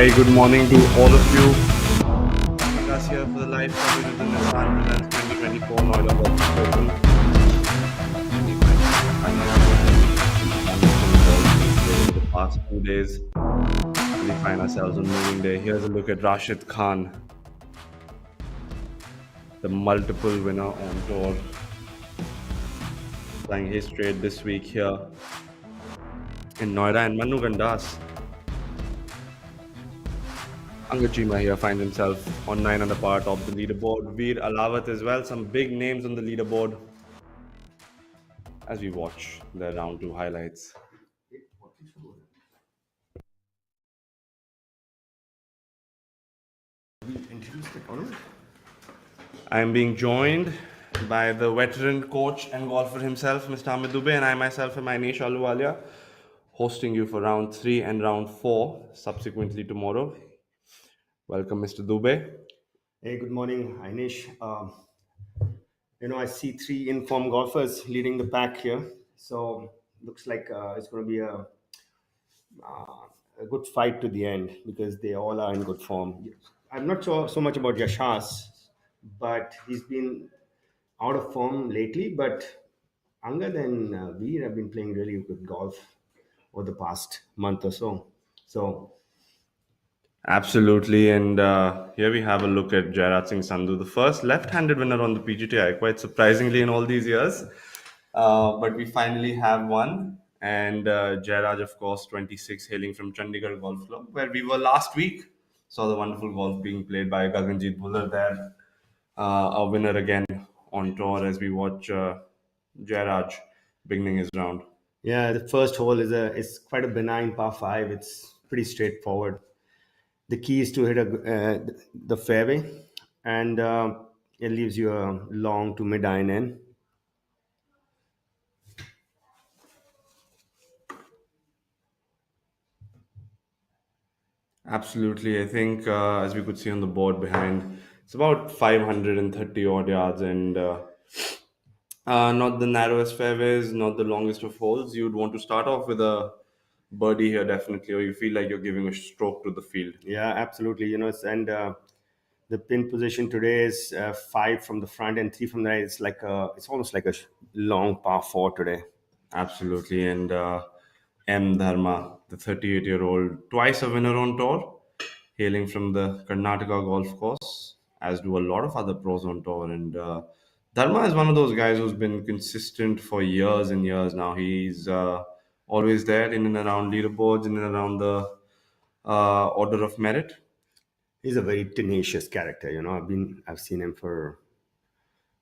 very good morning to all of you. Joining us here for the live coverage of the Nissan Presents 2024 Noida Golf Open. We finally have wonderful golf being played over the past 2 days. We find ourselves on moving day. Here's a look at Rashid Khan, the multiple winner on tour, playing his trade this week here in Noida, and Manu Gandas. Angachima here finds himself on 9 under par top the leaderboard. Veer Alawat as well. Some big names on the leaderboard as we watch the round two highlights. I am being joined by the veteran coach and golfer himself, Mr. Amit Dubey, and I myself am Ainesh Aluwalia, hosting you for round 3 and round 4 subsequently tomorrow. Welcome, Mr. Dubey. Hey, good morning, Ainesh. I see three informed golfers leading the pack here. So looks like it's going to be a good fight to the end because they all are in good form. I'm not sure so much about Yashas, but he's been out of form lately. But Angad and Veer have been playing really good golf over the past month or so. So Absolutely, and here we have a look at Jairat Singh Sandhu, the first left-handed winner on the PGTI, quite surprisingly in all these years. But we finally have one, and Jairaj, of course, 26, hailing from Chandigarh Golf Club, where we were last week. Saw the wonderful golf being played by Gaganjeet Bhullar there, a winner again on tour as we watch Jairaj beginning his round. yeah, the first hole is quite a benign par five. It's pretty straightforward. The key is to hit the fairway, and it leaves you a long to mid iron in. Absolutely. I think, as we could see on the board behind, it's about 530 odd yards and not the narrowest fairways, not the longest of holes. You'd want to start off with a birdie here, definitely, or you feel like you're giving a stroke to the field. Yeah, absolutely. And the pin position today is five from the front and three from the right. It's almost like a long par four today. Absolutely. And M. Dharma, the 38-year-old, twice a winner on tour, hailing from the Karnataka golf course, as do a lot of other pros on tour. And Dharma is one of those guys who's been consistent for years and years now. He's always there in and around leaderboards, in and around the order of merit. He's a very tenacious character. I've seen him for a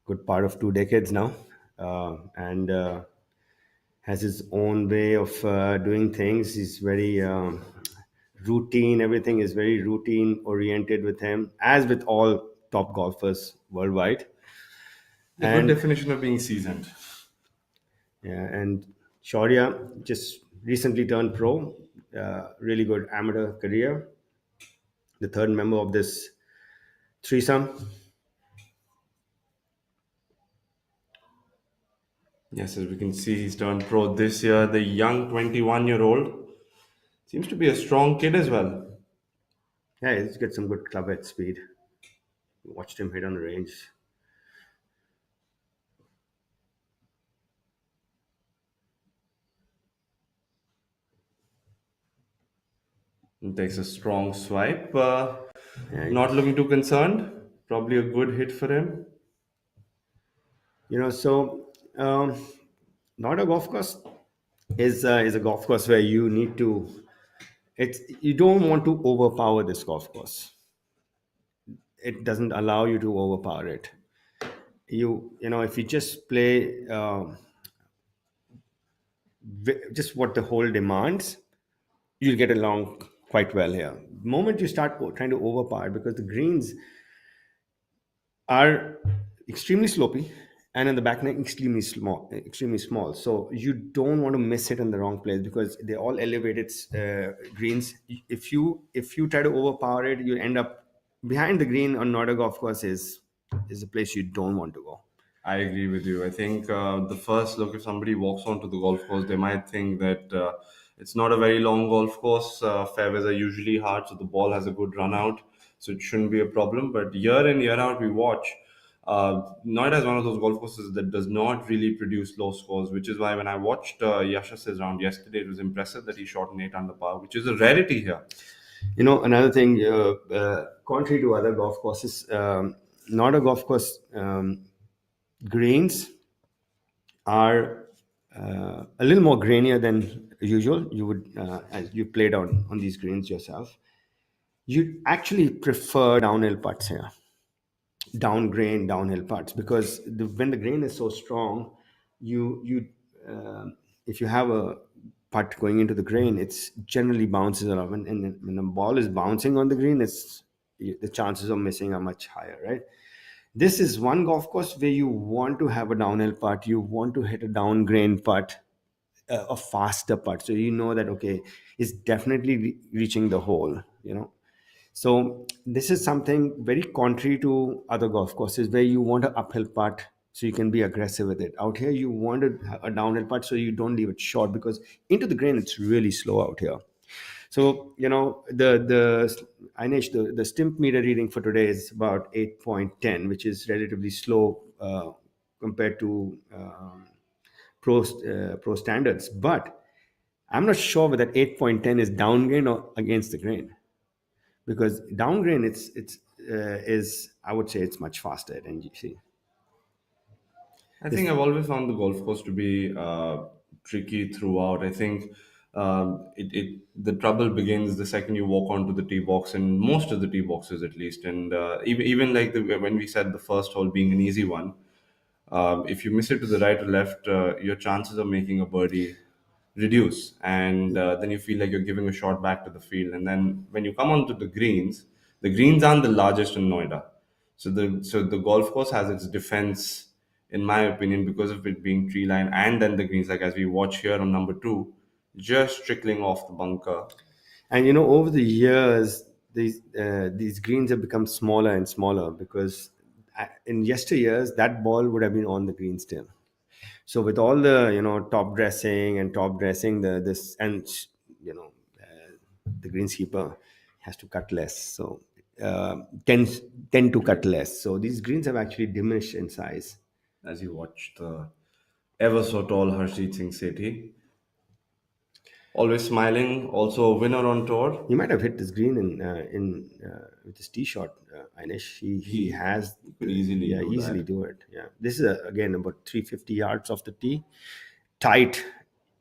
good part of 2 decades now, and has his own way of doing things. He's very routine. Everything is very routine oriented with him, as with all top golfers worldwide. A good And definition of being seasoned. yeah, and Shaurya just recently turned pro. Really good amateur career. The third member of this threesome. Yes, as we can see, he's turned pro this year. The young 21-year-old seems to be a strong kid as well. Yeah, he's got some good club head speed. Watched him hit on the range. And takes a strong swipe. Yeah, Not looking too concerned. Probably a good hit for him. so not a golf course is a golf course where you need to. It's you don't want to overpower this golf course. It doesn't allow you to overpower it. If you just play just what the hole demands, you'll get along quite well here. The moment you start trying to overpower, because the greens are extremely slopy and in the back nine extremely small, so you don't want to miss it in the wrong place because they're all elevated greens. If you try to overpower it, you end up behind the green on Noida golf course is a place you don't want to go. I agree with you. I think the first look, if somebody walks onto the golf course, they might think that It's not a very long golf course. Fairways are usually hard, so the ball has a good run out, so it shouldn't be a problem. But year in, year out, we watch. Noida is one of those golf courses that does not really produce low scores, which is why when I watched Yashas's round yesterday, it was impressive that he shot an 8 under par, which is a rarity here. Another thing, contrary to other golf courses, not a golf course greens are a little more grainier than usual. You would, as you played on these greens yourself, you actually prefer downhill putts here, down grain, downhill putts, because when the grain is so strong, you if you have a putt going into the grain, it's generally bounces around, and when the ball is bouncing on the green, it's the chances of missing are much higher, right? This is one golf course where you want to have a downhill putt, you want to hit a down grain putt, a faster putt, so you know that okay, it's definitely reaching the hole, so this is something very contrary to other golf courses where you want an uphill putt so you can be aggressive with it. Out here, you want a downhill putt so you don't leave it short, because into the grain it's really slow out here. So the Ainesh, the stimp meter reading for today is about 8.10, which is relatively slow compared to pro standards. But I'm not sure whether 8.10 is down grain or against the grain, because down grain it's is, I would say, it's much faster at NGC. I think This I've always found the golf course to be tricky throughout. I think the trouble begins the second you walk onto the tee box, and most of the tee boxes at least. And even like when we said the first hole being an easy one, if you miss it to the right or left, your chances of making a birdie reduce, and then you feel like you're giving a shot back to the field. And then when you come onto the greens aren't the largest in Noida, so the golf course has its defense, in my opinion, because of it being tree line, and then the greens, like as we watch here on number two, just trickling off the bunker. And over the years, these greens have become smaller and smaller, because in yesteryears that ball would have been on the green still. So with all the top dressing, the this and the greenskeeper has to cut less, so tend to cut less. So these greens have actually diminished in size. As you watch the ever so tall Harshdeep Singh Sethi, always smiling, also a winner on tour. He might have hit this green with his tee shot, Inish. He He, has, he could easily yeah, do easily that. do it. Yeah, this is again about 350 yards off the tee, tight,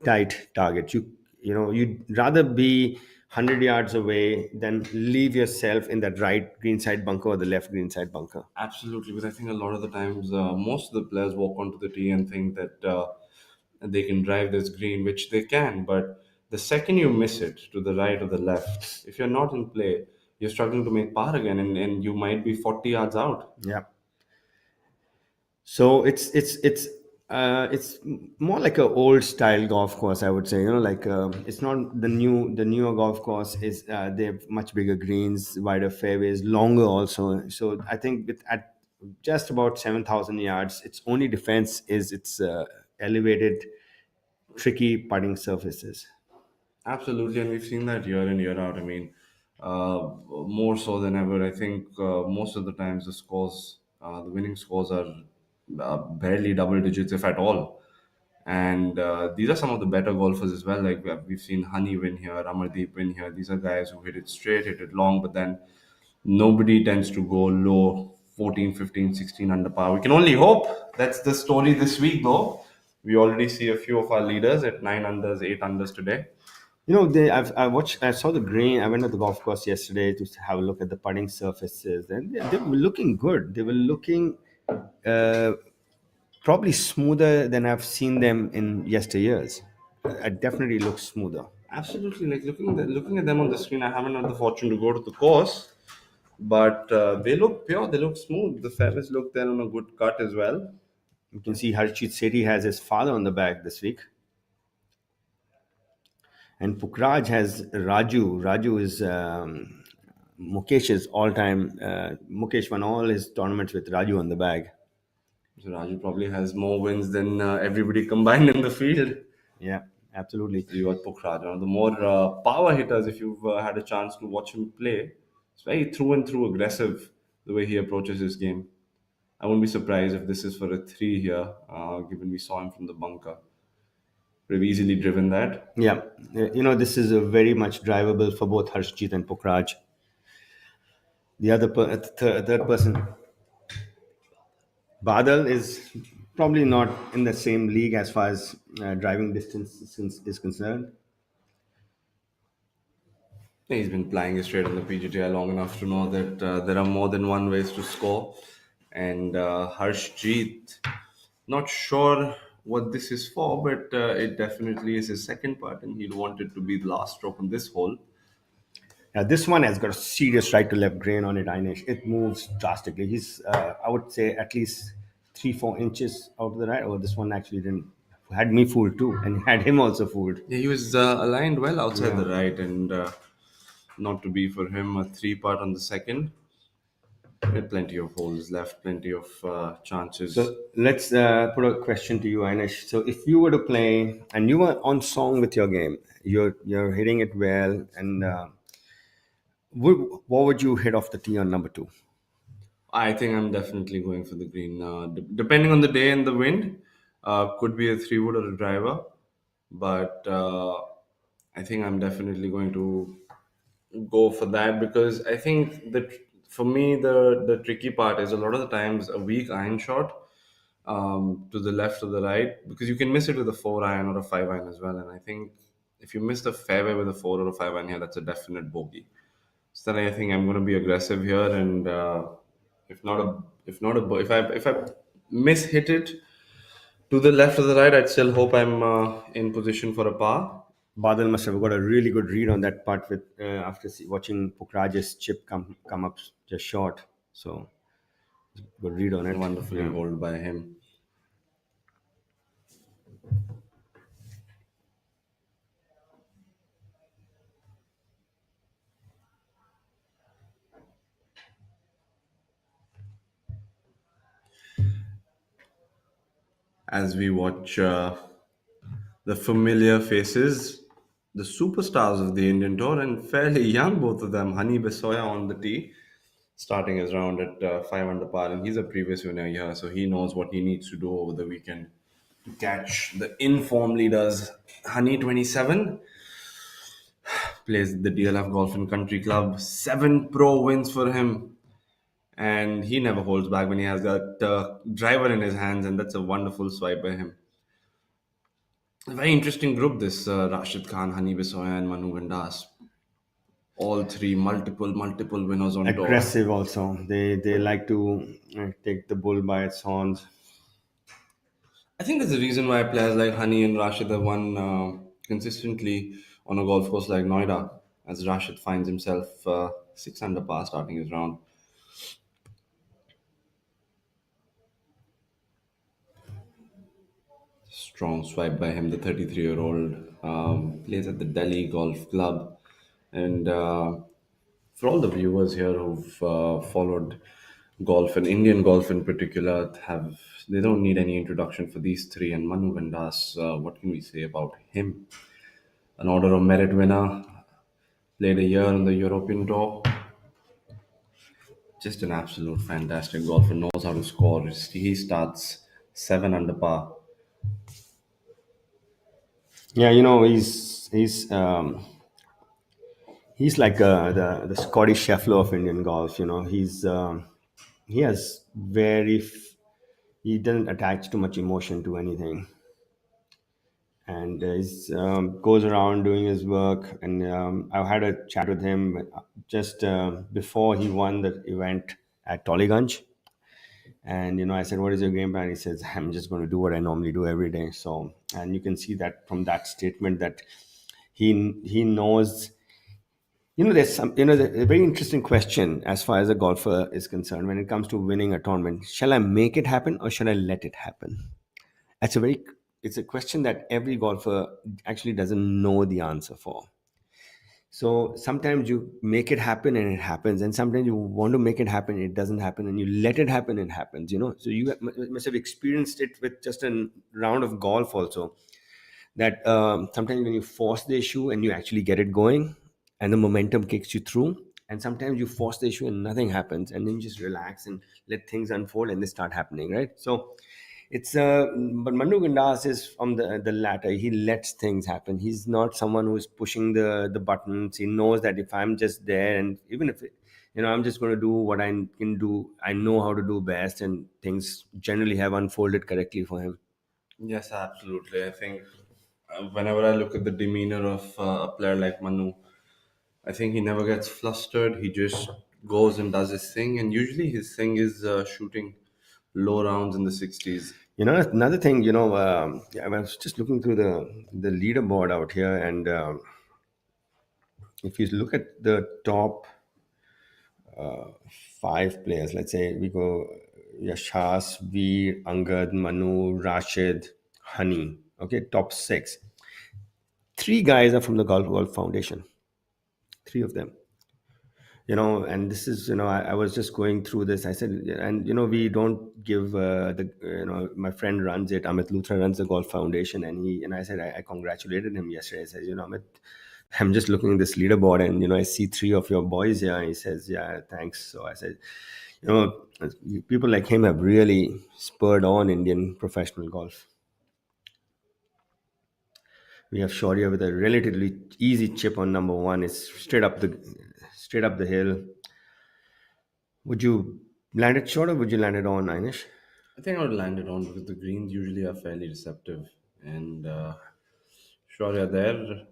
tight target. You'd rather be 100 yards away than leave yourself in that right greenside bunker or the left greenside bunker. Absolutely, because I think a lot of the times, most of the players walk onto the tee and think that they can drive this green, which they can. But the second you miss it to the right or the left, if you're not in play, you're struggling to make par again, and you might be 40 yards out. Yeah. So it's more like a old style golf course, I would say. Like it's not the newer golf course is they have much bigger greens, wider fairways, longer also. So I think at just about 7,000 yards, its only defense is its elevated, tricky putting surfaces. Absolutely, and we've seen that year in year out. I mean, more so than ever. I think most of the times the winning scores are barely double digits, if at all. And these are some of the better golfers as well. Like we've seen Honey win here, Amardeep win here. These are guys who hit it straight, hit it long, but then nobody tends to go low 14, 15, 16 under par. We can only hope. That's the story this week, though. We already see a few of our leaders at 9 unders, 8 unders today. I saw the green. I went to the golf course yesterday to have a look at the putting surfaces, and they were looking good. They were looking uh, probably smoother than I've seen them in yesteryears. It definitely looks smoother. Absolutely, like looking at them on the screen. I haven't had the fortune to go to the course, but they look pure. They look smooth. The fairways look there on a good cut as well. You can see Harshit Sethi has his father on the back this week, and Pukraj has Raju. Raju is Mukesh's all-time. Mukesh won all his tournaments with Raju on the bag. So Raju probably has more wins than everybody combined in the field. Yeah, Absolutely. You got Pukhraj, one of the more power hitters. If you've had a chance to watch him play, it's very through and through aggressive the way he approaches his game. I wouldn't be surprised if this is for a three here, given we saw him from the bunker. We've easily driven that. Yeah, this is a very much drivable for both Harshjeet and Pukhraj. The third person, Badal, is probably not in the same league as far as driving distance is concerned. He's been plying his trade on the PGTI long enough to know that there are more than one ways to score. And Harshjeet, not sure what this is for, but it definitely is his second part, and he'll want it to be the last stroke on this hole. This one has got a serious right to left grain on it, Inish. It moves drastically. He's, I would say, at least 3-4 inches out to the right. Oh, this one actually didn't had me fooled too, and had him also fooled. Yeah, he was aligned well outside Yeah. the right, and not to be for him a three part on the second. With plenty of holes left, plenty of chances. So let's put a question to you, Inish. So if you were to play and you were on song with your game, you're hitting it well, and what would you hit off the tee on number two? I think I'm definitely going for the green. Depending on the day and the wind, could be a three wood or a driver, but I think I'm definitely going to go for that because I think that for me the tricky part is a lot of the times a weak iron shot to the left or the right because you can miss it with a 4 iron or a 5 iron as well. And I think if you miss the fairway with a 4 or a 5 iron here, that's a definite bogey. So then I think I'm going to be aggressive here, and if I miss hit it to the left or the right, I'd still hope I'm in position for a par. Badal must have got a really good read on that part with after watching Pukhraj's chip come up just short. So good read on it. Wonderfully Yeah. holed by him. As we watch the familiar faces, the superstars of the Indian tour, and fairly young, both of them. Hani Besoya on the tee, starting his round at 5 under par, and he's a previous winner here, so he knows what he needs to do over the weekend to catch the inform leaders. Hani 27 plays the DLF Golf and Country Club, 7 pro wins for him, and he never holds back when he has that driver in his hands, and that's a wonderful swipe by him. A very interesting group, this Rashid Khan, Hani Bisoya, and Manu Gandas. All three multiple winners on tour. Aggressive also. They like to take the bull by its horns. I think there's a reason why players like Hani and Rashid have won consistently on a golf course like Noida, as Rashid finds himself 6 under par starting his round. Strong swipe by him, the 33-year-old. Plays at the Delhi Golf Club. And for all the viewers here who've followed golf and Indian golf in particular, have they don't need any introduction for these three. And Manu Gandas, what can we say about him? An Order of Merit winner, played a year on the European Tour. Just an absolute fantastic golfer, knows how to score. He starts 7 under par. Yeah, he's like the Scottish Scheffler of Indian golf. He has he doesn't attach too much emotion to anything, and he goes around doing his work. And I've had a chat with him just before he won the event at Tollygunge. And I said, "What is your game plan?" He says, "I'm just going to do what I normally do every day." So, and you can see that from that statement that he knows. There's a very interesting question as far as a golfer is concerned when it comes to winning a tournament. Shall I make it happen or shall I let it happen? That's a very it's a question that every golfer actually doesn't know the answer for. So sometimes you make it happen and it happens, and sometimes you want to make it happen, it doesn't happen, and you let it happen, it happens. So you must have experienced it with just a round of golf also. that sometimes when you force the issue and you actually get it going and the momentum kicks you through, and sometimes you force the issue and nothing happens, and then you just relax and let things unfold and they start happening, right? So it's but Manu Gandas is from the latter. He lets things happen. He's not someone who's pushing the buttons. He knows that if I'm just there, and even if I'm just going to do what I can do, I know how to do best, and things generally have unfolded correctly for him. Yes, absolutely. I think whenever I look at the demeanor of a player like Manu, I think he never gets flustered. He just goes and does his thing, and usually his thing is shooting low rounds in the 60s. Another thing, I was just looking through the leaderboard out here, and if you look at the top five players, let's say we go Yashas, Veer, Angad, Manu, Rashid, Honey. Okay, top six. Three guys are from the Golf Foundation. Three of them. And this is, I was just going through this. I said, and we don't give the my friend runs it, Amit Luthra runs the Golf Foundation, and I said, I congratulated him yesterday. I said, Amit, I'm just looking at this leaderboard, and I see three of your boys here. And he says, yeah, thanks. So I said, you know people like him have really spurred on Indian professional golf. We have Shaurya with a relatively easy chip on number one. It's straight up the hill. Would you land it short or would you land it on, Inish? I think I would land it on because the greens usually are fairly receptive, and sure, yeah, there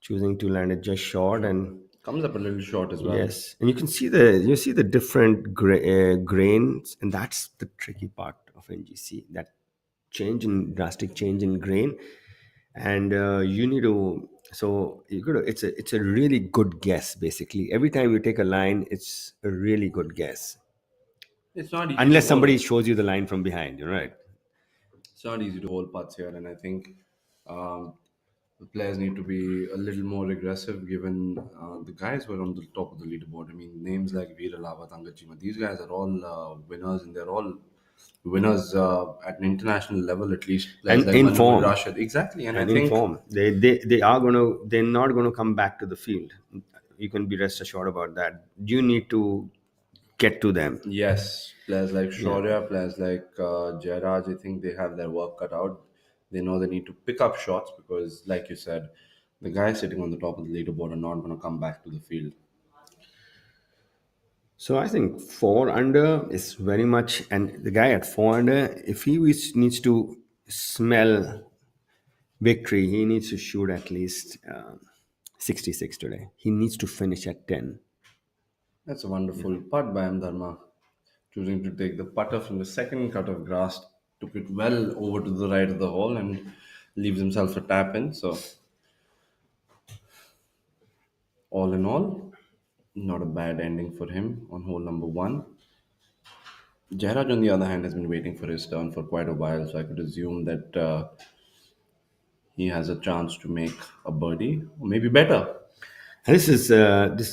Choosing to land it just short, and comes up a little short as well. yes, and you see the different grains, and that's the tricky part of NGC. That drastic change in grain, and you need to. So you got to. It's a really good guess. Basically, every time you take a line, it's a really good guess. It's not easy to Unless somebody hold. shows you the line from behind, you're right. It's not easy to hold putts here, and I think um, the players need to be a little more aggressive. Given the guys who are on the top of the leaderboard, I mean, names like Veera Lava, Tangachima, these guys are all winners, and they're all winners at an international level, at least. Players And like in Manu and form. Rashid, exactly. And I And in think form. They're not gonna come back to the field. You can be rest assured about that. You need to get to them. yes, players like Yeah. Shaurya, players like Jairaj, I think they have their work cut out. They know they need to pick up shots because, like you said, the guys sitting on the top of the leaderboard are not going to come back to the field. So I think four under is very much, and the guy at four under, if needs to smell victory, he needs to shoot at least 66 today. He needs to finish at 10. That's a wonderful putt by M. Dharma, choosing to take the putter from the second cut of grass, took it well over to the right of the hole and leaves himself a tap in. So, all in all, not a bad ending for him on hole number one. Jairaj, on the other hand, has been waiting for his turn for quite a while, so I could assume that he has a chance to make a birdie, or maybe better. And this.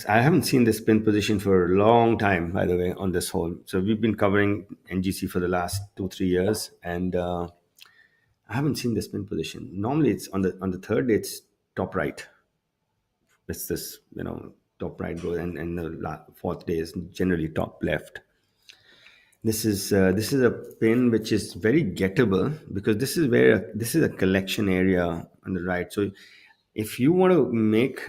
I haven't seen this pin position for a long time, by the way, on this hole. So we've been covering NGC for the last 2-3 years, and I haven't seen this pin position. Normally, it's on the third day, it's top right. It's this, top right goes, and the fourth day is generally top left. This is a pin which is very gettable because this is a collection area on the right. So if you want to make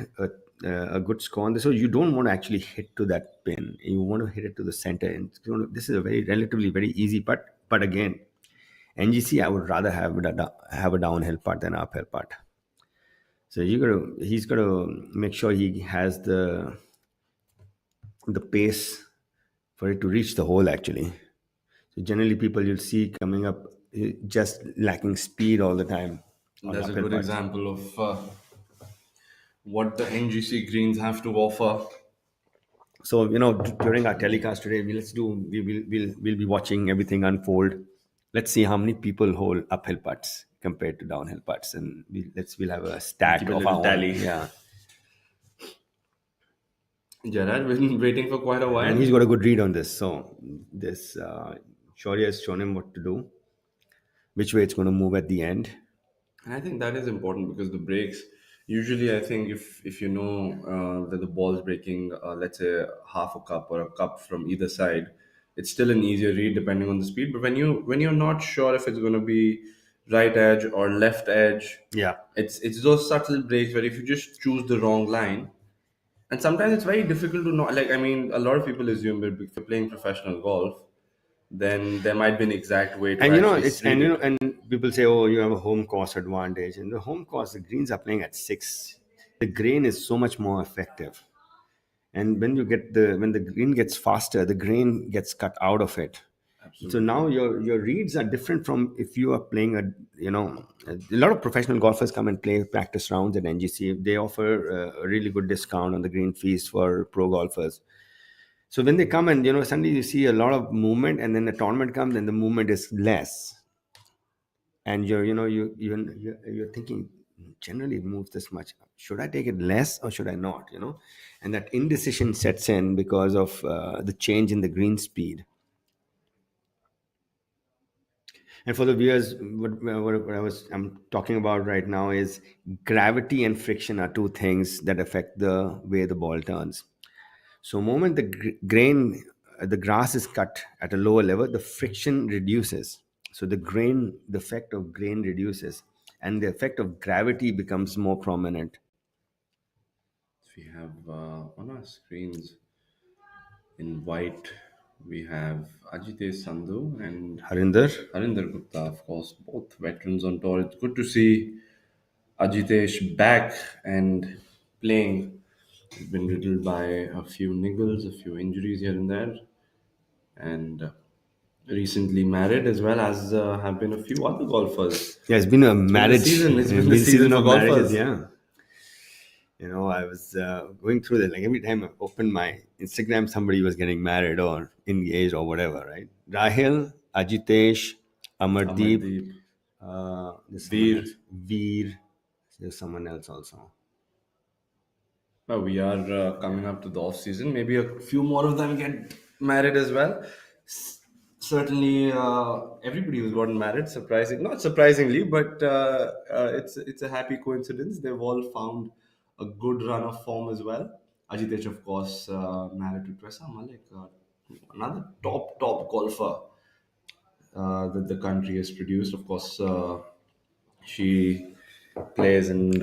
a good score on this, so you don't want to actually hit to that pin. You want to hit it to the center. And this is a relatively very easy putt. But again, NGC, I would rather have a downhill putt than an uphill putt. So he's got to make sure he has the pace for it to reach the hole actually. So generally, people you'll see coming up just lacking speed all the time on That's a uphill good putts. example of what the NGC greens have to offer. So during our telecast today, we'll be watching everything unfold. Let's see how many people hold uphill putts compared to downhill putts, and we'll have a Keep stat a of our little own. tally. Yeah, Gerard been waiting for quite a and while. he's got a good read on this. So this Shaurya has shown him what to do, which way it's going to move at the end. And I think that is important because the breaks, usually, I think if you know that the ball's breaking, let's say half a cup or a cup from either side, it's still an easier read depending on the speed. But when you're not sure if it's going to be right edge or left edge, Yeah. it's those subtle breaks where if you just choose the wrong line, and sometimes it's very difficult to know. Like, I mean, a lot of people assume that if you're playing professional golf, then there might be an exact way to And actually it's read and it. and people say, oh, you have a home course advantage. And the home course, the greens are playing at 6. The grain is so much more effective. And when the green gets faster, the grain gets cut out of it. So now Absolutely. your reads are different from if you are playing a lot of professional golfers come and play practice rounds at NGC. They offer a really good discount on the green fees for pro golfers. So when they come and suddenly you see a lot of movement, and then the tournament comes and the movement is less, and you're thinking, generally it moves this much, should I take it less or should I not, and that indecision sets in because of the change in the green speed. And for the viewers, I'm talking about right now is gravity and friction are two things that affect the way the ball turns. So, moment the grass is cut at a lower level, the friction reduces. So the effect of grain reduces, and the effect of gravity becomes more prominent. We have on our screens in white, we have Ajitesh Sandhu and Harinder, Harinder Gupta, of course, both veterans on tour. It's good to see Ajitesh back and playing. He's been riddled by a few niggles, a few injuries here and there, and recently married as well as have been a few other golfers. yeah, it's been a It's been the marriage, season. It's been the been season season for of marriages, golfers. yeah. I was going through that. Like every time I opened my Instagram, somebody was getting married or engaged or whatever, right? Rahil, Ajitesh, Amardeep, Amardeep, there's someone Veer. else, Veer, there's someone else also. We are coming up to the off season. Maybe a few more of them get married as well. Certainly, everybody who's gotten married, surprising, not surprisingly, but it's a happy coincidence. They've all found a good run of form as well. Ajitesh, of course, married to Tressa Malik, another top golfer that the country has produced. Of course, she plays and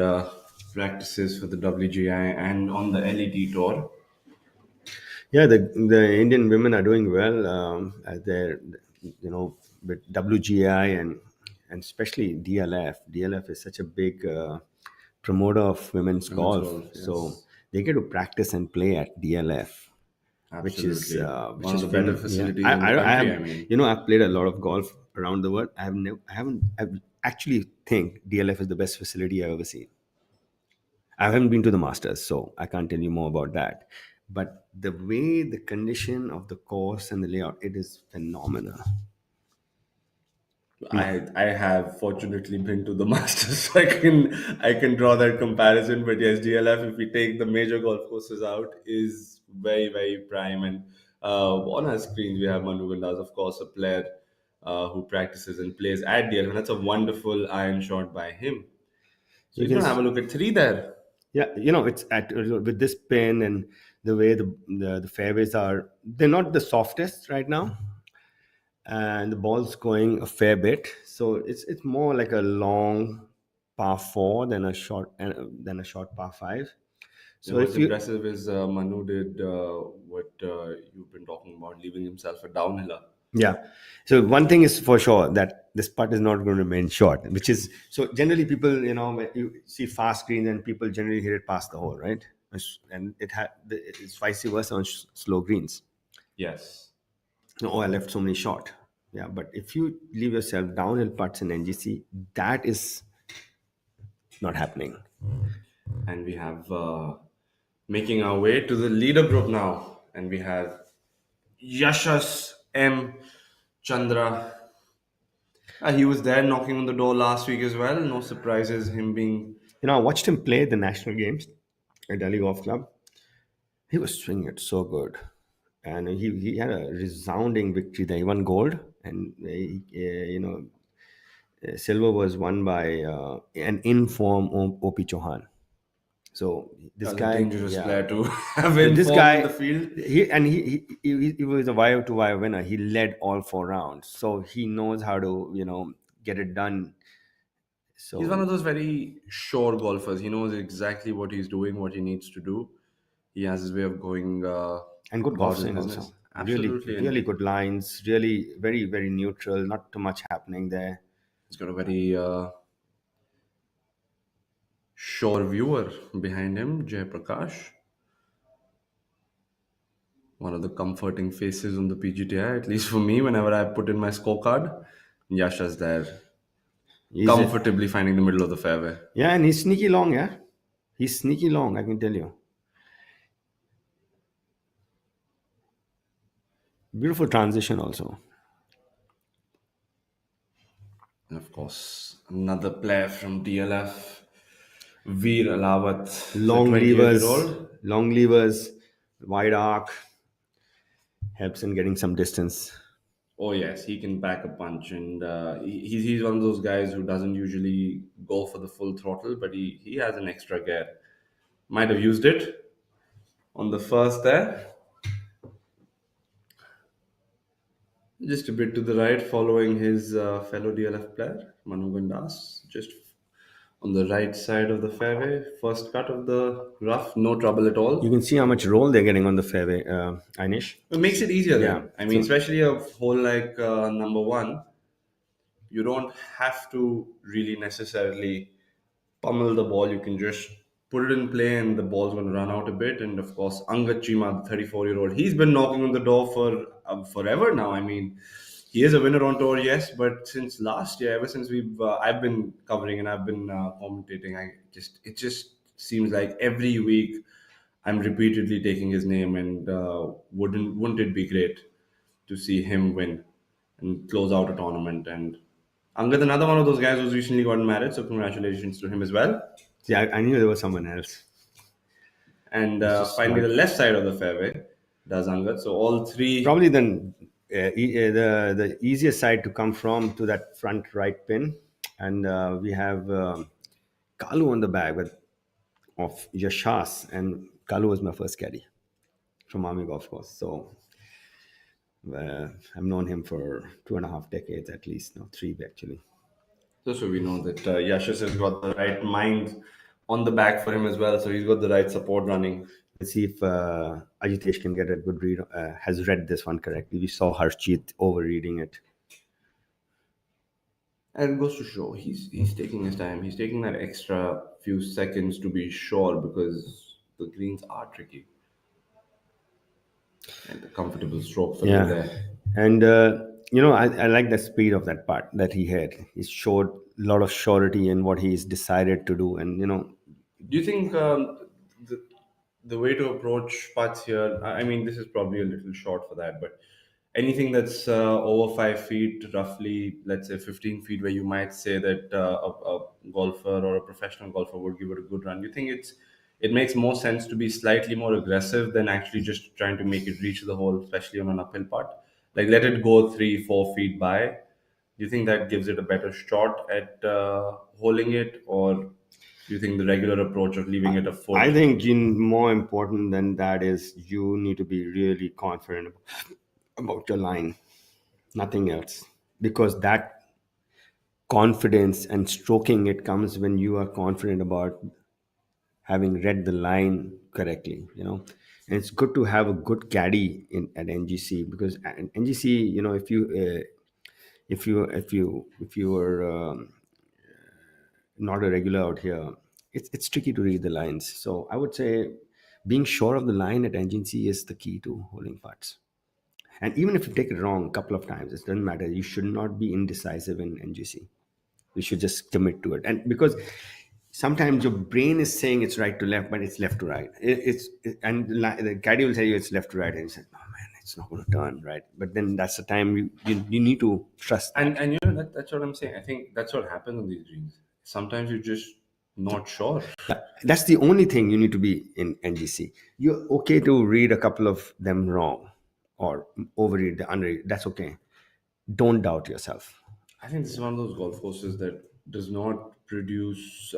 practices for the WGI and on the LET tour. Yeah, the Indian women are doing well as they're, with WGI and especially DLF. DLF is such a big promoter of women's Women's golf, golf, so yes, they get to practice and play at DLF, absolutely. which One of is the better phenomenal. Yeah, facilities in the I country, have I mean. I've played a lot of golf around the world. I haven't I actually think DLF is the best facility I've ever seen. I haven't been to the Masters, so I can't tell you more about that. But the way the condition of the course and the layout, it is phenomenal. Ma- I have fortunately been to the Masters, so I can draw that comparison. But yes, DLF, if we take the major golf courses out, is very prime. And on our screens we have Manu Gandas, of course, a player who practices and plays at DLF, and that's a wonderful iron shot by him. So You he's can, gonna have a look at three there. yeah, it's at with this pin and the way the fairways are. They're not the softest right now, and the ball's going a fair bit. So it's more like a long par four than a short par five. And So what's if you impressive is Manu did what you've been talking about, leaving himself a downhiller. Yeah. So one thing is for sure that this putt is not going to remain short, which is so generally people, when you see fast greens and people generally hit it past the hole, right? And it's vice versa on slow greens. Yes. Oh, I left so many short. Yeah, but if you leave yourself downhill putts in NGC, that is not happening. And we have making our way to the leader group now. And we have Yashas M. Chandra. He was there knocking on the door last week as well. No surprises, him being. I watched him play the national games at Delhi Golf Club. He was swinging it so good, and he had a resounding victory there. He won gold, and Silver was won by an inform OP Chauhan. So this That's a guy, dangerous yeah. player to have So this informed in the guy, field. he was a wire to wire winner. He led all 4 rounds, so he knows how to get it done. He's one So of those very sure golfers. He knows exactly what he's doing, what he needs to do. He has his way of going and good golf about his swing business. also. Really, Absolutely, really and good lines. Really, very very neutral. Not too much happening there. he's got a very sure viewer behind him, Jay Prakash, one of the comforting faces on the PGTI, at least for me. Whenever I put in my scorecard, Yasha's there, He's a, comfortably finding the middle of the fairway. yeah, and he's sneaky long. Yeah, he's sneaky long. I can tell you. Beautiful transition also. And of course, another player from DLF, Veer Alawat, the Long 28-year levers, old. long levers, wide arc helps in getting some distance. Oh yes, he can pack a punch, and he's one of those guys who doesn't usually go for the full throttle, but he has an extra gear. Might have used it on the first there, just a bit to the right, following his fellow DLF player Manu Gandas, just on the right side of the fairway. First cut of the rough, no trouble at You all. can see how much roll they're getting on the fairway, Inish. It makes it easier Yeah. then. I mean, So especially a hole like number one, you don't have to really necessarily pummel the ball. You can just put it in play, and the ball's going to run out a bit. And of course, Angat Chima, the 34-year-old, he's been knocking on the door for forever now. I mean, he is a winner on tour, yes, but since last year, ever since I've been covering and I've been commentating, it just seems like every week I'm repeatedly taking his name, and wouldn't it be great to see him win and close out a tournament? And Angad, another one of those guys who's recently gotten married, so congratulations to him as well. see, I knew there was someone else. And It's just finally, not the left side of the fairway does Angad. So all three. probably then the easiest side to come from to that front right pin, and we have Kalu on the bag with of Yashas, and Kalu was my first caddy from Army Golf Course. So I've known him for 2.5 decades at least, no, three actually. So we know that Yashas has got the right mind on the back for him as well. So he's got the right support running. Let's see if Ajitesh can get a good read, has read this one correctly. We saw Harshjeet overreading it. And it goes to show he's taking his time. He's taking that extra few seconds to be sure, because the greens are tricky. And the comfortable stroke for him Yeah, there. and I like the speed of that part that he had. He showed a lot of surety in what he's decided to do, and Do you think the, the way to approach putts here? I mean, this is probably a little short for that, but anything that's over 5 feet, roughly, let's say 15 feet, where you might say that a golfer or a professional golfer would give it a good run. Do you think it makes more sense to be slightly more aggressive than actually just trying to make it reach the hole, especially on an uphill putt? Like let it go 3, 4 feet by. Do you think that gives it a better shot at holding it, or do you think the regular approach of leaving it a I foot? think more important than that is you need to be really confident about your line, nothing else, because that confidence and stroking it comes when you are confident about having read the line correctly. And it's good to have a good caddy in at NGC, because at NGC, if you are not a regular out here, it's tricky to read the lines. So I would say being sure of the line at NGC is the key to holding putts. And even if you take it wrong a couple of times, it doesn't matter. You should not be indecisive in NGC. You should just commit to it. And because sometimes your brain is saying it's right to left, but it's left to right. And the caddy will tell you it's left to right, and you say, "Oh man, it's not going to turn right." But then that's the time you need to trust that. And that's what I'm saying. I think that's what happens on these dreams. Sometimes you're just not sure. That's the only thing you need to be in NGC. You're okay to read a couple of them wrong or overread the underread. That's okay. Don't doubt yourself. I think this is one of those golf courses that does not produce,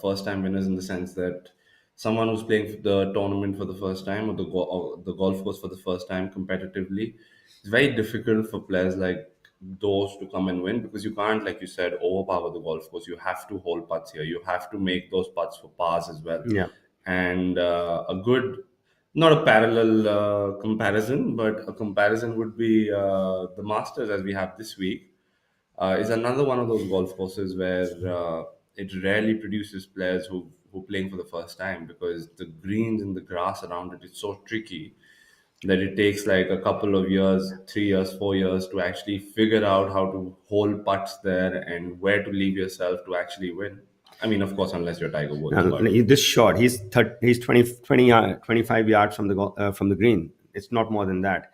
first-time winners in the sense that someone who's playing the tournament for the first time or or the golf course for the first time competitively, it's very difficult for players like those to come and win because you can't, like you said, overpower the golf course. You have to hold putts here. You have to make those putts for pars as well. Yeah. And a good, not a parallel comparison, but a comparison would be the Masters as we have this week. Is another one of those golf courses where it rarely produces players who playing for the first time because the greens and the grass around it is so tricky that it takes like a couple of years, 3 years, 4 years to actually figure out how to hold putts there and where to leave yourself to actually win. I mean, of course, unless you're Tiger Woods, Now, but this shot, he's 20 25 yards from the green. It's not more than that.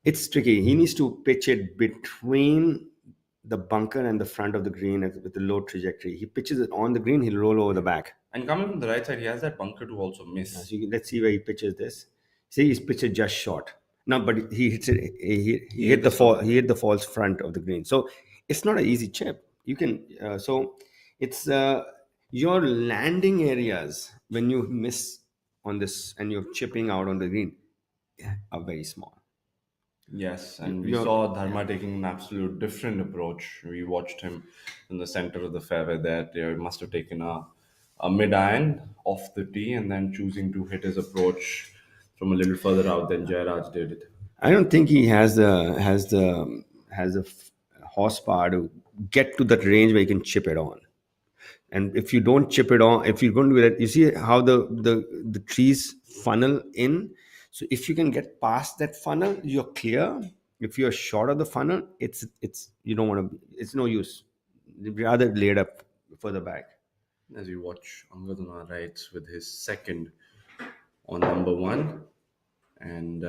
It's tricky. He needs to pitch it between the bunker and the front of the green with the low trajectory. He pitches it on the green, he'll roll over the back. and coming from the right side, he has that bunker to also miss. Let's see where he pitches this. See, he's pitched it just short. No, but he hits it. He He hit hit the the fall. stump. He hit the false front of the green. So it's not an easy chip. You can. So it's your landing areas when you miss on this and you're chipping out on the green are very small. Yes, and we You're saw Dharma taking an absolute different approach. We watched him in the center of the fairway there. He must have taken a mid iron off the tee and then choosing to hit his approach from a little further out than Jairaj did. I don't think he has the horsepower to get to that range where he can chip it on. And if you don't chip it on, if you're going to do that, you see how the trees funnel in. So if you can get past that funnel, you're clear. If you're short of the funnel, it's you don't want to. It's no use. You'd rather laid up further back. As we watch Angad on our right with his second on number one. And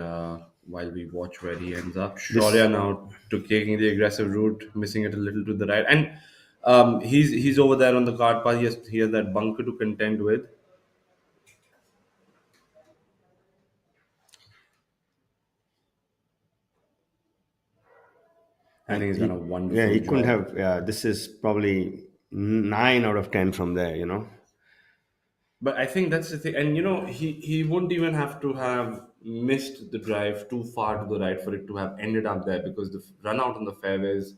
while we watch where he ends up, This Shaurya now took taking the aggressive route, missing it a little to the right, and he's over there on the card path. He has that bunker to contend with. I think he's done a yeah, wonderful he couldn't job. have. This is probably 9 out of 10 from there. But I think that's the thing, and he wouldn't even have to have missed the drive too far to the right for it to have ended up there because the run out on the fairways,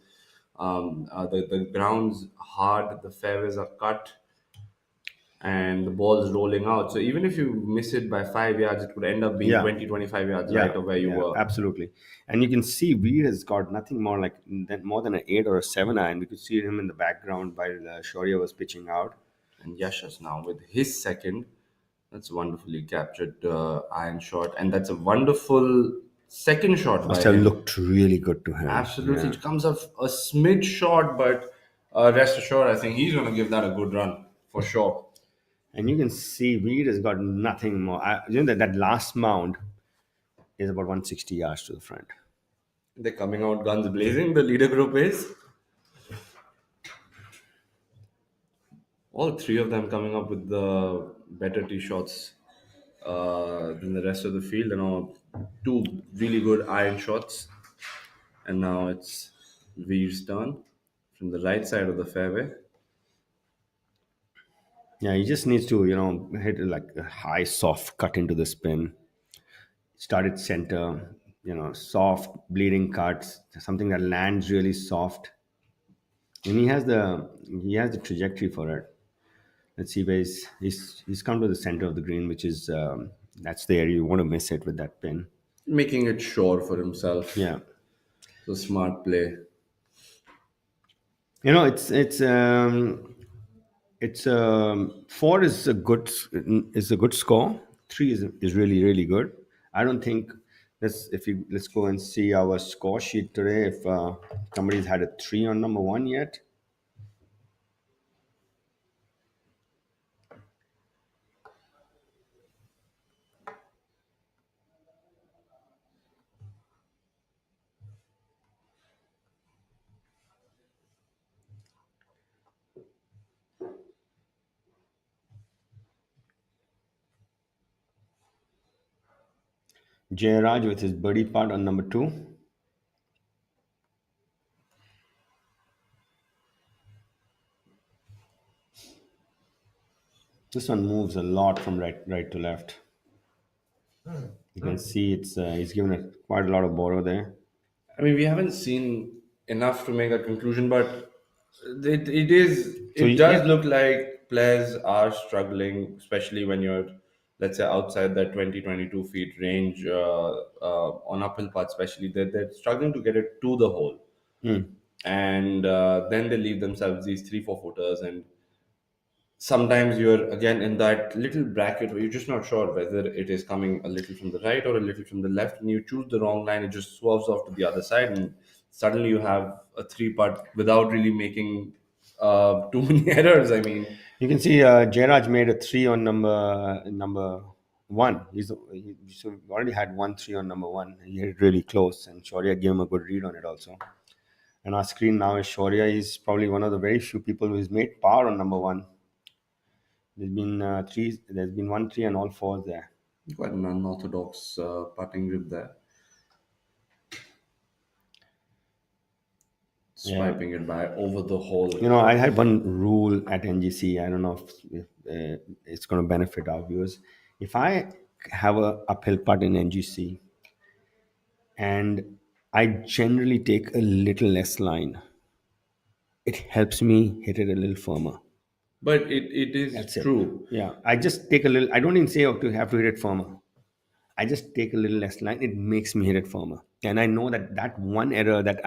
the ground's hard, the fairways are cut, and the ball is rolling out. So even if you miss it by 5 yards, it could end up being Yeah, 20, 25 yards right yeah, of where you yeah, were. absolutely. And you can see Veer has got nothing more than an 8 or a 7 iron. We could see him in the background while Shaurya was pitching out. And Yashas now with his second. That's wonderfully captured iron shot, and that's a wonderful second shot by Must have him. looked really good to him. Absolutely, Yeah. it comes off a smidge short, but rest assured, I think he's going to give that a good run for sure. And you can see Veer has got nothing more. That last mound is about 160 yards to the front. They're coming out guns blazing. The leader group is all three of them coming up with the better tee shots than the rest of the field. Two really good iron shots, and now it's Veer's turn from the right side of the fairway. Yeah, he just needs to, hit like a high, soft cut into the spin. Start at center, soft bleeding cuts, something that lands really soft. And he has the trajectory for it. Let's see where he's come to the center of the green, which is that's the area you want to miss it with that pin. Making it sure for himself. Yeah, So smart play. it's 4 is a good score. 3 is really really good. I don't think let's go and see our score sheet today. If somebody's had a 3 on number one yet. Jairaj with his birdie putt on number 2. This one moves a lot from right to left. You can see he's given it quite a lot of borrow there. I mean, we haven't seen enough to make that conclusion, but it is. So It does yeah, look like players are struggling, especially when you're, let's say, outside that 20-22 feet range on uphill paths. Especially, they're struggling to get it to the hole, and then they leave themselves these 3-4 footers, and sometimes you're again in that little bracket where you're just not sure whether it is coming a little from the right or a little from the left, and you choose the wrong line, it just swerves off to the other side, and suddenly you have a three putt without really making too many errors. I mean, you can see Jairaj made a three on number one. So we already had 1-3 on number one. He hit it really close, and Shaurya gave him a good read on it also. And our screen now is Shaurya. He's probably one of the very few people who's made par on number one. There's been three. There's been 1-3 and all fours there. quite an unorthodox putting grip there, Yeah. swiping it by over the hole. I had one rule at NGC. I don't know if it's going to benefit our viewers. If I have a uphill putt in NGC and I generally take a little less line, it helps me hit it a little firmer. But it is That's it. true. Yeah, I just take a little. I don't even say to have to hit it firmer. I just take a little less line. It makes me hit it firmer, and I know that one error that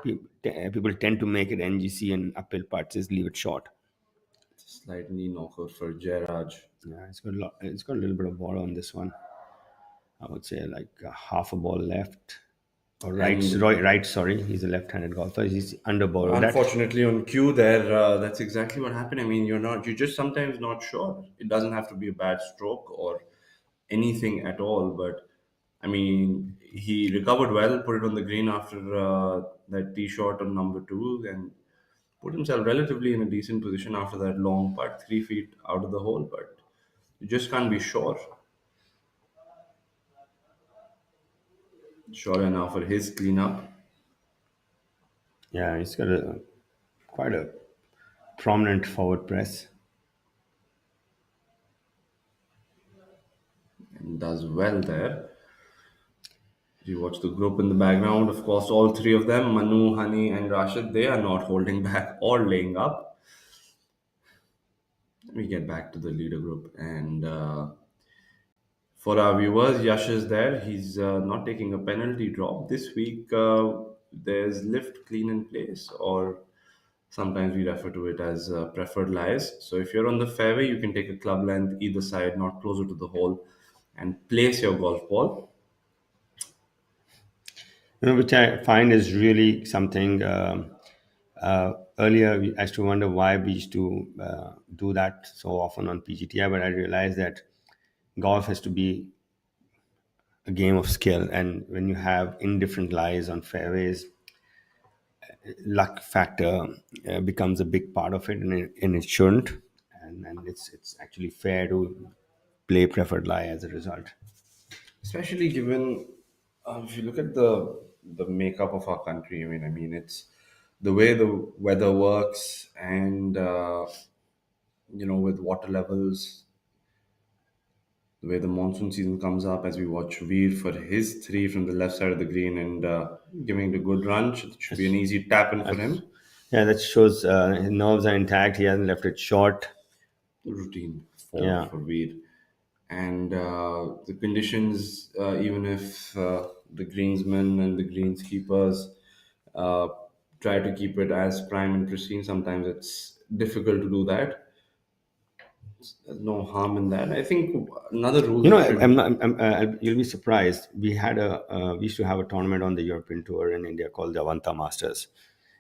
people tend to make at NGC and uphill putts is leave it short. Slightly knockout for Gerard. Yeah, it's got a little bit of ball on this one. I would say like half a ball left or right. And Right, right. Sorry, he's a left-handed golfer. He's under borrowed that. unfortunately, on cue there, that's exactly what happened. I mean, you're just sometimes not sure. It doesn't have to be a bad stroke or anything at all. But I mean, he recovered well, put it on the green after that tee shot on number two, and put himself relatively in a decent position after that long putt, 3 feet out of the hole. But you just can't be sure. Sure enough, for his cleanup, Yeah, he's got a quite a prominent forward press. and does well there. You watch the group in the background. Of course, all three of them, Manu, Hani, and Rashid, they are not holding back or laying up. We get back to the leader group. And for our viewers, Yash is there. He's not taking a penalty drop. This week, there's lift clean in place, or sometimes we refer to it as preferred lies. So if you're on the fairway, you can take a club length either side, not closer to the hole, and place your golf ball. Which I find is really something. Earlier, I used to wonder why we used to do that so often on PGTI, but I realized that golf has to be a game of skill, and when you have indifferent lies on fairways, luck factor becomes a big part of it, and it shouldn't. And it's actually fair to play preferred lie as a result. Especially given if you look at the makeup of our country. I mean it's the way the weather works, and with water levels, the way the monsoon season comes up, as we watch Veer for his three from the left side of the green, and giving it a good run, should be an easy tap in for That's, him. yeah, that shows his nerves are intact. He hasn't left it short. The routine four Yeah. for Veer. And the conditions, even if the greensmen and the greenskeepers uh, try to keep it as prime and pristine, sometimes it's difficult to do that. There's no harm in that. I think another rule that I'm should. not, you'll be surprised. We used to have a tournament on the European tour in India called the Avanta Masters,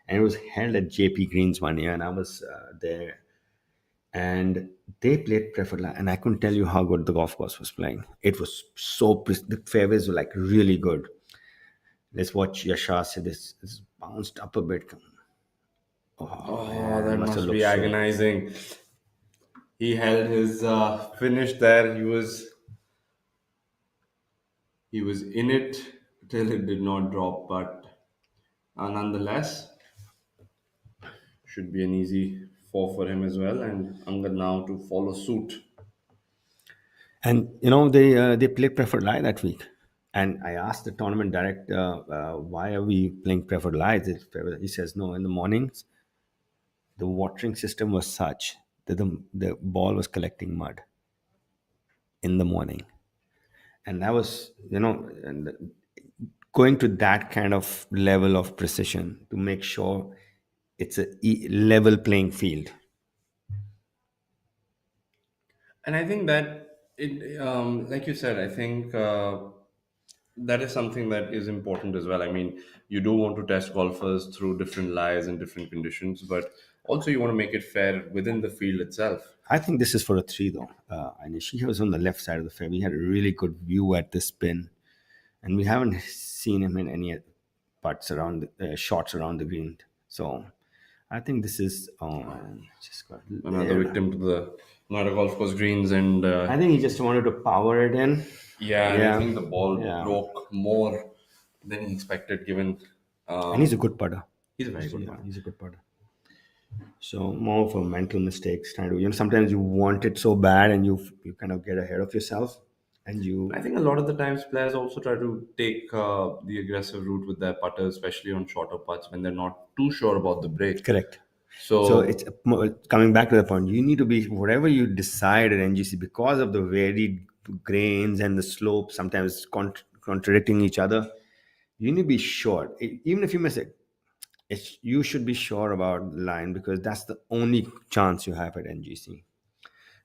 and it was held at JP Greens one year, and I was there, and they played preferred line, and I couldn't tell you how good the golf course was playing. It was the fairways were like really good. Let's watch Yashar say this bounced up a bit. Oh Oh, man, it that must have must looked be so. agonizing. He held his finish there. He was in it till it did not drop, but nonetheless, should be an easy for him as well, and Angad now to follow suit. And they played preferred lie that week. And I asked the tournament director, why are we playing preferred lies? He says no. In the mornings, the watering system was such that the ball was collecting mud in the morning, and that was and going to that kind of level of precision to make sure it's a level playing field. And I think that it, like you said, I think that is something that is important as well. I mean, you do want to test golfers through different lies and different conditions, but also you want to make it fair within the field itself. I think this is for a three though. And she was on the left side of the fairway. He had a really good view at the spin, and we haven't seen him in any putts around shots around the green. So I think this is just got Another there. victim to the Noida golf course greens, and I think he just wanted to power it in. yeah, and I Yeah, think the ball yeah. broke more than he expected, given And he's a um, good putter. he's a very good Yeah, one. he's a good putter. So more of a mental mistakes trying to sometimes you want it so bad and you kind of get ahead of yourself and I you think a lot of the times players also try to take the aggressive route with their putters, especially on shorter putts when they're not too sure about the break. correct. So So it's coming back to the point. You need to be whatever you decide at NGC because of the varied grains and the slope, sometimes contradicting each other. You need to be sure, even if you miss it. You should be sure about the line because that's the only chance you have at NGC.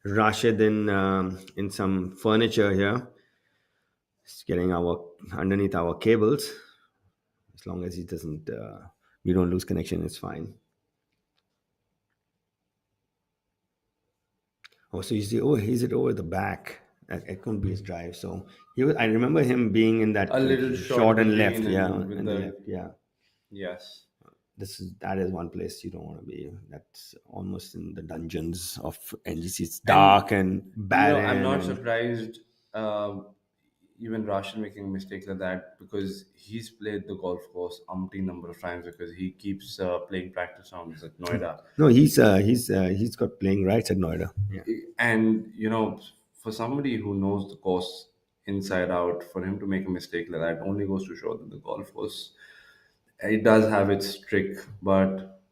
Rashid in some furniture here, is getting our underneath our cables. As long as he doesn't, we don't lose connection, it's fine. Oh, so you see, oh, he's it over the back. It couldn't be his drive. So he was. I remember him being in a that little short of short the and left, green yeah, and with and the the left, yeah. yes. That is one place you don't want to be. That's almost in the dungeons of NGC. It's And dark and I'm barren, not and surprised even Rashid making a mistake like that because he's played the golf course umpteen number of times because he keeps playing practice rounds at Noida. no, he's got playing rights at Noida. Yeah. And for somebody who knows the course inside out, for him to make a mistake like that only goes to show that the golf course, it does have its trick, but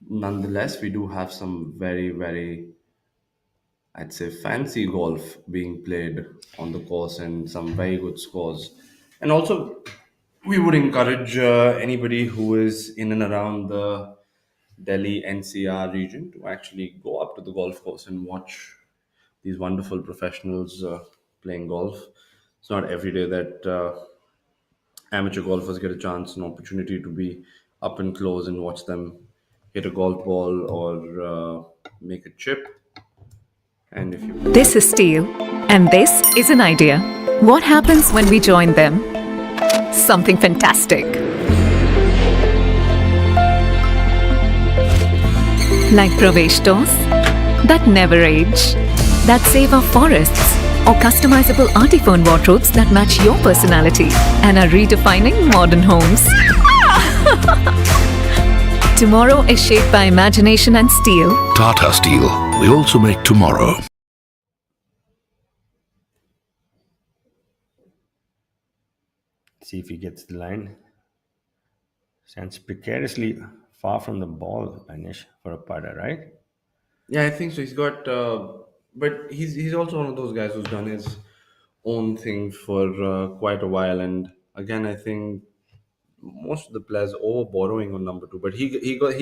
nonetheless we do have some very, very, I'd say, fancy golf being played on the course and some very good scores. And also, we would encourage anybody who is in and around the Delhi NCR region to actually go up to the golf course and watch these wonderful professionals playing golf. It's not every day that amateur golfers get a chance, an opportunity to be up and close and watch them hit a golf ball or make a chip. And if you This is Steel, and this is an idea. What happens when we join them? Something fantastic. Like Pravesh doors that never age, that save our forests, or customizable artiphone wardrobes that match your personality and are redefining modern homes. Tomorrow is shaped by imagination and steel. Tata Steel. We also make tomorrow. See if he gets the line. Stands precariously far from the ball, Anish, for a putter, right? Yeah, I think so. He's got, but he's also one of those guys who's done his own thing for quite a while. And again, I think most of the players over borrowing on number two, but he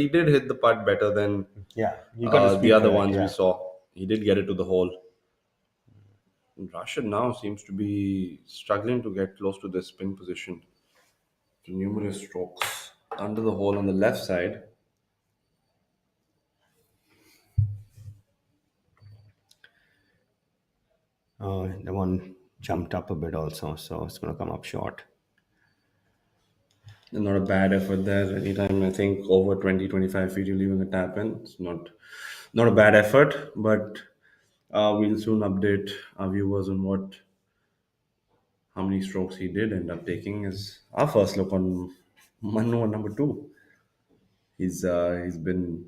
did hit the putt better than Yeah, you got the the speed other correct. ones we Yeah. saw. He did get it to the hole. And Rashid now seems to be struggling to get close to the spin position. Numerous strokes under the hole on the left side. The one jumped up a bit also, so it's going to come up short. And not a bad effort there. Anytime I think over 20, 25 feet, you're leaving a tap in. It's not a bad effort, but we'll soon update our viewers on how many strokes he did end up taking. Is our first look on Manu on number two. He's been.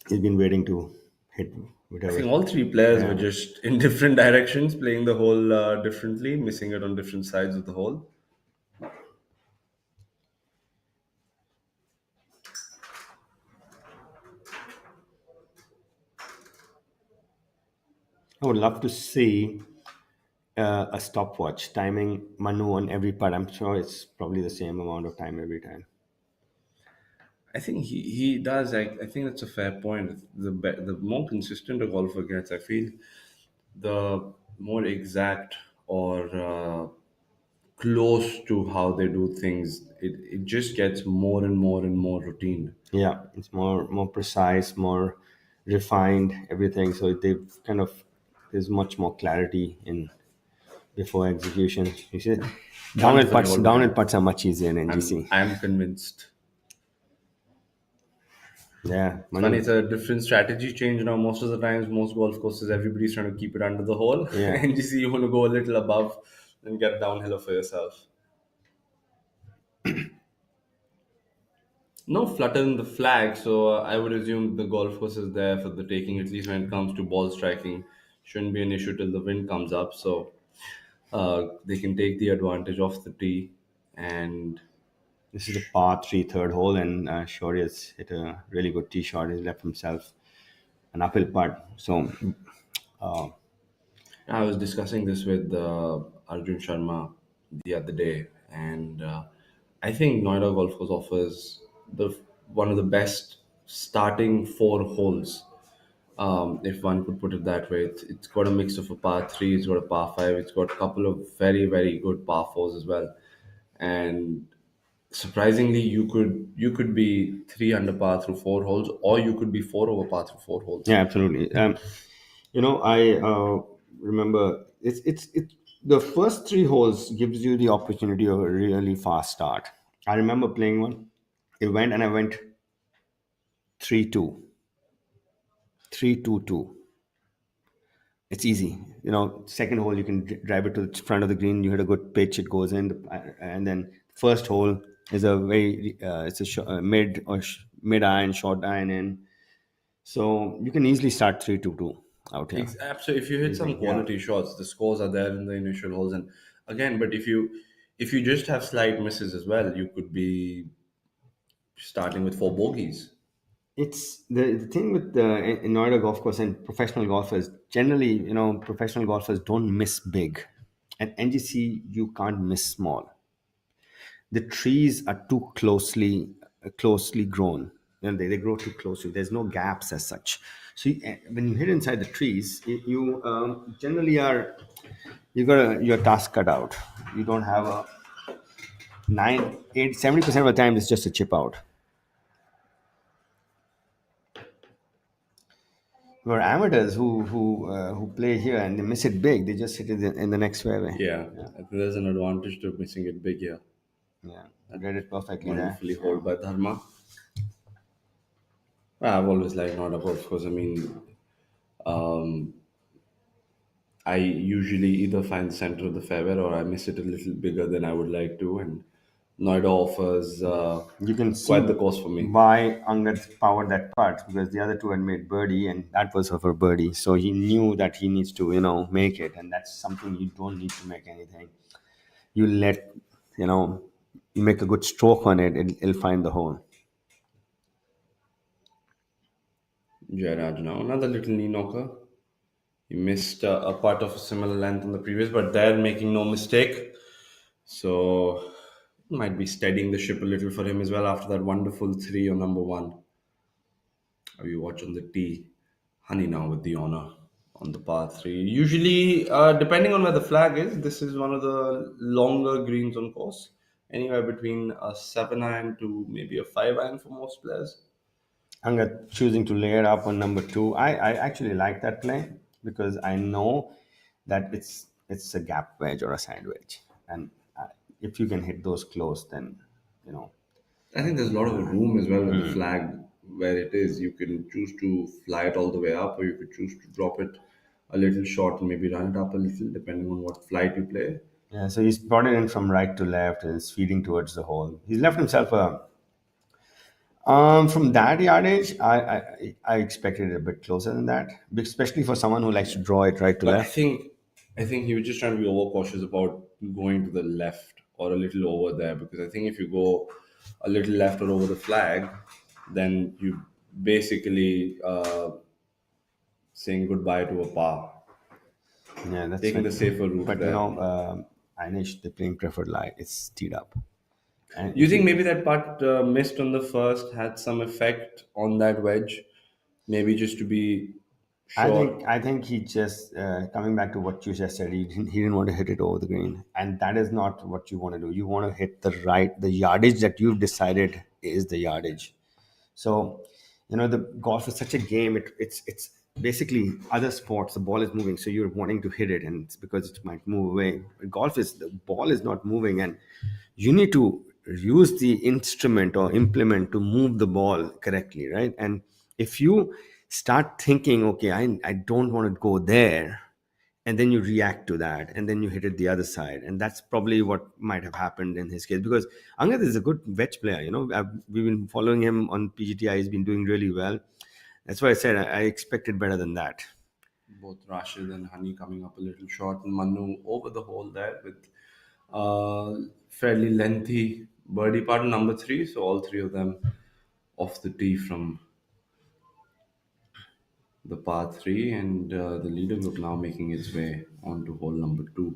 He's been waiting to hit I whatever. think all three players were Yeah. just in different directions, playing the hole differently, missing it on different sides of the hole. I would love to see a stopwatch timing Manu on every putt. I'm sure it's probably the same amount of time every time. I think he does. I think that's a fair point. The more consistent a golfer gets, I feel the more exact or close to how they do things, it just gets more and more and more routine. Yeah, it's more precise, more refined, everything. So they've kind of there's much more clarity in before execution. You see, One for the old downhill man. putts are much easier in I'm NGC. I'm convinced. Yeah, It's funny, it's Manu. a different strategy change now. Most of the times, most golf courses, everybody's trying to keep it under the hole. Yeah, And you see, you want to go a little above and get downhill for yourself. No flutter in the flag, so I would assume the golf course is there for the taking, at least when it comes to ball striking. Shouldn't be an issue till the wind comes up, so they can take the advantage off the tee. And this is a par three third hole, and Shorty has hit a really good tee shot. He's left himself an uphill putt. So I was discussing this with Arjun Sharma the other day, and I think Noida Golf Course offers the one of the best starting four holes, if one could put it that way. It's got a mix of a par three, it's got a par five, it's got a couple of very good par fours as well, and surprisingly, you could be three under par through four holes, or you could be four over par through four holes. yeah, absolutely. I remember it's the first three holes gives you the opportunity of a really fast start. I remember playing one. It went and I went 3-2, 3-2-2. It's easy. Second hole you can drive it to the front of the green. You hit a good pitch, it goes in, and then first hole is a very it's a mid iron, short iron in. So you can easily start 3-2-2 out here. Absolutely. If you hit some Easily, yeah. quality shots, the scores are there in the initial holes. And again, but if you just have slight misses as well, you could be starting with four bogeys. It's the thing with the in Noida golf course and professional golfers. Generally, professional golfers don't miss big. At NGC, you can't miss small. The trees are too closely grown, and they grow too closely. There's no gaps as such. So when you hit inside the trees, you generally are you got your task cut out. You don't have a 70% of the time it's just a chip out. For amateurs who play here and they miss it big, they just hit it in the next fairway. Yeah, I think there's an advantage to missing it big here. Yeah, I read it perfectly there. Wonderfully hold by Dharma. Well, I've always liked Noida Golf Course. I mean, I usually either find the center of the fairway or I miss it a little bigger than I would like to. And Noida offers You can see quite the course for me. why Angad powered that putt because the other two had made birdie and that was for birdie. So he knew that he needs to, make it, and that's something you don't need to make anything. You let, you know, you make a good stroke on it, it'll find the hole. Jairaj now. Another little knee knocker. He missed a putt of a similar length on the previous, but there making no mistake. So it might be steadying the ship a little for him as well after that wonderful three on number one. You watch on the tee. Honey now with the honor on the par three. Usually, depending on where the flag is, this is one of the longer greens on course. Anywhere between a 7 iron to maybe a 5 iron for most players. Angad choosing to lay it up on number two. I actually like that play because I know that it's a gap wedge or a side wedge, and if you can hit those close, then you know I think there's a lot of room as well with the flag where it is. You can choose to fly it all the way up, or you could choose to drop it a little short and maybe run it up a little, depending on what flight you play. Yeah, so he's brought it in from right to left and is feeding towards the hole. He's left himself From that yardage, I expected it a bit closer than that, especially for someone who likes to draw it right to But left. I think he was just trying to be overcautious about going to the left or a little over there, because I think if you go a little left or over the flag, then you basically saying goodbye to a par, Yeah, that's taking right. the safer route But there. Anish, the playing preferred lie. It's teed up, and You if think you, maybe that putt missed on the first had some effect on that wedge? Maybe just to be sure. I think he just coming back to what you just said. He didn't want to hit it over the green, and that is not what you want to do. You want to hit the yardage that you've decided is the yardage. So, the golf is such a game. It's basically other sports. The ball is moving, so you're wanting to hit it, and it's because it might move away. Golf is the ball is not moving, and you need to use the instrument or implement to move the ball correctly, right? And if you start thinking, okay, I don't want to go there, and then you react to that, and then you hit it the other side, and that's probably what might have happened in his case, because Angad is a good wedge player. We've been following him on PGTI. He's been doing really well. That's why I said I expected better than that. Both Rashid and Honey coming up a little short, and Manu over the hole there with fairly lengthy birdie putt number three. So all three of them off the tee from the par three, and the leader group now making its way onto hole number two.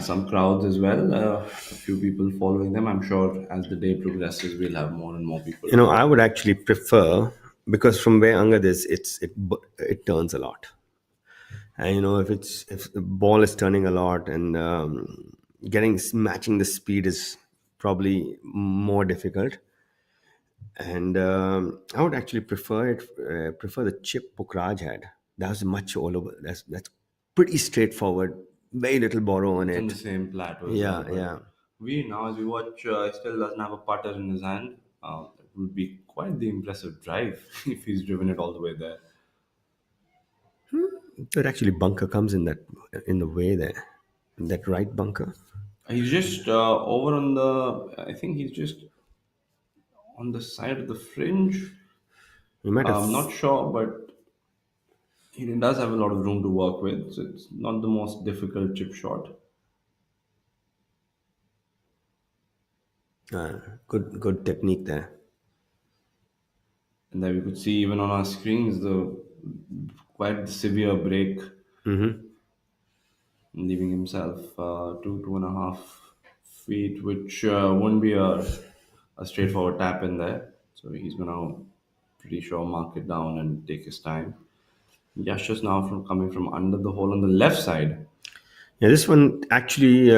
Some crowds as well, a few people following them. I'm sure as the day progresses, we'll have more and more people. I would actually prefer, because from where Angad is, it turns a lot. And if the ball is turning a lot, and getting matching the speed is probably more difficult. And I would actually prefer the chip Pukraj had. That was much all over. That's pretty straightforward. Very little borrow on It's on the it. same plateau as well, Yeah, but yeah. we now, as we watch, still doesn't have a putter in his hand. It would be quite the impressive drive if he's driven it all the way there. But actually, bunker comes in the way there. That right bunker. He's just over on the. I think he's just on the side of the fringe. We might have. I'm not sure, but he does have a lot of room to work with. So it's not the most difficult chip shot. Good technique there. And then we could see even on our screens the quite the severe break, leaving himself 2.5 feet, which won't be a straightforward tap in there. So he's gonna pretty sure mark it down and take his time. Yash just now from coming from under the hole on the left side. Yeah, this one actually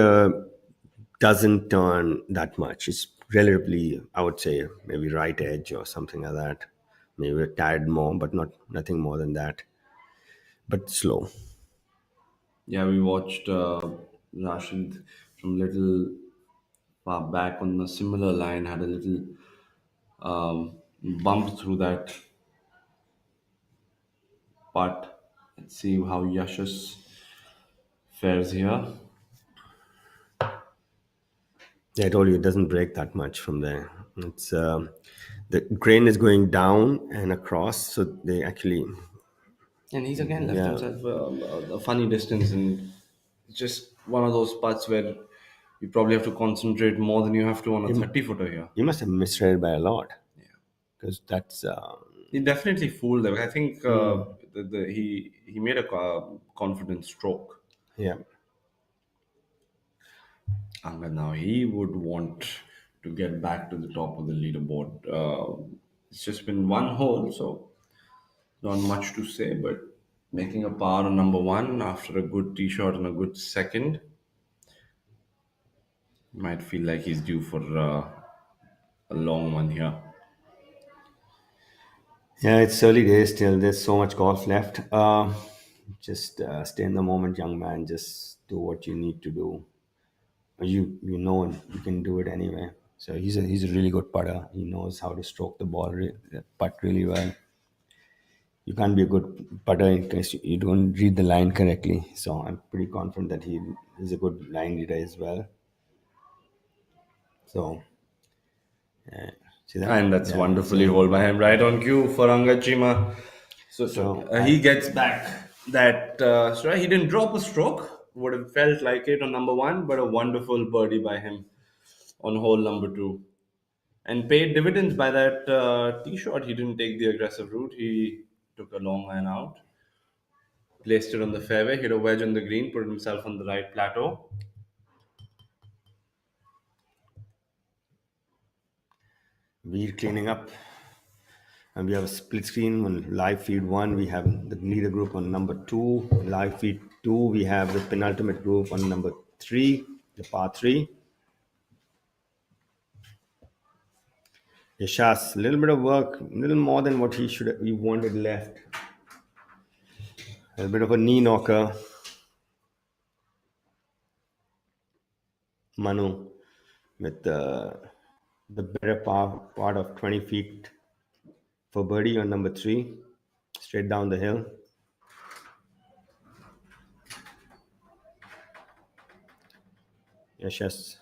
doesn't turn that much. It's relatively, I would say, maybe right edge or something like that. Maybe a tad more, but nothing more than that. But slow. Yeah, we watched Rashid from little far back on a similar line had a little bump through that putt. Let's see how Yashas fares here. Yeah, I told you it doesn't break that much from there. It's the grain is going down and across, so they actually, And he's again left yeah. himself a funny distance, and it's just one of those putts where you probably have to concentrate more than you have to on a 30 footer here. You must have misread by a lot, because that's He definitely fooled them. I think he made a confident stroke. yeah. And now he would want to get back to the top of the leaderboard. It's just been one hole, so not much to say, but making a par on number one after a good tee shot and a good second might feel like he's due for a long one here. Yeah, it's early days still. There's so much golf left. Just stay in the moment, young man. Just do what you need to do. You can do it anyway. So he's a really good putter. He knows how to stroke the ball, putt really well. You can't be a good putter in case you don't read the line correctly. So I'm pretty confident that he's a good line reader as well. So See that? And that's Yeah. wonderfully So, hold by him, right on cue for Angachima. So, so he gets back that strike. He didn't drop a stroke. Would have felt like it on number one, but a wonderful birdie by him on hole number two, and paid dividends by that tee shot. He didn't take the aggressive route. He took a long line out, placed it on the fairway, hit a wedge on the green, put himself on the right plateau. we're cleaning up. And we have a split screen on live feed one. We have the leader group on number two. Live feed two, we have the penultimate group on number three, the par three. Yashas, a little bit of work, a little more than what he wanted left. A bit of a knee knocker. Manu with the better part of 20 feet for birdie on number three, straight down the hill. Yashas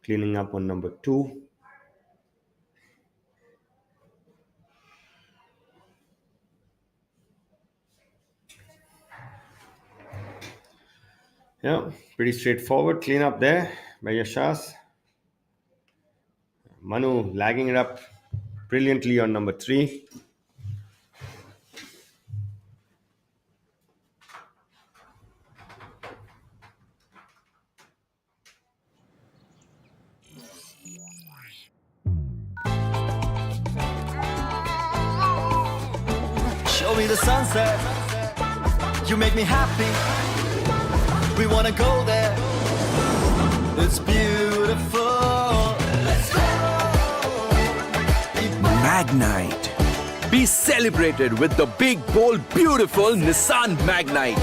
cleaning up on number two. Yeah, pretty straightforward clean up there by Yashas. Manu lagging it up brilliantly on number three. Show me the sunset. You make me happy. We wanna go there. It's beautiful. Let's go. Magnite. Be celebrated with the big, bold, beautiful Nissan Magnite.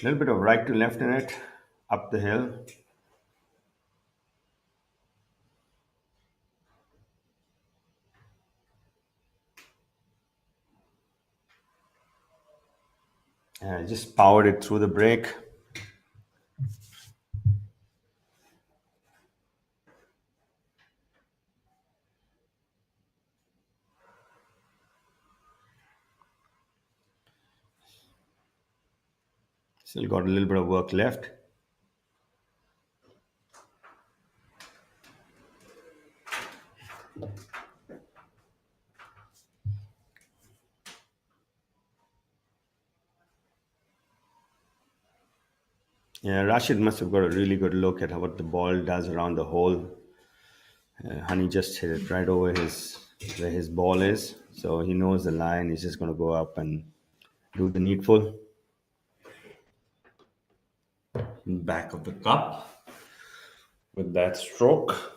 A little bit of right to left in it, up the hill. And I just powered it through the brake. Still got a little bit of work left. Yeah, Rashid must have got a really good look at what the ball does around the hole. Honey just hit it right over where his ball is, so he knows the line. He's just going to go up and do the needful. Back of the cup with that stroke.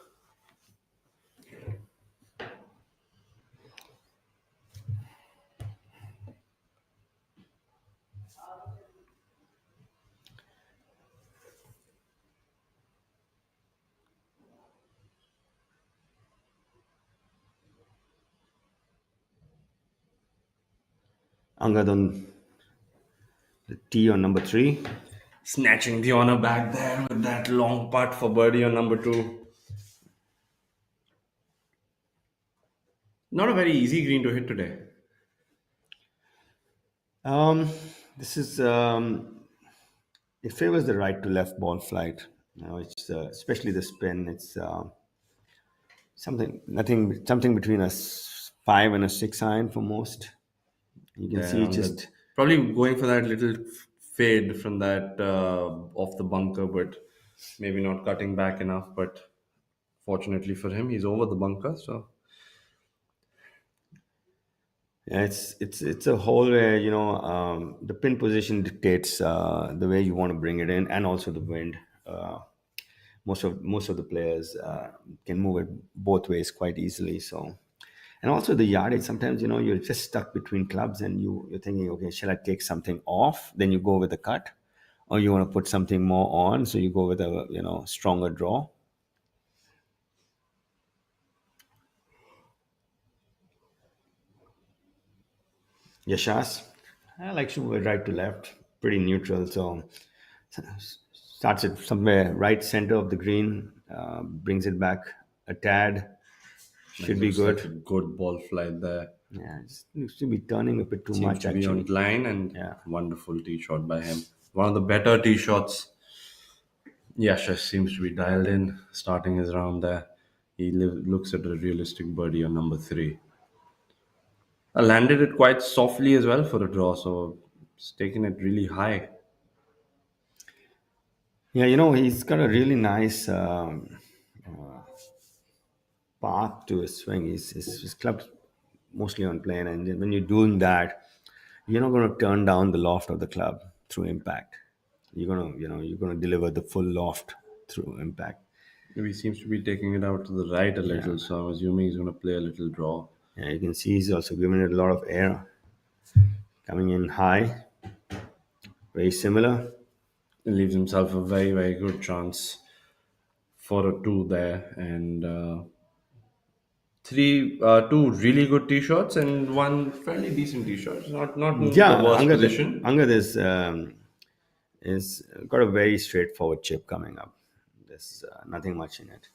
Angad on the tee on number three. Snatching the honor back there with that long putt for birdie on number two. Not a very easy green to hit today. Um, this is it favors the right to left ball flight. It's especially the spin. It's something between a 5 and a 6 iron for most. You can see Yeah, it just probably going for that little fade from that off the bunker, but maybe not cutting back enough. But fortunately for him, he's over the bunker. So yeah, it's a hole where the pin position dictates the way you want to bring it in, and also the wind. Most of the players can move it both ways quite easily. So, And also the yardage. Sometimes you're just stuck between clubs, and you're thinking, okay, shall I take something off? Then you go with a cut, or you want to put something more on, so you go with a stronger draw. Yashas, I like to move right to left, pretty neutral. So starts it somewhere right center of the green, brings it back a tad, Like should be looks like a good. good ball flight there. Yeah, it looks to be turning a bit too Seems much to be on actually. line and Yeah. wonderful tee shot by him. One of the better tee shots. Yasha seems to be dialed in, starting his round there. Looks at a realistic birdie on number three. I landed it quite softly as well for a draw, so it's taken it really high. Yeah, he's got a really nice path to his swing. His club's mostly on plane, and then when you're doing that, you're not going to turn down the loft of the club through impact. You're gonna deliver the full loft through impact. He seems to be taking it out to the right a Yeah, little, so I'm assuming he's going to play a little draw. yeah. You can see he's also giving it a lot of air, coming in high, very similar. He leaves himself a very, very good chance for a two there, and two really good tee shots and one fairly decent tee shot. Not in the Yeah, worst Angad, position. Angad is got a very straightforward chip coming up. There's nothing much in it.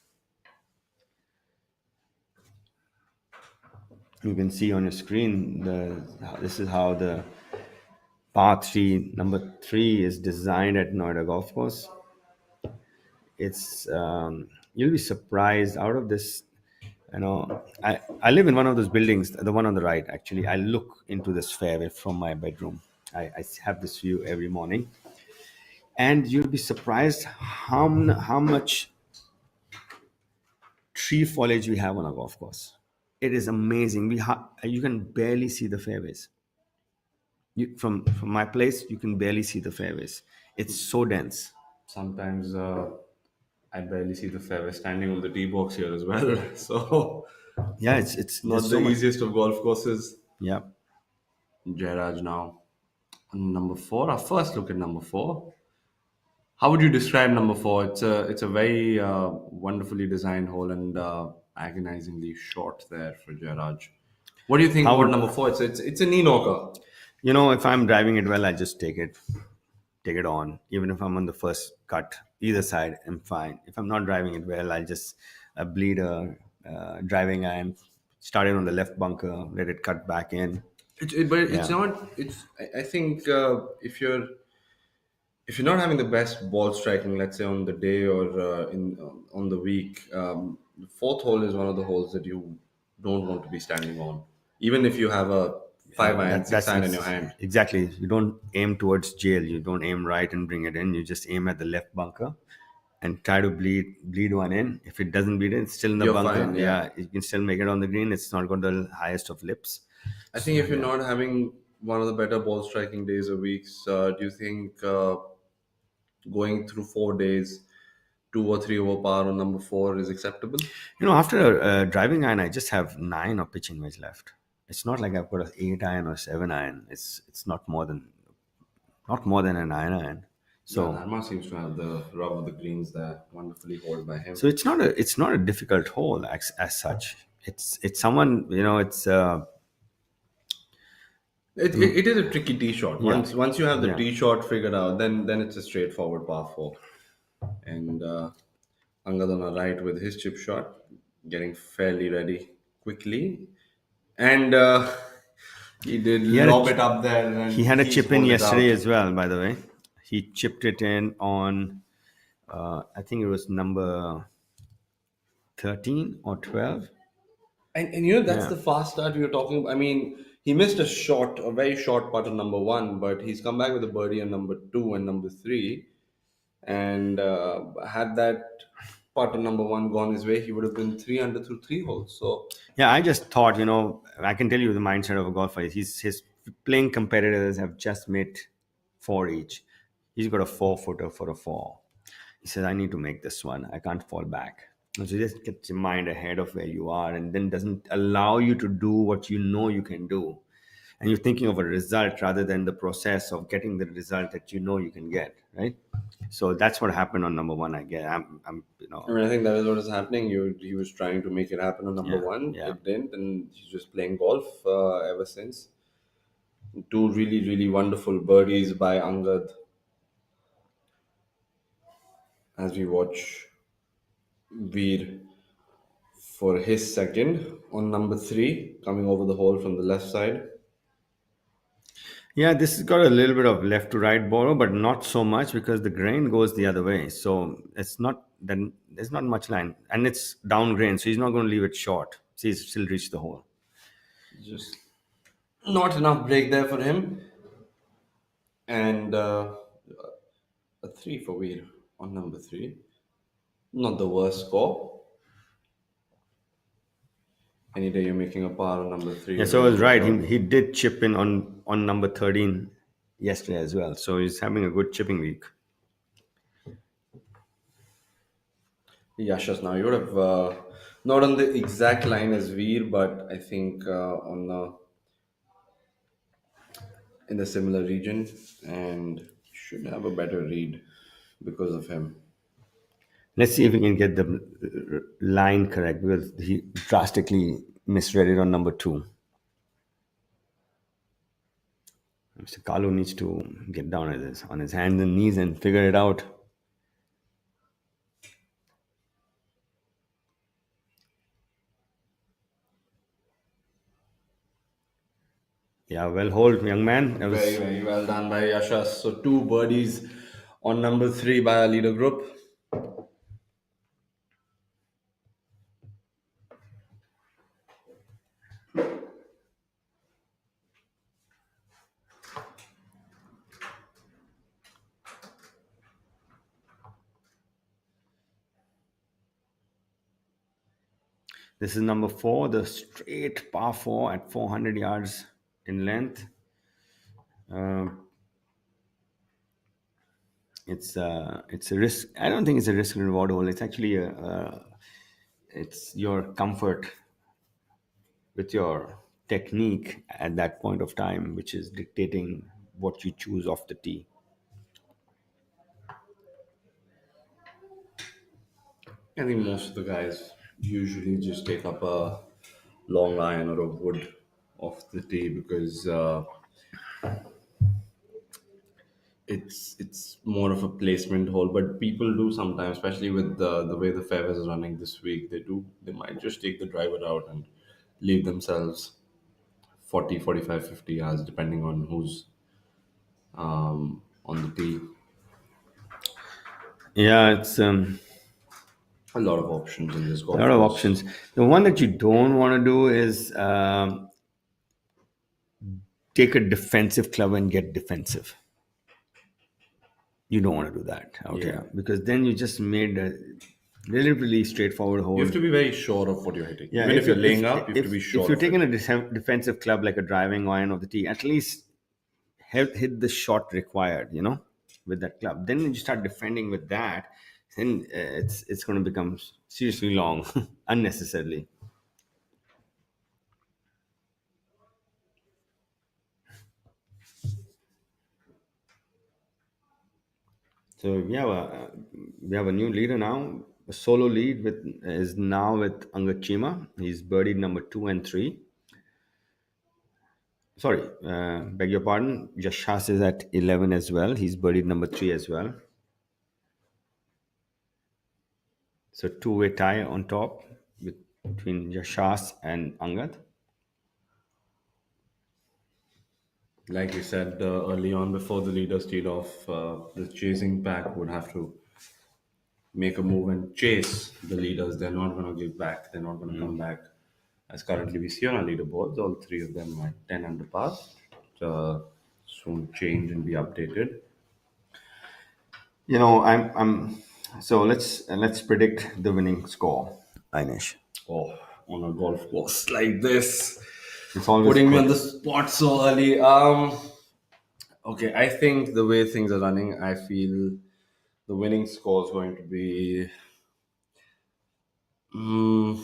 You can see on your screen this is how the par three number three is designed at Noida Golf Course. It's you'll be surprised out of this. I live in one of those buildings, the one on the right. Actually, I look into this fairway from my bedroom. I have this view every morning, and you'll be surprised how much tree foliage we have on a golf course. It is amazing. You can barely see the fairways. From my place, you can barely see the fairways. It's so dense. Sometimes I barely see the fairway standing on the tee box here as well. So Yeah, it's not there's the so much. easiest of golf courses. Yeah. Jairaj now on number four. Our first look at number four. How would you describe number four? It's a very wonderfully designed hole and agonizingly short there for Jairaj. What do you think How about would number four? It's a knee knocker. if I'm driving it well, I just take it on. Even if I'm on the first cut, either side, I'm fine. If I'm not driving it well, I'll just bleed a driving iron, start it on the left bunker, let it cut back in. But it's Yeah, not. I think if you're not having the best ball striking, let's say on the day or in on the week, the fourth hole is one of the holes that you don't want to be standing on, even if you have a five iron, six that's iron in your hand. exactly. You don't aim towards jail. You don't aim right and bring it in. You just aim at the left bunker and try to bleed one in. If it doesn't bleed in, it's still in the You're bunker. fine. Yeah, Yeah, you can still make it on the green. It's not got the highest of lips. I think So if you're yeah. not having one of the better ball striking days or weeks, do you think going through 4 days, two or three over par on number four is acceptable? After driving iron, I just have 9 of pitching wedge left. It's not like I've got an 8 iron or 7 iron. It's not more than a 9 iron. Yeah, So Dharma seems to have the rub of the greens there, wonderfully held by him. so it's not a difficult hole as such. It's someone it's It is a tricky tee shot. yeah, Once you have the yeah. tee shot figured out, then it's a straightforward par four. And Angad on a right with his chip shot, getting fairly ready quickly, and he did He had a lob ch- it up there, he and had a he's chip in pulled it yesterday out. as well. By the way, he chipped it in on I think it was number 13 or 12. And that's Yeah. the fast start we were talking about. I mean, he missed a very short putt on number one, but he's come back with a birdie on number two and number three. And had that putt on number one gone his way, he would have been three under through three holes. So Yeah, I just thought, I can tell you the mindset of a golfer. His playing competitors have just made four each. He's got a 4-footer for a four. He says, I need to make this one. I can't fall back. And so it just gets your mind ahead of where you are and then doesn't allow you to do what you know you can do. And you're thinking of a result rather than the process of getting the result that you know you can get, right? So that's what happened on number one, I guess. I mean, I think that is what is happening. He was trying to make it happen on number Yeah, one. yeah. It didn't, and he's just playing golf ever since. Two really, really wonderful birdies by Angad as we watch Veer for his second on number three, coming over the hole from the left side. Yeah, this has got a little bit of left to right borrow, but not so much because the grain goes the other way. So it's not then there's not much line. And it's down grain, so he's not going to leave it short. So he's still reached the hole. Just not enough break there for him, and a three for Veer on number three. Not the worst score. Any day you're making a par on number three Yeah, is so I very was right. good. He did chip in on number 13 yesterday as well. So he's having a good chipping week. Yashas now. You would have not on the exact line as Veer, but I think on in the similar region, and should have a better read because of him. Let's see if we can get the line correct because he drastically misread it on number two. Mr. Kalu needs to get down on his hands and knees and figure it out. Yeah, well hold, young man. That Very, was very well done by Yashas. So two birdies on number three by our leader group. this is number four, the straight par four at 400 yards in length. It's a risk. I don't think it's a risk and reward hole. It's actually it's your comfort with your technique at that point of time, which is dictating what you choose off the tee. I think most of the guys usually just take up a long iron or a wood off the tee because it's more of a placement hole. But people do sometimes, especially with the way the fairways is running this week, they might just take the driver out and leave themselves 40, 45, 50 yards depending on who's on the tee. Yeah, it's A lot of options in this a golf lot of course. options. The one that you don't want to do is take a defensive club and get defensive. You don't want to do that out Yeah. here because then you just made a relatively straightforward You have hole. to be very sure of what you're hitting. Yeah, Even if you're laying up, you have to be if sure you're of taking it. a defensive club like a driving iron of the tee, at least hit the shot required, with that club. Then you start defending with that, then it's going to become seriously long, unnecessarily. So we have a new leader now. A solo lead is now with Angachima. He's birdied number two and three. Sorry, beg your pardon. Yashas is at 11 as well. He's birdied number three as well. So two-way tie on top between Yashas and Angad. Like we said early on, before the leaders teed off, the chasing pack would have to make a move and chase the leaders. They're not going to give back. They're not going to come back. As currently we see on our leaderboards, all three of them are 10 under par. Soon change and be updated. I'm. So let's predict the winning score, Ainesh. Oh, on a golf course like this, It's always putting me on quick. the spot so early. Okay, I think the way things are running, I feel the winning score is going to be Mm,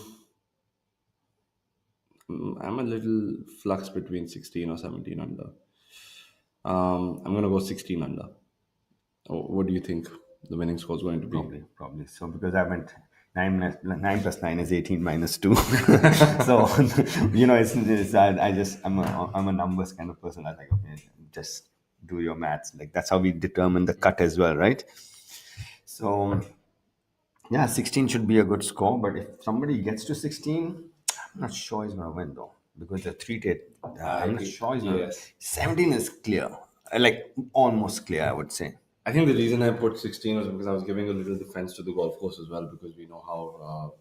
I'm a little flux between 16 or 17 under. I'm gonna go 16 under. What do you think the winning score is going to be? Probably. So because I went 9 plus 9 is 18 minus 2. So, I'm a numbers kind of person. I think, okay, just do your maths. Like that's how we determine the cut as well, right? So, yeah, 16 should be a good score. But if somebody gets to 16, I'm not sure he's going to win though. Because the 3 to I'm not sure he's going to. Yes. 17 is clear. Like almost clear, I would say. I think the reason I put 16 was because I was giving a little defense to the golf course as well, because we know how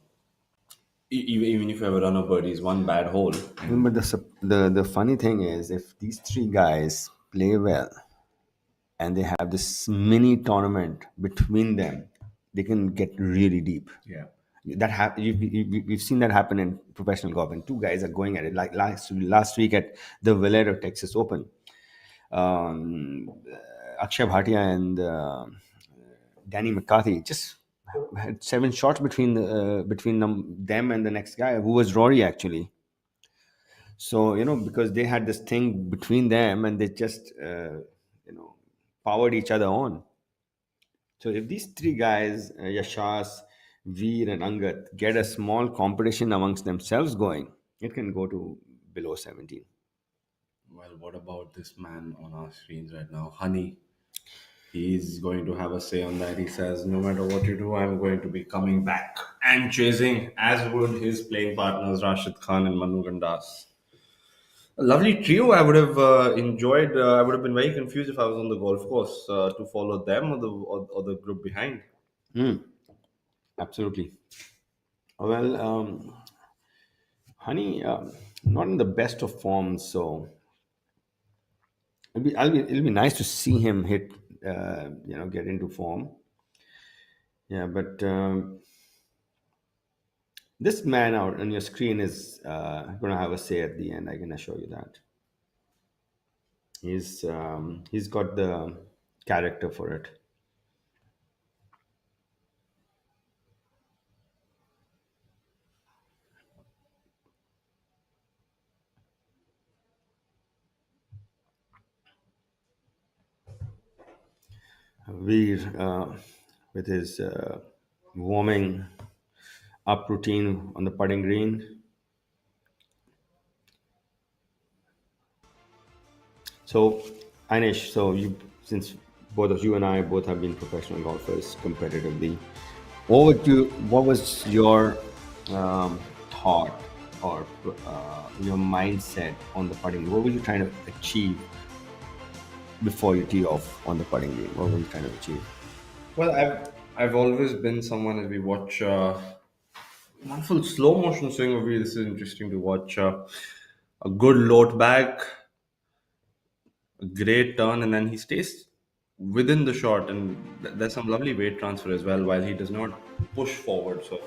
even if you have a run of birdies, one bad hole. But the funny thing is, if these three guys play well and they have this mini tournament between them, they can get really deep. Yeah. We've seen that happen in professional golf, and two guys are going at it. Like last week at the Valero Texas Open, Akshay Bhatia and Danny McCarthy just had 7 shots between them and the next guy, who was Rory actually. So because they had this thing between them, and they just powered each other on. So if these three guys, Yashas, Veer, and Angat, get a small competition amongst themselves going, it can go to below 17. Well, what about this man on our screens right now, Honey? He's going to have a say on that. He says, no matter what you do, I'm going to be coming back and chasing, as would his playing partners Rashid Khan and Manu Gandas. A lovely trio. I would have enjoyed. I would have been very confused if I was on the golf course to follow them or the group behind. Absolutely. Well, Honey, not in the best of forms, so it'll be nice to see him get into form. Yeah, but this man out on your screen is going to have a say at the end. I can assure you that. He's got the character for it. Veer, with his warming up routine on the putting green. So, Anish, since both of you and I both have been professional golfers competitively, what was your thought or your mindset on the putting? What were you trying to achieve before you tee off on the putting green? What were you trying to achieve? Well, I've always been someone, as we watch wonderful slow motion swing of wheel. This is interesting to watch. A good load back, a great turn, and then he stays within the shot, and there's some lovely weight transfer as well, while he does not push forward. So,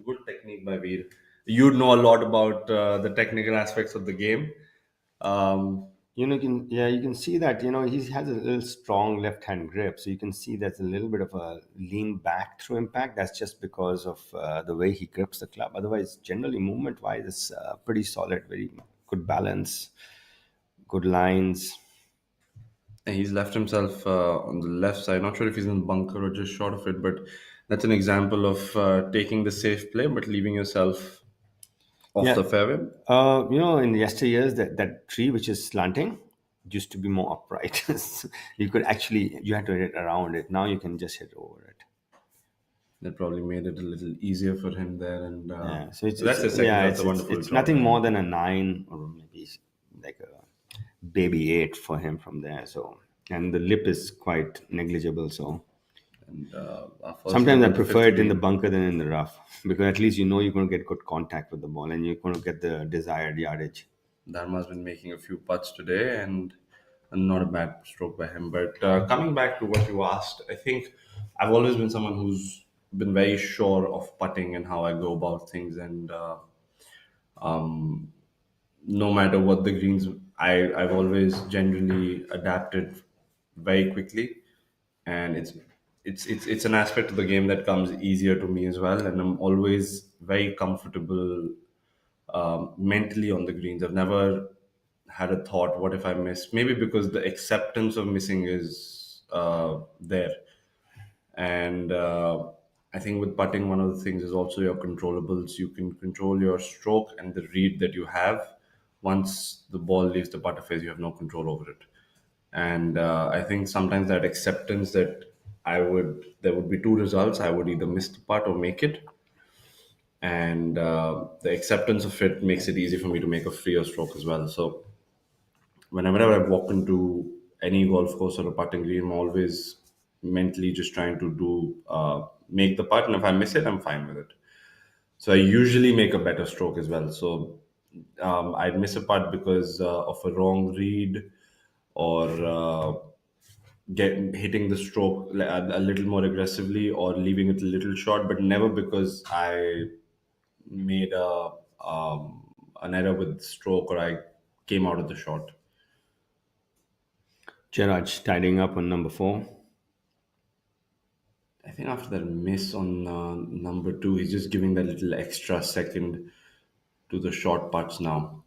good technique by Veer. You know a lot about the technical aspects of the game. Um, You can see that he has a little strong left hand grip, so you can see there's a little bit of a lean back through impact. That's just because of the way he grips the club. Otherwise, generally movement wise, it's pretty solid, very good balance, good lines. and he's left himself on the left side. Not sure if he's in the bunker or just short of it, but that's an example of taking the safe play but leaving yourself off Yeah. the fairway. In yesteryears, that tree which is slanting used to be more upright. You had to hit around it. Now you can just hit over it. That probably made it a little easier for him there, and Yeah. So it's, that's it's the second. yeah, That's it's a it's, wonderful it's job. nothing more than a 9 or maybe like a baby 8 for him from there. So and the lip is quite negligible. So And our first sometimes look I at the prefer fifth it in the green. bunker than in the rough, because at least you're going to get good contact with the ball and you're going to get the desired yardage. Dharma's been making a few putts today, and not a bad stroke by him. But coming back to what you asked, I think I've always been someone who's been very sure of putting and how I go about things, and no matter what the greens, I've always generally adapted very quickly, and it's it's an aspect of the game that comes easier to me as well, and I'm always very comfortable mentally on the greens. I've never had a thought, what if I miss? Maybe because the acceptance of missing is there. And I think with putting, one of the things is also your controllables. You can control your stroke and the read that you have. Once the ball leaves the putter phase, you have no control over it. And I think sometimes that acceptance that there would be two results. I would either miss the putt or make it, and the acceptance of it makes it easy for me to make a freer stroke as well. So whenever I walk into any golf course or a putting green, I'm always mentally just trying to do make the putt, and if I miss it, I'm fine with it. So I usually make a better stroke as well. So I'd miss a putt because of a wrong read, or get hitting the stroke a little more aggressively, or leaving it a little short, but never because I made an error with stroke, or I came out of the shot. Gerard tidying up on number 4. I think after that miss on number two, he's just giving that little extra second to the short putts now.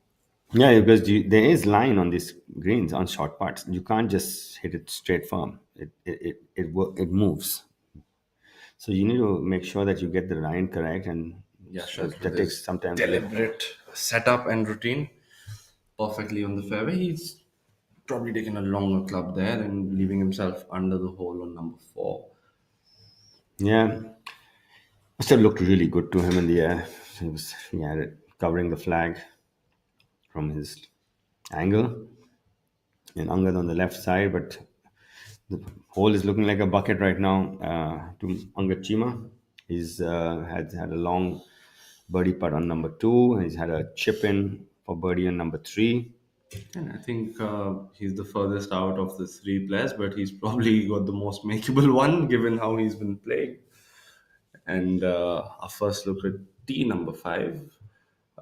Yeah, because there is line on these greens on short putts. You can't just hit it straight firm. It moves. So you need to make sure that you get the line correct, and Yeah, so sure. that With takes his some time. deliberate setup and routine, perfectly on the fairway. He's probably taking a longer club there and leaving himself under the hole on number four. Yeah, must have looked really good to him in the air. He had it covering the flag from his angle, and Angad on the left side, but the hole is looking like a bucket right now to Angad Chima. He's had a long birdie putt on number 2. He's had a chip in for birdie on number 3. And I think he's the furthest out of the three players, but he's probably got the most makeable one given how he's been playing. And our first look at T number five,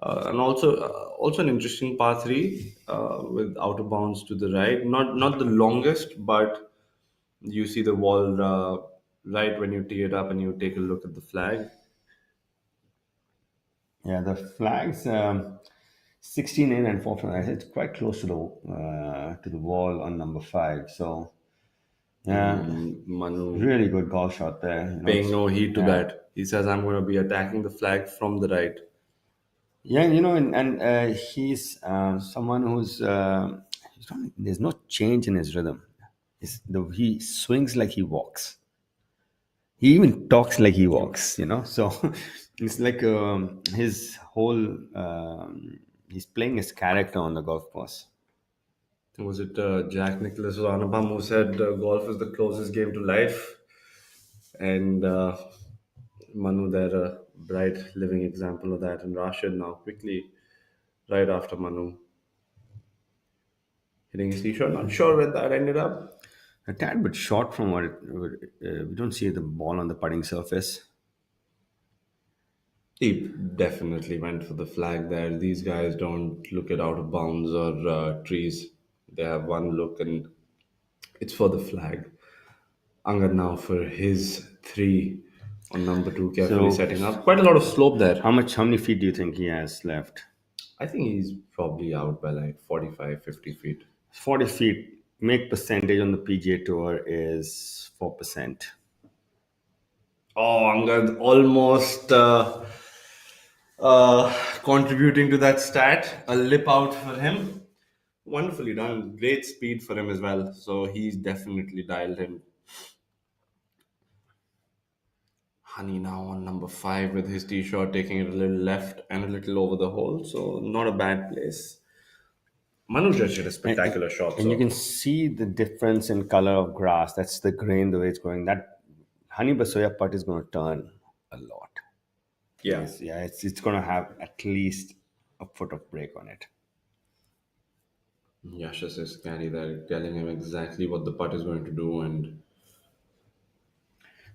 and also an interesting par three with outer bounds to the right. Not the longest, but you see the wall right when you tee it up and you take a look at the flag. Yeah, the flags 16 in and 4 from. It's quite close to the wall on number 5. So yeah, And Manu really good golf shot there. paying no heed to Yeah. that. He says, "I'm going to be attacking the flag from the right." Yeah, and he's someone there's no change in his rhythm. He swings like he walks. He even talks like he walks. So it's like his whole. He's playing his character on the golf course. Was it Jack Nicholas or Anupam who said golf is the closest game to life? And Manu there, a bright living example of that. And Rashid now quickly, right after Manu, hitting his tee shot. Not sure where that ended up. A tad bit short from we don't see the ball on the putting surface. He definitely went for the flag there. These guys don't look at out of bounds or trees. They have one look and it's for the flag. Angad now for his three on number two, carefully So setting up. Quite a lot of slope there. how many feet do you think he has left? I think he's probably out by like 45, 50 feet. 40 feet. Make percentage on the PGA Tour is 4%. Oh, Angad almost contributing to that stat. A lip out for him. Wonderfully done. Great speed for him as well. So he's definitely dialed in. Honey now on number five with his tee shot, taking it a little left and a little over the hole. So not a bad place. Manu just hit a spectacular shot. And you So can see the difference in color of grass. That's the grain, the way it's going. That Honey Basoya putt is going to turn a lot. yeah. It's going to have at least a foot of break on it. Yashas is carry there, telling him exactly what the putt is going to do, and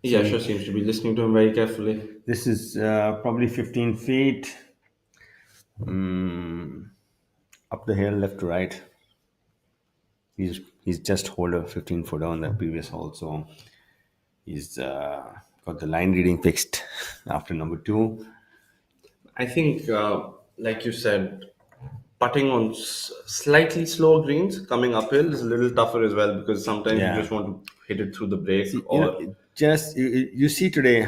Yasha seems to be listening to him very carefully. This is probably 15 feet up the hill, left to right. He's just holed a 15 footer on the previous hole, so He's got the line reading fixed after number two. I think, like you said, putting on slightly slower greens coming uphill is a little tougher as well because sometimes you Yeah. just want to hit it through the break See, or. just you see today,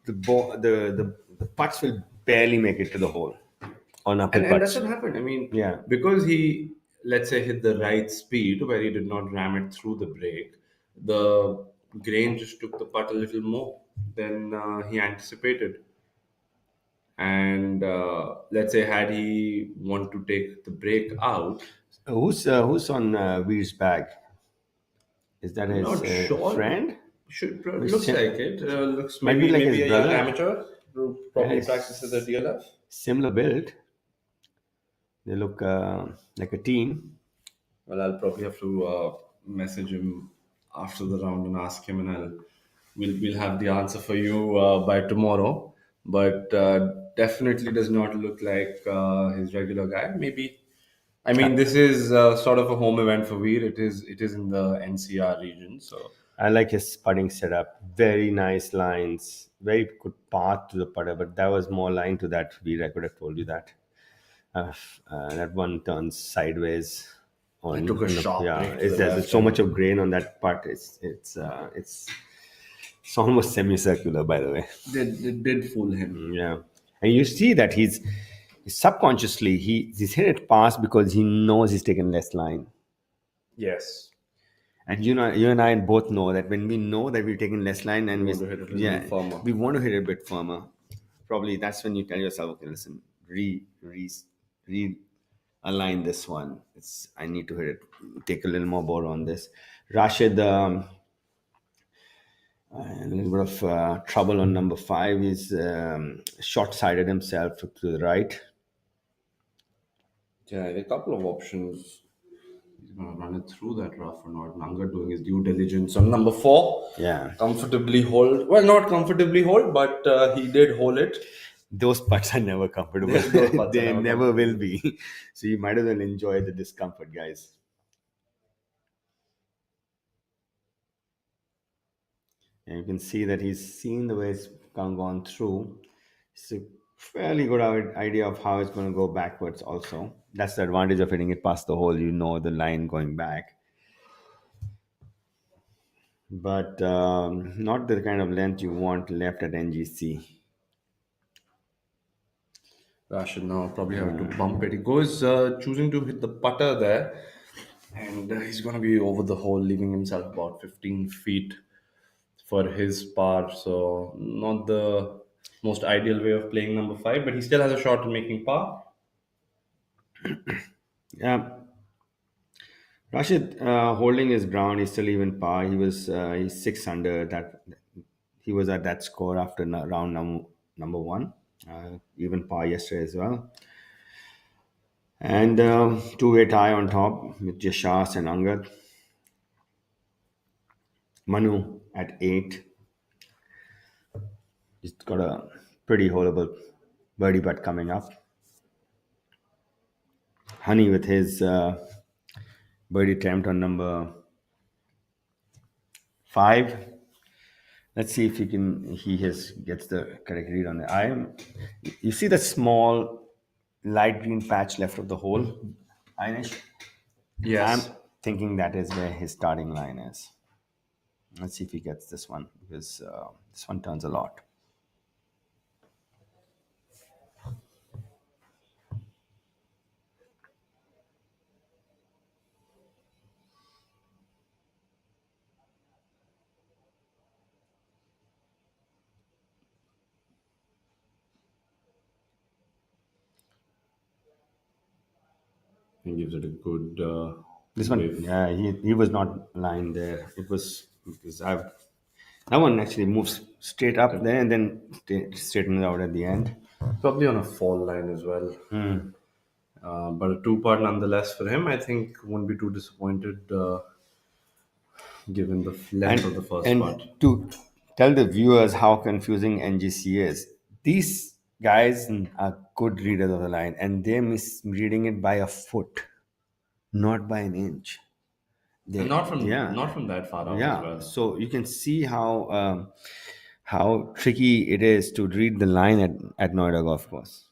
the ball, the putts will barely make it to the hole on uphill And that's putts. what happened. I mean, Yeah. because he, let's say, hit the right speed where he did not ram it through the break, the grain just took the putt a little more than he anticipated. And let's say, had he want to take the break out, Who's on Veer's bag? Is that I'm his not sure. friend? Looks like it. Looks Might be like maybe his a young brother. amateur who Yeah, probably practices at DLF. similar build. They look like a team. Well, I'll probably have to message him after the round and ask him, and we'll have the answer for you by tomorrow. But definitely does not look like his regular guy. Maybe, I mean, this is sort of a home event for Veer. It is in the NCR region, so I like his putting setup. Very nice lines. Very good path to the putter, but that was more line to that Veer. I could have told you that. That one turns sideways it took a sharp yeah. break to the There's left. so much And of grain on that putt. It's almost semicircular, by the way. did fool him. Yeah, and you see that he's subconsciously he's hit it past because he knows he's taken less line. Yes, And you and I both know that when we know that we've taken less line and you want to hit it a little firmer. we want to hit it a bit firmer. Probably that's when you tell yourself, okay, listen, re align this one. I need to hit it, take a little more bore on this. Rashid, a little bit of trouble on number five. He's short-sided himself to the right. Yeah, a couple of options. He's going to run it through that rough or not. Nanga doing his due diligence on number four. Yeah. Comfortably hold. Well, not comfortably hold, but he did hold it. Those putts are never comfortable. Those putts are They never never will be. So you might as well enjoy the discomfort, guys. And you can see that he's seen the way it's gone through. It's a fairly good idea of how it's going to go backwards also. That's the advantage of hitting it past the hole. You know the line going back. But not the kind of length you want left at NGC. Rashid now probably have to bump it. He goes choosing to hit the putter there, and he's going to be over the hole, leaving himself about 15 feet for his par. So, not the most ideal way of playing number five, but he still has a shot at making par. Yeah, Rashid holding his ground. He's still even par. He's 6 under that. He was at that score after round number one. Even par yesterday as well. And two-way tie on top with Yashas and Angad. Manu at 8. He's got a pretty holeable birdie putt coming up. Honey with his birdie attempt on number 5. Let's see if gets the correct read on it. You see the small light green patch left of the hole, Inish? I'm Yes. thinking that is where his starting line is. Let's see if he gets this one because this one turns a lot. He gives it a good This one, whiff. yeah, he was not lying there. It was because that one actually moves straight up there and then straightens out at the end. Probably on a fall line as well. But a two-part nonetheless for him. I think won't be too disappointed given the length of the first And part. to tell the viewers how confusing NGC is, these guys are good readers of the line and they're misreading it by a foot, not by an inch. And yeah, not from that far out as yeah. well. So you can see how tricky it is to read the line at Noida Golf Course.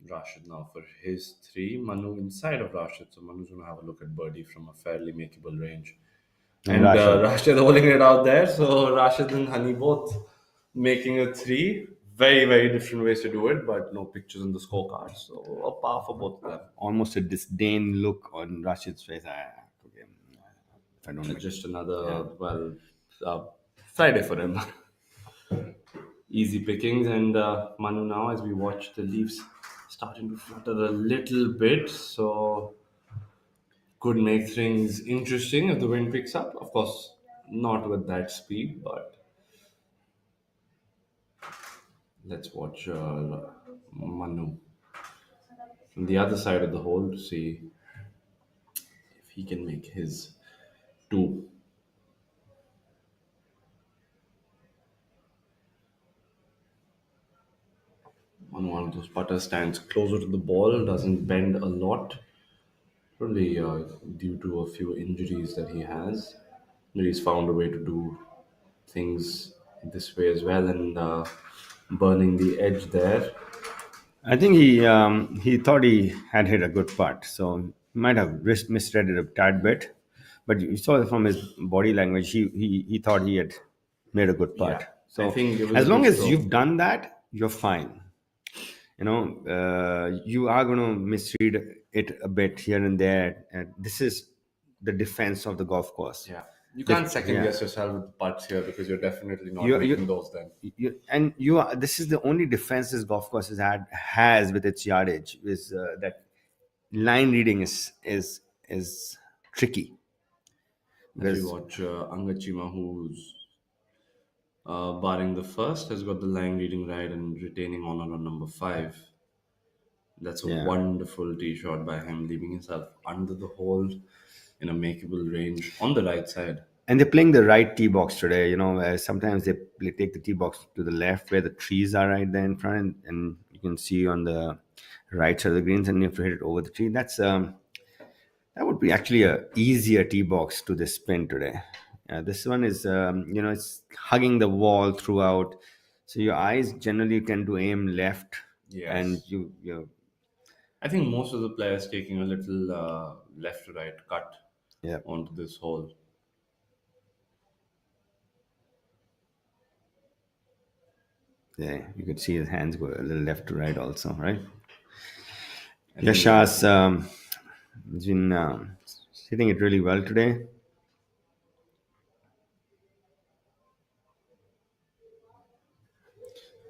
Rashid now for his three. Manu inside of Rashid. So Manu's going to have a look at birdie from a fairly makeable range. And And Rashid, Rashid holding it out there. So Rashid and Hani both making a three. Very, very different ways to do it, but no pictures on the scorecard. So a par for both of them. almost a disdain look on Rashid's face. Okay, if I don't make Just another, well, uh, Friday for him. Easy pickings. And Manu now, as we watch the leaves starting to flutter a little bit. So could make things interesting if the wind picks up. Of course, not with that speed, but let's watch Manu from the other side of the hole to see if he can make his two. On one of those putters stands closer to the ball, doesn't bend a lot, probably due to a few injuries that he has. But he's found a way to do things this way as well, and burning the edge there. I think he thought he had hit a good putt, so he might have misread it a tad bit. But you saw from his body language, he thought he had made a good Yeah, putt. I So think it was as a long good as stroke. you've done that, you're fine. You are going to misread it a bit here and there. And this is the defense of the golf course. Yeah. You can't second yeah. guess yourself with the putts here because you're definitely not You- making you- those then. You are. This is the only defense this golf course has with its yardage is that line reading is tricky. As Because we watch Angachima, who's barring the first, has got the line reading right and retaining honor on number 5. That's a Yeah. wonderful tee shot by him, leaving himself under the hole in a makeable range on the right side. and they're playing the right tee box today. Sometimes they take the tee box to the left where the trees are right there in front, and you can see on the right side of the greens, and you have to hit it over the tree. That would be actually a easier tee box to this spin today. This one is it's hugging the wall throughout, so your eyes generally tend to aim left, Yes. and you I think most of the players taking a little left to right cut yeah. onto this hole. Yeah, you could see his hands go a little left to right also, right? I think- Yasha's has been hitting it really well today.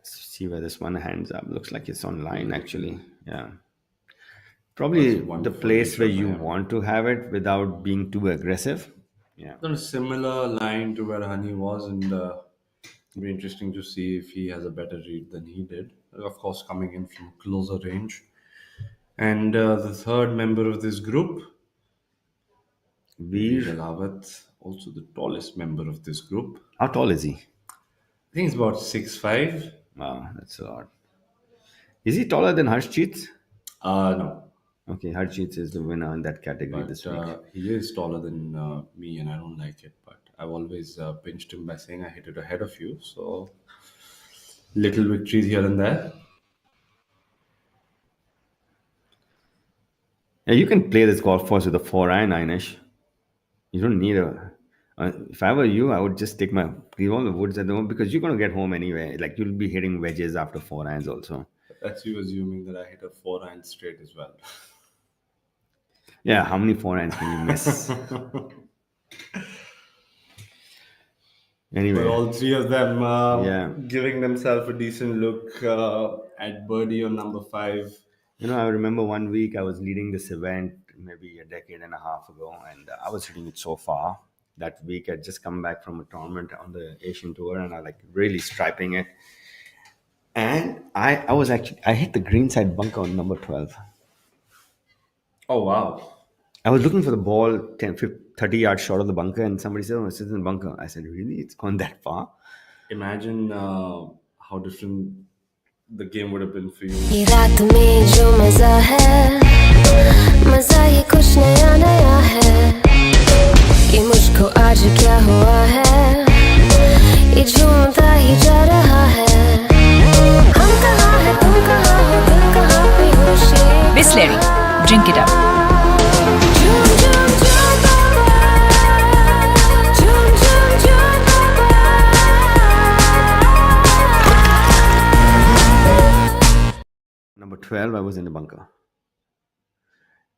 See where this one hands up. Looks like it's on line actually. Yeah. Probably That's a the wonderful place where shot by you him. want to have it without being too aggressive. Yeah. On a similar line to where Honey was, and it'll be interesting to see if he has a better read than he did. Of course, coming in from closer range. And the third member of this group, Veer, Jalawat, also the tallest member of this group. how tall is he? I think he's about 6'5". Wow, that's a lot. Is he taller than Harshjeet? No, Okay, Harshjeet is the winner in that category but this week. he is taller than me, and I don't like it. But I've always pinched him by saying I hit it ahead of you. So little victories here and there. Yeah, you can play this golf course with a 4-iron, Inish. You don't need a. If I were you, I would just leave all the woods at the home because you're going to get home anyway. Like you'll be hitting wedges after 4-irons also. That's you assuming that I hit a 4-iron straight as well. Yeah, how many 4-irons can you miss? Anyway, But all three of them Yeah. giving themselves a decent look at birdie on number 5. I remember one week I was leading this event maybe a decade and a half ago, and I was hitting it so far. That week I'd just come back from a tournament on the Asian tour, and I like really striping it. And I hit the greenside bunker on number 12. Oh, wow. I was looking for the ball 10, 50, 30 yards short of the bunker, and somebody said, "Oh, it's in the bunker." I said, "Really? It's gone that far?" Imagine how different the game would have been for you. ये रात में जो मजा है मजा ही कुछ नया नया है कि मुझे Drink it up. Jum jum jum baba. Jum jum jum baba. Number 12, I was in the bunker.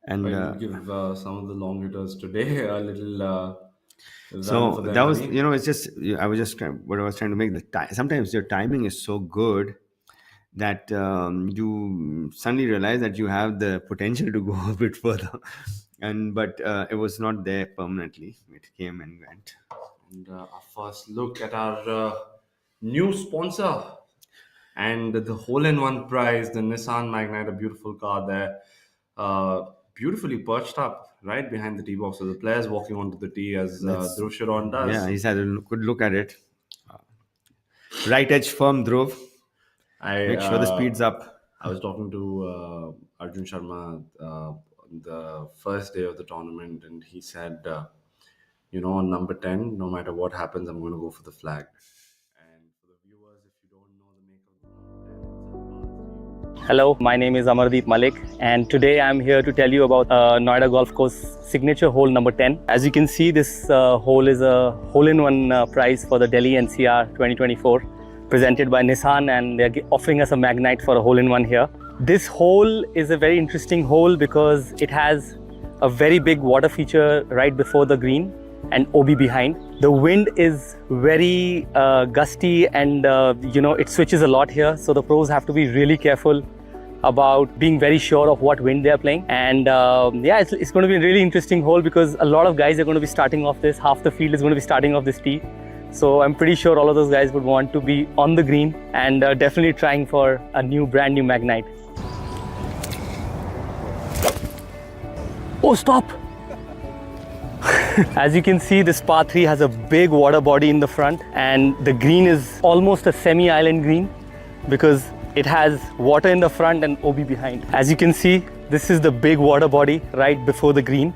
And I would give some of the long hitters today a little run so for their that was, money. it's just, I was just trying, what I was trying to make the time. Sometimes your timing is so good that you suddenly realize that you have the potential to go a bit further. But it was not there permanently. It came and went. And our first look at our new sponsor and the hole-in-one prize, the Nissan Magnite, a beautiful car there, beautifully perched up right behind the tee box. So the players walking onto the tee as Dhruv Sharon does. Yeah, he's had a good look at it. Right edge firm, Dhruv. Make sure the speed's up. I was talking to Arjun Sharma on the first day of the tournament, and he said, on number 10, no matter what happens, I'm going to go for the flag. And for the viewers, if you don't know the make of the number 10, it's a par 3. Hello, my name is Amardeep Malik, and today I'm here to tell you about Noida Golf Course signature hole number 10. As you can see, this hole is a hole-in-one prize for the Delhi-NCR 2024, presented by Nissan, and they're offering us a Magnite for a hole-in-one here. This hole is a very interesting hole because it has a very big water feature right before the green and OB behind. The wind is very gusty, and it switches a lot here, so the pros have to be really careful about being very sure of what wind they are playing. And it's going to be a really interesting hole because a lot of guys are going to be starting off this. Half the field is going to be starting off this tee, so I'm pretty sure all of those guys would want to be on the green and definitely trying for a brand new Magnite. Oh, stop! As you can see, this par 3 has a big water body in the front, and the green is almost a semi-island green because it has water in the front and OB behind. As you can see, this is the big water body right before the green,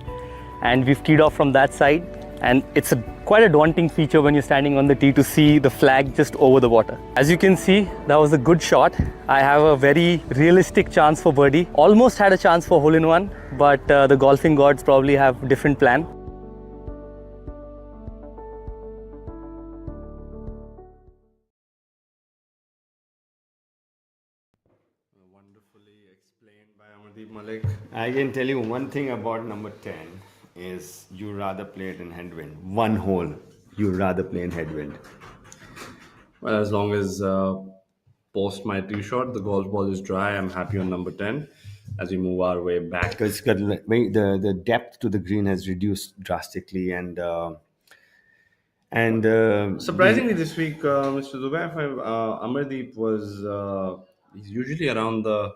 and we've teed off from that side, and it's quite a daunting feature when you're standing on the tee to see the flag just over the water. As you can see, that was a good shot. I have a very realistic chance for birdie. Almost had a chance for hole-in-one, but the golfing gods probably have a different plan. Wonderfully explained by Amardeep Malik. I can tell you one thing about number 10 is you rather play it in headwind. One hole, you rather play in headwind. Well, as long as post my tee shot, the golf ball is dry, I'm happy on number 10 as we move our way back. Because the depth to the green has reduced drastically, and Surprisingly, this week, Mr. Dubai, Amardeep was he's usually around the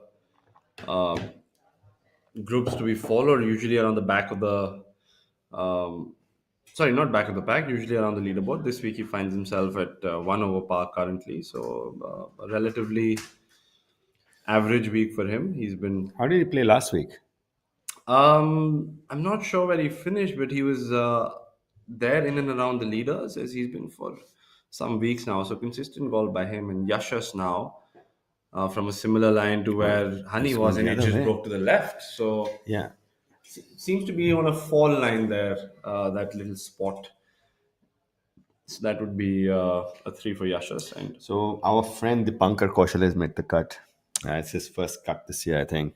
groups to be followed, usually around the back of the sorry, not back of the pack, usually around the leaderboard. This week he finds himself at 1 over par currently, so a relatively average week for him. He's been how did he play last week? I'm not sure where he finished, but he was there in and around the leaders as he's been for some weeks now. So consistent golf by him, and Yashas now from a similar line to where Honey It's was, going and the it other just way. broke to the left. So Yeah. seems to be on a fall line there, that little spot. So that would be a 3 for Yashas. And So our friend Dipankar Kaushal has made the cut. It's his first cut this year, I think.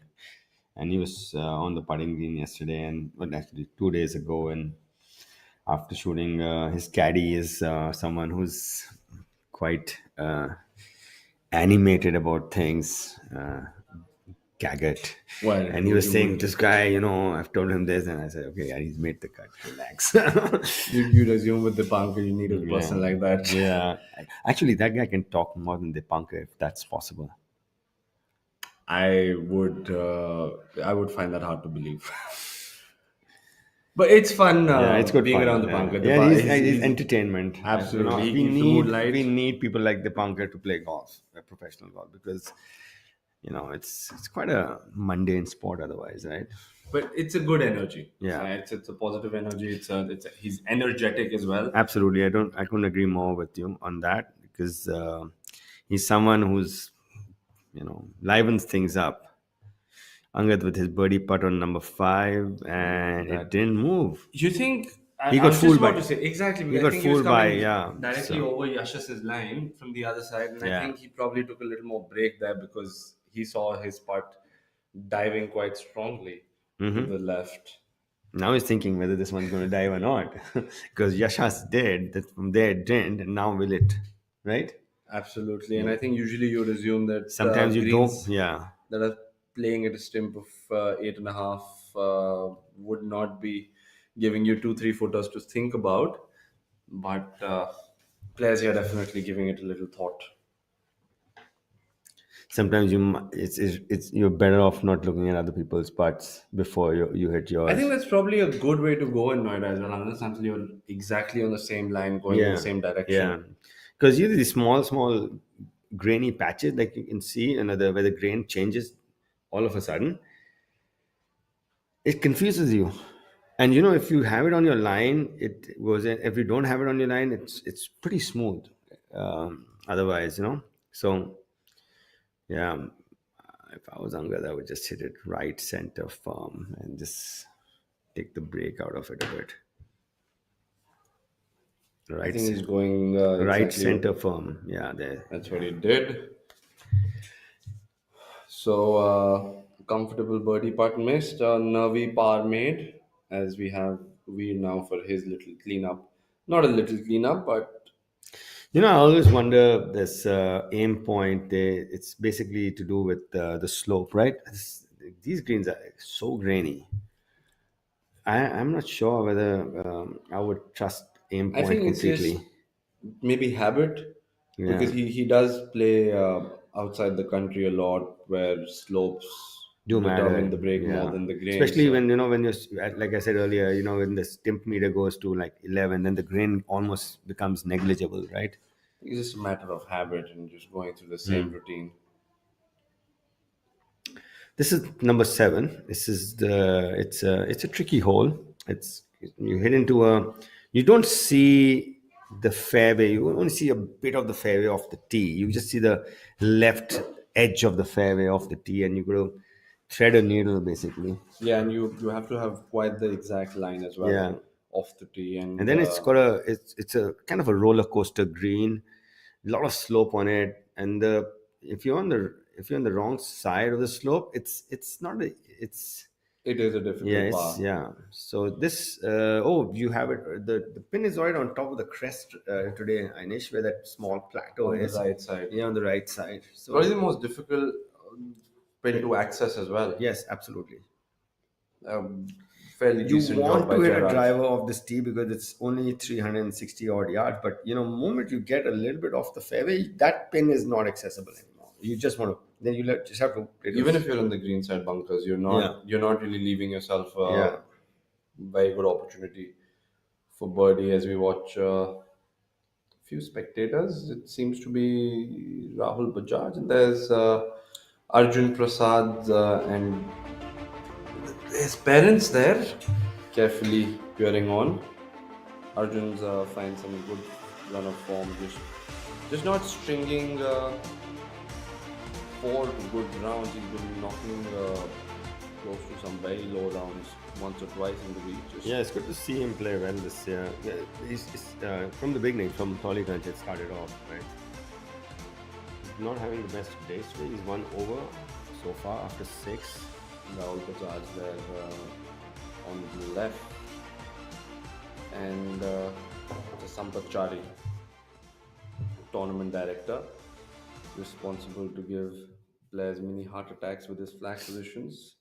And he was on the putting green yesterday, and well, actually 2 days ago. And after shooting, his caddy is someone who's quite animated about things. Gaggett. Well, And he was saying, this guy, I've told him this, and I said, okay, yeah, he's made the cut. Relax. you'd assume with the Dipankar you need a person like that. Yeah. Actually, that guy can talk more than Dipankar, if that's possible. I would find that hard to believe. But it's fun. It's good being fun, around the yeah. bunker. Yeah, he's entertainment. Absolutely. He We keeps the mood need light. we need people like Dipankar to play golf, professional golf, because it's quite a mundane sport otherwise, right? But it's a good energy. Yeah. It's a positive energy. He's energetic as well. Absolutely, I couldn't agree more with you on that, because he's someone who's livens things up. Angad with his birdie putt on number 5, and it didn't move. You think He I got was just fooled about by. to say exactly He because I got think he was fooled by, coming yeah. directly So, over Yashas's line from the other side, and I yeah. think he probably took a little more break there because he saw his putt diving quite strongly to the left. Now he's thinking whether this one's going to dive or not, because Yashas did. That from there it didn't, and now will it? Right? Absolutely, and I think usually you would assume that Sometimes you don't. greens Yeah. that are playing at a stimp of 8.5 would not be giving you 2 3 footers to think about, but players here are definitely giving it a little thought. Sometimes it's you're better off not looking at other people's putts before you hit I think yours. that's probably a good way to go in Noida as well, unless until you're exactly on the same line, going in the Yeah, same yeah. direction. Because you these small grainy patches, like you can see, where the grain changes all of a sudden, it confuses you. And if you have it on your line, it goes in. If you don't have it on your line, it's pretty smooth. Otherwise, So yeah, if I was Angad, I would just hit it right center firm and just take the break out of it a bit. I Right, think he's going right exactly. center firm. Yeah, there. That's what he did. So, comfortable birdie putt missed, a nervy par made, as we have Veer now for his little cleanup. Not a little cleanup, but I always wonder this aim point. It's basically to do with the slope, right? These greens are so grainy. I'm not sure whether I would trust aim I point think it's just completely. maybe habit because Yeah, he does play outside the country a lot where slopes do determine matter. the break more Yeah, than the grain. especially So when you're like I said earlier, when the stimp meter goes to like 11, then the grain almost becomes negligible, right? it's just a matter of habit and just going through the same routine. This is number 7. This is the it's a tricky hole. It's you hit into a you don't see the fairway. You only see a bit of the fairway off the tee. You just see the left edge of the fairway off the tee, and you got to thread a needle basically. Yeah, and you have to have quite the exact line as well Yeah, off the tee, and and then it's a kind of a roller coaster green, a lot of slope on it, and if you're on the wrong side of the slope, it's not a it's it is a yeah, difficult it's par. yeah. So this you have it. The pin is right on top of the crest today, Inish, where that small plateau On the is. right side. Yeah, on the right side. Probably So the most difficult pin to access as well. yes, absolutely. Fairly You decent job want by to hit a Gerard. driver off this tee because it's only 360 odd yards, but moment you get a little bit off the fairway, that pin is not accessible anymore. You just want to then just have to Even if you're on the green side bunkers, Yeah. you're not really leaving yourself a Yeah. very good opportunity for birdie. As we watch a few spectators, it seems to be Rahul Bajaj, and there's Arjun Prasad and his parents there, carefully peering on. Arjun's finds some good run of form, just not stringing 4 good rounds. He's been knocking close to some very low rounds once or twice in the week. Yeah, it's good to see him play well this year. Yeah, from the beginning, from Tollygunch, it started off, right? He's not having the best days today. He's 1 over so far after 6. Rahul Bajaj there on the left, and Sampath Chari, tournament director, responsible to give players mini heart attacks with his flag positions.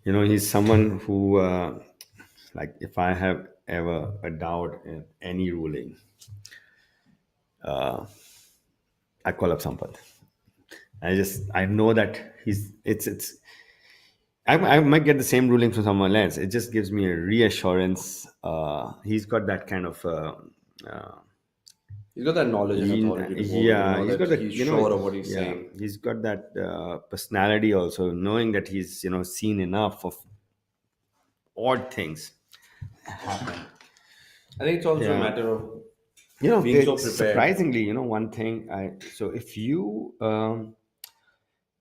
He's someone who, like, if I have ever a doubt in any ruling, I call up Sampath. I know that I might get the same ruling from someone else. It just gives me a reassurance. He's got that kind of, He's got that knowledge and authority to go with, yeah, he's got that the, he's sure of what he's yeah, saying. he's got that personality also, knowing that he's, seen enough of odd things. I think it's also a Yeah. matter of It's being so prepared. surprisingly, one thing so if you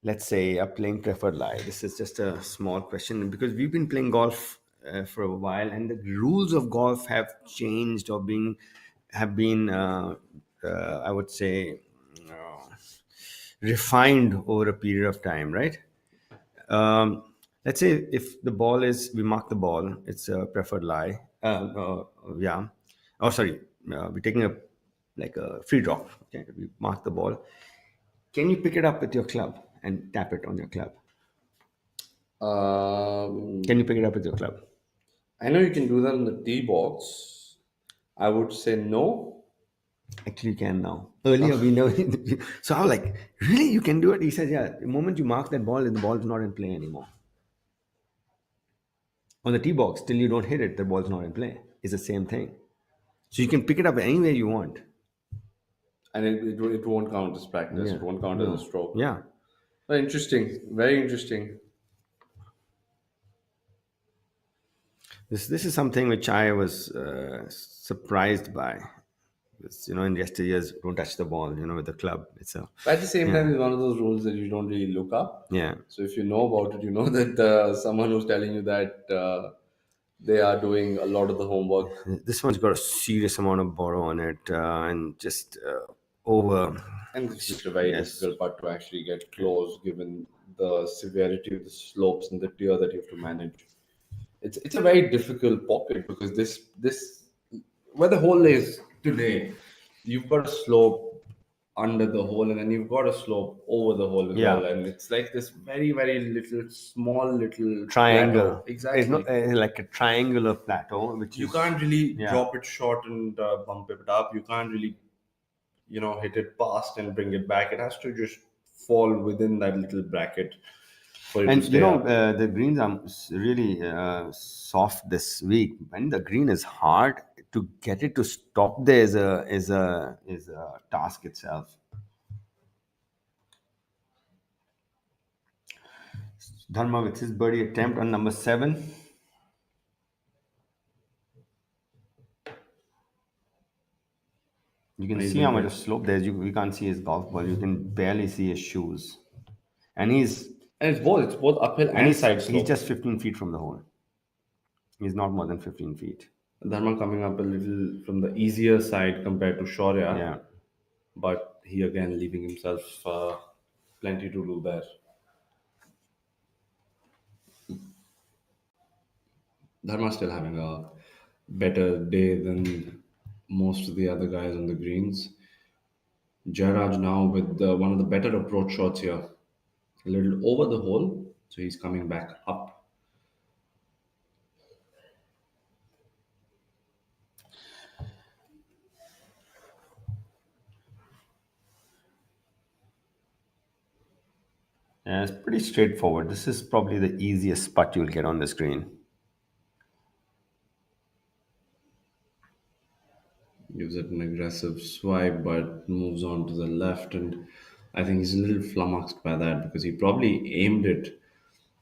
let's say are playing preferred lie. This is just a small question because we've been playing golf for a while, and the rules of golf have changed or being have been, I would say, refined over a period of time, right? Let's say if the ball is, we mark the ball, it's a preferred lie. Yeah. Oh, sorry. We're taking a like a free drop. Okay, we mark the ball. Can you pick it up with your club and tap it on your club? Um, Can you pick it up with your club? I know you can do that in the tee box. I would say no. Actually, you can now. Earlier, we know. So I was like, really? You can do it? He says, yeah. The moment you mark that ball, the ball is not in play anymore. On the tee box, till you don't hit it, the ball's not in play. It's the same thing. So you can pick it up anywhere you want. And it won't count as practice. Yeah. It won't count as a No. stroke. Yeah. Very interesting. Very interesting. This is something which I was surprised by. Because, in yesteryears, don't touch the ball, with the club. It's a But at the same yeah, time, it's one of those rules that you don't really look up. yeah. So if you know about it, you know that someone who's telling you that they are doing a lot of the homework. This one's got a serious amount of borrow on it, and just over. And it's just a very Yes. difficult part to actually get close given the severity of the slopes and the tier that you have to manage. It's a very difficult pocket because this where the hole is today, you've got a slope under the hole and then you've got a slope over the hole as Yeah. well. And it's like this very, very little small little Triangle. plateau. Exactly. It's not like a triangular plateau, which You is, can't really yeah. drop it short and bump it up. You can't really, hit it past and bring it back. It has to just fall within that little bracket for it to And stay up. the greens are really soft this week. When the green is hard, to get it to stop there is a task itself. Dharma with his birdie attempt on number 7. You can see how much of slope there is. We can't see his golf ball. You can barely see his shoes, and he's And it's both uphill and he's, side slope. he's just 15 feet from the hole. He's not more than 15 feet. Dharma coming up a little from the easier side compared to Shaurya. Yeah. But he again leaving himself plenty to do there. Dharma still having a better day than most of the other guys on the greens. Jairaj now with one of the better approach shots here. A little over the hole, so he's coming back up. Yeah, it's pretty straightforward. This is probably the easiest putt you'll get on the screen. Gives it an aggressive swipe, but moves on to the left. And I think he's a little flummoxed by that because he probably aimed it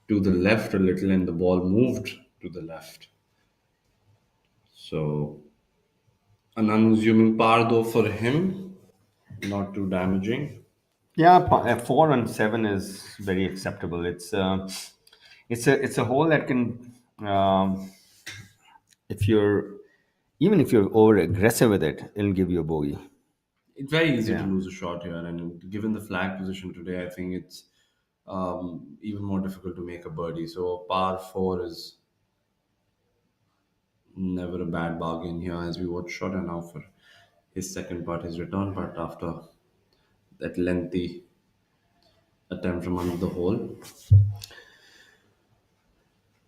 to the left a little and the ball moved to the left. So, an unassuming par though for him, not too damaging. Yeah, 4 and 7 is very acceptable. It's a hole that can, if you're even if you're over aggressive with it, it'll give you a bogey. It's very easy to Yeah. lose a shot here, and given the flag position today, I think it's even more difficult to make a birdie. So, par 4 is never a bad bargain here as we watch Shota now for his second putt, his return putt after that lengthy attempt from under the hole.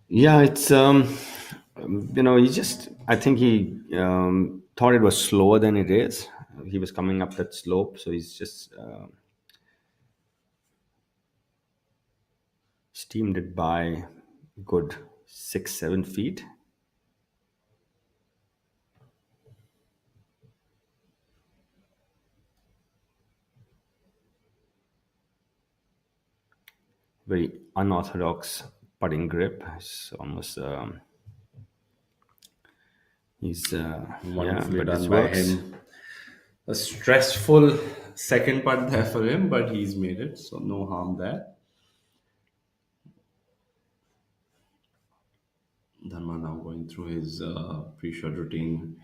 Yeah, it's he just I think he thought it was slower than it is. He was coming up that slope, so he's just steamed it by good 6-7 feet. Very unorthodox putting grip. It's almost he's Wonderfully but this done by works. him. A stressful second putt there for him, but he's made it, so no harm there. Dharma now going through his pre-shot routine,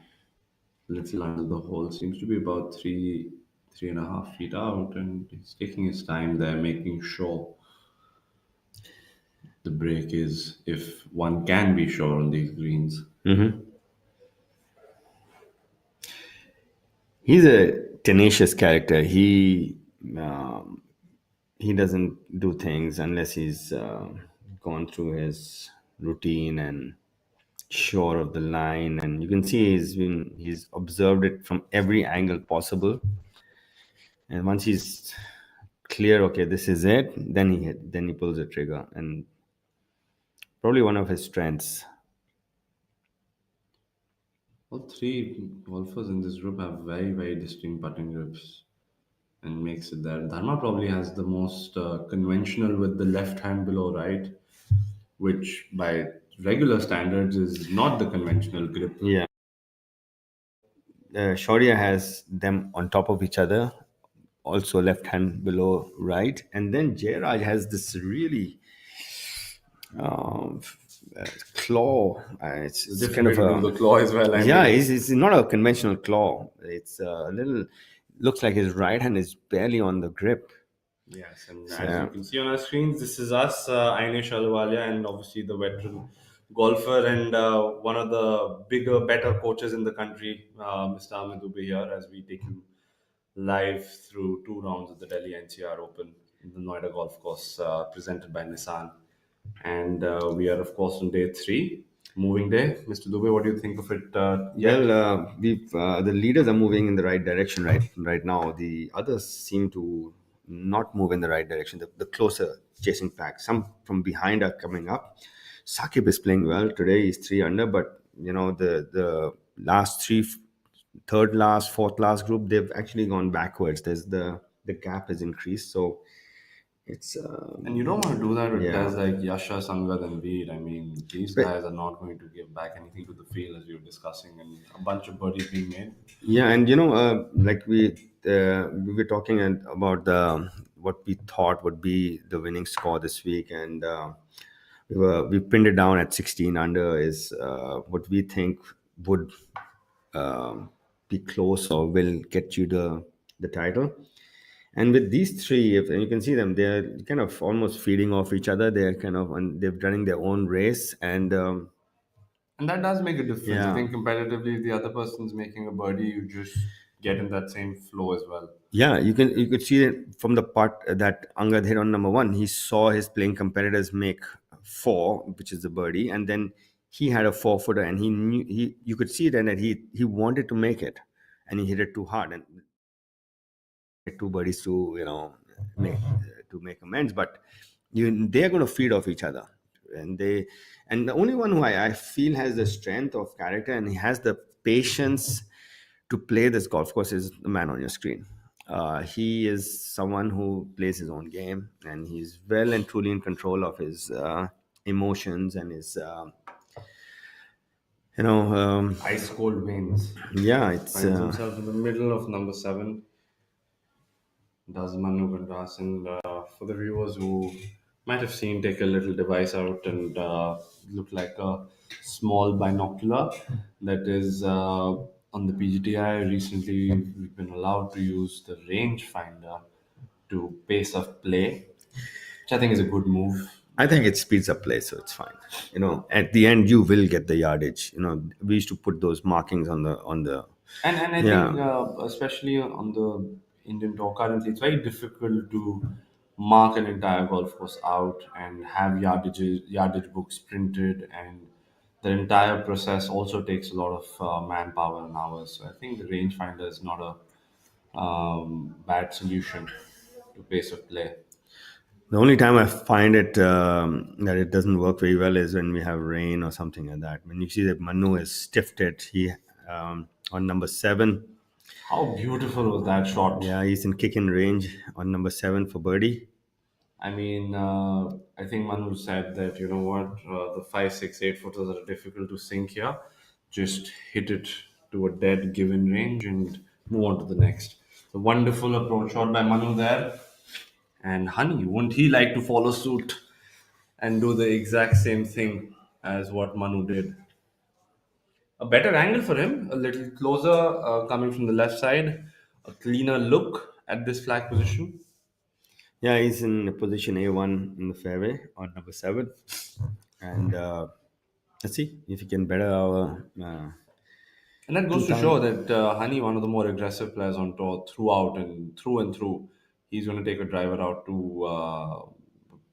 little under the hole, seems to be about 3.5 feet out, and he's taking his time there, making sure the break is, if one can be sure on these greens. Hmm. He's a tenacious character. Um, he doesn't do things unless he's gone through his routine and sure of the line. And you can see he's observed it from every angle possible. And once he's clear, okay, this is it, then he pulls the trigger, and probably one of his strengths. All three golfers in this group have very, very distinct putting grips and makes it there. Dharma probably has the most conventional with the left hand below right, which by regular standards is not the conventional grip. Yeah. Shaurya has them on top of each other, also left hand below right, and then Jairaj has this really um, claw. It's kind Different of way to do a, the claw as well. I yeah. mean, It's not a conventional claw. It's a little, looks like his right hand is barely on the grip. yes, and as you So, can see on our screens, this is us, Ainesh Ahluwalia, and obviously the veteran golfer and one of the bigger, better coaches in the country, Mr. Ahmed Dube here, as we take you live through two rounds of the Delhi NCR Open in the Noida Golf Course, presented by Nissan. And we are, of course, on day three, moving day. Mr. Dube, what do you think of it yet? well, we've the leaders are moving in the right direction right now. The others seem to not move in the right direction. The closer chasing pack, some from behind are coming up. Sakib is playing well today. He's 3 under, but the last three, third last, fourth last group, they've actually gone backwards. The gap has increased, so it's And you don't want to do that with yeah. guys like Yasha, Sangad, and Veer. I mean, these But- guys are not going to give back anything to the field, as we were discussing, and a bunch of birdies being made. Yeah, and like we were talking about the what we thought would be the winning score this week, and we pinned it down at 16 under is what we think would be close or will get you the title. And with these three, if and you can see them, they're kind of almost feeding off each other. They're kind of they're running their own race, and And that does make a difference. I yeah. think competitively, if the other person's making a birdie, you just get in that same flow as well. Yeah, you could see it from the part that Angad hit on number one. He saw his playing competitors make four, which is the birdie, and then he had a 4 footer, and he knew you could see then that he wanted to make it, and he hit it too hard and had two birdies to make amends. But they're going to feed off each other, and the only one who I feel has the strength of character and he has the patience to play this golf course is the man on your screen. He is someone who plays his own game, and he's well and truly in control of his emotions and his, Ice cold veins. yeah, it's Finds himself in the middle of number seven. Does Manu Gandas, and for the viewers who might have seen, take a little device out and look like a small binocular that is on the PGTI. Recently, we've been allowed to use the rangefinder to pace of play, which I think is a good move. I think it speeds up play, so it's fine. At the end, you will get the yardage. We used to put those markings on the. And I Yeah. think, especially on the Indian tour currently, it's very difficult to mark an entire golf course out and have yardage books printed, and the entire process also takes a lot of manpower and hours. So I think the rangefinder is not a bad solution to pace of play. The only time I find it that it doesn't work very well is when we have rain or something like that. When you see that Manu is stiffed it, he on number 7. How beautiful was that shot? Yeah, he's in kick-in range on number 7 for birdie. I mean, I think Manu said that, you know what, the 5, 6, 8 footers are difficult to sink here. Just hit it to a dead given range and move on to the next. The wonderful approach shot by Manu there. And honey, wouldn't he like to follow suit and do the exact same thing as what Manu did. A better angle for him, a little closer, coming from the left side, a cleaner look at this flag position. Yeah, he's in position A1 in the fairway on number 7. And let's see if he can better our And that goes to show 2000. that Honey, one of the more aggressive players on tour, throughout and through, he's going to take a driver out to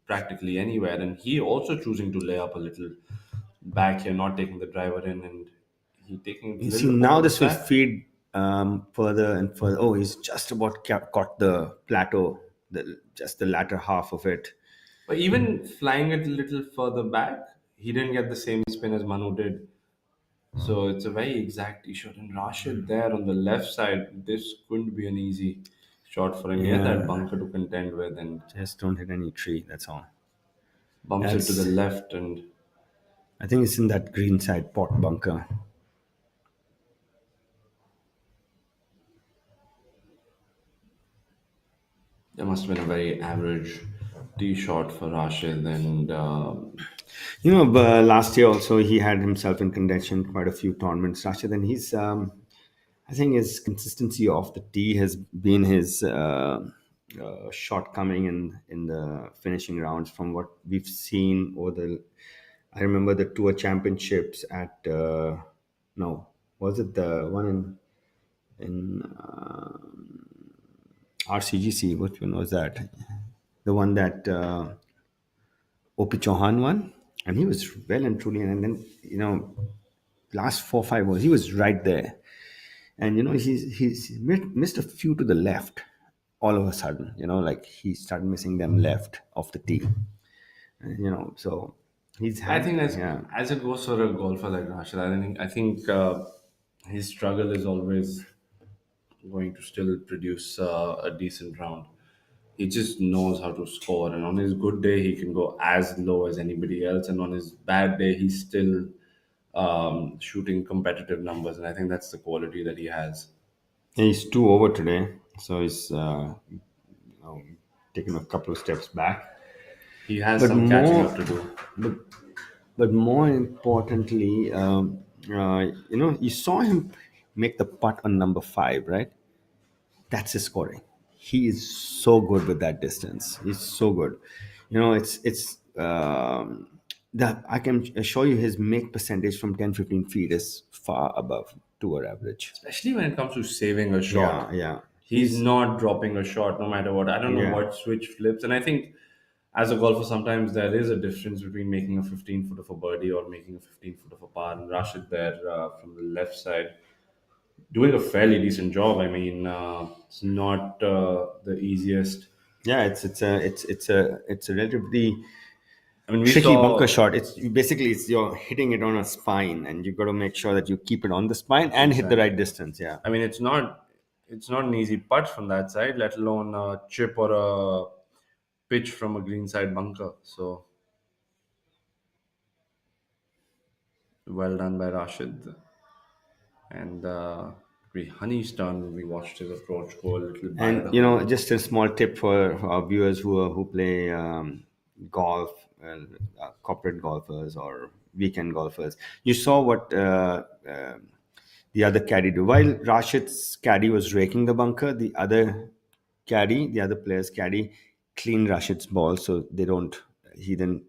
practically anywhere. And he also choosing to lay up a little back here, not taking the driver in, and he taking it a You see, little now over the this will track. feed further and further. Oh, he's just about caught the plateau, just the latter half of it. But even flying it a little further back, he didn't get the same spin as Manu did. So it's a very exact tee shot. And Rashid there on the left side, this couldn't be an easy shot for him. He had that Yeah, bunker to contend with and just don't hit any tree. That's all. bumps it to the That's. left. And I think it's in that green side pot bunker. there must have been a very average tee shot for Rashid. And Last year also he had himself in contention quite a few tournaments. Rather than he's, I think his consistency off the tee has been his shortcoming in the finishing rounds from what we've seen over the. I remember the tour championships at no, was it the one in RCGC? Which one was that? The one that OP Chauhan won, and he was well and truly. And then last 4 5 was he was right there, and he's missed a few to the left. All of a sudden, like he started missing them left off the tee. So he's I had think yeah. as it goes for a golfer like Rashid, I think his struggle is always going to still produce a decent round. He just knows how to score, and on his good day, he can go as low as anybody else, and on his bad day, he's still shooting competitive numbers, and I think that's the quality that he has. He's 2 over today, so he's taken a couple of steps back. He has But some catching up more, to do. but but more importantly, you saw him make the putt on number 5, right? That's his scoring. He is so good with that distance. He's so good. It's that I can assure you his make percentage from 10 15 feet is far above tour average. Especially when it comes to saving a Yeah, shot. yeah. He's not dropping a shot no matter what. I don't know Yeah. what switch flips. And I think as a golfer, sometimes there is a difference between making a 15 foot of a birdie or making a 15 foot of a par. And Rashid there from the left side doing a fairly decent job. I mean, it's not the easiest. Yeah, it's a relatively I mean, we tricky bunker saw shot. It's you're hitting it on a spine, and you've got to make sure that you keep it on the spine and hit the exactly. right distance. Yeah. I mean, it's not an easy putt from that side, let alone a chip or a pitch from a greenside bunker. So well done by Rashid. And we Honey's turn. We watched his approach go a little by And the hole. just a small tip for our viewers who play golf, corporate golfers or weekend golfers. You saw what the other caddy do. While Rashid's caddy was raking the bunker, the other player's caddy, cleaned Rashid's ball so they don't. He didn't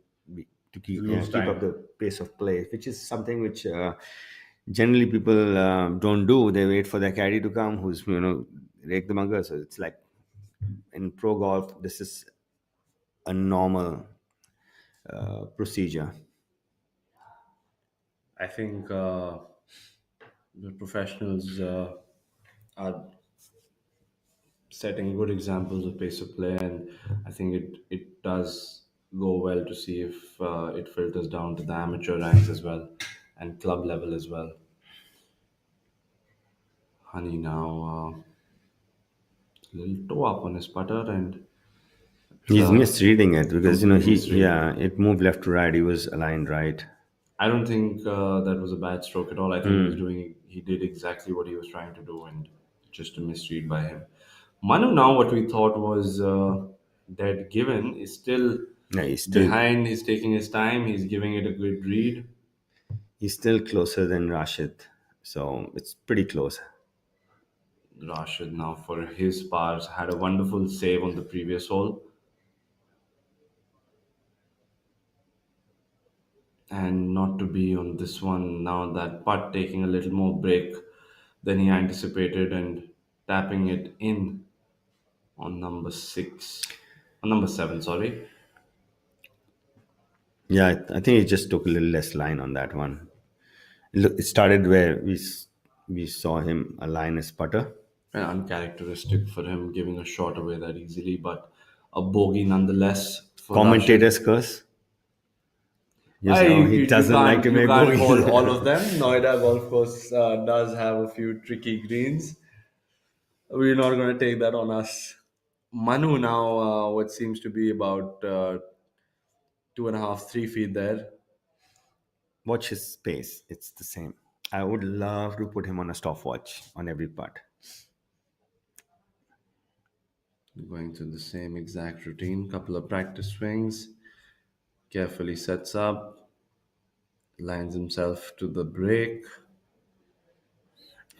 to Lose keep up time. the pace of play, which is something which generally people don't do. They wait for their caddy to come, who's rake the bunker. So it's like in pro golf, this is a normal procedure. I think the professionals are setting good examples of pace of play, and I think it does go well to see if it filters down to the amateur ranks as well and club level as well. Honey now a little toe up on his putter, and He's uh, misreading it because completely misreading. it moved left to right. He was aligned right. I don't think that was a bad stroke at all. I think he did exactly what he was trying to do, and just a misread by him. Manu, now what we thought was dead given is still Yeah, Behind, he's taking his time. He's giving it a good read. he's still closer than Rashid, so it's pretty close. Rashid now for his pars had a wonderful save on the previous hole. And not to be on this one now, that putt taking a little more break than he anticipated and tapping it in on number six, on number seven, sorry. Yeah, I think he just took a little less line on that one. Look, it started where we saw him align his putter. And uncharacteristic for him giving a shot away that easily, but a bogey nonetheless for Rashid. Commentators curse. You I, say, oh, he you doesn't like can't to you make can't bogeys. call all of them. Noida Golf Course does have a few tricky greens. We're not going to take that on us. Manu now, what seems to be about 2.5, 3 feet there. Watch his space. It's the same. I would love to put him on a stopwatch on every putt. Going through the same exact routine. Couple of practice swings. Carefully sets up. Lines himself to the break.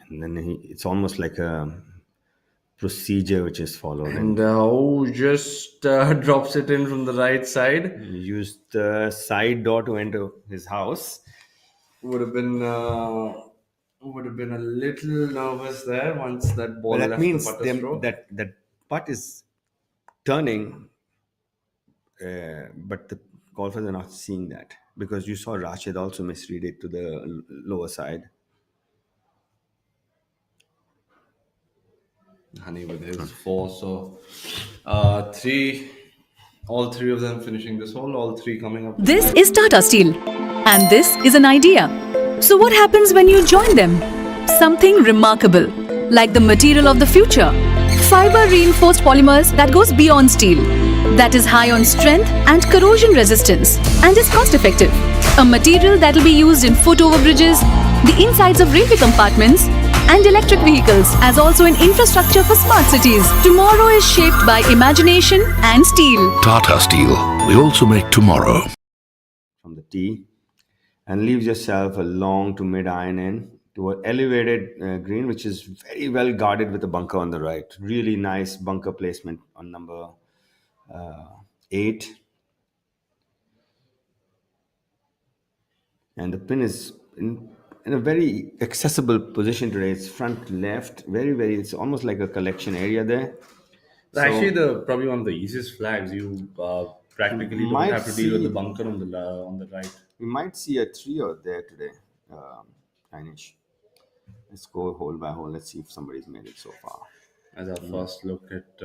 And then it's almost like a procedure which is followed. And And just drops it in from the right side. he used the side door to enter his house. Would have been a little nervous there once that ball But that left the means putter stroke. that putt is turning, but the golfers are not seeing that because you saw Rashid also misread it to the lower side. Honey with his four, so all three of them finishing this hole, all three coming up. This is Tata Steel, and this is an idea. So, what happens when you join them? Something remarkable, like the material of the future, fiber reinforced polymers that goes beyond steel, that is high on strength and corrosion resistance, and is cost effective. A material that will be used in foot over bridges, the insides of railway compartments, and electric vehicles, as also an infrastructure for smart cities. Tomorrow is shaped by imagination and steel. Tata Steel. We also make tomorrow. From the tee and leaves yourself a long to mid iron in to an elevated green, which is very well guarded with a bunker on the right. Really nice bunker placement on number 8. And the pin is in a very accessible position today. It's front left, it's almost like a collection area there. Actually, the probably one of the easiest flags. You practically don't Might have to deal with the see- bunker on the right. We might see a 3 or there today, Inish. Let's go hole by hole. Let's see if somebody's made it so far. As our first look at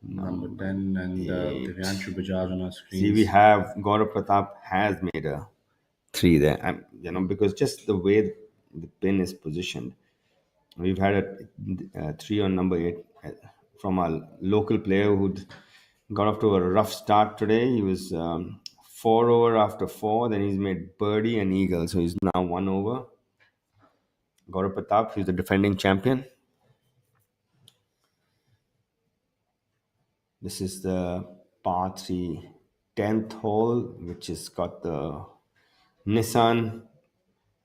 number 10 and Divyanshu Bajaj on our screen. See, we have Gaurav Pratap has made a 3 there. Because just the way the pin is positioned, we've had a 3 on number 8 from a local player who got off to a rough start today. He was 4 over after 4, then he's made birdie and eagle, so he's now 1 over. Gaurav Pratap, he's the defending champion. This is the par 3 10th hole, which has got the Nissan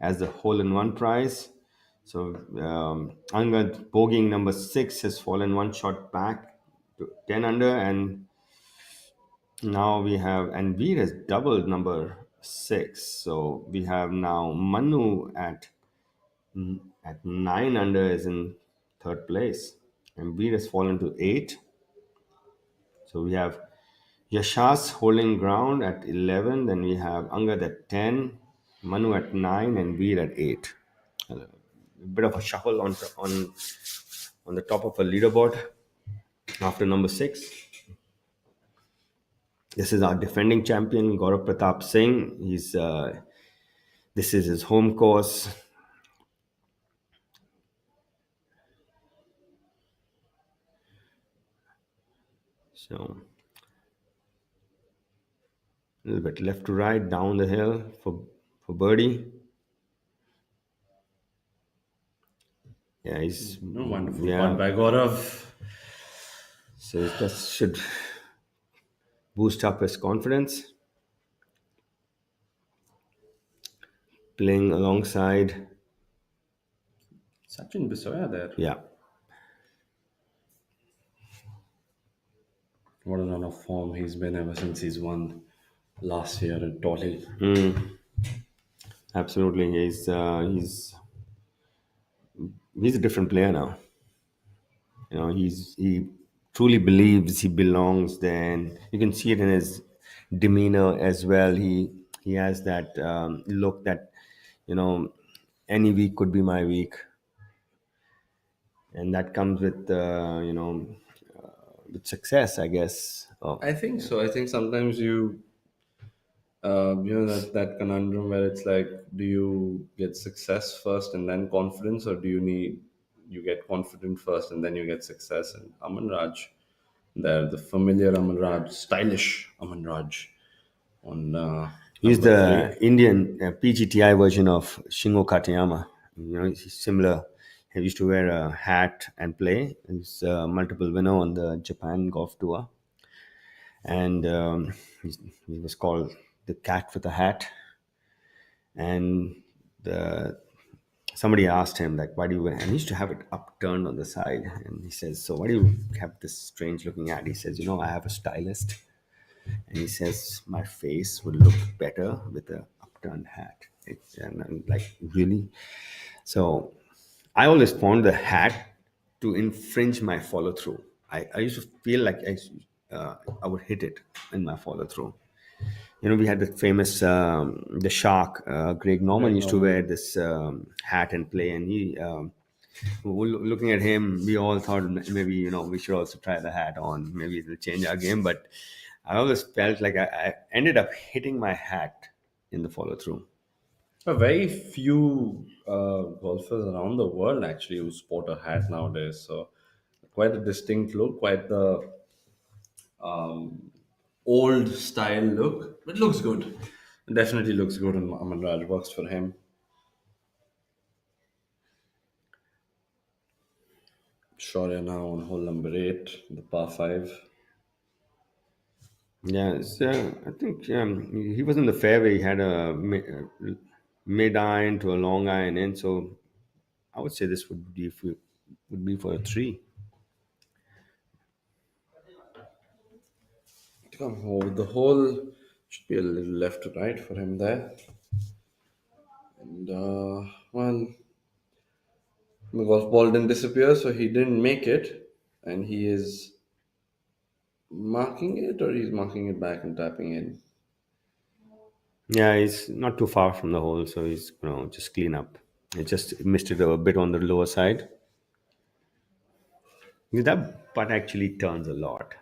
as the hole-in-one prize. So Angad bogeying number 6 has fallen one shot back to 10 under, and now we have, and Veer has doubled number 6. So we have now Manu at 9 under is in third place, and Veer has fallen to 8. So we have Yashas holding ground at 11. Then we have Angad at 10, Manu at 9, and Veer at 8. A bit of a shuffle on the top of a leaderboard after number 6. This is our defending champion, Gaurav Pratap Singh. This is his home course. So a little bit left to right, down the hill for birdie. Yeah, he's Wonderful yeah. putt by Gaurav. So that should boost up his confidence, playing alongside. Sachin Bisoya there. Yeah, What a run of form he's been ever since he's won last year at Dolly. absolutely. He's a different player now. He truly believes he belongs there, and you can see it in his demeanor as well. He has that look that you know any week could be my week, and that comes with with success, I guess. Oh, I think so. I think sometimes that conundrum where it's like, do you get success first and then confidence, or do you get confident first and then you get success? And Aman Raj, there, the familiar Aman Raj, stylish Aman Raj on he's number three. the Indian PGTI version of Shingo Katayama. He's similar. He used to wear a hat and play. He's a multiple winner on the Japan Golf Tour, and he was called the cat with a hat. And the somebody asked him like, why do you wear, and he used to have it upturned on the side, and he says, so why do you have this strange looking hat? He says, I have a stylist, and he says my face would look better with a upturned hat. And I'm like, really? So I always found the hat to infringe my follow through. I used to feel like I would hit it in my follow through. We had the famous the shark. Greg Norman used to wear this hat and play, and looking at him, we all thought maybe we should also try the hat on. Maybe it'll change our game. But I always felt like I ended up hitting my hat in the follow through. A very few golfers around the world actually who sport a hat nowadays. So quite a distinct look, quite the old style look. It looks good. It definitely looks good, and Aman Raj works for him. Shaurya now on hole number 8, the par 5. Yeah, I think he was in the fairway. He had a mid iron to a long iron in, so I would say this would be for a three. Come hold the hole. Should be a little left to right for him there. And well, the golf ball didn't disappear, so he didn't make it. And he is marking it, or he's marking it back and tapping in. Yeah, he's not too far from the hole, so he's just clean up. He just missed it a bit on the lower side. That putt actually turns a lot.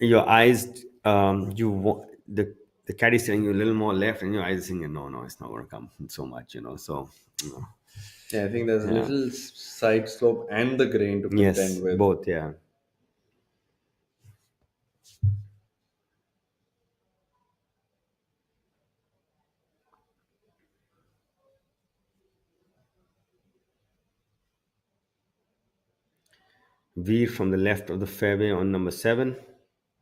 Your eyes, the caddy's telling you a little more left, and your eyes are thinking, no, it's not going to come so much, So, Yeah, I think there's a yeah, little side slope and the grain to yes, contend with. both, yeah. Veer from the left of the fairway on number 7.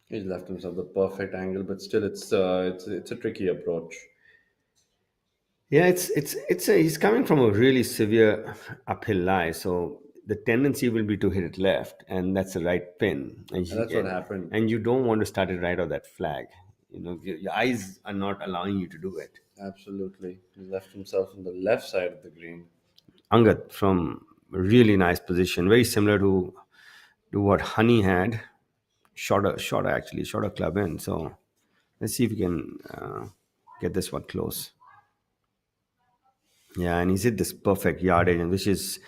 He's left himself the perfect angle, but still, it's a tricky approach. Yeah, he's coming from a really severe uphill lie, so the tendency will be to hit it left, and that's the right pin, And that's what happened. and you don't want to start it right of that flag. Your eyes are not allowing you to do it. Absolutely, he left himself on the left side of the green. Angad from a really nice position, very similar to what Honey had. Shot a club in. So let's see if we can get this one close. Yeah, and he's hit this perfect yardage, and this is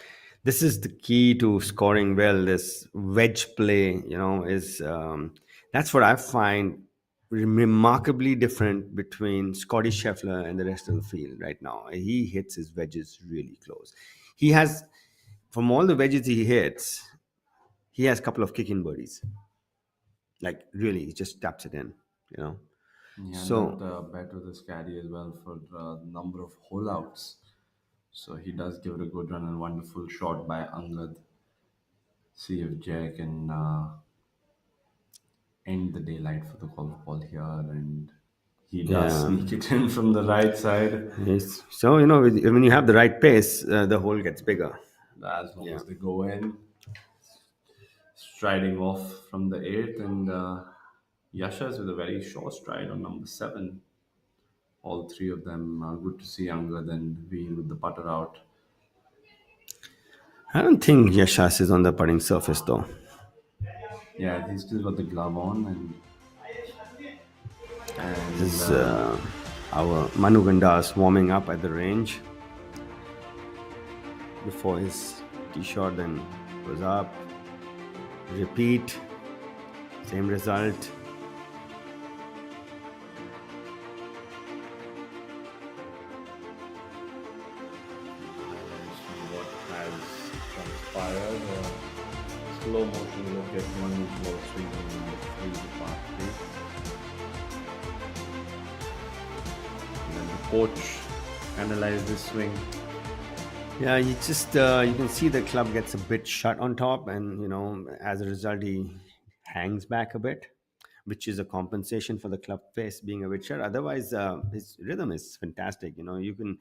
the key to scoring well. This wedge play, is that's what I find remarkably different between Scotty Scheffler and the rest of the field right now. He hits his wedges really close. He has, from all the wedges he hits, he has a couple of kicking birdies. Like really, he just taps it in. You know. Yeah, and So that bet with his caddy as well for the number of hole outs. So he does give it a good run and wonderful shot by Angad. See if Jay can end the daylight for the golf ball here, and he does Yeah. sneak it in from the right side. Yes. So when you have the right pace, the hole gets bigger. As long Yeah. as they go in, striding off from the eighth, and Yasha's with a very short stride on number seven. All three of them are good to see younger than being with the putter out. I don't think Yashas is on the putting surface though. Yeah, he's still got the glove on, This and is our Manu Gandas warming up at the range before his tee shot, then goes up, repeat, same result. what has transpired. Slow motion look at Manu slow swinging in the three, the part three. And then the coach analyzed this swing. Yeah, you can see the club gets a bit shut on top, and as a result, he hangs back a bit, which is a compensation for the club face being a bit shut. Otherwise, his rhythm is fantastic. You can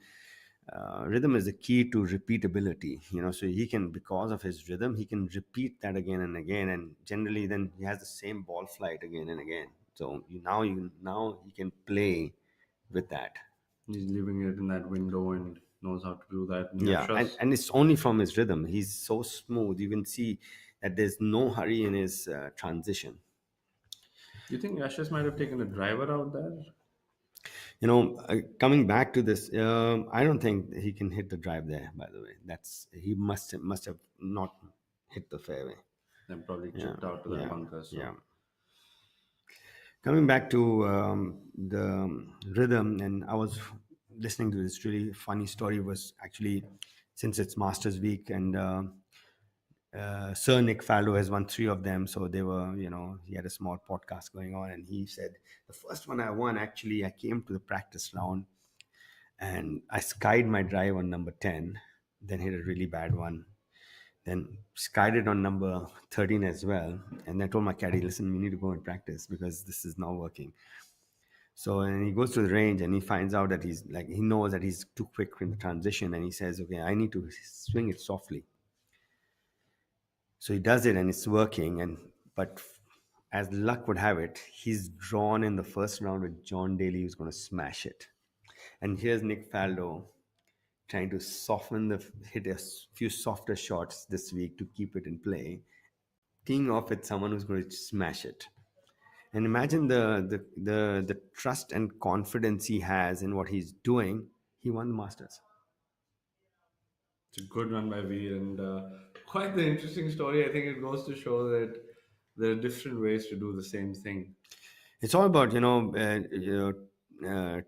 rhythm is the key to repeatability. So he can, because of his rhythm, he can repeat that again and again, and generally, then he has the same ball flight again and again. So now he can play with that. He's leaving it in that window and knows how to do that. And Yeah, and, Yasha's, and it's only from his rhythm. He's so smooth. You can see that there's no hurry in his transition. you think Yasha's might have taken a driver out there? Coming back to this, I don't think he can hit the drive there. By the way, that's he must have not hit the fairway. Then probably Yeah, chipped out to that yeah, bunker. So yeah. Coming back to the rhythm, and I was listening to this really funny story. Was actually, since it's Masters Week, and Sir Nick Faldo has won three of them. So they were, he had a small podcast going on, and he said, the first one I won, actually, I came to the practice round and I skied my drive on number 10, then hit a really bad one. Then skied it on number 13 as well. And I told my caddy, listen, we need to go and practice because this is not working. So, and he goes to the range and he finds out that he knows that he's too quick in the transition. And he says, okay, I need to swing it softly. So he does it and it's working. But as luck would have it, he's drawn in the first round with John Daly, who's going to smash it. And here's Nick Faldo trying to hit a few softer shots this week to keep it in play, teeing off with someone who's going to smash it. And imagine the trust and confidence he has in what he's doing. He won the Masters. it's a good run by Veer, and quite the interesting story. I think it goes to show that there are different ways to do the same thing, It's all about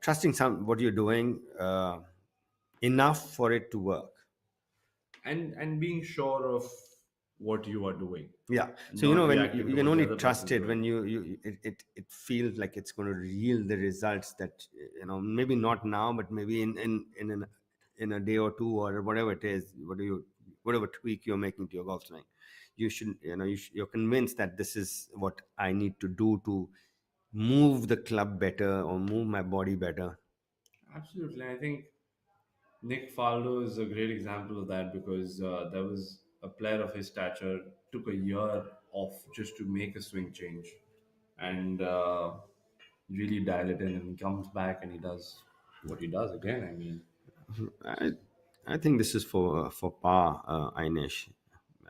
trusting what you're doing enough for it to work. and being sure of what you are doing. Yeah. So Not when reacting you to can what the only other trust person's it doing. when it feels like it's going to yield the results that maybe not now, but maybe in a day or two or whatever it is, whatever tweak you're making to your golf swing, you should you're convinced that this is what I need to do to move the club better or move my body better. Absolutely, I think Nick Faldo is a great example of that because there was a player of his stature took a year off just to make a swing change, and really dial it in, and he comes back and he does what he does again. I mean, I I think this is for par, Ainesh.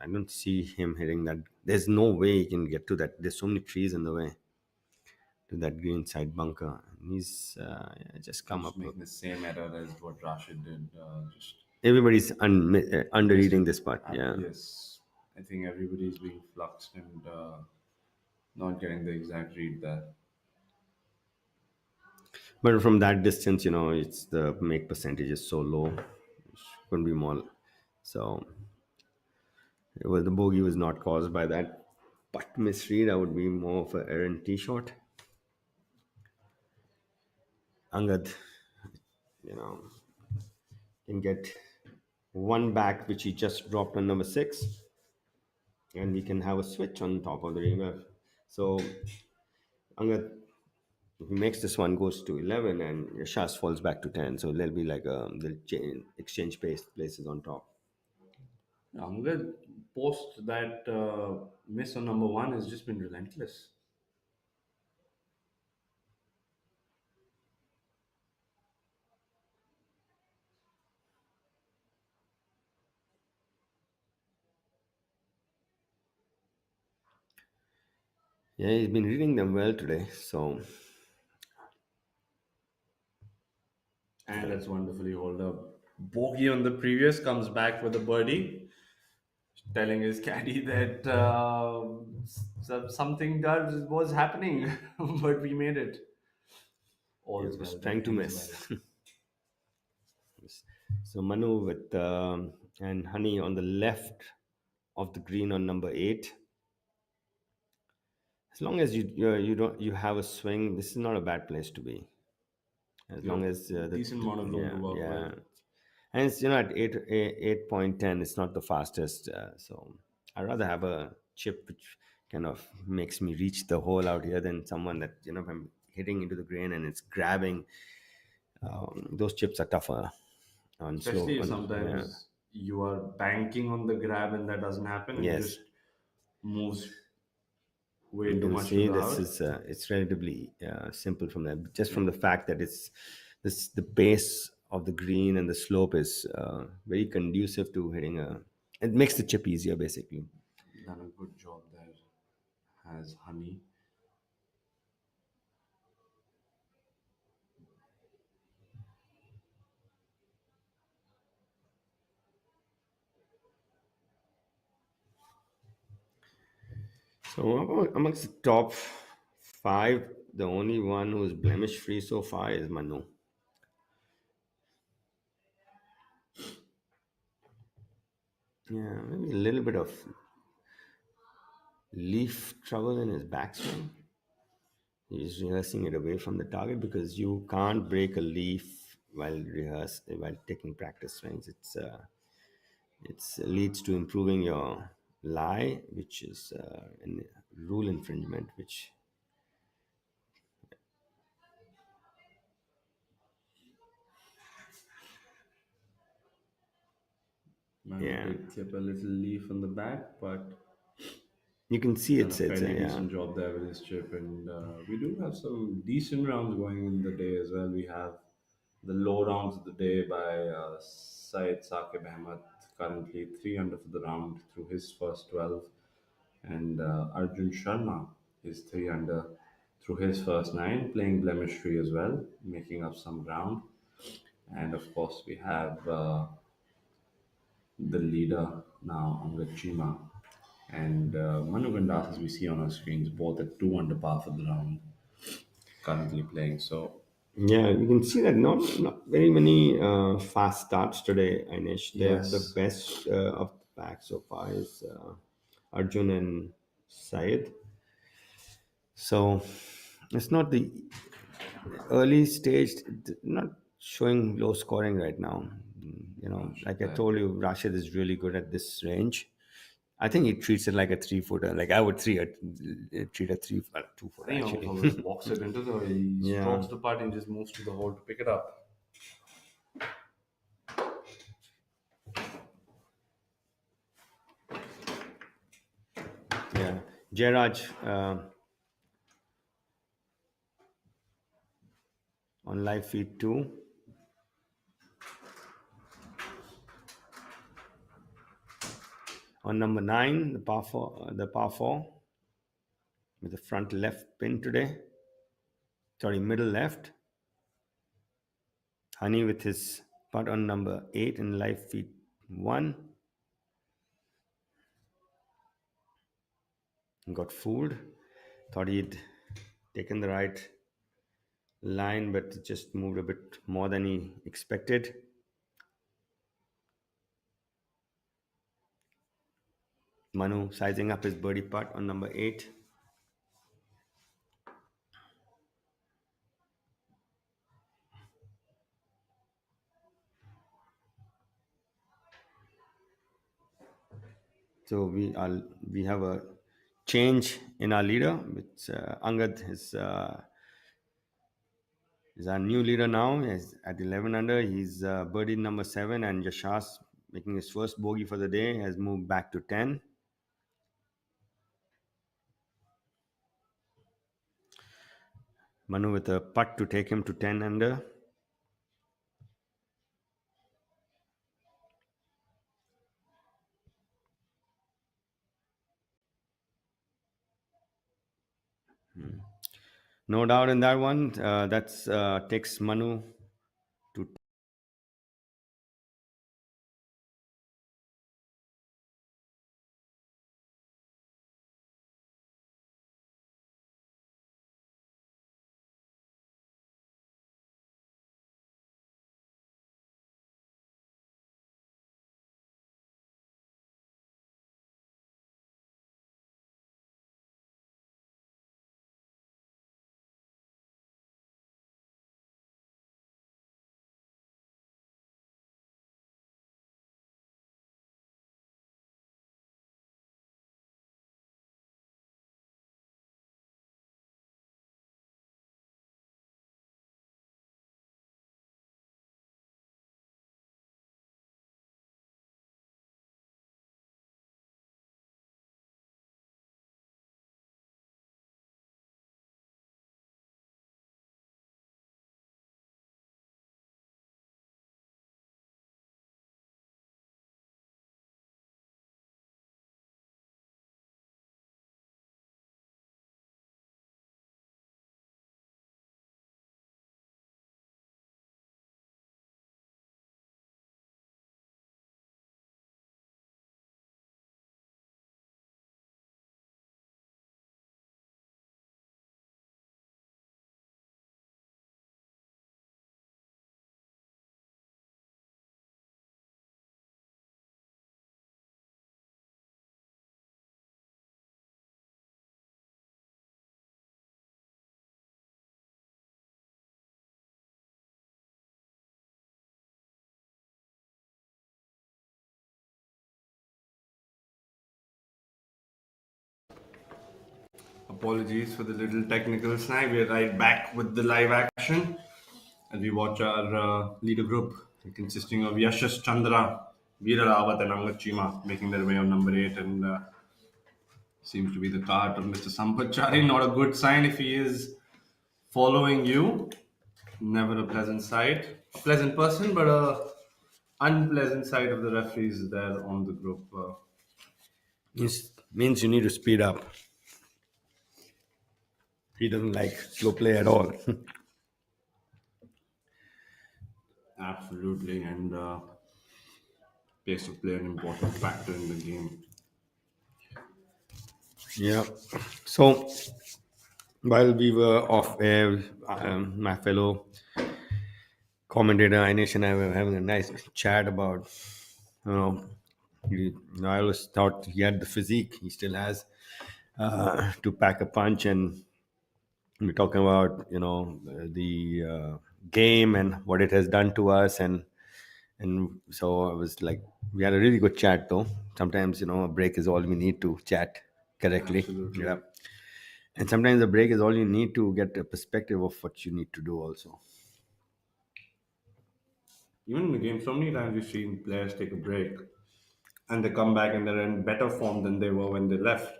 I don't see him hitting that. There's no way he can get to that. There's so many trees in the way to that green side bunker. And he's just come just up. making the same error as what Rashid did. Just Everybody's under reading this part. Yeah, yes, I think everybody's being fluxed and not getting the exact read there. but from that distance, it's the make percentage is so low. It couldn't be more. So the bogey was not caused by that putt misread. I would be more of an errant tee shot. Angad, you know, can get one back, which he just dropped on number 6, and we can have a switch on top of the river. So Angad makes this one goes to 11 and Yashas falls back to 10. So there'll be like they'll exchange places on top. Angad, post that miss on number one has just been relentless. Yeah, he's been reading them well today. So And that's wonderfully hold up. Bogey on the previous comes back with a birdie, telling his caddy that something does was happening, but we made it. he All's was well that trying to ends well. miss. So Manu with and Honey on the left of the green on number 8. As long as you have a swing, this is not a bad place to be. As long Yep. as Decent amount of room to yeah, work yeah, with. and it's at 8.10, it's not the fastest. So I'd rather have a chip which kind of makes me reach the hole out here than someone that if I'm hitting into the green and it's grabbing. Those chips are tougher on slow. Especially if Yeah. sometimes you are banking on the grab and that doesn't happen, it Yes, just moves way you too can much to see the this out. is it's relatively simple from there, just from the fact that it's this the base of the green and the slope is very conducive to hitting a. It makes the chip easier, basically. Done a good job there. Has Honey. So amongst the top five, the only one who's blemish free so far is Manu. Yeah, maybe a little bit of leaf trouble in his backswing. He's rehearsing it away from the target because you can't break a leaf while taking practice swings. It's leads to improving your lie, which is a rule infringement. Which Manu yeah, did clip a little leaf on the back, but you can see done a it's fairly yeah. decent job there with his chip. And we do have some decent rounds going in the day as well. We have the low rounds of the day by Syed Saqib Ahmed, currently 3 under for the round through his first 12. And Arjun Sharma is 3 under through his first 9, playing blemish free as well, making up some ground. And of course, we have the leader now, Angad Chima, and Manu Gandas, as we see on our screens, both at 2 under par for the round, currently playing. So, Yeah, you can see that not very many fast starts today, Anish. The yes, best of the pack so far is Arjun and Syed. So it's not the early stage, not showing low scoring right now. Rashid Like I there. told you, Rashid is really good at this range. I think he treats it like a 3 footer. Like I would treat a 2 footer I think he almost actually. always walks it into the, he Yeah, strokes the putt and just moves to the hole to pick it up. yeah. Jairaj on live feed too. On number 9, the par four with the front left pin today. Sorry, middle left. Honey with his putt on number 8 in live feed 1. Got fooled. Thought he'd taken the right line, but it just moved a bit more than he expected. Manu sizing up his birdie putt on number 8. So we have a change in our leader. It's Angad is our new leader now. He's at 11 under. He's birdie number 7, and Yashas, making his first bogey for the day, has moved back to 10. Manu with a putt to take him to 10 under. No doubt in that one. That's takes Manu to. Apologies for the little technical snag. We're right back with the live action as we watch our leader group consisting of Yashas Chandra, Veera Rawat, and Angachima making their way on number 8, and seems to be the cart of Mr. Sampachari. Not a good sign if he is following you. Never a pleasant sight. A pleasant person, but a unpleasant sight of the referees there on the group. Means you need to speed up. He doesn't like slow play at all. Absolutely, and pace of play an important factor in the game. Yeah. So while we were off air, my fellow commentator Inish and I were having a nice chat about, you know, I always thought he had the physique. He still has to pack a punch, and we're talking about the game and what it has done to us, and so I was like, we had a really good chat though. Sometimes a break is all we need to chat correctly. Absolutely. Yeah. And sometimes a break is all you need to get a perspective of what you need to do also. Even in the game, so many times we've seen players take a break and they come back and they're in better form than they were when they left.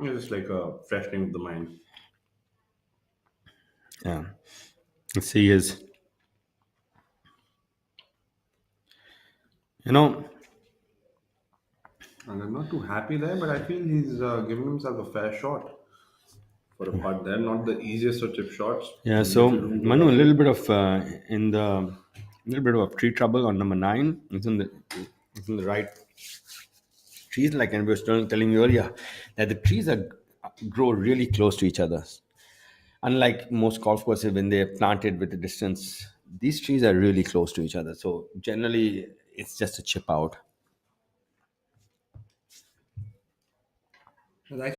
It's just like a freshening of the mind. Yeah. Let's see his, you know, And I'm not too happy there, but I feel he's giving himself a fair shot for a putt there. Not the easiest of chip shots. yeah. So Little room to Manu, a work little with. bit of in the little bit of tree trouble on number 9. It's in the right trees, like, and we were telling you earlier that the trees grow really close to each other. Unlike most golf courses, when they're planted with the distance, these trees are really close to each other. So generally, it's just a chip out. And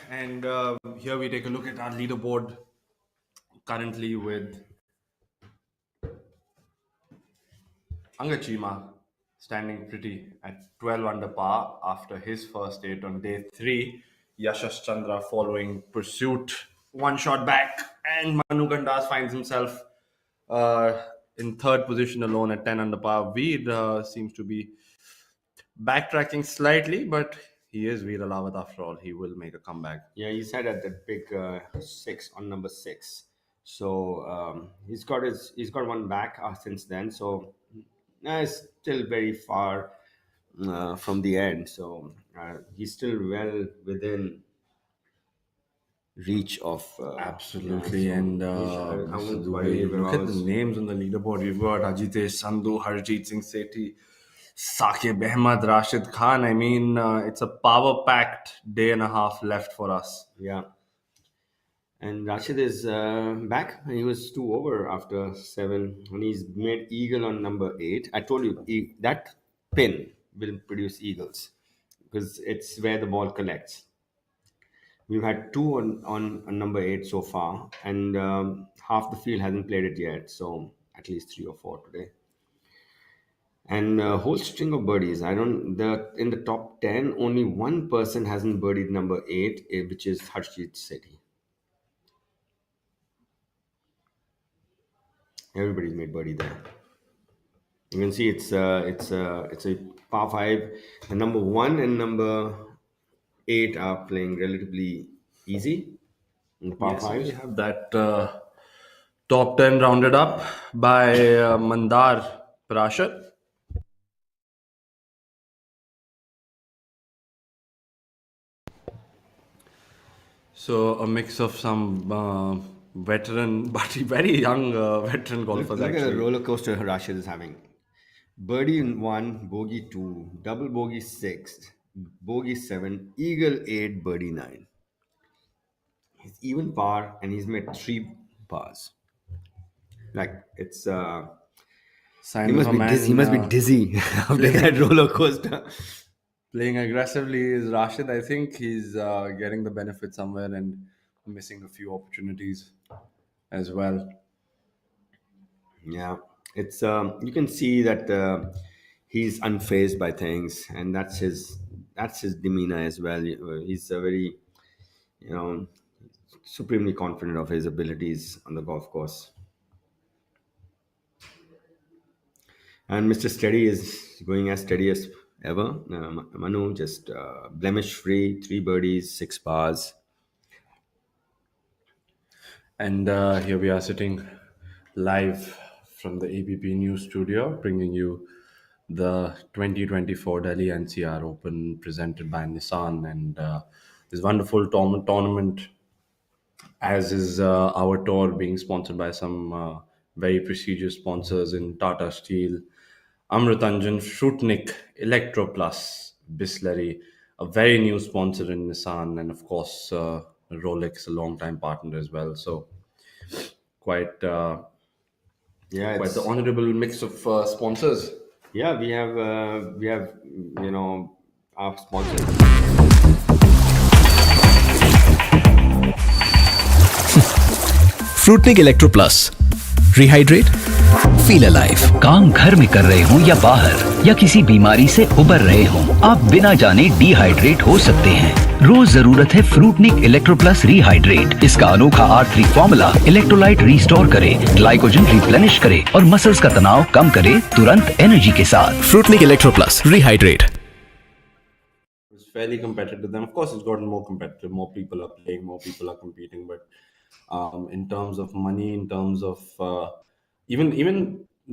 And here we take a look at our leaderboard currently with Angachima standing pretty at 12 under par after his first eight on day three. Yashash Chandra following pursuit, one shot back, and Manu Gandas finds himself uh, in third position alone at 10 under par. Veer seems to be backtracking slightly, but he is Veer Alawat after all. He will make a comeback. Yeah, he's had at that big six on number six. So he's got one back since then. So it's still very far from the end. So he's still well within reach of. Absolutely, so and I this is won't the worry way. Look at the because names on the leaderboard. We've got Ajitesh Sandhu, Harjeet Singh Sethi, Saqib Ahmad, Rashid Khan. I mean, it's a power-packed day and a half left for us. yeah. And Rashid is back. He was two over after seven, and he's made eagle on number eight. I told you that pin will produce eagles because it's where the ball collects. We've had two on number eight so far, and half the field hasn't played it yet. So at least three or four today, and a whole string of birdies. I don't the in the top 10, only one person hasn't birdied number eight, which is Harshjeet Sethi. Everybody's made birdie there. You can see it's a par five. The number one and number eight are playing relatively easy in the par Yes, we fives. have that top 10 rounded up by Mandar Prashar. So a mix of some veteran, but very young veteran golfers Look at the actually. roller coaster Rashid is having. Birdie in one, bogey two, double bogey six, bogey seven, eagle eight, birdie nine. He's even par and he's made three pars. Like it's Sign he of must a be man dizzy. He must be dizzy after that roller coaster. playing aggressively is Rashid. I think he's getting the benefit somewhere and missing a few opportunities as well. Yeah, it's you can see that he's unfazed by things, and that's his demeanor as well. He's a very you know supremely confident of his abilities on the golf course. And Mr. Steady is going as steady as ever. Manu just blemish free, three birdies, six pars. And here we are sitting live from the ABP News Studio, bringing you the 2024 Delhi NCR Open presented by Nissan. And this wonderful tournament, as is our tour, being sponsored by some very prestigious sponsors in Tata Steel, Amritanjan, Shutnik, Electro Plus, Bisleri, a very new sponsor in Nissan, and of course Rolex, a long-time partner as well. So quite Yeah, quite the it's honorable mix of sponsors. yeah. We have our sponsors. Fruitnik electro plus rehydrate feel alive. काम घर में कर रहे हो या बाहर या किसी बीमारी से उबर रहे हो, आप बिना जाने डिहाइड्रेट हो सकते हैं। रोज जरूरत है फ्रूटनिक इलेक्ट्रो प्लस रिहाइड्रेट। इसका अनोखा R3 फॉर्मूला इलेक्ट्रोलाइट रिस्टोर करे, ग्लाइकोजन रिप्लेनिश करे और मसल्स का तनाव कम करे तुरंत एनर्जी के साथ। Fruitnik electro plus rehydrate. It's fairly competitive. Then, of course, it's gotten more competitive. More people are playing, more people are competing. But in terms of money, in terms of even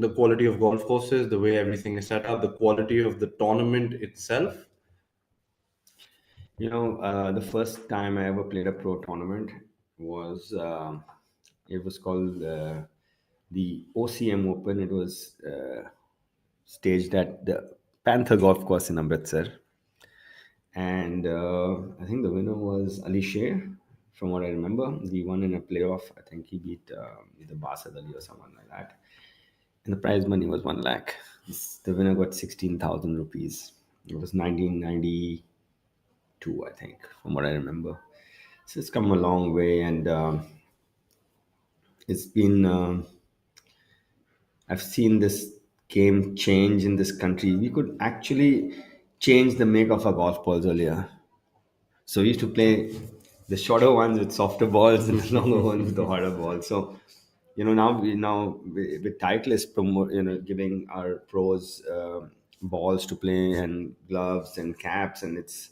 the quality of golf courses, the way everything is set up, the quality of the tournament itself. The first time I ever played a pro tournament was it was called the OCM Open. It was staged at the Panther Golf Course in Amritsar, and I think the winner was Ali Sher, from what I remember. He won in a playoff. I think he beat either Basad Ali or someone like that. And the prize money was 1 lakh. The winner got 16,000 rupees. It was 1992, I think, from what I remember. So it's come a long way, and it's been. I've seen this game change in this country. We could actually change the make of our golf balls earlier. So we used to play the shorter ones with softer balls and the longer ones with the harder balls. So with Titleist giving our pros balls to play and gloves and caps, and it's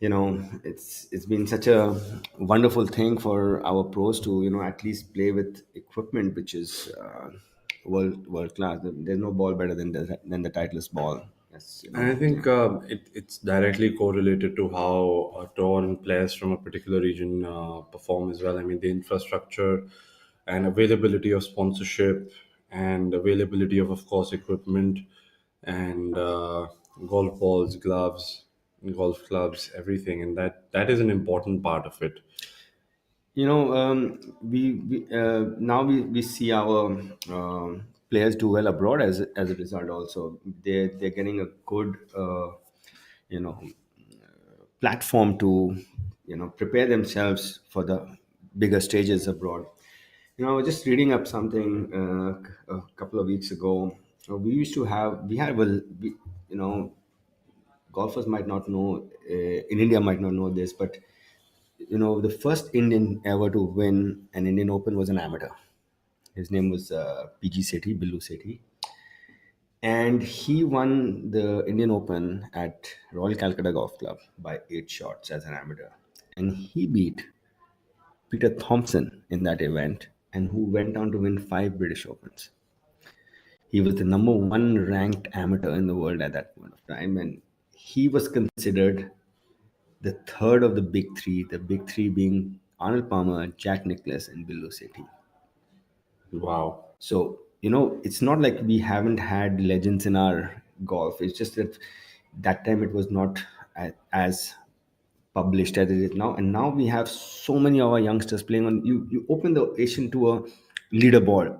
been such a wonderful thing for our pros to at least play with equipment which is world class. There's no ball better than the Titleist ball. Yes, And I yeah. think it's directly correlated to how tour and players from a particular region perform as well. I mean, the infrastructure and availability of sponsorship and availability of course, equipment and golf balls, gloves, golf clubs, everything, and that is an important part of it. We see our players do well abroad as a result. Also, they're getting a good you know platform to prepare themselves for the bigger stages abroad. I was just reading up something a couple of weeks ago. We used to have we had well we, you know golfers might not know in India might not know this, but the first Indian ever to win an Indian Open was an amateur. His name was PG Sethi, Billu Sethi, and he won the Indian Open at Royal Calcutta Golf Club by 8 shots as an amateur, and he beat Peter Thompson in that event, and who went on to win 5 British Opens. He was the number one ranked amateur in the world at that point of time, and he was considered the third of the big three being Arnold Palmer, Jack Nicklaus, and Billu Sethi. Wow. So, it's not like we haven't had legends in our golf. It's just that that time it was not as published as it is now. And now we have so many of our youngsters playing on. You open the Asian Tour leaderboard.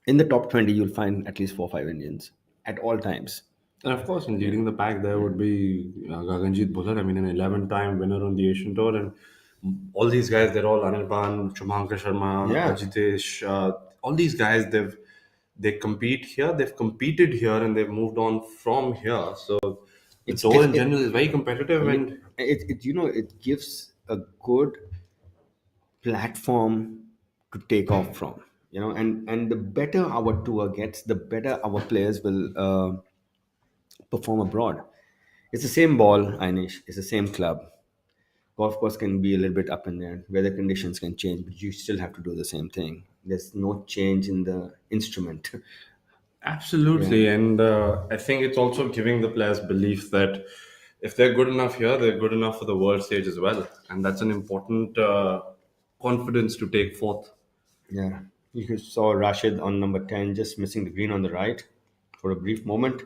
In the top 20, you'll find at least 4 or 5 Indians at all times. And of course, in Yeah. leading the pack, there would be Gaganjit Bhullar. I mean, an 11-time winner on the Asian Tour, and all these guys, they're all Anirban, Shubhankar Sharma, Yeah. Ajitesh. All these guys, they compete here. They've competed here, and they've moved on from here. So the It's, tour it's in general is very competitive, and it gives a good platform to take off from. And the better our tour gets, the better our players will perform abroad. It's the same ball, Inish. It's the same club. Golf course can be a little bit up and down. Weather conditions can change, but you still have to do the same thing. There's no change in the instrument. Yeah. absolutely. And I think it's also giving the players belief that if they're good enough here, they're good enough for the world stage as well, and that's an important confidence to take forth. Yeah. You saw Rashid on number 10 just missing the green on the right for a brief moment.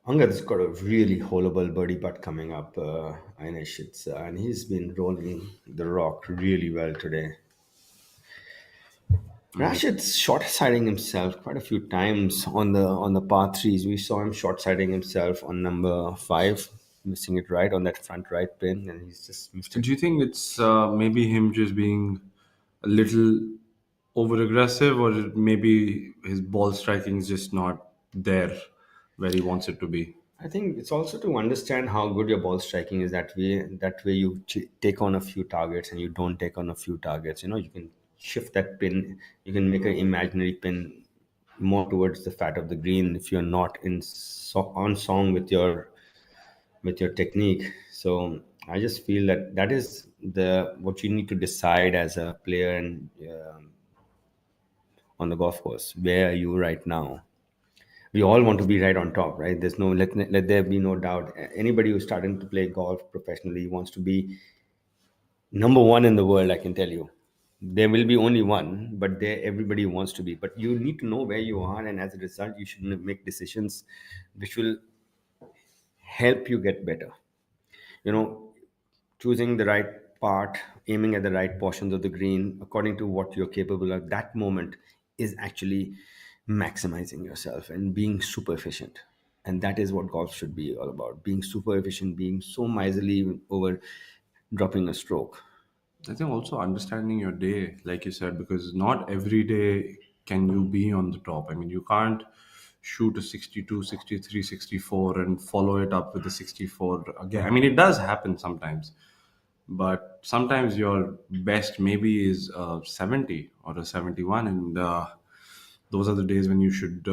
Angad's got a really holeable birdie putt coming up, Inish. And he's been rolling the rock really well today. Rashid's short siding himself quite a few times on the par threes. We saw him short siding himself on number 5, missing it right on that front right pin, and he's just missed Do it. you think it's maybe him just being a little over aggressive, or maybe his ball striking is just not there where he wants it to be? I think it's also to understand how good your ball striking is. That way you take on a few targets and you don't take on a few targets. You can shift that pin. You can make an imaginary pin more towards the fat of the green if you're not on song with your technique. So I just feel that is the what you need to decide as a player and on the golf course. Where are you right now? We all want to be right on top, right? There's no let there be no doubt. Anybody who's starting to play golf professionally wants to be number one in the world. I can tell you, there will be only one, but there everybody wants to be. But you need to know where you are, and as a result, you should make decisions which will help you get better. You know, choosing the right part, aiming at the right portions of the green according to what you're capable of that moment is actually maximizing yourself and being super efficient. And that is what golf should be all about: being super efficient, being so miserly over dropping a stroke. I think also understanding your day, like you said, because not every day can you be on the top. I mean, you can't shoot a 62, 63, 64 and follow it up with a 64 again. I mean, it does happen sometimes, but sometimes your best maybe is a 70 or a 71. And those are the days when you should.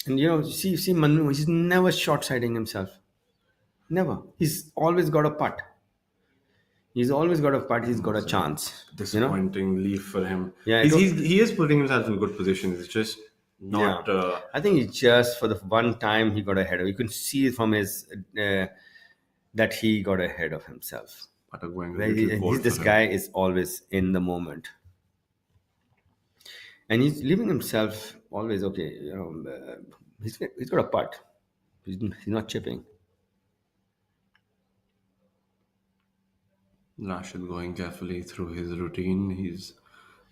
And see Manu, he's never short sighting himself. Never. He's always got a putt. He's always got a putt. He's got a chance. Disappointing leave for him. Yeah, He is putting himself in good position. It's just yeah. not. I think he just for the one time he got ahead of. You can see from his that he got ahead of himself. But going a Like, little cold this for him. guy is always in the moment, and he's leaving himself always okay. He's got a putt. He's not chipping. Rashid going carefully through his routine. He's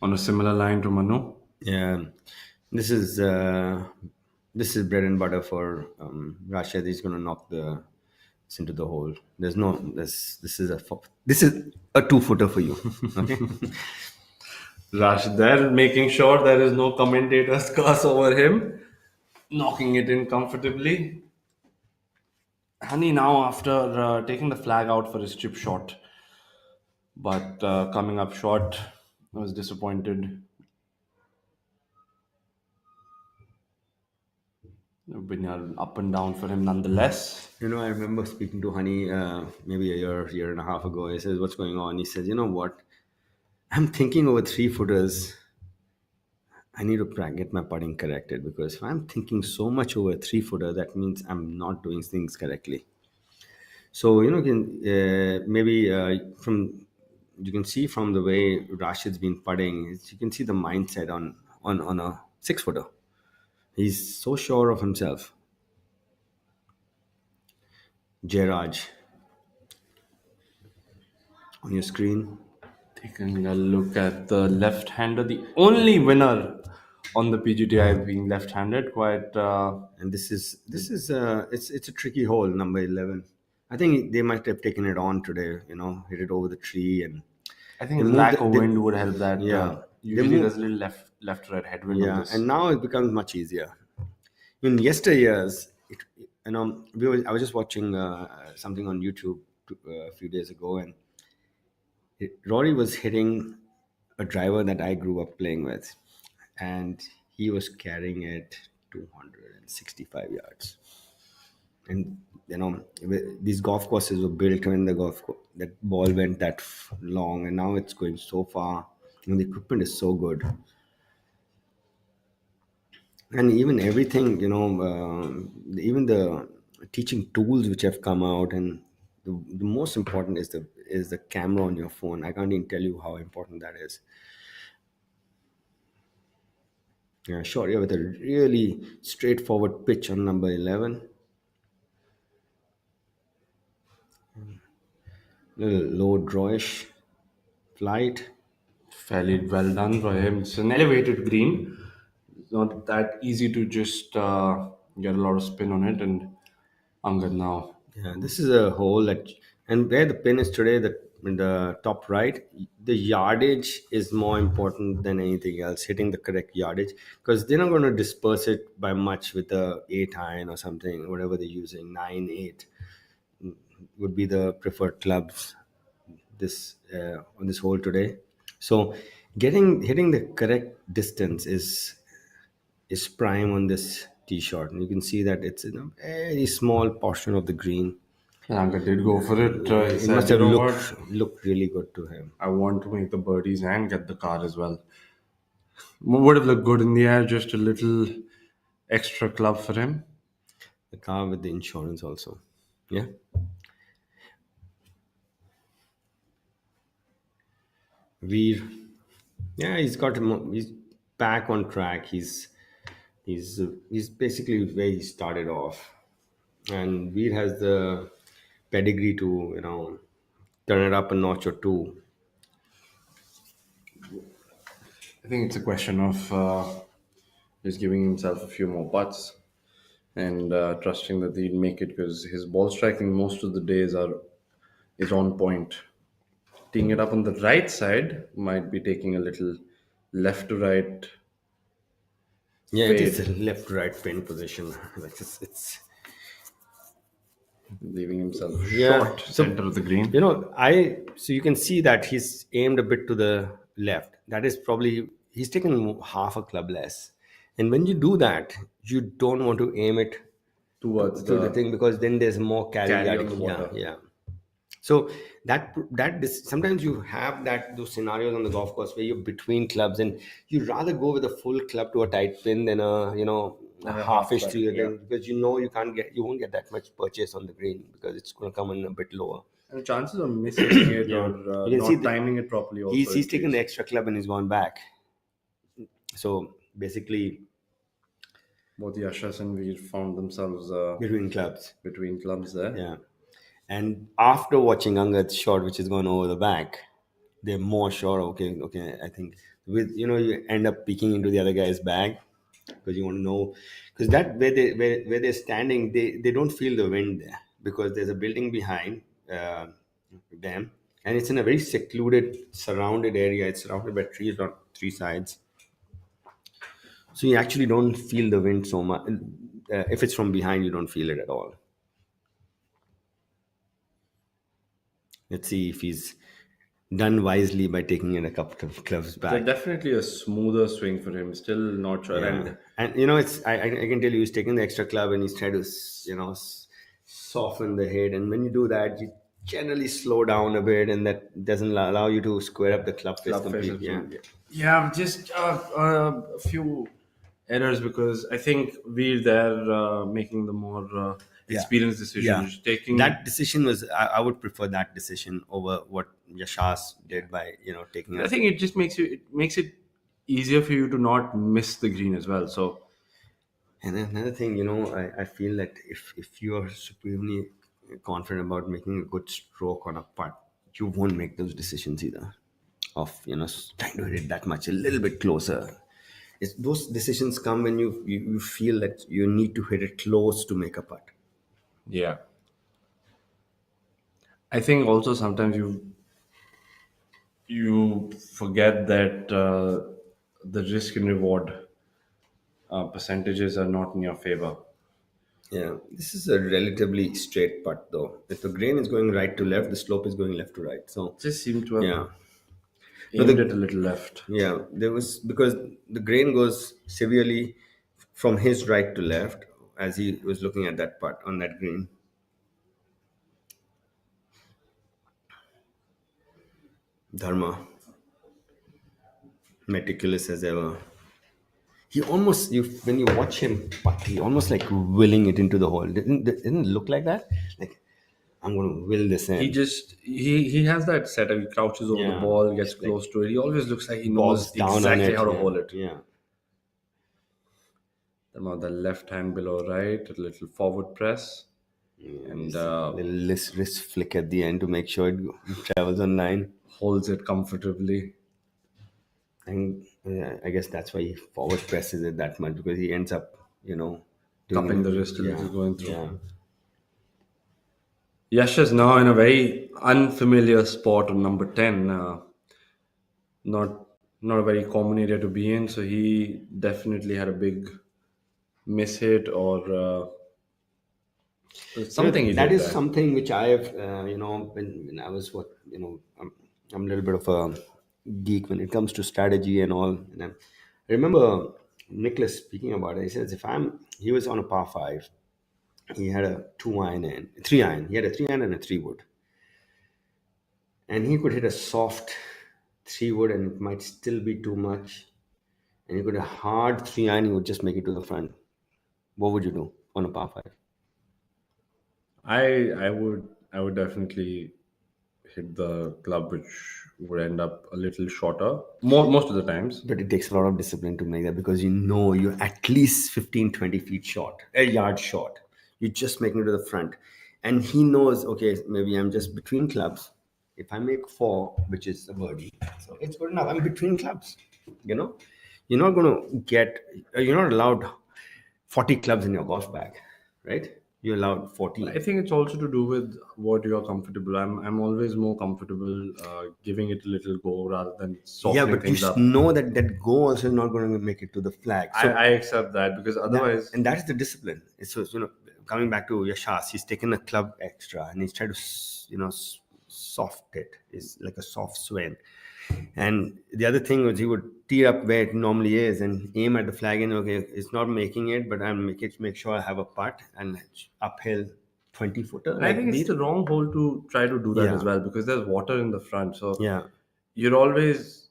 on a similar line to Manu. Yeah, this is bread and butter for Rashid. He's going to knock this into the hole. There's no this is a 2-footer for you. Okay. Rashid there making sure there is no commentator's curse over him, knocking it in comfortably. Honey now after taking the flag out for his chip shot, but coming up short, I was disappointed. Been up and down for him nonetheless. I remember speaking to Honey maybe a year and a half ago. He says, "What's going on?" He says, "You know what? I'm thinking over 3-footers. I need to get my putting corrected because if I'm thinking so much over a 3-footer, that means I'm not doing things correctly." So maybe from you can see from the way Rashid's been putting, you can see the mindset on a 6-footer. He's so sure of himself. Jairaj on your screen. Taking a look at the left-hander, the only winner on the PGTI being left-handed. Quite. And it's a tricky hole, number 11. I think they might have taken it on today. Hit it over the tree, and I think they the moved lack the- of they- wind would help that. Yeah, Usually there's a little left-right headwind on yeah, this. and now it becomes much easier. In yesteryears, I was just watching something on YouTube a few days ago, and Rory was hitting a driver that I grew up playing with, and he was carrying it 265 yards. And these golf courses were built when that ball went that long, and now it's going so far. And the equipment is so good, and even everything, even the teaching tools which have come out, and the most important is the camera on your phone. I can't even tell you how important that is. Yeah, sure. Yeah, with a really straightforward pitch on number 11. Little low drawish flight. Fairly well done for him. It's an elevated green. It's not that easy to just get a lot of spin on it. And Angad now. Yeah, this is a hole and where the pin is today, in the top right, the yardage is more important than anything else. Hitting the correct yardage, because they're not going to disperse it by much with a 8 iron or something, whatever they're using. 9, 8 would be the preferred clubs on this hole today. So hitting the correct distance is prime on this tee shot, and you can see that it's in a very small portion of the green. Angad did go for it. He It said, must have "You know what? looked really good to him. I want to make the birdies and get the car as well." Would have looked good in the air, just a little extra club for him. The car with the insurance also. Yeah. Veer. Yeah, he's back on track. He's basically where he started off, and Veer has the pedigree to turn it up a notch or two. I think it's a question of just giving himself a few more putts. and trusting that he'll make it because his ball striking most of the days is on point. Teeing it up on the right side might be taking a little left to right Yeah, it is fade, a left-right pin position. Like it's leaving himself yeah. short So center of the green. so you can see that he's aimed a bit to the left. That is probably he's taken half a club less. And when you do that, you don't want to aim it Towards to the the thing because then there's more carry carry on yardage. the Yeah, water. yeah. So sometimes you have those scenarios on the golf course where you're between clubs and you rather go with a full club to a tight pin than a And a halfish half to your cut, yeah. thing because you won't get that much purchase on the green because it's going to come in a bit lower. And the chances of missing it Yeah, or you can see not timing it properly also he's taken the increase. extra club and he's gone back. So basically Both Yashas and Veer found themselves between clubs. between clubs there. Yeah. And after watching Angad's shot, which has gone over the back, they're more sure. Okay. I think you end up peeking into the other guy's bag because you want to know because that where they're standing, they don't feel the wind there because there's a building behind them, and it's in a very secluded, surrounded area. It's surrounded by trees on three sides, so you actually don't feel the wind so much. If it's from behind, you don't feel it at all. Let's see if he's done wisely by taking in a couple of clubs They're back. definitely a smoother swing for him. Still not sure. Yeah. And And it's I can tell you he's taking the extra club and he's trying to soften the head. And when you do that, you generally slow down a bit, and that doesn't allow you to square up the club face club face completely. Yeah. yeah, just a few errors because I think we're there making the more Yeah. experienced decision. Yeah. Just taking That decision was I would prefer that decision over what Yashas did by taking I think it just makes it easier for you to not miss the green as well. So And then another thing, I feel that if you are supremely confident about making a good stroke on a putt, you won't make those decisions either. Of trying to hit it that much, a little bit closer. Those decisions come when you feel that you need to hit it close to make a putt. yeah, I think also sometimes you forget that the risk and reward percentages are not in your favor. Yeah, this is a relatively straight putt though. If the grain is going right to left, the slope is going left to right. So Just seem to have yeah. No, aimed it a little left. Yeah, there was because the grain goes severely from his right to left as he was looking at that putt on that green. Dharma, meticulous as ever. He almost you when you watch him putt, he almost like willing it into the hole. Didn't it look like that? Like I'm going to will this in. He has that setup. He crouches over the Yeah, ball, gets it's like close to it. He always looks like he bogs knows down on exactly it. how to Yeah, hold it. yeah. Now the left hand below right, a little forward press, and Little wrist flick at the end to make sure it travels on line. holds it comfortably. And I guess that's why he forward presses it that much because he ends up, doing Cupping it. the wrist a Yeah, little going through. yeah. Yash is now in a very unfamiliar spot on number 10. Not not a very common area to be in, so he definitely had a big miss hit or something he That did is there. something which I have, when I was I'm a little bit of a geek when it comes to strategy and all. And I remember Nicholas speaking about it. He says, he was on a par five. He had a 2 iron and 3 iron. He had a 3 iron and a 3 wood. And he could hit a soft 3 wood and it might still be too much. And he could a hard 3 iron, he would just make it to the front. What would you do on a par five? I would definitely hit the club which would end up a little shorter most of the times. But it takes a lot of discipline to make that because you're at least 15, 20 feet short, a yard short. You're just making it to the front. And he knows, okay, maybe I'm just between clubs. If I make 4, which is a birdie, so it's good enough. I'm between clubs. You're not going to you're not allowed 40 clubs in your golf bag. right? You're allowed I 14. think it's also to do with what you're comfortable. I'm always more comfortable giving it a little go rather than Yeah, softening but you things up. know that that goal also is not going to make it to the flag. So I accept that because that, otherwise, and that is the discipline. It's so, coming back to Yashas, he's taken a club extra and he's tried to soft it. It's like a soft swing. And the other thing was he would tee up where it normally is and aim at the flag and okay, it's not making it, but I'm make sure I have a putt and uphill 20-footer and I like think it's these. the wrong hole to try to do that as Yeah, well because there's water in the front. So yeah. you're always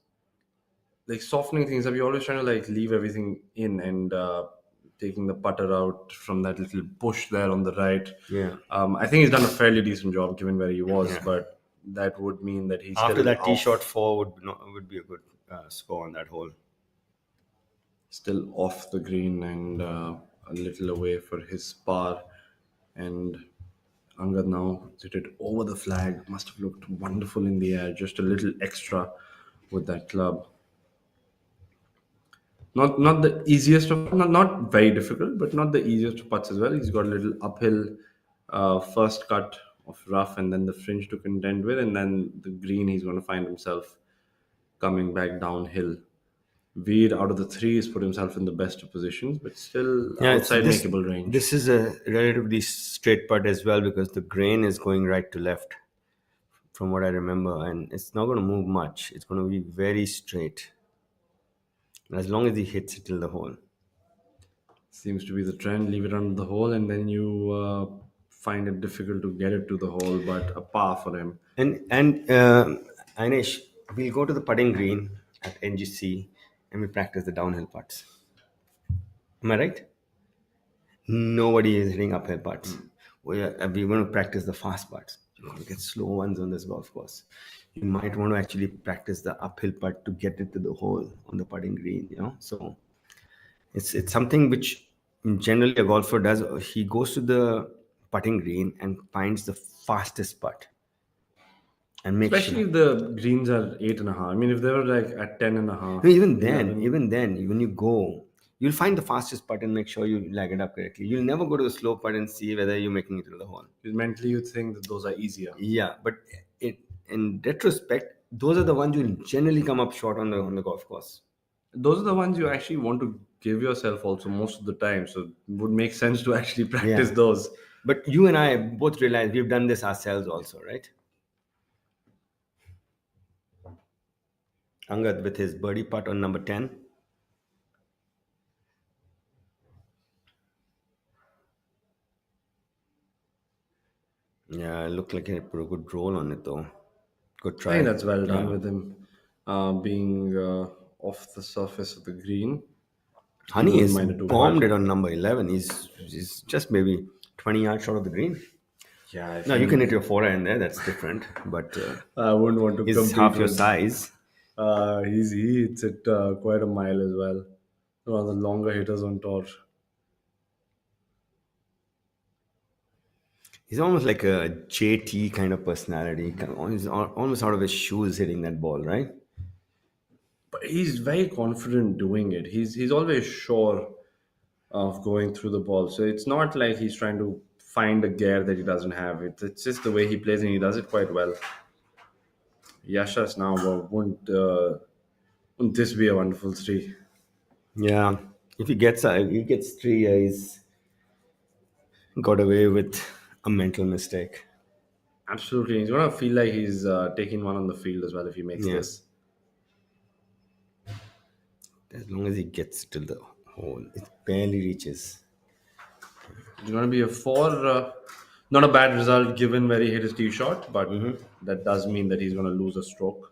like softening things up. You're always trying to like leave everything in and taking the putter out from that little bush there on the right. Yeah. I think he's done a fairly decent job given where he was, Yeah. but that would mean that he's After still that tee shot off, four would be a good score on that hole. still off the green and a little away for his par. And Angad now hit it over the flag. Must have looked wonderful in the air. Just a little extra with that club. Not the easiest of not very difficult, but not the easiest of putts as well. He's got a little uphill first cut of rough, and then the fringe to contend with, and then the green. He's going to find himself coming back downhill. Veer out of the three has put himself in the best of positions, but still Yeah, it's outside this. makeable range. This is a relatively straight putt as well because the grain is going right to left, from what I remember, and it's not going to move much. It's going to be very straight, as long as he hits it till the hole. Seems to be the trend. Leave it under the hole, and then you find it difficult to get it to the hole, but a par for him. And Anish, we'll go to the putting green at NGC and we practice the downhill putts. Am I right? Nobody is hitting uphill putts. We're going to practice the fast putts. You're going to get slow ones on this golf course. You might want to actually practice the uphill putt to get it to the hole on the putting green. So it's something which generally a golfer does. He goes to the putting green and finds the fastest putt and makes Especially sure. if the greens are 8.5. I mean, if they were like at 10.5, No, even then, 11, even then, when you go, you'll find the fastest putt and make sure you lag it up correctly. You'll never go to the slow putt and see whether you're making it to the hole. because mentally you'd think that those are easier. Yeah, but in retrospect, those are the ones you'll generally come up short on the golf course. Those are the ones you actually want to give yourself also most of the time. So it would make sense to actually practice Yeah. those. But you and I both realize we've done this ourselves also, right? Angad with his birdie putt on number 10. Yeah, it looked like he put a good roll on it though. Good I think try. that's well done Yeah. with him being off the surface of the green. He Honey wouldn't is mind a two bombed putt. it on number 11. He's just maybe 20 yards short of the green. Yeah, I No, you think can hit your forehand there. That's different. But I wouldn't want to he's compete half your with. size. He hits it quite a mile as well. One of the longer hitters on tour. He's almost like a JT kind of personality. He's almost out of his shoes hitting that ball, right? But he's very confident doing it. He's always sure of going through the ball. So it's not like he's trying to find a gear that he doesn't have. It's just the way he plays and he does it quite well. Yashas now, wouldn't this be a wonderful three? Yeah. If he gets three, he's got away with a mental mistake. Absolutely. He's going to feel like he's taking one on the field as well if he makes Yeah. this. As long as he gets to the hole, it barely reaches. It's going to be a four. Not a bad result given where he hit his tee shot, but that does mean that he's going to lose a stroke.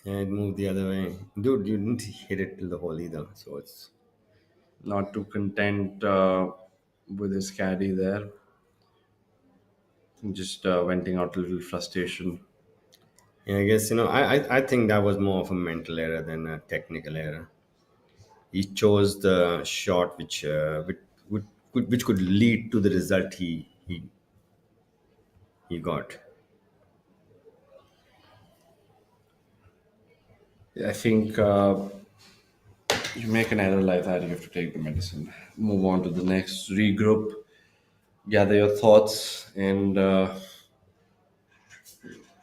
And it moved the other way. Dude, you didn't hit it till the hole either. So it's. Not too content with his caddy there. Just venting out a little frustration. Yeah, I guess, I think that was more of a mental error than a technical error. He chose the shot which could lead to the result he got. I think You make an error like that, you have to take the medicine. Move on to the next, regroup, gather your thoughts, and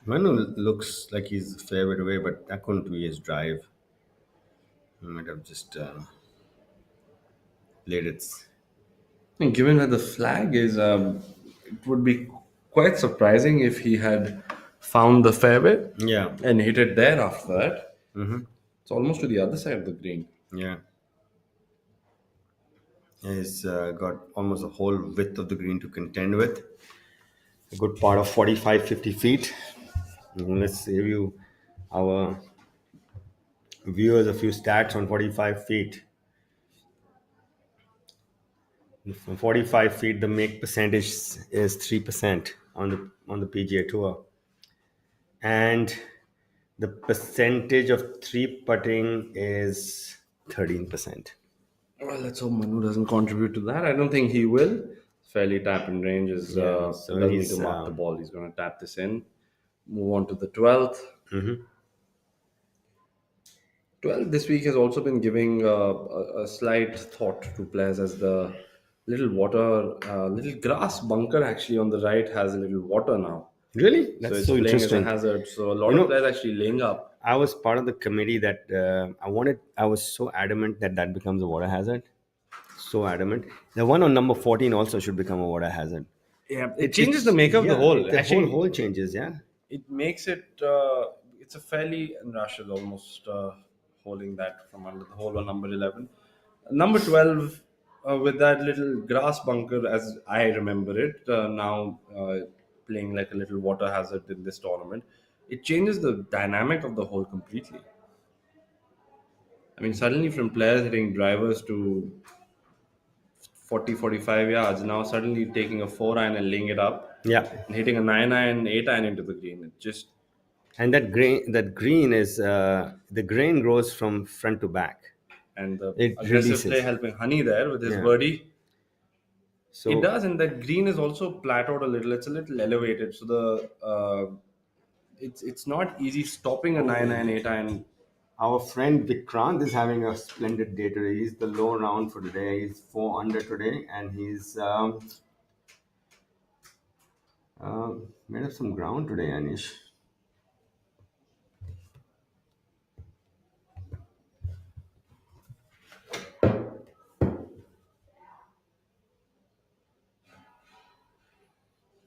Manu looks like he's a fair bit away, but that couldn't be his drive. He might have just laid its. and given where the flag is, it would be quite surprising if he had found the fairway Yeah. and hit it there after that. It's almost to the other side of the green. Yeah. He's got almost the whole width of the green to contend with. A good part of 45, 50 feet. Let's give you our viewers a few stats on 45 feet. From 45 feet, the make percentage is 3% on the PGA Tour, and the percentage of three putting is 13%. Well, let's hope Manu doesn't contribute to that. I don't think he will. Fairly tap in range is Yeah, so doesn't need to he's mark the ball. He's going to tap this in. Move on to the 12th. 12 this week has also been giving a slight thought to players as the little grass bunker actually on the right has a little water now. really. So That's it's so playing as a interesting. hazard. So a You lot of know, players actually laying up. I was part of the committee that I was so adamant that that becomes a water hazard. So adamant. The one on number 14 also should become a water hazard. Yeah, it changes the makeup of the Yeah, hole. the Actually, whole changes. Yeah. it makes it it's a fairly, and Rashid almost holding that from under the hole on number 11. Number 12 with that little grass bunker as I remember it now playing like a little water hazard in this tournament. It changes the dynamic of the hole completely. I mean, suddenly from players hitting drivers to 40, 45 yards, now suddenly taking a 4 iron and laying it up Yeah. and hitting a 9 iron, 8 iron into the green. It just, And that green is the grain grows from front to back. and the It aggressive play releases. helping Honey there with his Yeah. birdie. It So does, and that green is also plateaued a little. It's a little elevated, so the it's not easy stopping a 9 iron, 8 iron. our friend Vikrant is having a splendid day today. He's the low round for today. He's 4 under today, and he's made up some ground today, Anish.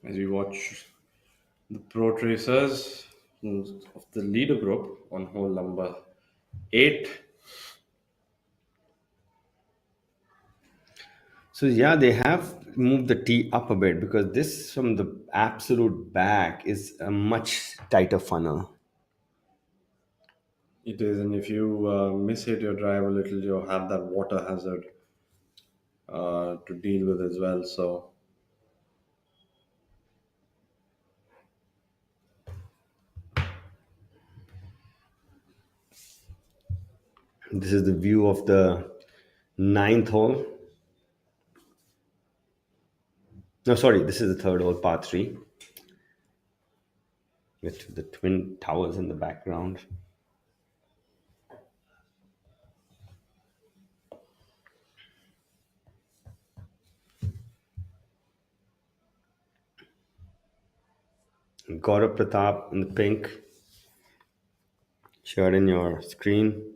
As we watch the pro tracers of the leader group on hole number 8. So yeah, they have moved the tee up a bit because this from the absolute back is a much tighter funnel. It is, and if you miss hit your drive a little, you have that water hazard to deal with as well. So This is the view of the ninth hole. No, sorry, this is the third hole, par three, with the twin towers in the background. Gaurav Pratap in the pink, shared in your screen.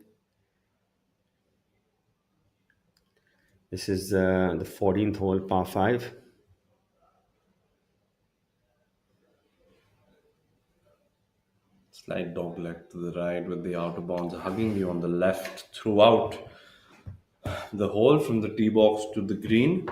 This is the 14th hole, par 5. slight dog leg to the right with the outer bounds hugging you on the left throughout the hole from the tee box to the green.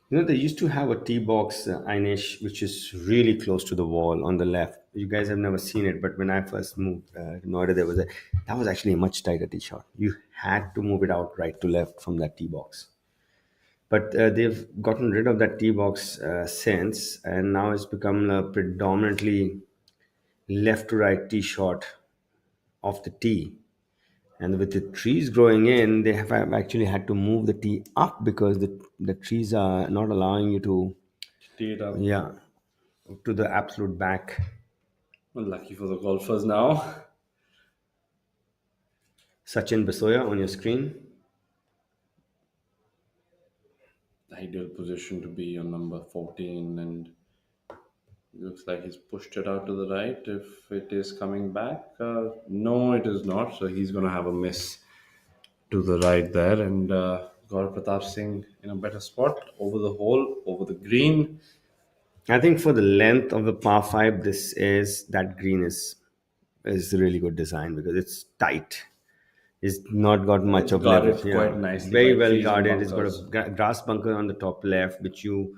You know, they used to have a tee box, Inish, which is really close to the wall on the left. You guys have never seen it, but when I first moved to Noida, that was actually a much tighter tee shot. You had to move it out right to left from that tee box. But they've gotten rid of that tee box since, and now it's become a predominantly left to right tee shot of the tee. And with the trees growing in, they have actually had to move the tee up because the trees are not allowing you to, Tee it up. yeah, to the absolute back. Well, lucky for the golfers now. Sachin Basoya on your screen. Ideal position to be on number 14, and looks like he's pushed it out to the right. If it is coming back, no, it is not. So he's going to have a miss to the right there, and Gaurav Pratap Singh in a better spot over the hole, over the green. I think for the length of the par five, this is that green is really good design because it's tight. It's not got much It's of guarded leverage. Yeah, quite nicely very by well trees and guarded. It's got a bunkers. grass bunker on the top left, which you,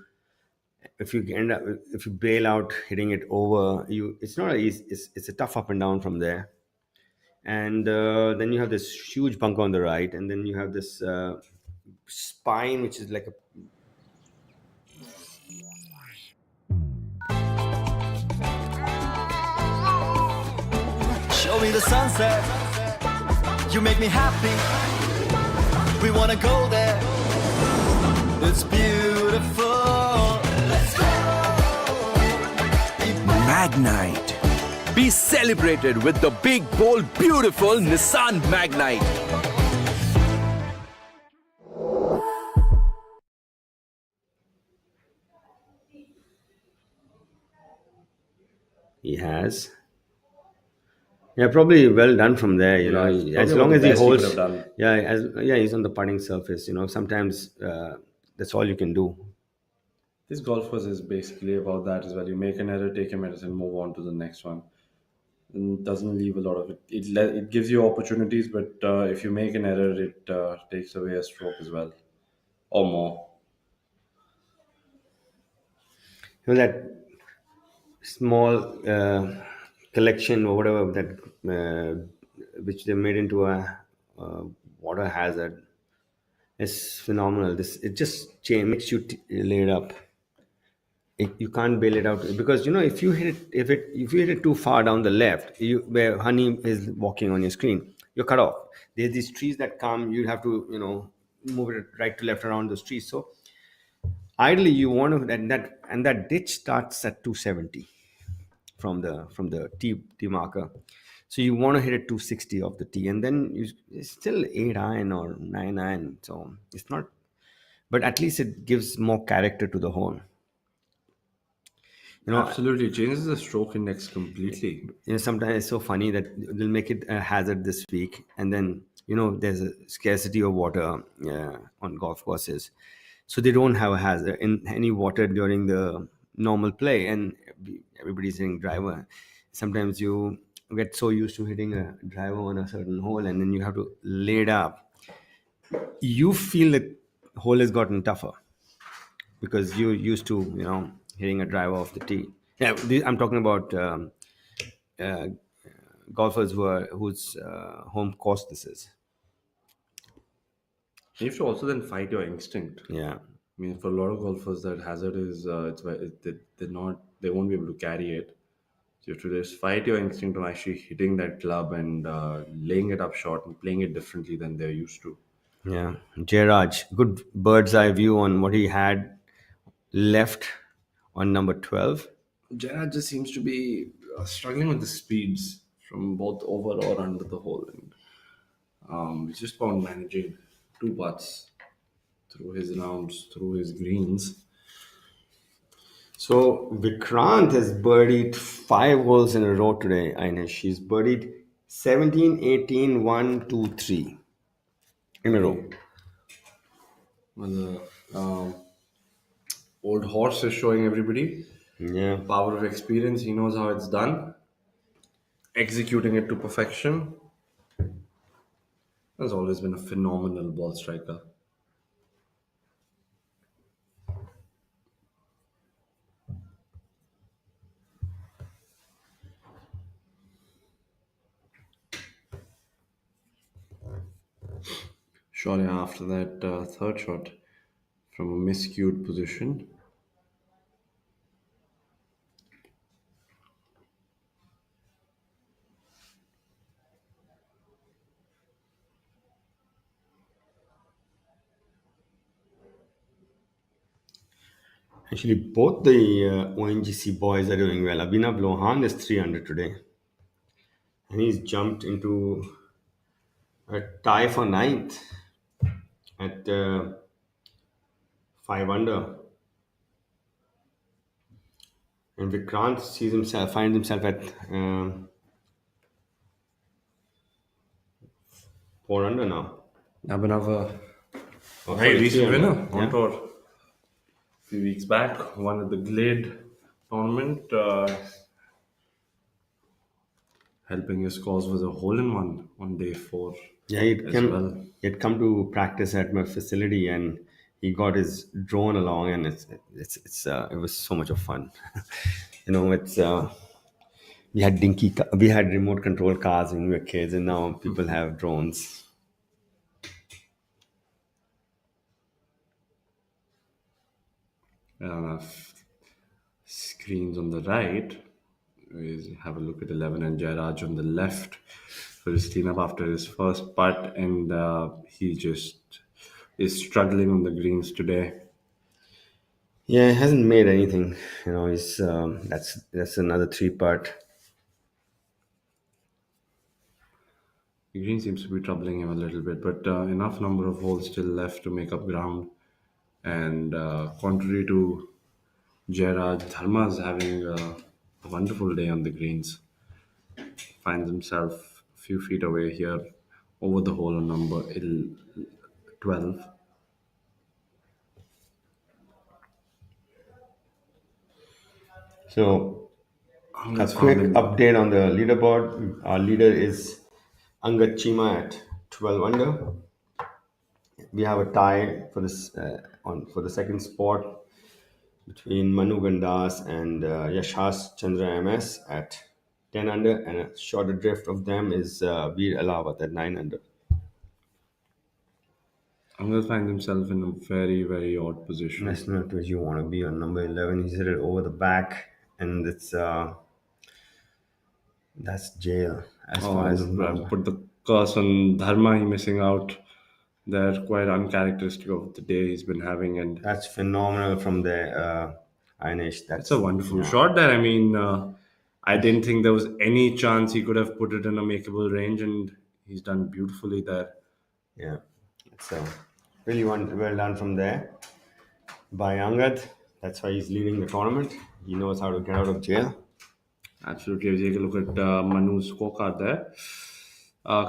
if you end up, if you bail out hitting it over, you, it's not a easy, it's a tough up and down from there. And then you have this huge bunker on the right, and then you have this spine, which is like a Show me the sunset. You make me happy. We wanna go there. It's beautiful. Let's go. Magnite. Be celebrated with the big, bold, beautiful Nissan Magnite. he has. Yeah, probably well done from there. You know, Yeah, it's as probably long about as the he best he could holds. have done. Yeah, he's on the putting surface. You know, sometimes that's all you can do. This golfers is basically about that as well. You make an error, take a medicine, move on to the next one. And doesn't leave a lot of it. It gives you opportunities, but if you make an error, it takes away a stroke as well, or more. You know that small collection or whatever that which they made into a water hazard is phenomenal. This it just makes you laid up. You can't bail it out because you know if you hit it if you hit it too far down the left, you where honey is walking on your screen, you're cut off. There's these trees that come. You have to move it right to left around those trees. So ideally, you want to and that ditch starts at 270 from the T marker. So you want to hit it 260 off the tee, and then it's still 8 iron or 9 iron. So it's not, but at least it gives more character to the hole. You know, Absolutely, it changes the stroke index completely. sometimes it's so funny that they'll make it a hazard this week, and then there's a scarcity of water on golf courses, so they don't have a hazard in any water during the normal play, and everybody's hitting driver. Sometimes you get so used to hitting a driver on a certain hole, and then you have to lay it up. You feel the hole has gotten tougher because you're used to hitting a driver off the tee. Yeah, I'm talking about uh, golfers whose home course this is. You have to also then fight your instinct. Yeah, I mean, for a lot of golfers, that hazard is they won't be able to carry it. So you have to just fight your instinct of actually hitting that club and laying it up short and playing it differently than they're used to. yeah. Jairaj, good bird's eye view on what he had left on number 12. Gerard just seems to be struggling with the speeds from both over or under the hole, and he's just about managing two putts through his rounds, through his greens. So Vikrant has birdied 5 holes in a row today, Ainesh. She's birdied 17, 18, 1, 2, 3 in a row. Well, the old horse is showing everybody Yeah. power of experience. He knows how it's done, executing it to perfection. Has always been a phenomenal ball striker. Shortly after that third shot from a miscued position. Actually, both the ONGC boys are doing well. Abhinav Lohan is 300 today. And he's jumped into A tie for ninth at 5 under, and Vikrant finds himself at 4 under now. Abhinav, Oh, very sorry, three recent under. winner on Yeah. tour. A few weeks back, won at the Glade tournament, helping his cause was a hole in one on day four Yeah, as well. he'd come to practice at my facility, and he got his drone along, and it was so much of fun. It's we had remote control cars when we were kids, and now people have drones. Uh, Screens on the right. We have a look at 11 and Jairaj on the left for his cleanup after his first putt, and he just is struggling on the greens today. Yeah, he hasn't made anything. He's that's another three part. The green seems to be troubling him a little bit, but enough number of holes still left to make up ground. And contrary to Jairaj, Dharma is having a wonderful day on the greens. Finds himself a few feet away here over the hole on number 12. So a Let's quick found him. update on the leaderboard. Our leader is Angad Chima at 12 under. We have a tie for this on for the second spot between Manu Gandas and Yashas Chandra MS at 10 under, and a shorter drift of them is Veer Alawat at 9 under. Angal finds himself in a very, very odd position. That's not what you want to be on number 11. He's hit it over the back, and that's jail as Oh, far as I've number. put the curse on Dharma. He missing out. They're quite uncharacteristic of the day he's been having, and That's phenomenal from there, Ainesh. it's a That's wonderful yeah, shot there. I mean, I didn't think there was any chance he could have put it in a makeable range, and he's done beautifully there. yeah. It's really well done from there by Angad. That's why he's leading the tournament. He knows how to get out of jail. Absolutely. Take a look at Manu's scorecard there.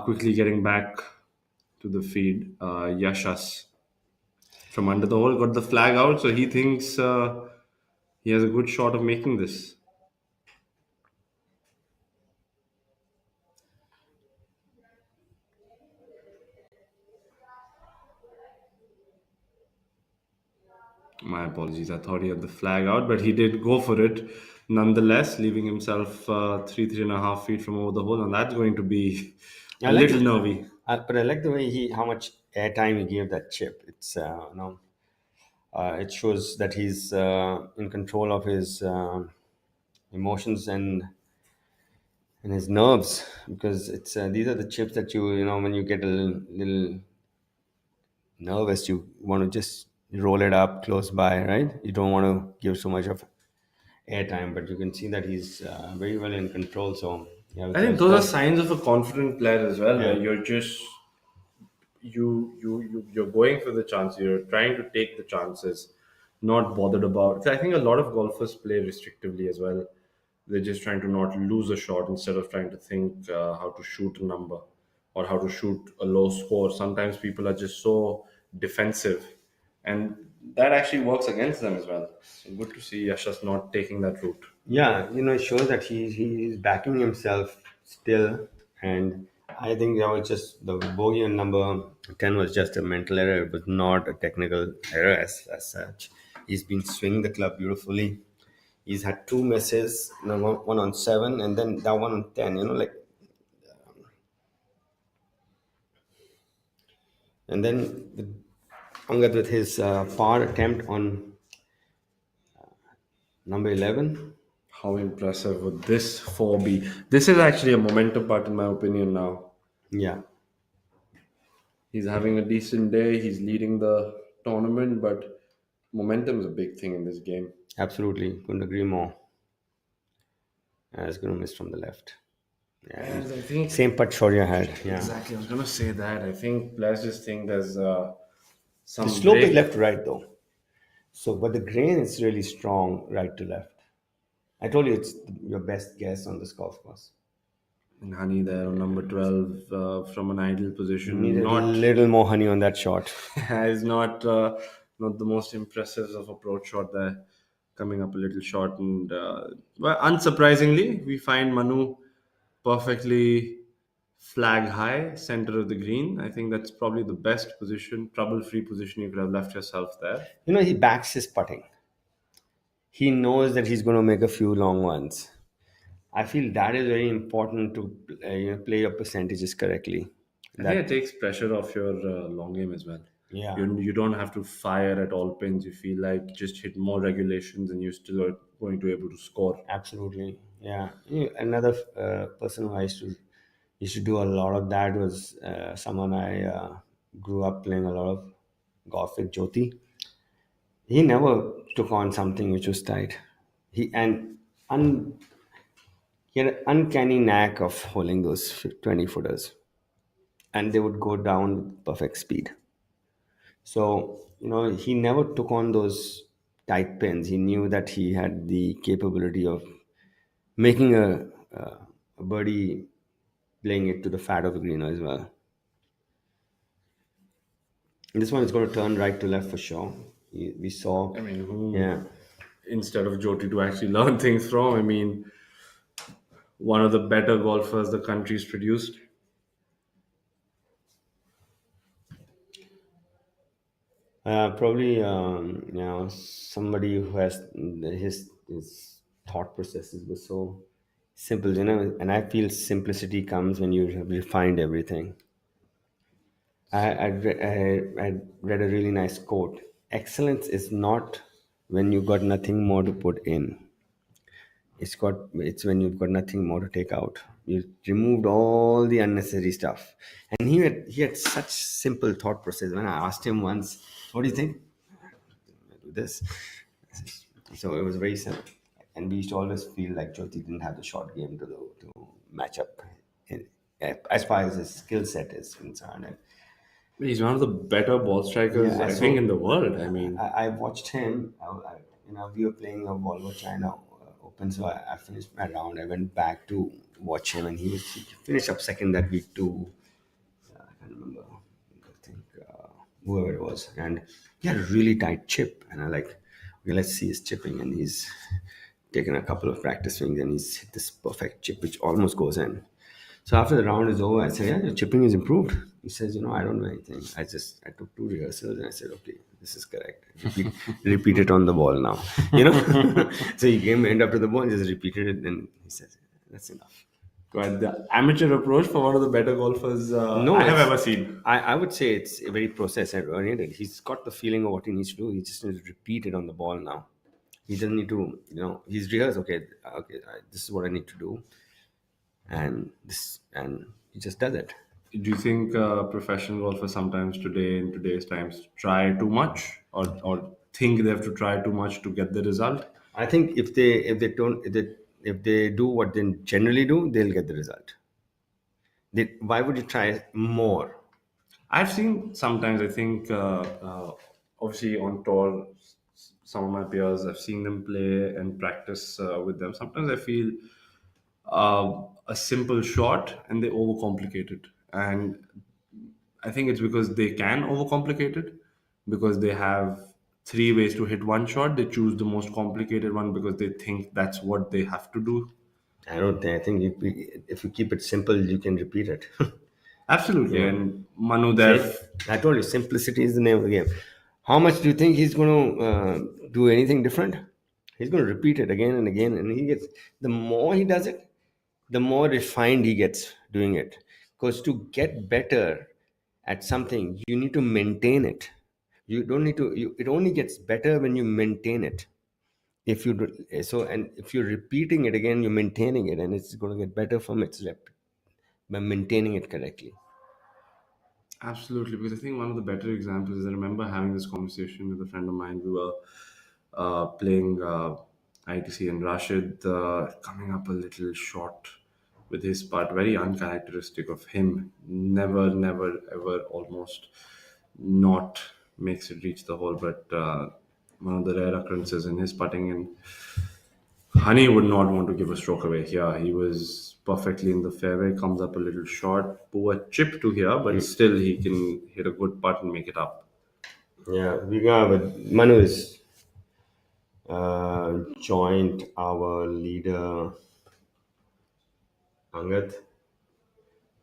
Quickly getting back to the feed. Yashas from under the hole got the flag out, so he thinks he has a good shot of making this. My apologies. I thought he had the flag out, but he did go for it nonetheless, leaving himself 3.5 feet from over the hole, and that's going to be I a like little nervy. but I like the way how much airtime he gave that chip. It shows that he's in control of his emotions and his nerves, because it's these are the chips that when you get a little nervous, you want to just roll it up close by, right? You don't want to give so much of airtime, but you can see that he's very well in control. So yeah, I with think those those are four, signs of a confident player as well, where yeah, you're just you're going for the chance. You're trying to take the chances, not bothered about. I think a lot of golfers play restrictively as well. They're just trying to not lose a shot instead of trying to think how to shoot a number or how to shoot a low score. Sometimes people are just so defensive, and that actually works against them as well. So good to see Yashas not taking that route. yeah, it shows that he's backing himself still, and I think that was just the bogey on number 10 was just a mental error. It was not a technical error as such. He's been swinging the club beautifully. He's had two misses, one on 7 and then that one on 10. And then Angad with his par attempt on number 11. How impressive would this 4 be? This is actually a momentum part, in my opinion, now. Yeah, He's having a decent day. He's leading the tournament, but momentum is a big thing in this game. absolutely. Couldn't agree more. It's going to miss from the left. Yeah, And I think same putt Shaurya had. Yeah, exactly. I was gonna say that. I think players just think there's the some slope is break. left to right though. So, but the grain is really strong right to left. I told you it's your best guess on this golf course. And Honey there on number 12 from an ideal You position. need a Not little more honey on that shot. is not the most impressive of approach shot there, coming up a little short. And well, unsurprisingly, we find Manu perfectly flag high, center of the green. I think that's probably the best position, trouble-free position you could have left yourself there. He backs his putting. He knows that he's going to make a few long ones. I feel that is very important to play your percentages correctly. I think That it takes pressure off your long game as well. yeah, You don't have to fire at all pins. You feel like just hit more regulations and you still are going to be able to score. absolutely. Yeah. Another person who I used to do a lot of that was someone I grew up playing a lot of golf with, Jyoti. He never took on something which was tight. Un, he had an uncanny knack of holding those 20 footers, and they would go down with perfect speed. So, he never took on those tight pins. He knew that he had the capability of making a birdie playing it to the fat of the green as well. This one is going to turn right to left for sure. We saw, I mean, who yeah. instead of Jyoti to actually learn things from? I mean, one of the better golfers the country's produced. Probably, somebody who has his thought processes were so simple, and I feel simplicity comes when you have refined everything. I read a really nice quote. Excellence is not when you got nothing more to put in. It's when you've got nothing more to take out. You removed all the unnecessary stuff. And he had such simple thought process. When I asked him once, what do you think? Do this. So it was very simple. And we used to always feel like Jyoti didn't have the short game to match up in, as far as his skill set is concerned. And He's one of the better ball strikers, yeah, I so think, in the world. I mean, I watched him. We were playing a Volvo China Open, so I finished my round. I went back to watch him, and he finished up second that week too. I can't remember. I think whoever it was, and he had a really tight chip, and I like, okay, let's see his chipping, and he's taken a couple of practice swings, and he's hit this perfect chip, which almost goes in. So after the round is over, I said, "Yeah, your chipping is improved." He says, "I don't know anything. I took two rehearsals, and I said, okay, this is correct. Repeat it on the ball now." So he came end up to the ball, and just repeated it, and he says, "That's enough." quite the amateur approach for one of the better golfers No, I have ever seen. I would say it's very process oriented. He's got the feeling of what he needs to do. He just needs to repeat it on the ball now. He doesn't need to, he's rehearsed. Okay, okay, this is what I need to do, and he just does it. Do you think professional golfers sometimes today, in today's times, try too much or think they have to try too much to get the result? I think if they do what they generally do, they'll get the result. Why would you try more? I've seen sometimes, I think, obviously on tour, some of my peers, I've seen them play and practice with them. Sometimes I feel a simple shot and they overcomplicate it. And I think it's because they can overcomplicate it because they have three ways to hit one shot. They choose the most complicated one because they think that's what they have to do. I don't think. I think if you keep it simple, you can repeat it. Absolutely. And Manu See, there, I told you, simplicity is the name of the game. How much do you think he's going to do anything different? He's going to repeat it again and again, and the more he does it, the more refined he gets doing it. Because to get better at something, you need to maintain it. You don't need to. It only gets better when you maintain it. If you do, and if you're repeating it again, you're maintaining it, and it's going to get better from its rep by maintaining it correctly. absolutely, because I think one of the better examples is I remember having this conversation with a friend of mine. We were playing ITC and Rashid coming up a little short with his putt. Very uncharacteristic of him. Never, never, ever almost not makes it reach the hole, but one of the rare occurrences in his putting. And Honey would not want to give a stroke away here. He was perfectly in the fairway, comes up a little short, poor chip to here, but still he can hit a good putt and make it up. Yeah, we got with Manu is joined our leader Angad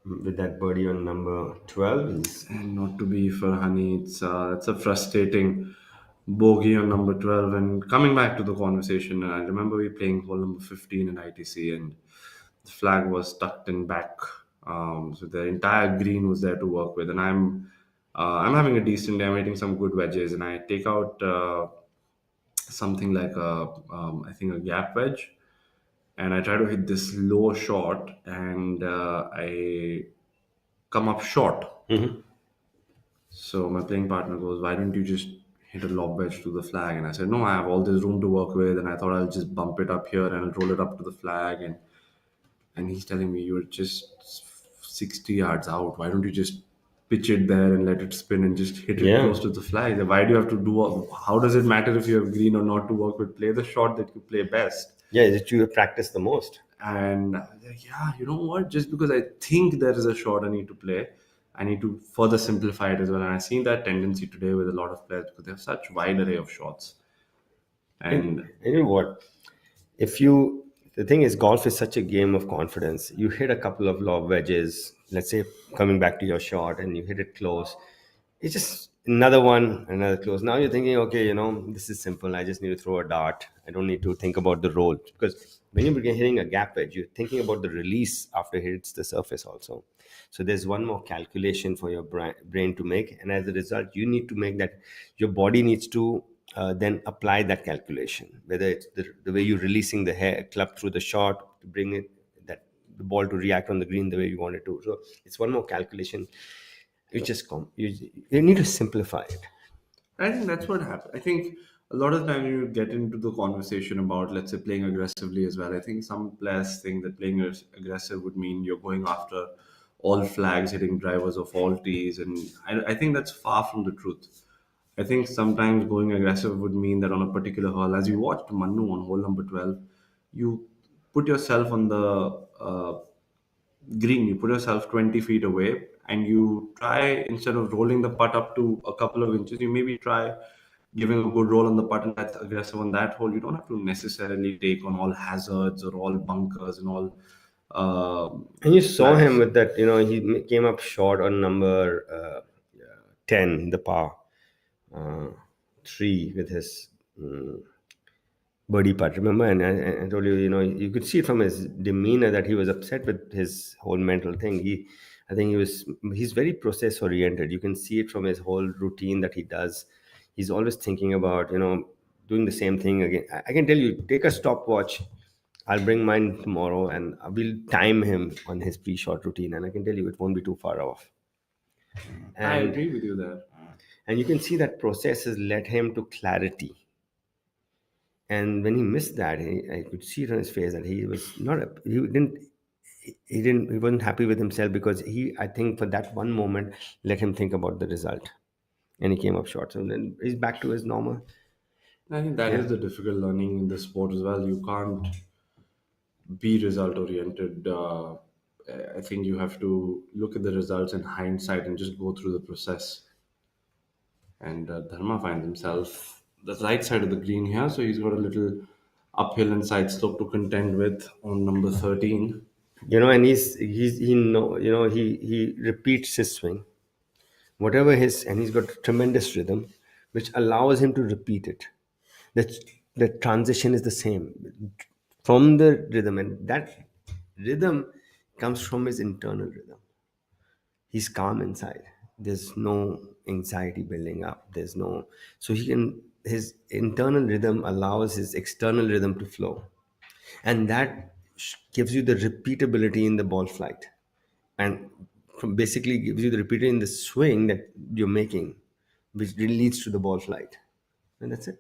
with that birdie on number 12. And not to be for Honey, it's a frustrating bogey on number 12. And coming back to the conversation, I remember we playing hole number 15 in ITC, and the flag was tucked in back. So the entire green was there to work with. And I'm having a decent day. I'm hitting some good wedges, and I take out something like I think a gap wedge, and I try to hit this low shot, and I come up short. So my playing partner goes, "Why don't you just hit a lob wedge to the flag?" And I said, "No, I have all this room to work with, and I thought I'll just bump it up here and I'll roll it up to the flag." And he's telling me, "You're just 60 yards out. Why don't you just pitch it there and let it spin and just hit it Yeah. close to the flag? Why do you have to do? How does it matter if you have green or not to work with? Play the shot that you play best." Yeah, that you have practiced the most. And I was like, yeah, you know what? Just because I think there is a shot I need to play, I need to further simplify it as well. And I've seen that tendency today with a lot of players because they have such wide array of shots. And And you know what? If you The thing is, golf is such a game of confidence. You hit a couple of lob wedges, let's say coming back to your shot, and you hit it close. It's just another one, another close. Now you're thinking, okay, this is simple. I just need to throw a dart. I don't need to think about the roll, because when you begin hitting a gap wedge, you're thinking about the release after it hits the surface also. So there's one more calculation for your brain to make, and as a result, you need to make that. Your body needs to then apply that calculation, whether it's the way you're releasing the hair club through the shot to bring it that the ball to react on the green the way you want it to. So it's one more calculation. You need to simplify it. I think that's what happened. I think a lot of time you get into the conversation about, let's say, playing aggressively as well. I think some players think that playing aggressive would mean you're going after all flags, hitting drivers of all tees, and I think that's far from the truth. I think sometimes going aggressive would mean that on a particular hole, as you watched Manu on hole number 12, you put yourself on the green, you put yourself 20 feet away, and you try, instead of rolling the putt up to a couple of inches, you maybe try giving a good roll on the putt, and that's aggressive on that hole. You don't have to necessarily take on all hazards or all bunkers and all. And you saw flags. him with that. He came up short on number 10, the par uh, 3 with his birdie putt. Remember, and I told you, you could see from his demeanor that he was upset with his whole mental thing. I think he's very process oriented. You can see it from his whole routine that he does. He's always thinking about, doing the same thing again. I can tell you, take a stopwatch. I'll bring mine tomorrow, and I will time him on his pre-shot routine, and I can tell you it won't be too far off. I And agree with you there. and you can see that process has led him to clarity. And when he missed that, I could see it on his face that he was not he wasn't happy with himself, because I think for that one moment let him think about the result, and he came up short. So then he's back to his normal. I think that is Yeah. the difficult learning in this sport as well. You can't be result oriented. I think you have to look at the results in hindsight and just go through the process. And Dharma finds himself the right side of the green here, so he's got a little uphill and side slope to contend with on number 13. And he repeats his swing, whatever his, and he's got tremendous rhythm, which allows him to repeat it. The transition is the same from the rhythm, and that rhythm comes from his internal rhythm. He's calm inside. There's no anxiety building up. So his internal rhythm allows his external rhythm to flow, and that gives you the repeatability in the ball flight, and basically gives you the repeater in the swing that you're making, which really leads to the ball flight, and that's it.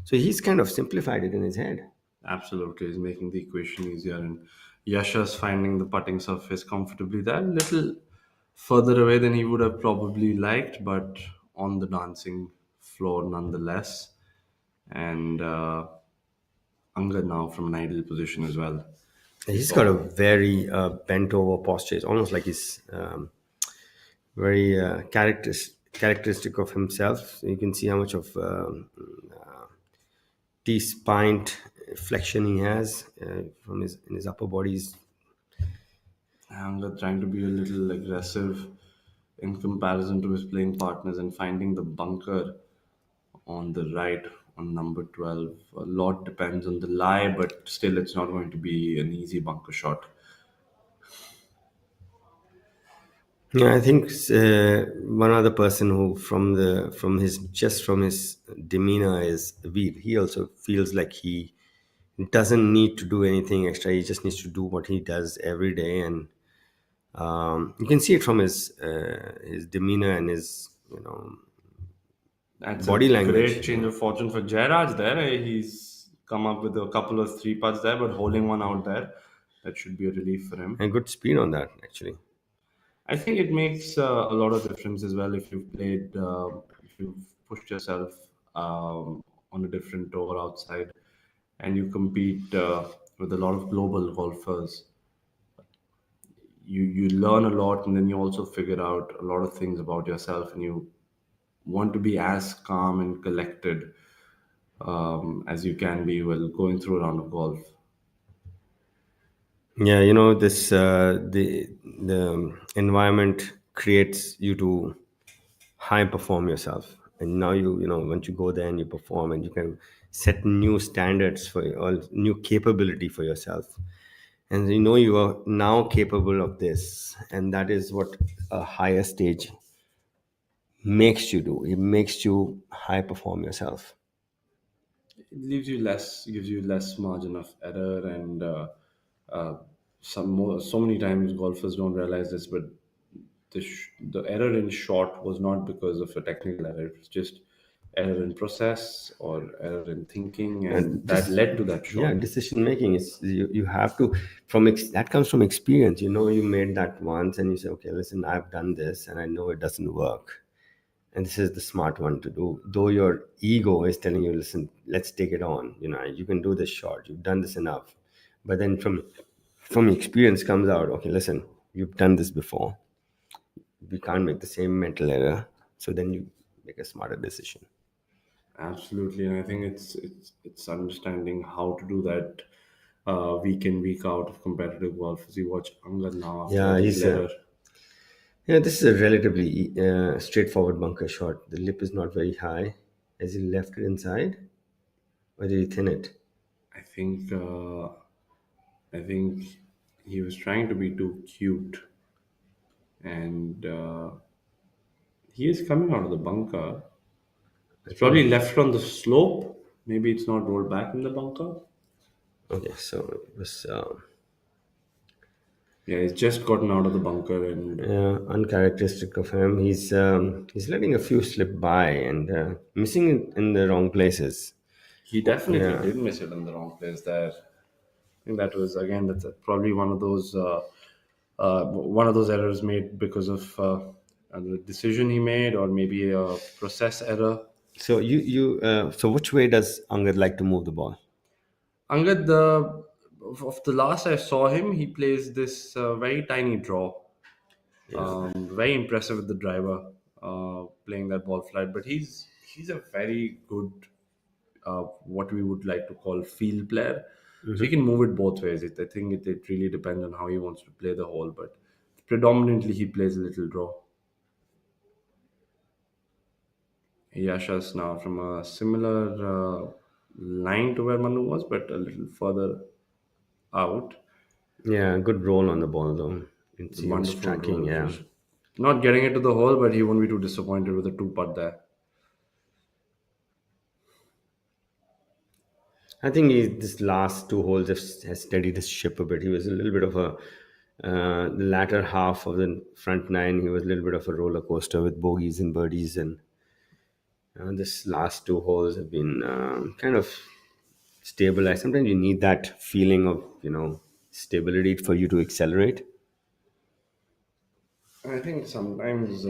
So he's kind of simplified it in his head. Absolutely, he's making the equation easier. And Yasha's finding the putting surface comfortably there, little further away than he would have probably liked, but on the dancing floor nonetheless. And Angad now from an ideal position as well. He's got a So very bent over posture. It's almost like he's very characteristic of himself. You can see how much of T-spined flexion he has from his in his upper bodies. Angad trying to be a little aggressive in comparison to his playing partners and finding the bunker on the right on number 12. A lot depends on the lie, but still, it's not going to be an easy bunker shot. Yeah, I think one other person who from his demeanor is Veer. He also feels like he doesn't need to do anything extra. He just needs to do what he does every day, and you can see it from his demeanor and his That's a body language. great change of fortune for Jairaj there. He's come up with a couple of three putts there, but holding one out there, that should be a relief for him. And good speed on that actually. I think it makes a lot of difference as well if you've played, if you've pushed yourself on a different tour outside and you compete with a lot of global golfers. You learn a lot, and then you also figure out a lot of things about yourself, and you want to be as calm and collected as you can be while going through a round of golf. Yeah, this the environment creates you to high perform yourself, and now once you go there and you perform and you can set new standards for or new capability for yourself, and you are now capable of this, and that is what a higher stage makes you do. It makes you high perform yourself. It leaves you less, gives you less margin of error, and uh, so many times golfers don't realize this, but the error in shot was not because of a technical error. It was just error in process or error in thinking, and And that this led to that Yeah, shot. decision making is you have to that comes from experience. You made that once and you say, okay, listen, I've done this and I know it doesn't work, and this is the smart one to do. Though your ego is telling you, listen, let's take it on. You can do this short. You've done this enough. But then from experience comes out, okay, listen, you've done this before. We can't make the same mental error. So then you make a smarter decision. Absolutely, and I think it's understanding how to do that week in week out of competitive golf. As you watch Angad now after Yeah, that he's little error, this is a relatively straightforward bunker shot. The lip is not very high. Has he left it inside, or did he thin it? I think uh, I think he was trying to be too cute, and he is coming out of the bunker. I It's think probably he. left on the slope. Maybe it's not rolled back in the bunker. Okay, so it was Yeah, he's just gotten out of the bunker, and uncharacteristic of him. He's letting a few slip by and missing it in the wrong places. he definitely Yeah. did miss it in the wrong place there. I think that was again that's probably one of those errors made because of the decision he made, or maybe a process error. So which way does Angad like to move the ball? Angad, of the last I saw him, he plays this very tiny draw. Yeah. Very impressive with the driver, playing that ball flat. But he's a very good, what we would like to call field player. So he can move it both ways. I think it really depends on how he wants to play the hole. But predominantly, he plays a little draw. Yasha's now from a similar line to where Manu was, but a little further out. Yeah, good roll on the ball though. You can see him Wonderful striking. roll. Yeah. Just not getting it to the hole, but he won't be too disappointed with a two putt there. I think this last two holes has steadied the ship a bit. He was a little bit of the latter half of the front nine. He was a little bit of a roller coaster with bogeys and birdies, and this last two holes have been kind of stabilized. Sometimes you need that feeling of stability for you to accelerate? I think sometimes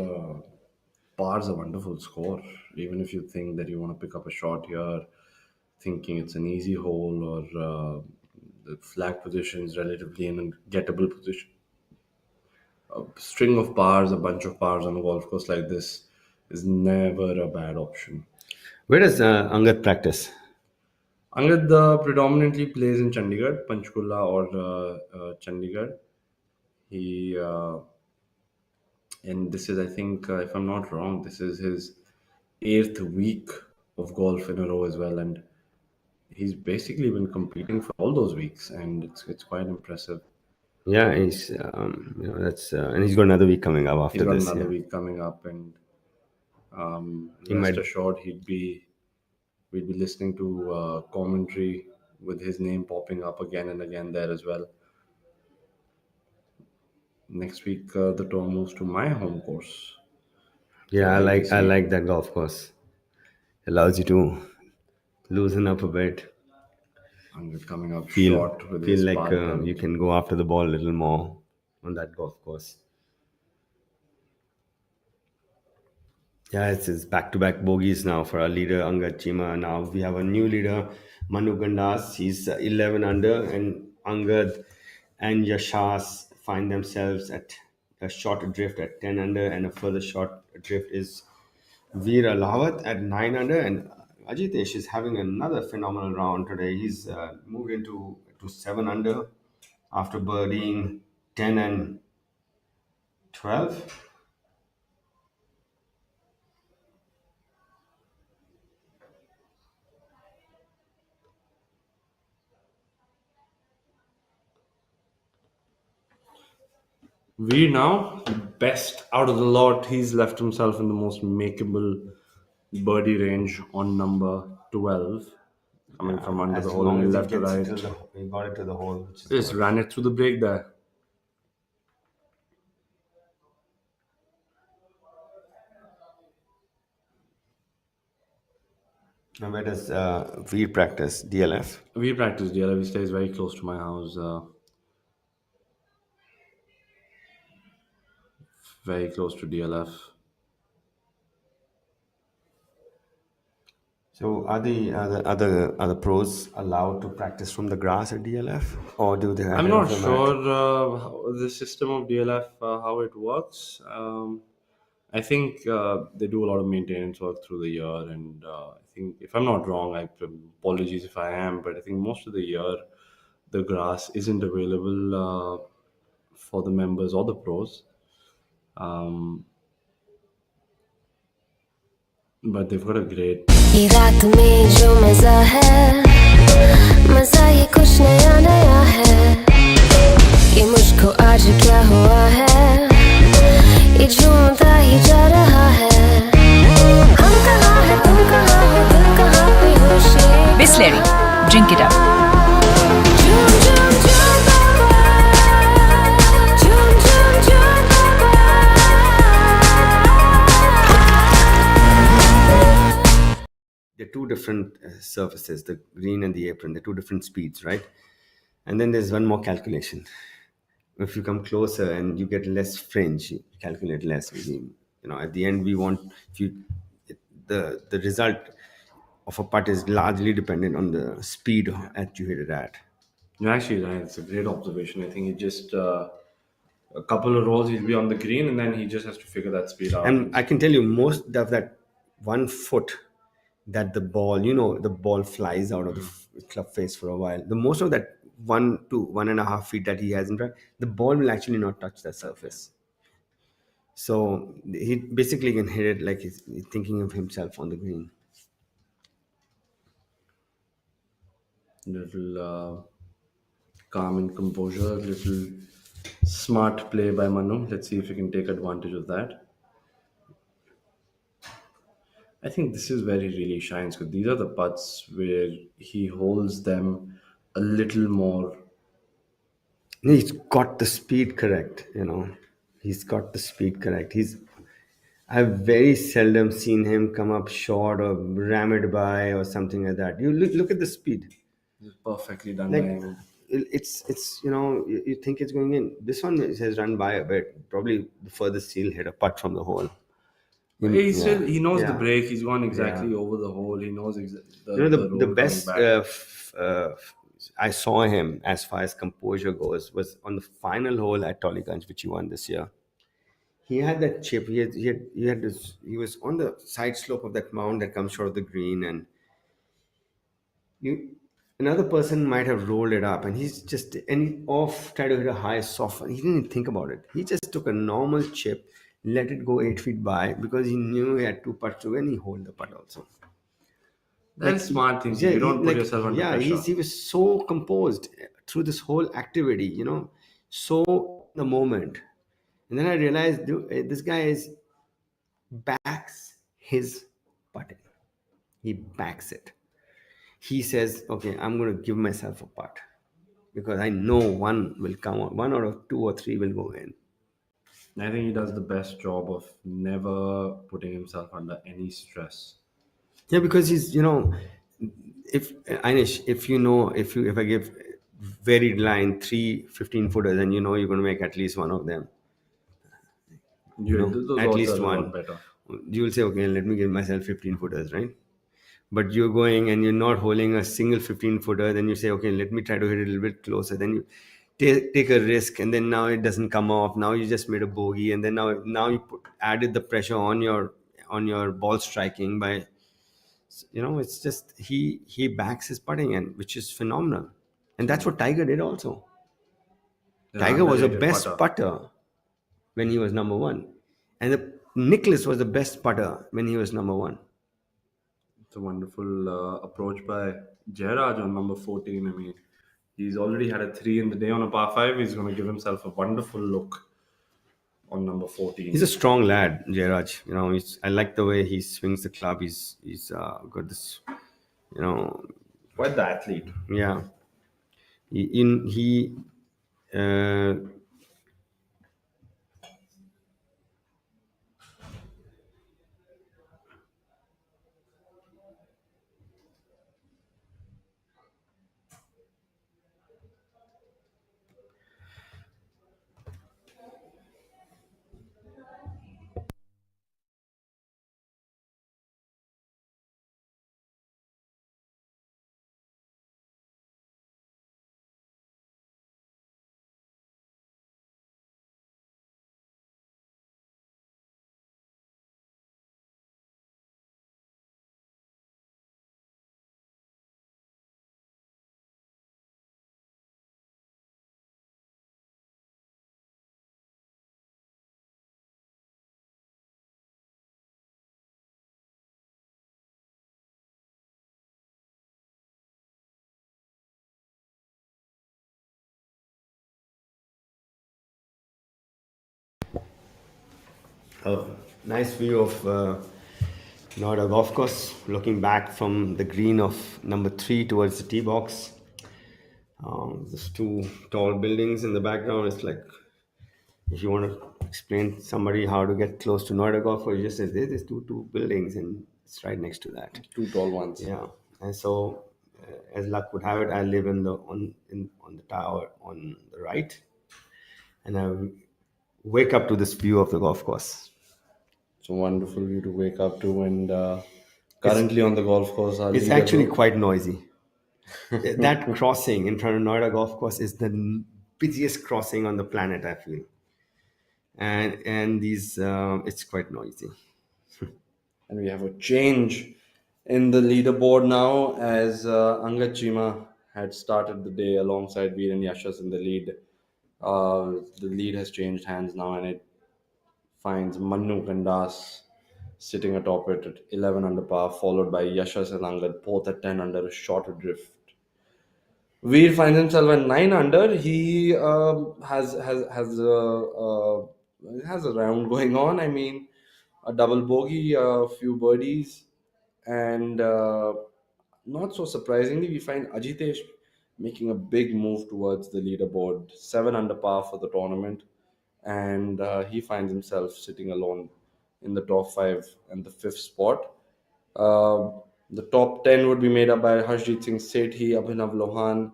par's a wonderful score. Even if you think that you want to pick up a shot here, thinking it's an easy hole or the flag position is relatively in a gettable position. A string of pars, a bunch of pars on a golf course like this is never a bad option. Where does Angad practice? Angad predominantly plays in Chandigarh, Panchkula or Chandigarh. He and this is, I think, if I'm not wrong, this is his eighth week of golf in a row as well, and he's basically been competing for all those weeks, and it's quite impressive. Yeah, he's that's and he's got another week coming up He's after got this. another Yeah. week coming up, and He rest might. assured, we'd be listening to commentary with his name popping up again and again there as well. Next week, the tour moves to my home course, Yeah, I LIVC. like that golf course. Allows you to loosen up a bit. And coming up Feel short with feel his like par you attempt. can go after the ball a little more on that golf course. Yeah, it's back-to-back bogeys now for our leader Angad Chima. Now we have a new leader, Manu Gandas. He's 11 under, and Angad and Yashas find themselves at a short adrift at 10 under, and a further short adrift is Veer Alawat at 9 under, and Ajitesh is having another phenomenal round today. He's moved into to 7 under after birdieing 10 and 12. We now, best out of the lot, he's left himself in the most makeable birdie range on number 12, coming from under the As hole long and as he left to gets it right. to he got it to the hole, which is Just good. ran it through the break there. Now, where does Veer practice? DLF? We practice DLF. He stays very close to my house, very close to DLF. So, are the pros allowed to practice from the grass at DLF, or do they have I'm to not have a mat? sure the system of DLF, how it works. I think they do a lot of maintenance work through the year, and I think, if I'm not wrong, apologies if I am, but I think most of the year the grass isn't available for the members or the pros. Um, but they've got a great. ये रात में जो मजा है मजा ये कुछ नया नया है ये मुझको आज क्या हुआ है ये झूमता ही जा रहा है हम कहाँ हैं तुम कहाँ हो दिल कहाँ पे होशी Bisleri. Drink it up. झूम झूम झूम बाबा झूम झूम झूम बाबा They're two different surfaces, the green and the apron. They're two different speeds, right? And then there's one more calculation. If you come closer and you get less fringe, you calculate less. At the end, we want if you the result of a putt is largely dependent on the speed that you hit it at. No, actually, right, it's a great observation. I think he just a couple of rolls, he'll be on the green, and then he just has to figure that speed out. And I can tell you, most of that 1 foot that the ball flies out of the club face for a while. The most of that 1 to 1.5 feet that he has in front, the ball will actually not touch the surface. So he basically can hit it like he's thinking of himself on the green. Little calm and composure, little smart play by Manu. Let's see if he can take advantage of that. I think this is where he really shines, because these are the putts where he holds them a little more. He's got the speed correct. He's got the speed correct. I've very seldom seen him come up short or ram it by or something like that. You look at the speed. Perfectly done by Like him. it's you think it's going in. This one has run by a bit. Probably the furthest he'll hit a putt from the hole. He Yeah, still he knows the yeah, break. He's gone yeah. exactly over the hole. He knows the The roll coming best back. I saw him as far as composure goes was on the final hole at Tollygunge, which he won this year. He had that chip. He had this. He was on the side slope of that mound that comes short of the green, and you another person might have rolled it up, and he's just and he off tried to hit a high soft. He didn't even think about it. He just took a normal chip, let it go 8 feet by because he knew he had two putts to win. He hold the putt also. That's smart thinking. Yeah, You don't put yourself under pressure. he was so composed through this whole activity, so in the moment. And then I realized, dude, this guy is backs his putting. He backs it. He says, okay, I'm going to give myself a putt because I know one will come out, one out of two or three will go in. I think he does the best job of never putting himself under any stress. Yeah, because he's, if Inish, if I give varied line 3 15-footers and you're going to make at least one of them, Those at odds least are a lot one, better. you'll say, okay, let me give myself 15-footers, right? But you're going and you're not holding a single 15-footer, then you say, okay, let me try to hit it a little bit closer. Then you take a risk, and then now it doesn't come off. Now you just made a bogey, and then now you added the pressure on your ball striking by, it's just he backs his putting, and which is phenomenal. And that's what Tiger did also. An Tiger was the underrated best putter. putter when he was number one, and Nicholas was the best putter when he was number one. It's a wonderful approach by Jairaj on number 14. I mean, he's already had a 3 in the day on a par 5. He's going to give himself a wonderful look on number He's 14. a strong lad, Jairaj. I like the way he swings the club. He's got this, you know, Quite the athlete. yeah. He uh, a nice view of Noida golf course, looking back from the green of number 3 towards the tee box. There's two tall buildings in the background. It's like if you want to explain somebody how to get close to Noida golf course, you just say there's two buildings and it's right next to that. Two tall ones. Yeah, and so as luck would have it, I live on the tower on the right, and I wake up to this view of the golf course. It's a wonderful view to wake up to. And currently on the golf course, our It's leader actually bro- quite noisy. That crossing in front of Noida golf course is the busiest crossing on the planet, I feel, and these it's quite noisy. and we have a change in the leaderboard now as Angad Chima had started the day alongside Veer and Yashas in the lead. The lead has changed hands now, and it finds Manu Kandas sitting atop it at 11 under par, followed by Yashas and Angad, both at 10 under, a short adrift. Veer finds himself at 9 under. He has a round going on. I mean, a double bogey, a few birdies, and not so surprisingly, we find Ajitesh making a big move towards the leaderboard, 7 under par for the tournament, and he finds himself sitting alone in the top 5 and the 5th spot. Uh, the top 10 would be made up by Harshdeep Singh Sethi, Abhinav Lohan,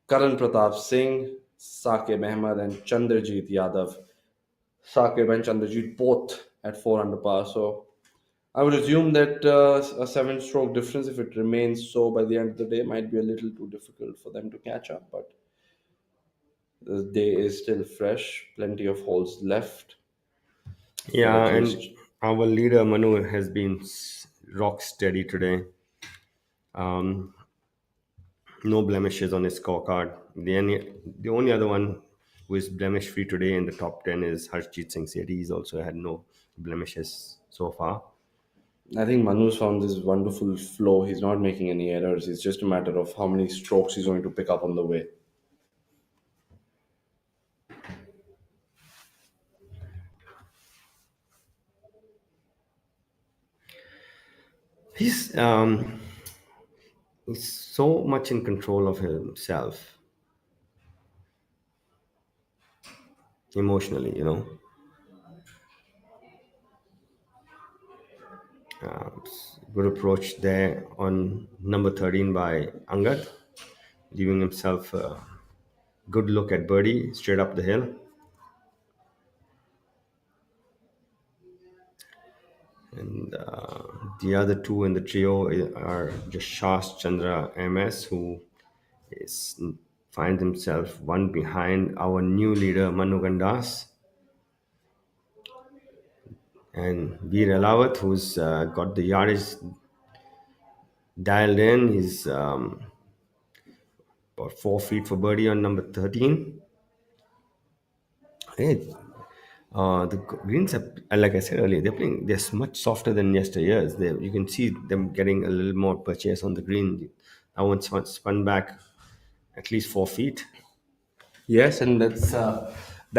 Karan Pratap Singh, Saqib Ahmed, and Chandrajit Yadav. Saqib and Chandrajit both at 4 under par. So I would assume that a 7 stroke difference, if it remains so by the end of the day, might be a little too difficult for them to catch up. But the day is still fresh, plenty of holes left for Yeah, at and least. our leader Manu has been rock steady today. No blemishes on his scorecard. The only other one who is blemish free today in the top 10 is Harshjeet Singh Sethi. He's also had no blemishes so far. I think Manu's found this wonderful flow. He's not making any errors. It's just a matter of how many strokes he's going to pick up on the way. He's he's so much in control of himself emotionally, you know. Good approach there on number 13 by Angad, giving himself a good look at birdie straight up the hill. And the other two in the trio are Jashash Chandra MS, who is finds himself one behind our new leader Manu Gandas, and Veer Alawat, who's got the yardage dialed in. He's about 4 feet for birdie on number 13. Hey, the greens are, like I said earlier, they're much softer than yesteryears. You can see them getting a little more purchase on the green. I once spun back at least 4 feet. Yes, and that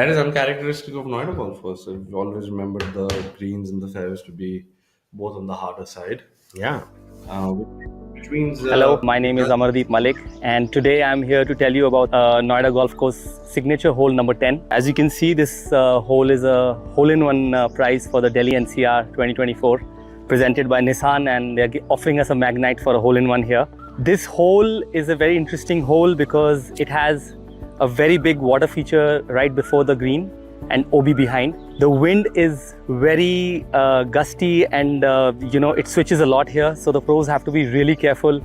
is uncharacteristic of Noida golfers. So we've always remembered the greens and the fairways to be both on the harder side. Yeah. Which means Hello, my name is Amardeep Malik, and today I'm here to tell you about Noida Golf Course signature hole number 10. As you can see, this hole is a hole-in-one prize for the Delhi-NCR 2024, presented by Nissan, and they're offering us a magnite for a hole-in-one here. This hole is a very interesting hole because it has a very big water feature right before the green and OB behind. The wind is very gusty, and it switches a lot here, so the pros have to be really careful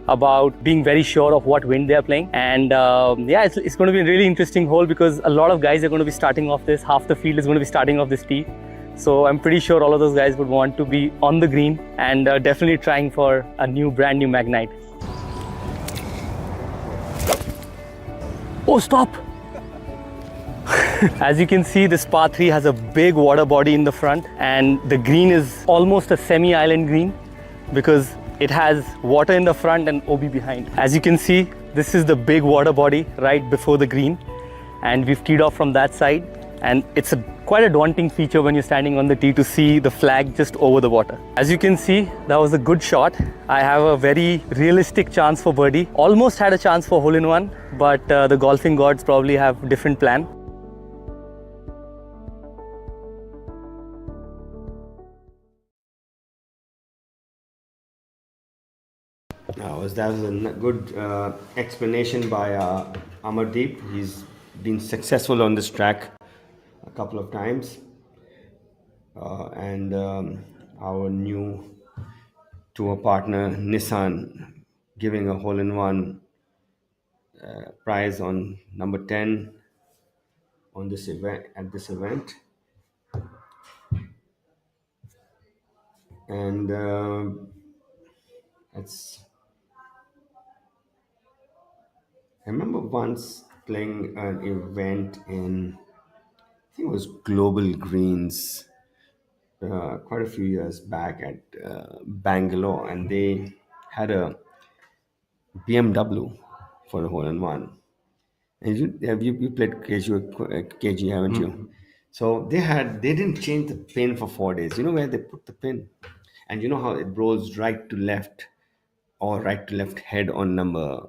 about being very sure of what wind they are playing. And it's going to be a really interesting hole because a lot of guys are going to be starting off this. Half the field is going to be starting off this tee, so I'm pretty sure all of those guys would want to be on the green and definitely trying for a brand new magnite. Oh, stop! As you can see, this par 3 has a big water body in the front, and the green is almost a semi-island green because it has water in the front and OB behind. As you can see, this is the big water body right before the green, and we've teed off from that side, and it's quite a daunting feature when you're standing on the tee to see the flag just over the water. As you can see, that was a good shot. I have a very realistic chance for birdie. Almost had a chance for hole-in-one, but the golfing gods probably have a different plan. That was a good explanation by Amardeep. He's been successful on this track a couple of times. And our new tour partner, Nissan, giving a hole-in-one prize on number 10 on this event, at this event. And I remember once playing an event in, I think it was Global Greens, quite a few years back at Bangalore, and they had a BMW for the hole-in-one. And you played KG, haven't you? So they didn't change the pin for 4 days. You know where they put the pin, and you know how it rolls right to left or right to left head on number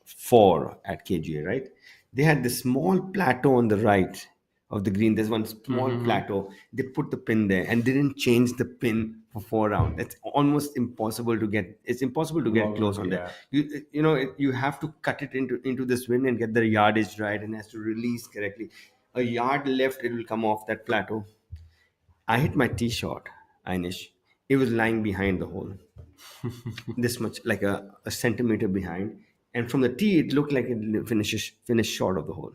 4 at KGA, right? They had this small plateau on the right of the green. There's one small plateau. They put the pin there and didn't change the pin for 4 rounds. It's almost impossible to get. It's impossible to get close on there. Yeah. You have to cut it into this wind and get the yardage right, and has to release correctly. A yard left, it will come off that plateau. I hit my tee shot, Einish. It was lying behind the hole, this much, like a centimeter behind. And from the tee, it looked like it finished short of the hole.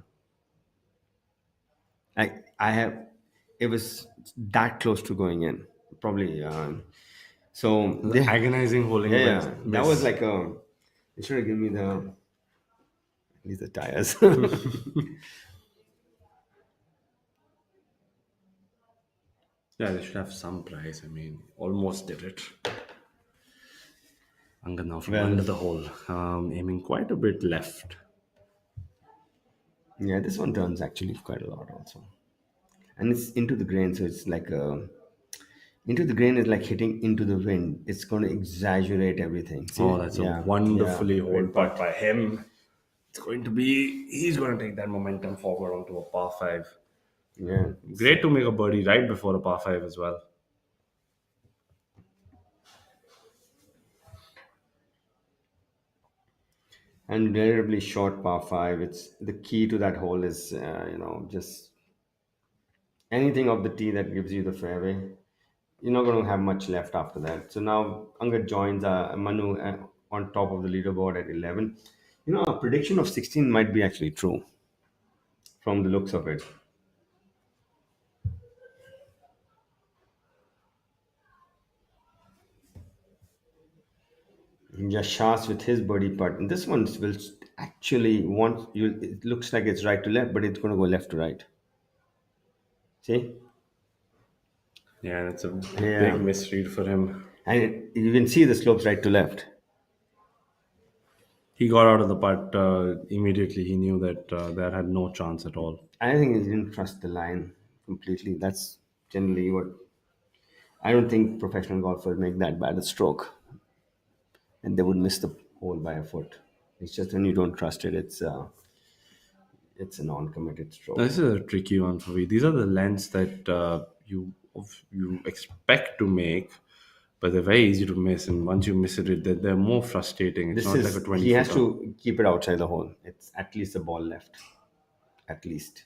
I have, it was that close to going in, probably. So The agonizing holding yeah, that was like a. They should have given me the at least the tires. Yeah, they should have some price. I mean, almost did it. Angad now from under the hole, aiming quite a bit left. Yeah, this one turns actually quite a lot also, and it's into the grain, so it's like into the grain is like hitting into the wind. It's going to exaggerate everything. See? Oh, that's a wonderfully yeah, holed great putt by him. It's going to be, he's going to take that momentum forward onto a par 5. Yeah, Great to make a birdie right before a par 5 as well. and relatively short par five. It's the key to that hole is just anything off the tee that gives you the fairway. You're not going to have much left after that. So now Angad joins Manu on top of the leaderboard at 11. A prediction of 16 might be actually true from the looks of it. Yashas with his birdie putt. And this one will actually want you. It looks like it's right to left, but it's going to go left to right. See? Yeah, that's a Yeah. big misread for him. And you can see the slopes right to left. He got out of the putt immediately. He knew that that had no chance at all. I think he didn't trust the line completely. That's generally what. I don't think professional golfers make that bad a stroke, and they would miss the hole by a foot. It's just when you don't trust it, it's a non-committed stroke. This is a tricky one for me. These are the lengths that you expect to make, but they're very easy to miss. And once you miss it, they're more frustrating. It's This not is like a 20 he has footer. to keep it outside the hole. It's at least a ball left, at least.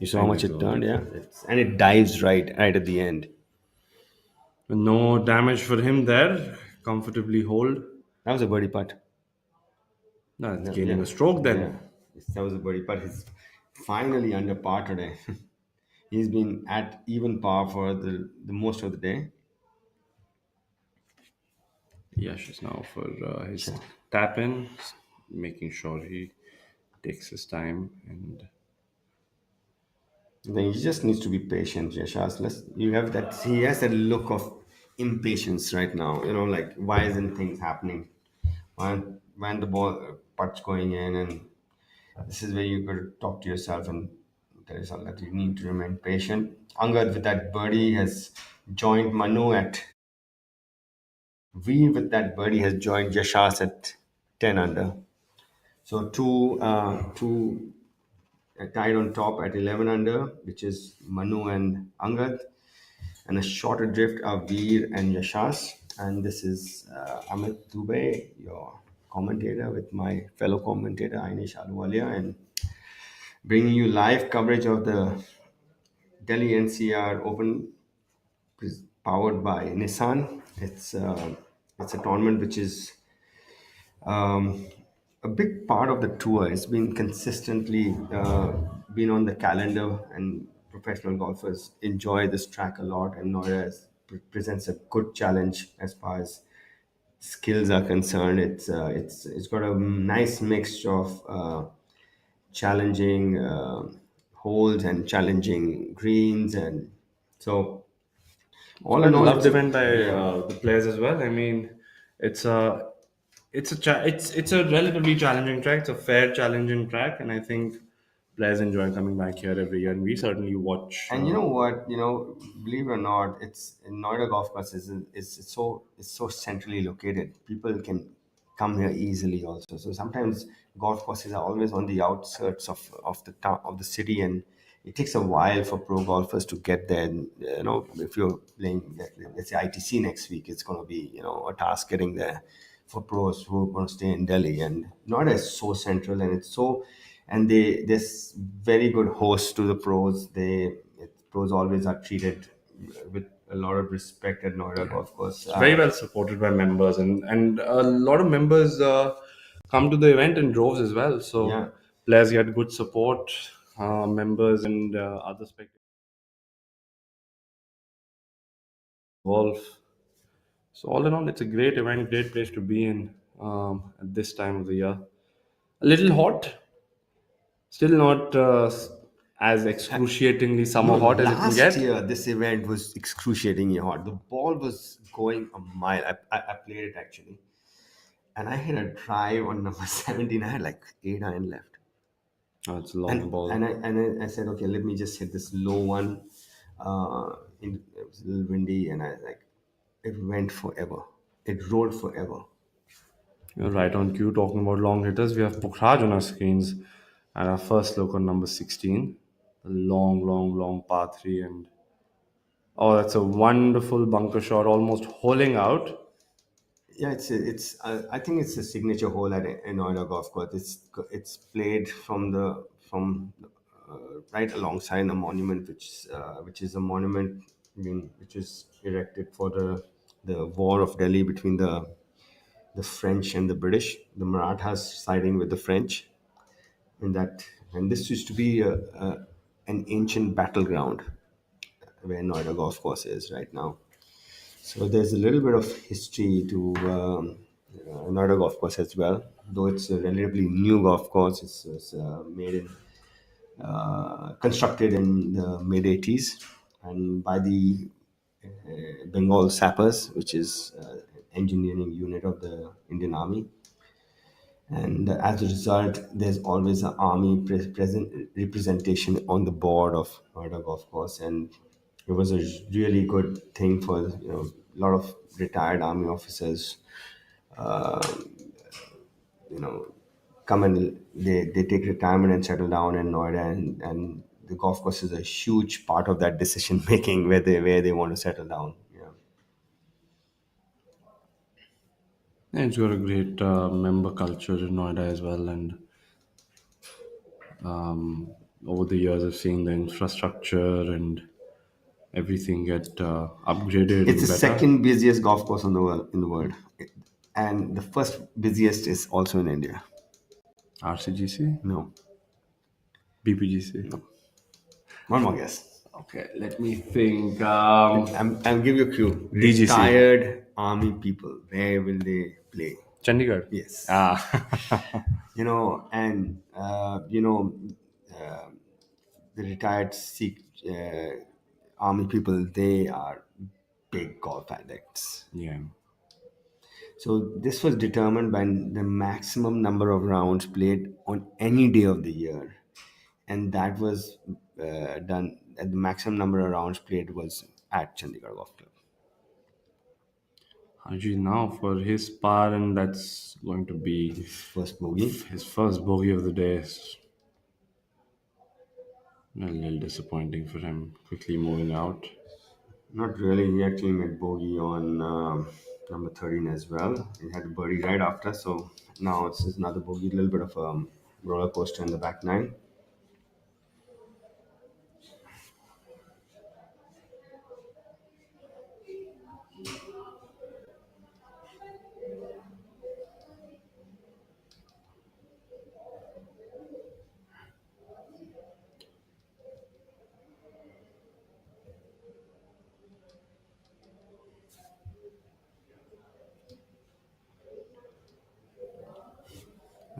You saw how much it turned, yeah. And it dives right at the end. No damage for him there. Comfortably hold. That was a birdie putt. No, it's Yeah, gaining yeah. a stroke then. Yeah. That was a birdie putt. He's finally under par today. He's been at even par for the most of the day. Yash is now for his tap in, making sure he takes his time and. Then he just needs to be patient, Yashas. You have that. He has that look of impatience right now. Like why isn't things happening? When the ball putt's going in, and this is where you got to talk to yourself and tell yourself that you need to remain patient. Angad with that birdie has joined Manu at. V with that birdie has joined Yashas at 10 under. So two tied on top at 11 under, which is Manu and Angad, and a shorter drift are Veer and Yashas. And this is Amit Dubey, your commentator, with my fellow commentator Ainish Aluwalia, and bringing you live coverage of the Delhi NCR Open, powered by Nissan. It's a tournament which is a big part of the tour. It's been consistently been on the calendar, and professional golfers enjoy this track a lot. And Noida presents a good challenge as far as skills are concerned. It's got a nice mixture of challenging holes and challenging greens, and so all in all, Love it's a, given by the players as well. I mean, it's a it's a relatively challenging track. It's a fair challenging track, and I think players enjoy coming back here every year. And we certainly watch. and you know what? Believe it or not, it's in Noida golf course is it's so centrally located. People can come here easily also. So sometimes golf courses are always on the outskirts of the town of the city, and it takes a while for pro golfers to get there. And, if you're playing, let's say ITC next week, it's going to be a task getting there for pros who are going to stay in Delhi. And Noida is so central, and it's so, and there's very good hosts to the pros. Pros always are treated with a lot of respect at Noida Golf Course. It's very well supported by members, and a lot of members come to the event in droves as well. So Yeah. players get good support, members and other spectators. Golf. So all in all, it's a great event, great place to be in at this time of the year. A little hot, still not as excruciatingly summer No, hot as it can last get. year this event was excruciatingly hot. The ball was going a mile. I played it actually, and I hit a drive on number 17. I had like 8 iron left, Oh, it's a long and ball. I said, okay, let me just hit this low one. It was a little windy, and I like it went forever. It rolled forever. You're right on cue talking about long hitters. We have Pukhraj on our screens and our first look on number 16. The long, long, long par 3. And oh, that's a wonderful bunker shot, almost holing out. Yeah, I think it's a signature hole at Noida Golf Course. It's played from right alongside the monument, which is a monument, which is erected for the war of Delhi between the French and the British. The Marathas siding with the French, and this used to be an ancient battleground where Noida Golf Course is right now. So there's a little bit of history to Noida Golf Course as well, though it's a relatively new golf course. It's constructed in the mid 80s and by the Bengal Sappers, which is engineering unit of the Indian Army. And as a result, there's always an army present representation on the board of Noida Golf Course, and it was a really good thing for a lot of retired army officers. You know, come and they take retirement and settle down in Noida, and the golf course is a huge part of that decision making where they want to settle down. Yeah. And it's got a great member culture in Noida as well. And over the years, I've seen the infrastructure and everything get upgraded It's the and better. second busiest golf course in the world, and the first busiest is also in India. RCGC? No, BPGC? no. One more guess. Okay, let me think. I'll give you a clue. DGC. Retired army people. Where will they play? Chandigarh? Yes. Ah. And the retired Sikh army people. They are big golf addicts. Yeah. So this was determined by the maximum number of rounds played on any day of the year, and that was done. At the maximum number of rounds played was at Chandigarh Golf Club. Haji now for his par, and that's going to be His first bogey. his first bogey of the day. A little disappointing for him. Quickly moving out. Not really. He actually made bogey on number 13 as well. He had a birdie right after, so now it's just another bogey. A little bit of a roller coaster in the back nine.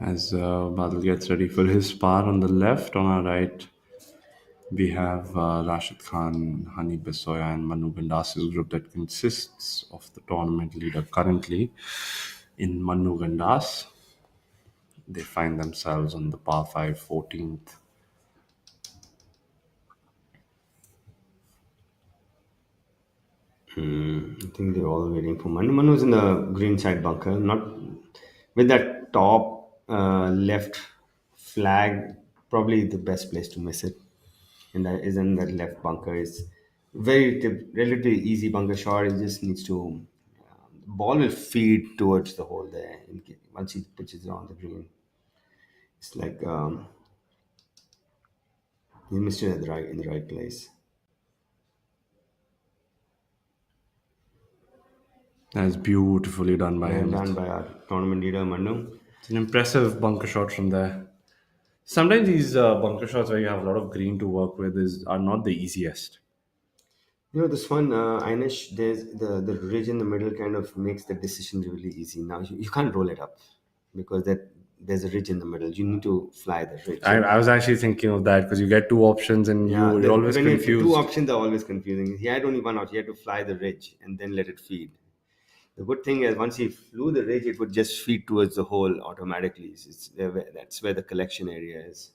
As Badal gets ready for his par on the left, on our right, we have Rashid Khan, Hani Besoya, and Manu Gandas's group that consists of the tournament leader currently in Manu Gandas. They find themselves on the par 5 14th. I think they're all waiting for Manu. Manu's in the green side bunker. Not with that top left flag, probably the best place to miss it. And that is in that left bunker. It's relatively easy bunker shot. It just needs to the ball will feed towards the hole there once he pitches it on the green. It's like he missed it at the right in the right place. That's beautifully done by And him. done by our tournament leader Manu. It's an impressive bunker shot from there. Sometimes these bunker shots where you have a lot of green to work with are not the easiest. You know, this one, Inish, there's the ridge in the middle kind of makes the decision really easy. Now you can't roll it up because there's a ridge in the middle. You need to fly the ridge. I was actually thinking of that because you get two options and you're always when confused. two options are always confusing. He had only one out. He had to fly the ridge and then let it feed. The good thing is once he flew the ridge, it would just feed towards the hole automatically. That's where the collection area is.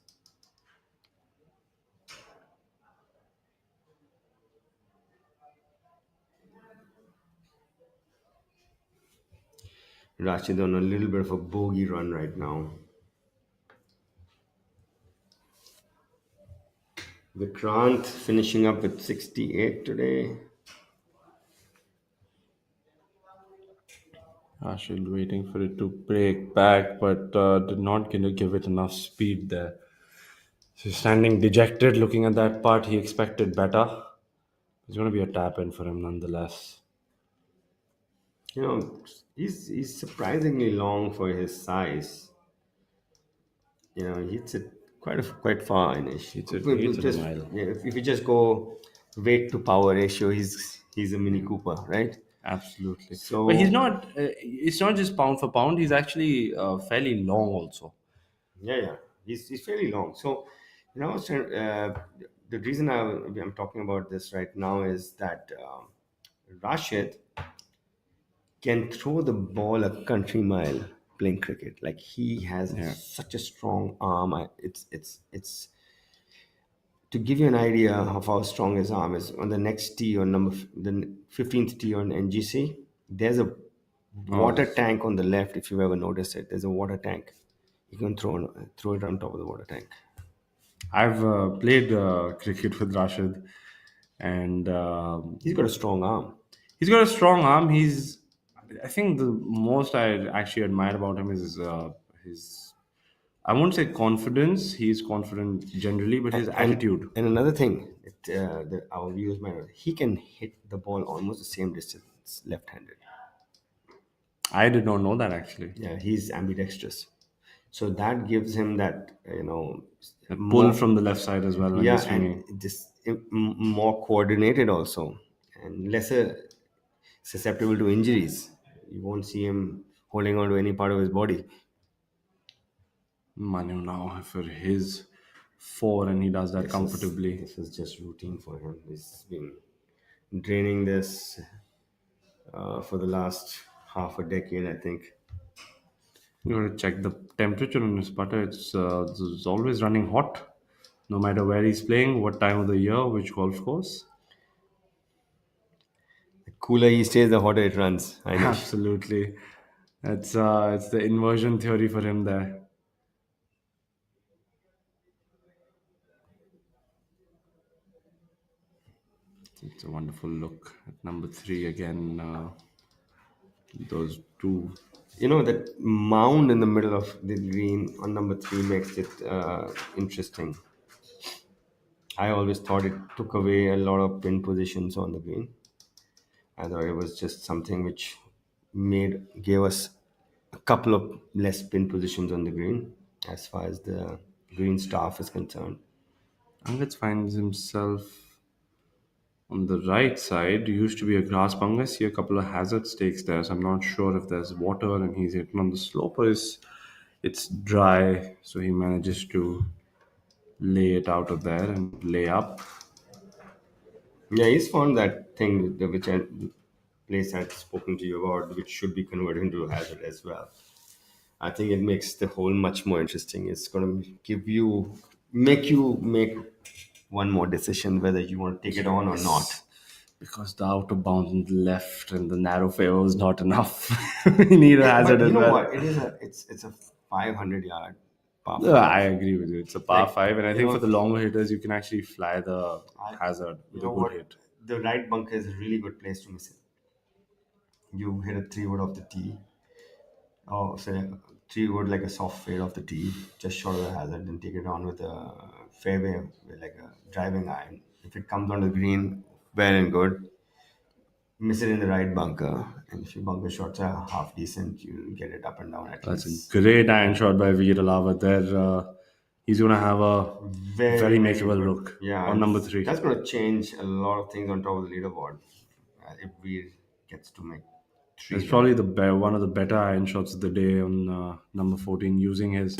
Rashid on a little bit of a bogey run right now. Vikrant finishing up with 68 today. Rashid waiting for it to break back, but did not give it enough speed there. So standing dejected, looking at that part, he expected better. It's going to be a tap in for him nonetheless. You know, he's surprisingly long for his size. You know, he hits it quite far in it. He hits it a mile. Yeah, if you just go weight to power ratio, he's a Mini Cooper, right? Absolutely. So, But he's not. It's not just pound for pound. He's actually fairly long also. yeah, he's fairly long. So, you know, the reason I'm talking about this right now is that Rashid can throw the ball a country mile playing cricket. Like he has such a strong arm. It's to give you an idea of how strong his arm is. On the next tee on the 15th tee on NGC, there's a water tank on the left. If you've ever noticed it, there's a water tank. You can throw it on top of the water tank. I've played cricket with Rashid, and He's got a strong arm. he's got a strong arm. I think the most I actually admire about him is his. I won't say confidence. He's confident generally, but his attitude. And another thing that our viewers might know, he can hit the ball almost the same distance left-handed. I did not know that actually. Yeah, he's ambidextrous. So that gives him that, A pull from the left side as well. When yeah, he's swinging. and just more coordinated also, and lesser susceptible to injuries. You won't see him holding on to any part of his body. Manu now for his four, and he does that comfortably. This is just routine for him. He's been draining this for the last half a decade, I think. You got to check the temperature on his putter. It's always running hot, no matter where he's playing, what time of the year, which golf course. The cooler he stays, the hotter it runs. I know. Absolutely, it's the inversion theory for him there. It's a wonderful look at number three again. Those two. You know, that mound in the middle of the green on number three makes it interesting. I always thought it took away a lot of pin positions on the green. I thought it was just something which gave us a couple of less pin positions on the green as far as the green staff is concerned. Angad finds himself on the right side. Used to be a grass bunker. See a couple of hazard stakes there, so I'm not sure if there's water and he's hitting on the slope or it's dry, so he manages to lay it out of there and lay up. Yeah, he's found that thing which place I'd spoken to you about, which should be converted into a hazard as well. I think it makes the hole much more interesting. It's going to make you make one more decision whether you want to take it on or not. Because the out of bounds on the left and the narrow fairway was not enough. We need a hazard But you as know well. what? It's a 500-yard par Yeah, I five. agree with you. It's a par Like, five, and I you think for know, the longer hitters, you can actually fly the I, hazard you with a know good what? hit. The right bunker is a really good place to miss it. You hit a 3 wood off the tee, or say 3 wood like a soft fade off the tee, just short of the hazard, and take it on with a fairway with like a driving iron. If it comes on the green, well and good. Miss it in the right bunker, and if your bunker shots are half decent, you get it up and down at That's a least. great iron shot by Veer Alawat there. He's going to have a Very, very very makeable good. look Yeah, on and number three. that's going to change a lot of things on top of the leaderboard if we gets to make That's three there. probably one of the better iron shots of the day on number 14, using his.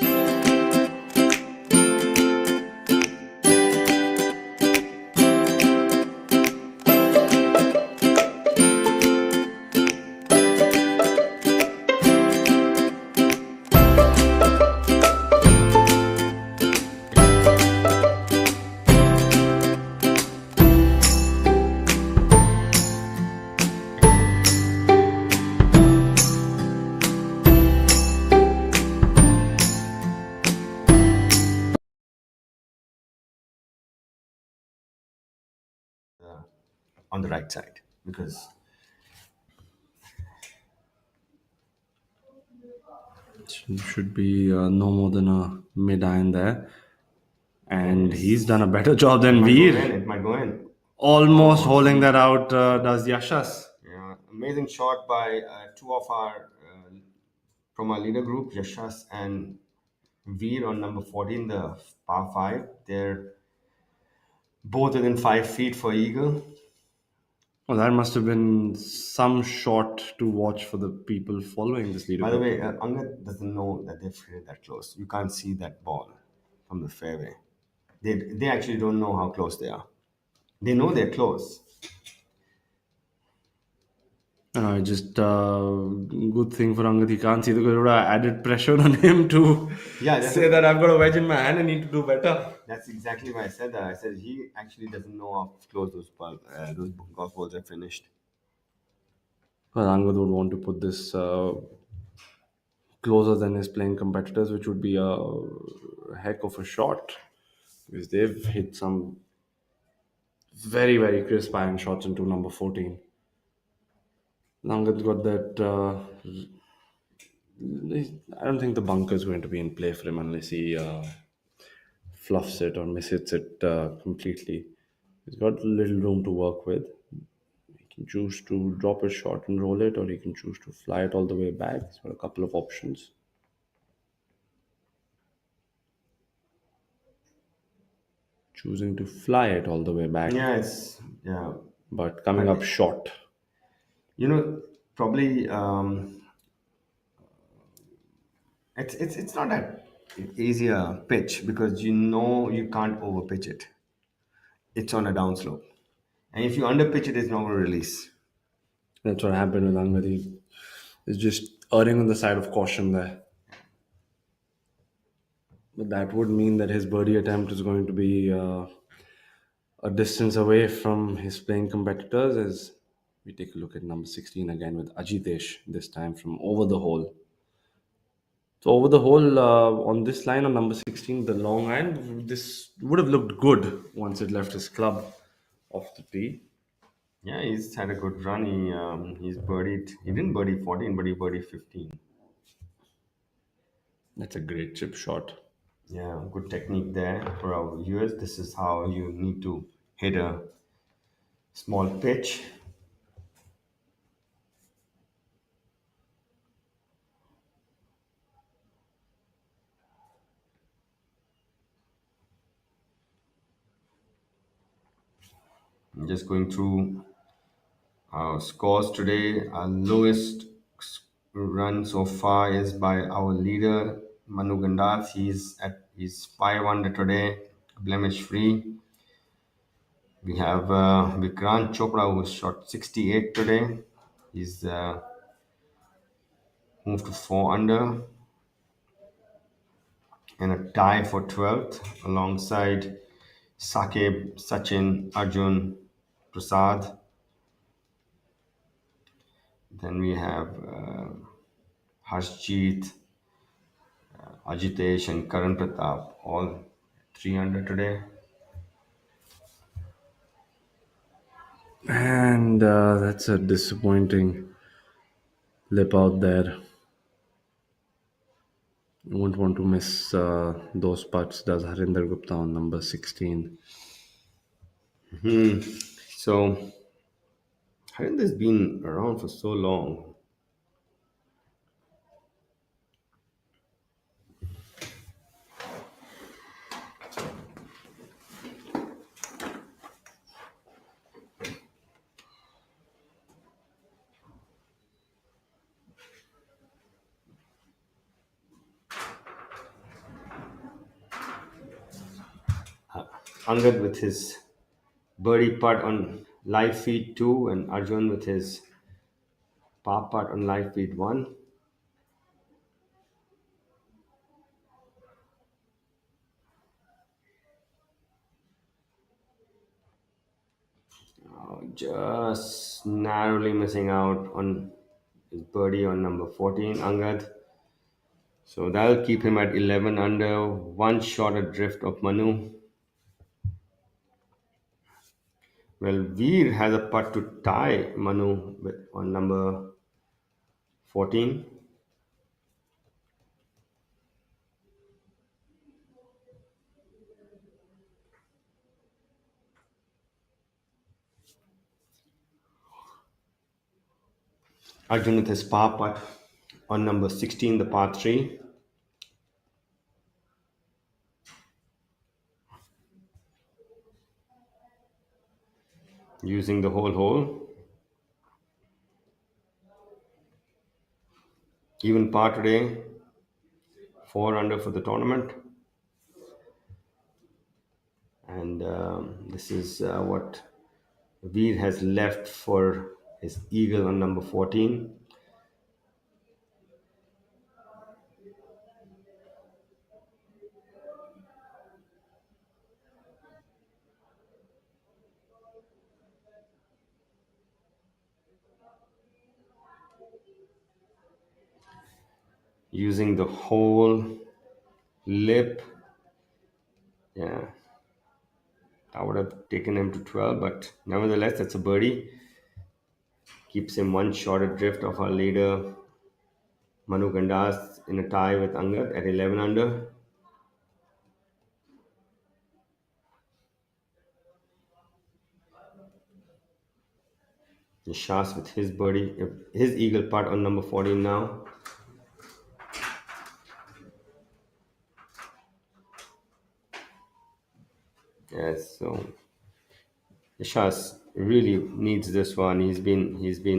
On the right side because Should be no more than a mid iron there. And he's done a better job than Veer. it might go in. Almost holding that out does Yashas. Yeah, amazing shot by two of our from our leader group, Yashas and Veer on number 14, the par 5. They're both within 5 feet for eagle. Well, that must have been some shot to watch for the people following this leader. By the group. way, Angad doesn't know that they've hit it that close. You can't see that ball from the fairway. They actually don't know how close they are. They know they're close. Just good thing for Angad. He can't see the good added pressure on him to say that I've got a wedge in my hand and need to do better. That's exactly why I said that. I said he actually doesn't know how close those golf balls are finished. Well, Angad would want to put this closer than his playing competitors, which would be a heck of a shot because they've hit some very, very crisp iron shots into number 14. Langad's got that. I don't think the bunker is going to be in play for him unless he fluffs it or mishits it completely. He's got a little room to work with. He can choose to drop a shot and roll it, or he can choose to fly it all the way back. He's got a couple of options. Choosing to fly it all the way back. Yeah. But coming up short. Probably it's not that easy a pitch because you can't over pitch it. It's on a downslope, and if you under pitch it, it's not going to release. That's what happened with Angadi. It's just erring on the side of caution there. But that would mean that his birdie attempt is going to be a distance away from his playing competitors as we take a look at number 16 again with Ajitesh, this time from over the hole. So over the hole on this line on number 16, the long iron, this would have looked good once it left his club off the tee. Yeah, he's had a good run. He's birdied. He didn't birdie 14, but he birdied 15. That's a great chip shot. Yeah, good technique there for our viewers. This is how you need to hit a small pitch. I'm just going through our scores today. Our lowest run so far is by our leader Manu Gandalf. He's 5 under today, blemish free. We have Vikrant Chopra who shot 68 today. He's moved to 4 under and a tie for 12th alongside Sakib, Sachin, Arjun, Prasad. Then we have Harshjeet, Ajitesh, and Karan Pratap, all 300 today. And that's a disappointing lip out there. You won't want to miss those putts, does Harinder Gupta on number 16. So, Harinder's been around for so long. Angad with his birdie putt on live feed 2, and Arjun with his par putt on live feed 1. Just narrowly missing out on his birdie on number 14, Angad. So that'll keep him at 11 under, one shot adrift of Manu. Well, Veer has a putt to tie Manu on number 14. Arjun with his par putt on number 16, the par 3. Using the whole hole. Even par today, 4 under for the tournament. And this is what Veer has left for his eagle on number 14. Using the whole lip. Yeah, that would have taken him to 12, but nevertheless, that's a birdie. Keeps him one shot adrift of our leader, Manu Gandas, in a tie with Angad at 11 under. Nishas with his birdie, his eagle putt on number 14 now. Yes, so Nishas really needs this one. He's been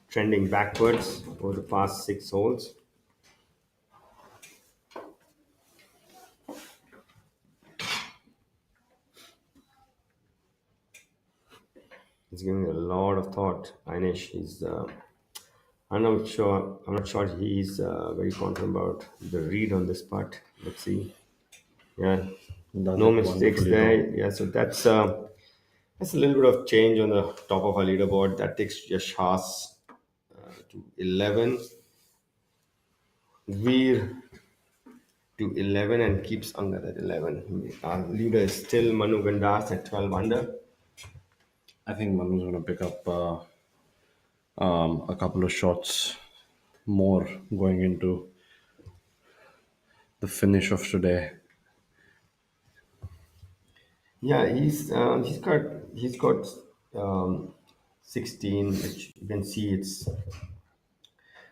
trending backwards over the past 6 holes. He's giving a lot of thought. Inish, I'm not sure. I'm not sure he's very confident about the read on this putt. Let's see. Yeah, Does no it mistakes wonderfully there. though. Yeah, so that's a little bit of change on the top of our leaderboard. That takes Yash Haas to 11. Veer to 11 and keeps Angad at 11. Our leader is still Manu Gandas at 12 under. I think Manu's going to pick up a couple of shots more going into the finish of today. Yeah, he's got 16, which you can see. It's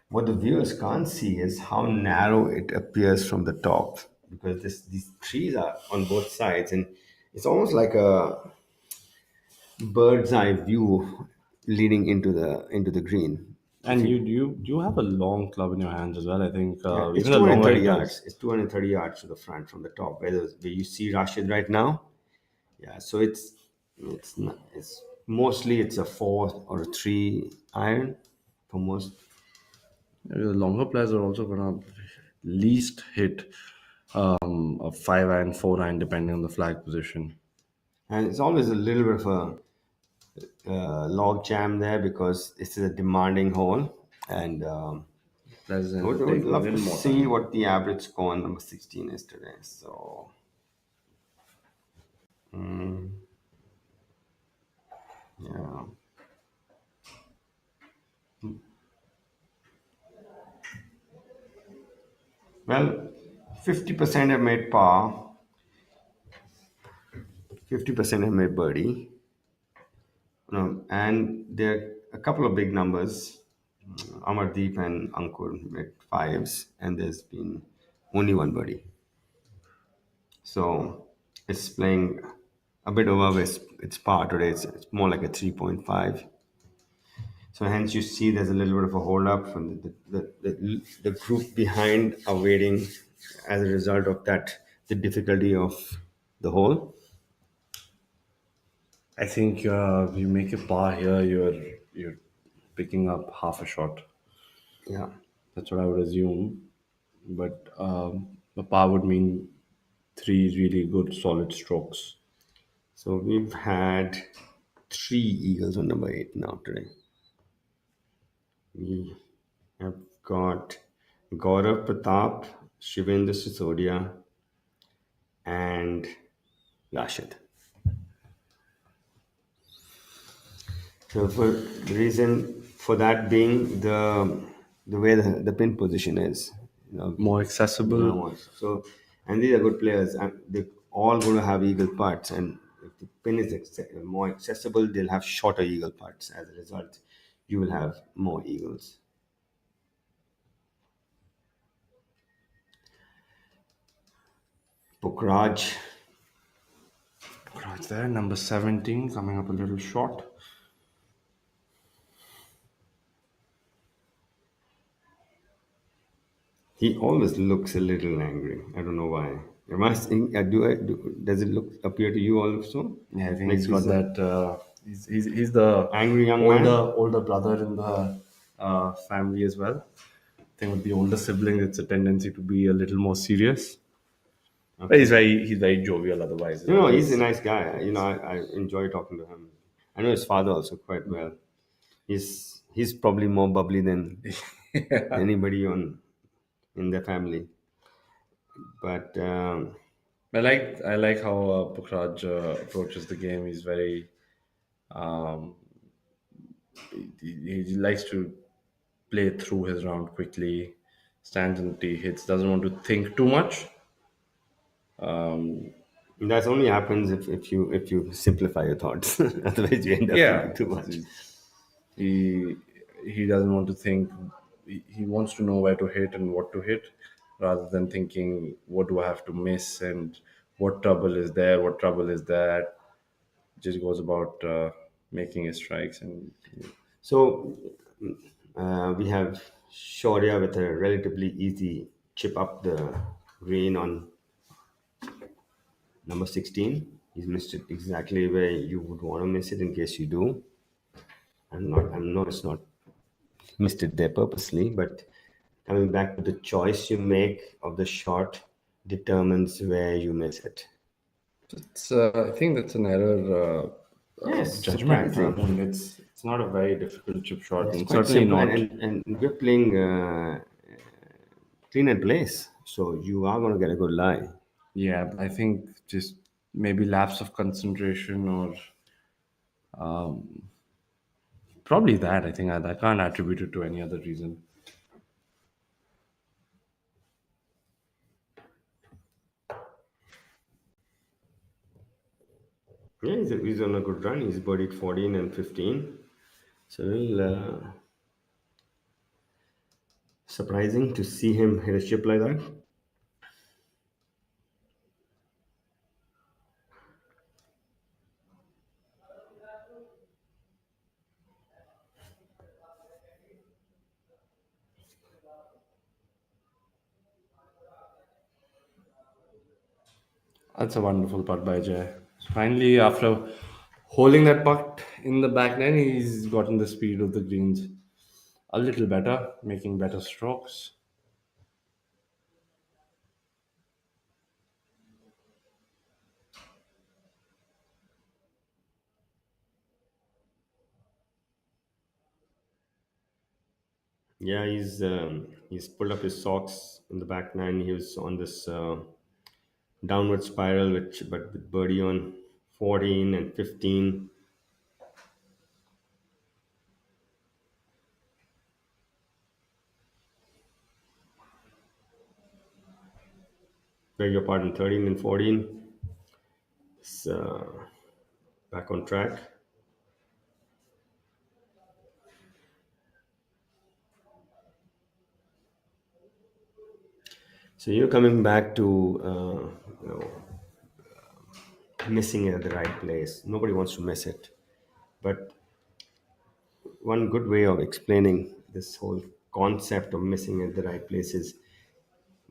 what the viewers can't see is how narrow it appears from the top, because these trees are on both sides, and it's almost like a bird's eye view leading into the green. If And you have a long club in your hands as well. I think Yeah, it's even a longer 230 it yards. does. It's 230 yards to the front from the top, where you see Rashid right now. Yeah, so it's not, it's mostly it's a 4 or a 3 iron for most. The longer players are also going to least hit a 5 iron, 4 iron, depending on the flag position. And it's always a little bit of a log jam there because this is a demanding hole, and Pleasant, would taking a love to little more see time. what the average score on number 16 is today. So, yeah. Well, 50% have made par, 50% have made birdie. And there are a couple of big numbers. Amardeep and Ankur made fives, and there's been only one birdie. So it's playing a bit over its par today. It's more like a 3.5. So hence you see there's a little bit of a hold up from the group behind are waiting as a result of that, the difficulty of the hole. I think you make a par here, you're picking up half a shot. Yeah. That's what I would assume. But a par would mean three really good solid strokes. So we've had three eagles on number 8 now today. We have got Gaurav Pratap, Shivendra Sisodia, and Rashid. So for the reason for that being the way the pin position is, More accessible. so and these are good players. And they're all going to have eagle putts, and if the pin is more accessible, they'll have shorter eagle putts. As a result, you will have more eagles. Pukhraj, Right there, number 17, coming up a little short. he always looks a little angry. I don't know why. Am I seeing, does it appear to you also? Yeah, I think Like he's got that. He's the angry young man? older brother in the family as well. I think with the older sibling, it's a tendency to be a little more serious. But he's very jovial otherwise. He's He's a always- nice guy. I enjoy talking to him. I know his father also quite well. He's probably more bubbly than anybody in the family. But I like how Pukhraj approaches the game. He's very he likes to play through his round quickly, stands in the tee, hits, doesn't want to think too much. that only happens if you simplify your thoughts. Otherwise, you end up Yeah, thinking too much. he he doesn't want to think. He wants to know where to hit and what to hit, rather than thinking what do I have to miss and what trouble is there, what trouble is that. Just goes about making his strikes and So we have Shaurya with a relatively easy chip up the green on number 16. He's missed it exactly where you would want to miss it in case you do. It's not missed it there purposely, but coming back to the choice you make of the shot determines where you miss it. it's. I think that's an error Yes, judgment. surprising. I mean, it's not a very difficult chip shot, It's and quite certainly simple, not. and we're playing clean and place, so you are going to get a good lie. Yeah, I think just maybe lapse of concentration or probably that. I think I can't attribute it to any other reason. Yeah, he's on a good run. He's birdied 14 and 15. So a little surprising to see him hit a chip like that. That's a wonderful putt by Jay. Finally, after holding that putt in the back nine, he's gotten the speed of the greens a little better, making better strokes. Yeah, he's pulled up his socks in the back nine. He was on this downward spiral, which but with birdie on 14 and 15. Beg your pardon, 13 and 14. It's back on track. So you're coming back to missing it at the right place. Nobody wants to miss it, but one good way of explaining this whole concept of missing at the right place is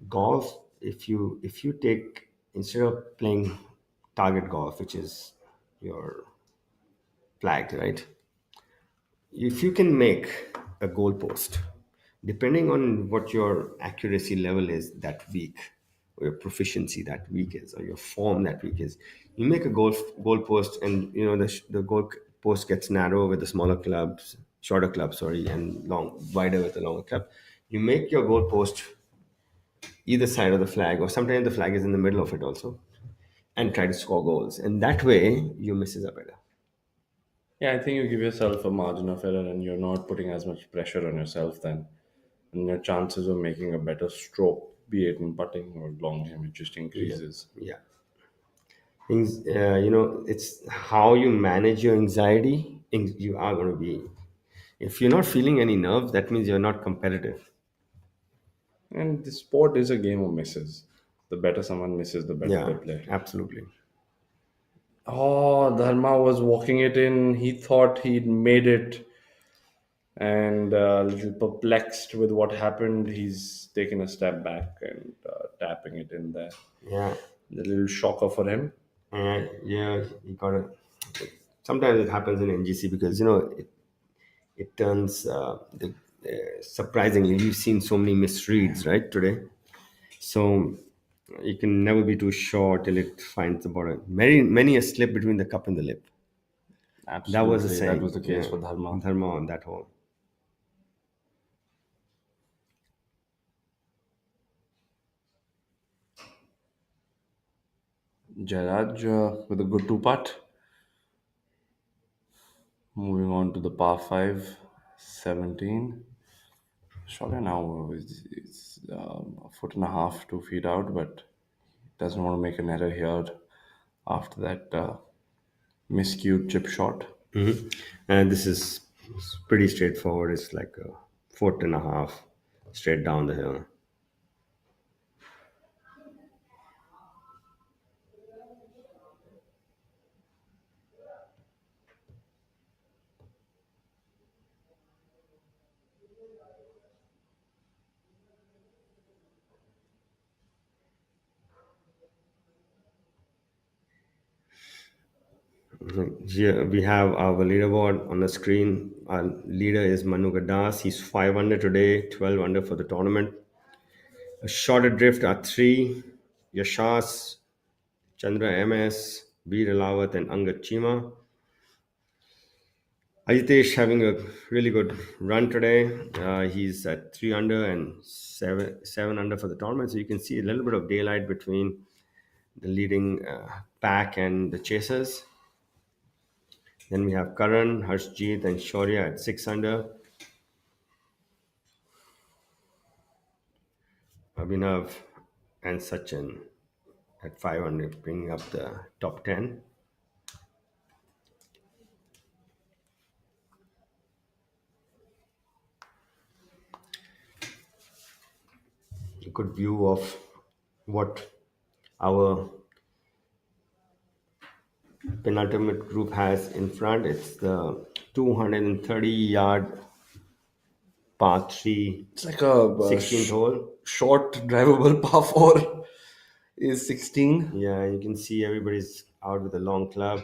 golf. If you take, instead of playing target golf, which is your flag, right? If you can make a goalpost, depending on what your accuracy level is that week, or your proficiency that week is, or your form that week is, you make a goalpost, and the goal post gets narrow with the smaller clubs, shorter clubs, sorry, and long wider with the longer club. You make your goalpost either side of the flag, or sometimes the flag is in the middle of it also, and try to score goals. And that way, your misses are better. Yeah, I think you give yourself a margin of error and you're not putting as much pressure on yourself then. And your chances of making a better stroke, be it in putting or long game, it just Yeah, increases. yeah. Things, it's how you manage your anxiety. You are going to be, if you're not feeling any nerves, that means you're not competitive. And the sport is a game of misses. The better someone misses, the better they Yeah, play. absolutely. Oh, Dharma was walking it in. He thought he'd made it, and a little perplexed with what happened, he's taken a step back and tapping it in there. Yeah, A little shocker for him. yeah, you gotta. Sometimes it happens in NGC because it turns surprisingly. You've seen so many misreads right today, so you can never be too sure till it finds the bottom. Many a slip between the cup and the lip. That was a Absolutely, that was saying. the case Yeah, for Dharma. Dharma on that hole. Jairaj with a good two putt. Moving on to the par 5, 17. Surely now it's a foot and a half, 2 feet out, but doesn't want to make an error here after that miscued chip shot. And this is pretty straightforward. It's like a foot and a half straight down the hill. Here we have our leaderboard on the screen. Our leader is Manu Gadas. He's 5 under today, 12 under for the tournament. A short adrift are three: Yashas, Chandra MS, Veer Alawat, and Angad Chima. Ajitesh having a really good run today. He's at 3 under and seven under for the tournament. So you can see a little bit of daylight between the leading pack and the chasers. Then we have Karan, Harshjeet, and Shaurya at 6 under. Abhinav and Sachin at 5 under, bringing up the top 10. A good view of what our penultimate group has in front. It's the 230-yard par 3 It's like a 16th hole. short drivable par 4 is 16. Yeah, you can see everybody's out with a long club.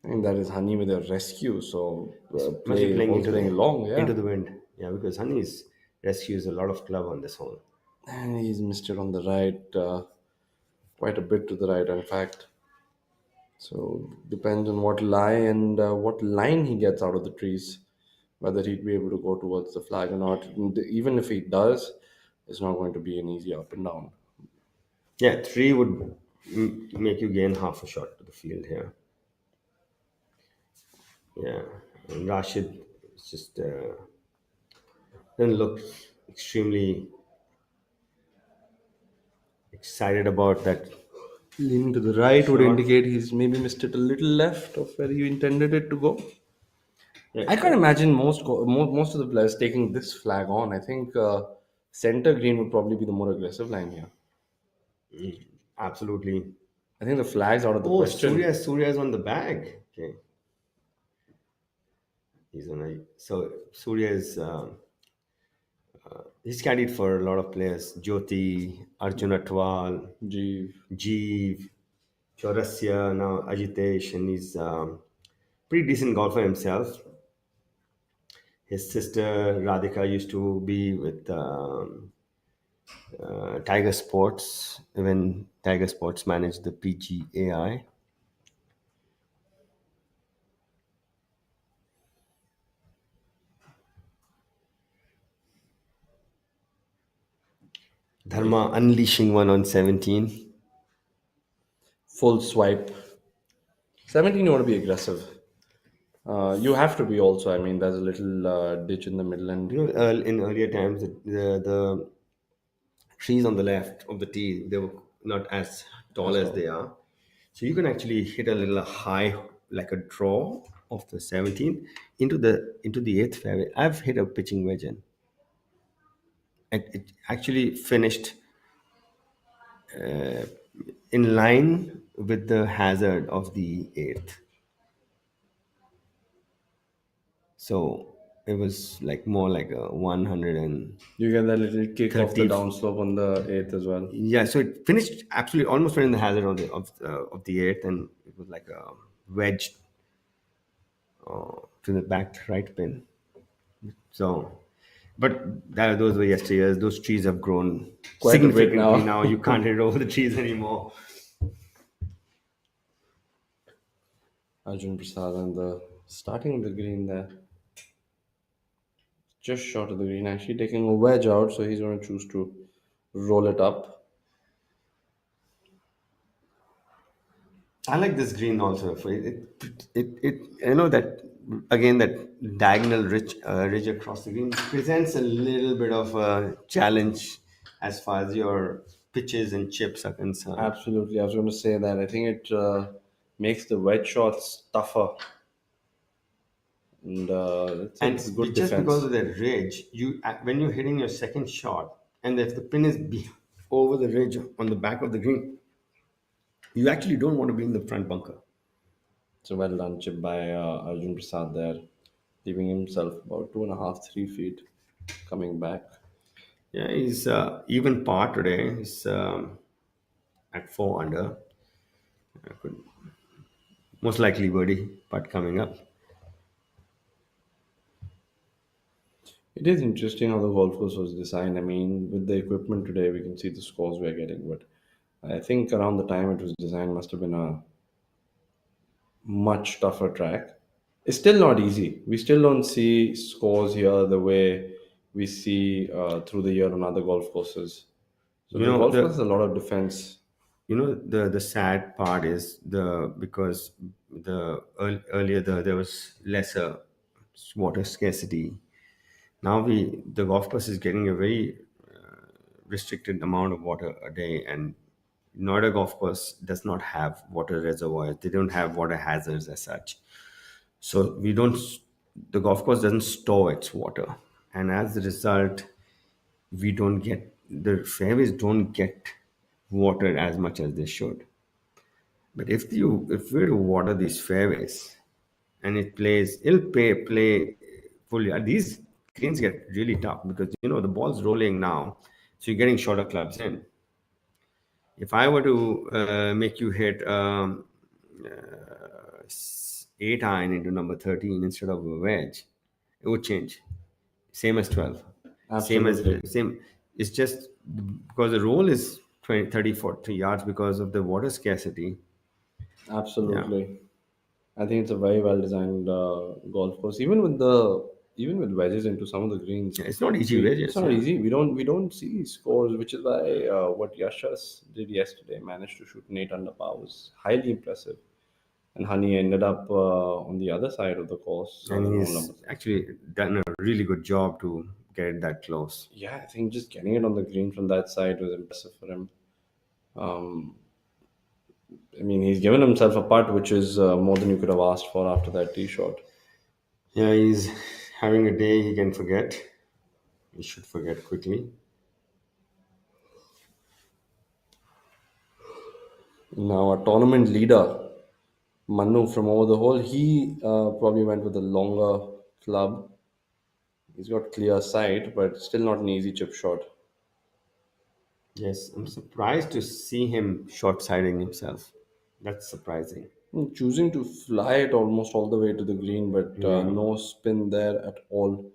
And that is Honey with a rescue, so Must be playing into playing long, yeah. into the wind. Yeah, because Honey's rescues a lot of club on this hole. And he's missed it on the right, quite a bit to the right, in fact. So depends on what lie and what line he gets out of the trees. whether he'd be able to go towards the flag or not. And even if he does, it's not going to be an easy up and down. Yeah, three would make you gain half a shot to the field here. Yeah, and Rashid is just doesn't look extremely excited about that Leaning to the right would shot. indicate he's maybe missed it a little left of where he intended it to go. Yeah, I can't imagine most of the players taking this flag on. I think center green would probably be the more aggressive line here. absolutely. I think the flag's out of the Oh, question. Surya's on the bag. Okay, he's on a so Surya is he's caddied for a lot of players: Jyoti, Arjun Atwal, Jeev. Jeev, Chaurasya, now Ajitesh, and he's pretty decent golfer himself. His sister Radhika used to be with Tiger Sports when Tiger Sports managed the PGAI. Dharma unleashing one on 17. Full swipe. 17, you want to be aggressive. You have to be also. I mean, there's a little ditch in the middle, and You know, in earlier times, the trees on the left of the tee, they were not as tall as as well. they are. So you can actually hit a little high, like a draw of the 17th into the eighth fairway. I've hit a pitching wedge in. It actually finished in line with the hazard of the eighth. So it was like more like a 130. You get that little kick off the downslope on the eighth as well. Yeah, so it finished absolutely almost right in the hazard of the eighth, and it was like a wedge to the back right pin. So, but those were yesteryears. Those trees have grown Quite a bit significantly now. now. You can't hit over the trees anymore. Arjun Prasad on the starting of the green there. Just short of the green, actually taking a wedge out, so he's going to choose to roll it up. I like this green also. For it I know that again that diagonal ridge across the green presents a little bit of a challenge as far as your pitches and chips are concerned. Absolutely, I was going to say that. I think it makes the wedge shots tougher, and it's a And good just because defense. of that ridge, when you're hitting your second shot, and if the pin is over the ridge on the back of the green, you actually don't want to be in the front bunker. So well done chip by Arjun Prasad there, leaving himself about 2.5, 3 feet, coming back. Yeah, he's even par today. He's at 4 under. Could most likely birdie putt coming up. It is interesting how the golf course was designed. I mean, with the equipment today, we can see the scores we're getting, but I think around the time it was designed must have been a much tougher track. It's still not easy. We still don't see scores here the way we see through the year on other golf courses. So You this know golf course has the a lot of defense. the sad part is because earlier there was lesser water scarcity. Now the golf course is getting a very restricted amount of water a day, and Noida golf course does not have water reservoirs. They don't have water hazards as such. So the golf course doesn't store its water, and as a result, the fairways don't get watered as much as they should. But if we were to water these fairways, and it'll play fully. These greens get really tough because the ball's rolling now, so you're getting shorter clubs in. If I were to make you hit 8 iron into number 13 instead of a wedge, it would change. Same as 12. Absolutely. Same. It's just because the roll is 20, 30, 40 yards because of the water scarcity. Yeah. Absolutely. I think it's a very well designed golf course. Even with the even with wedges into some of the greens, Yeah, it's not easy it's wedges. not Yeah. easy. We don't see scores, which is why what Yashas did yesterday, managed to shoot an 8 under par, was highly impressive. And Honey ended up on the other side of the course And in hole he's number three. actually done a really good job to get it that close. Yeah, I think just getting it on the green from that side was impressive for him. Um, I mean, he's given himself a putt, which is more than you could have asked for after that tee shot. Yeah, he's having a day he can forget. He should forget quickly. Now, a tournament leader, Manu from over the hole, he probably went with a longer club. He's got clear sight, but still not an easy chip shot. Yes, I'm surprised to see him short siding himself. That's surprising. Choosing to fly it almost all the way to the green, but Yeah. no spin there at all.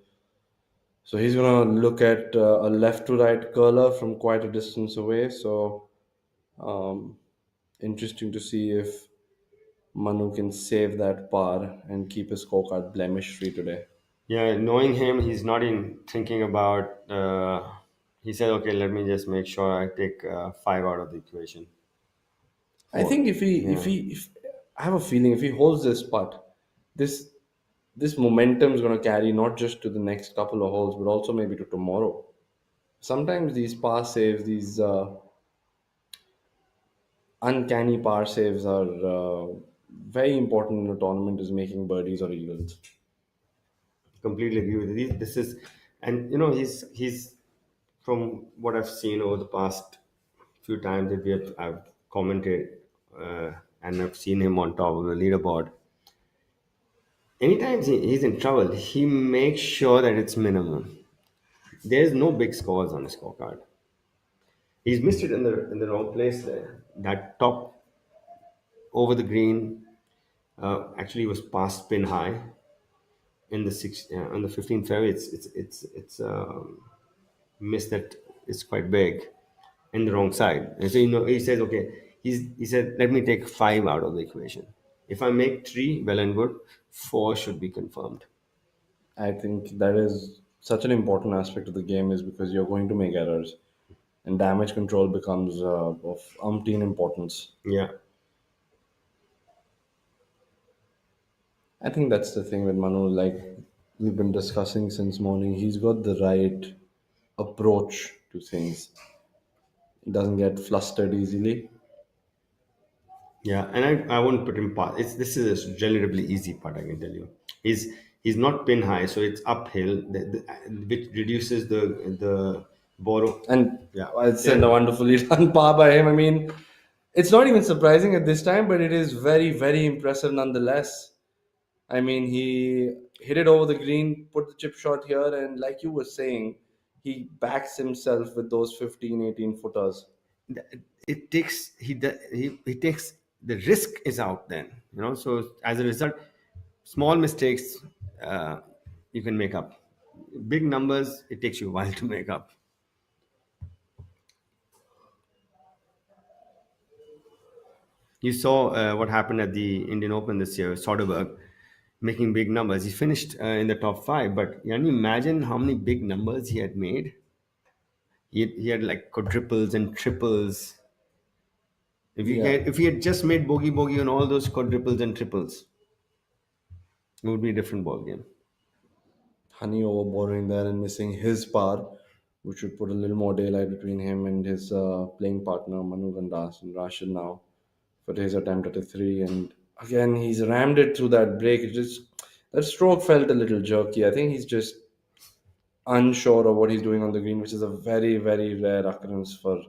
So he's gonna look at a left to right curler from quite a distance away. So um, interesting to see if Manu can save that par and keep his scorecard blemish free today. Yeah, knowing him, he's not in thinking about. He said, "Okay, let me just make sure I take five out of the equation." I Four. think Yeah, if I have a feeling if he holds this putt, this this momentum is going to carry not just to the next couple of holes, but also maybe to tomorrow. Sometimes these par saves, these uncanny par saves, are very important in a tournament. Is making birdies or eagles. completely agree with you. This is, and he's from what I've seen over the past few times that I've commented, and I've seen him on top of the leaderboard. Anytime he's in trouble, he makes sure that it's minimum. There's no big scores on the scorecard. He's missed it in the wrong place there. That top over the green actually was past pin high in the six on the 15th fairway. It's miss that is quite big in the wrong side. And so he says, okay, he said, let me take five out of the equation. If I make three, well and good. Four should be confirmed. I think that is such an important aspect of the game is because you're going to make errors, and damage control becomes of umpteen importance. Yeah. I think that's the thing with Manu, like we've been discussing since morning. He's got the right approach to things. He doesn't get flustered easily. Yeah, and I won't put him past. This is a relatively easy part, I can tell you. He's not pin high, so it's uphill, which reduces the borrow. And Yeah, it's yeah, a wonderfully done par by him. I mean, it's not even surprising at this time, but it is very, very impressive nonetheless. I mean, he hit it over the green, put the chip shot here, and like you were saying, he backs himself with those 15, 18 footers. it takes he takes the risk is out then. So as a result, small mistakes uh, you can make up. Big numbers it takes you a while to make up. You saw what happened at the Indian Open this year, Soderbergh making big numbers. He finished in the top five, but can you imagine how many big numbers he had made? He had like quadruples and triples. Yeah, If he had just made bogey on all those quadruples and triples, it would be a different ball game. Honey overboarding there and missing his par, which would put a little more daylight between him and his playing partner Manu Gandas and Rashid now for his attempt at a three. And again, he's rammed it through that break. It just that stroke felt a little jerky. I think he's just unsure of what he's doing on the green, which is a very, very rare occurrence for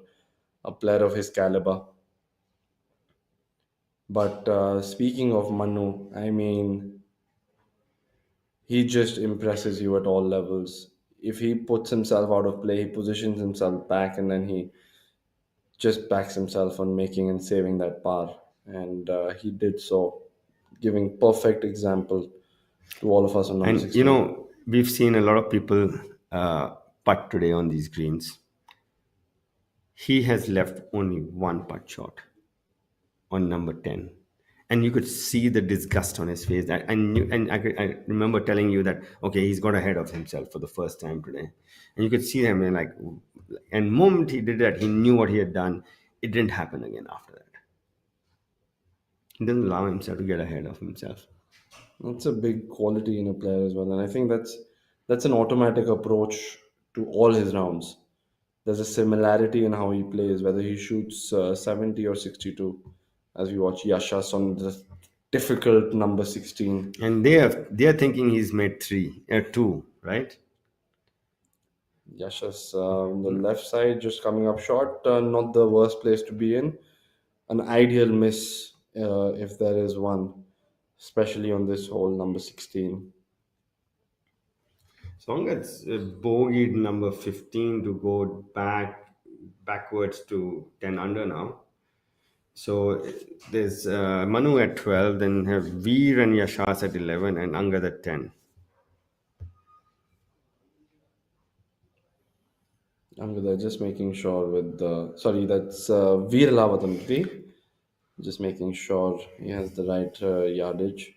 a player of his caliber. But speaking of Manu, I mean, he just impresses you at all levels. If he puts himself out of play, he positions himself back, and then he just backs himself on making and saving that par. And he did so, giving perfect example to all of us on number And 16. we've seen a lot of people putt today on these greens. He has left only one putt shot on number 10. and you could see the disgust on his face. I knew, and I remember telling you that okay, he's got ahead of himself for the first time today, and you could see him and like, and moment he did that, he knew what he had done. It didn't happen again after that. He didn't allow himself to get ahead of himself. That's a big quality in a player as well, and I think that's an automatic approach to all his rounds. There's a similarity in how he plays, whether he shoots 70 or 62, as we watch Yashas on the difficult number 16. And they are thinking he's made two, right? Yashas on the left side, just coming up short, not the worst place to be in. An ideal miss, if there is one, especially on this hole, number 16. Songat's bogeyed number 15 to go backwards to 10 under now. So there's Manu at 12, then have Veer and Yashas at 11, and Angad at 10. I'm just making sure with the. Sorry, that's Veer Lavatamti. Just making sure he has the right yardage.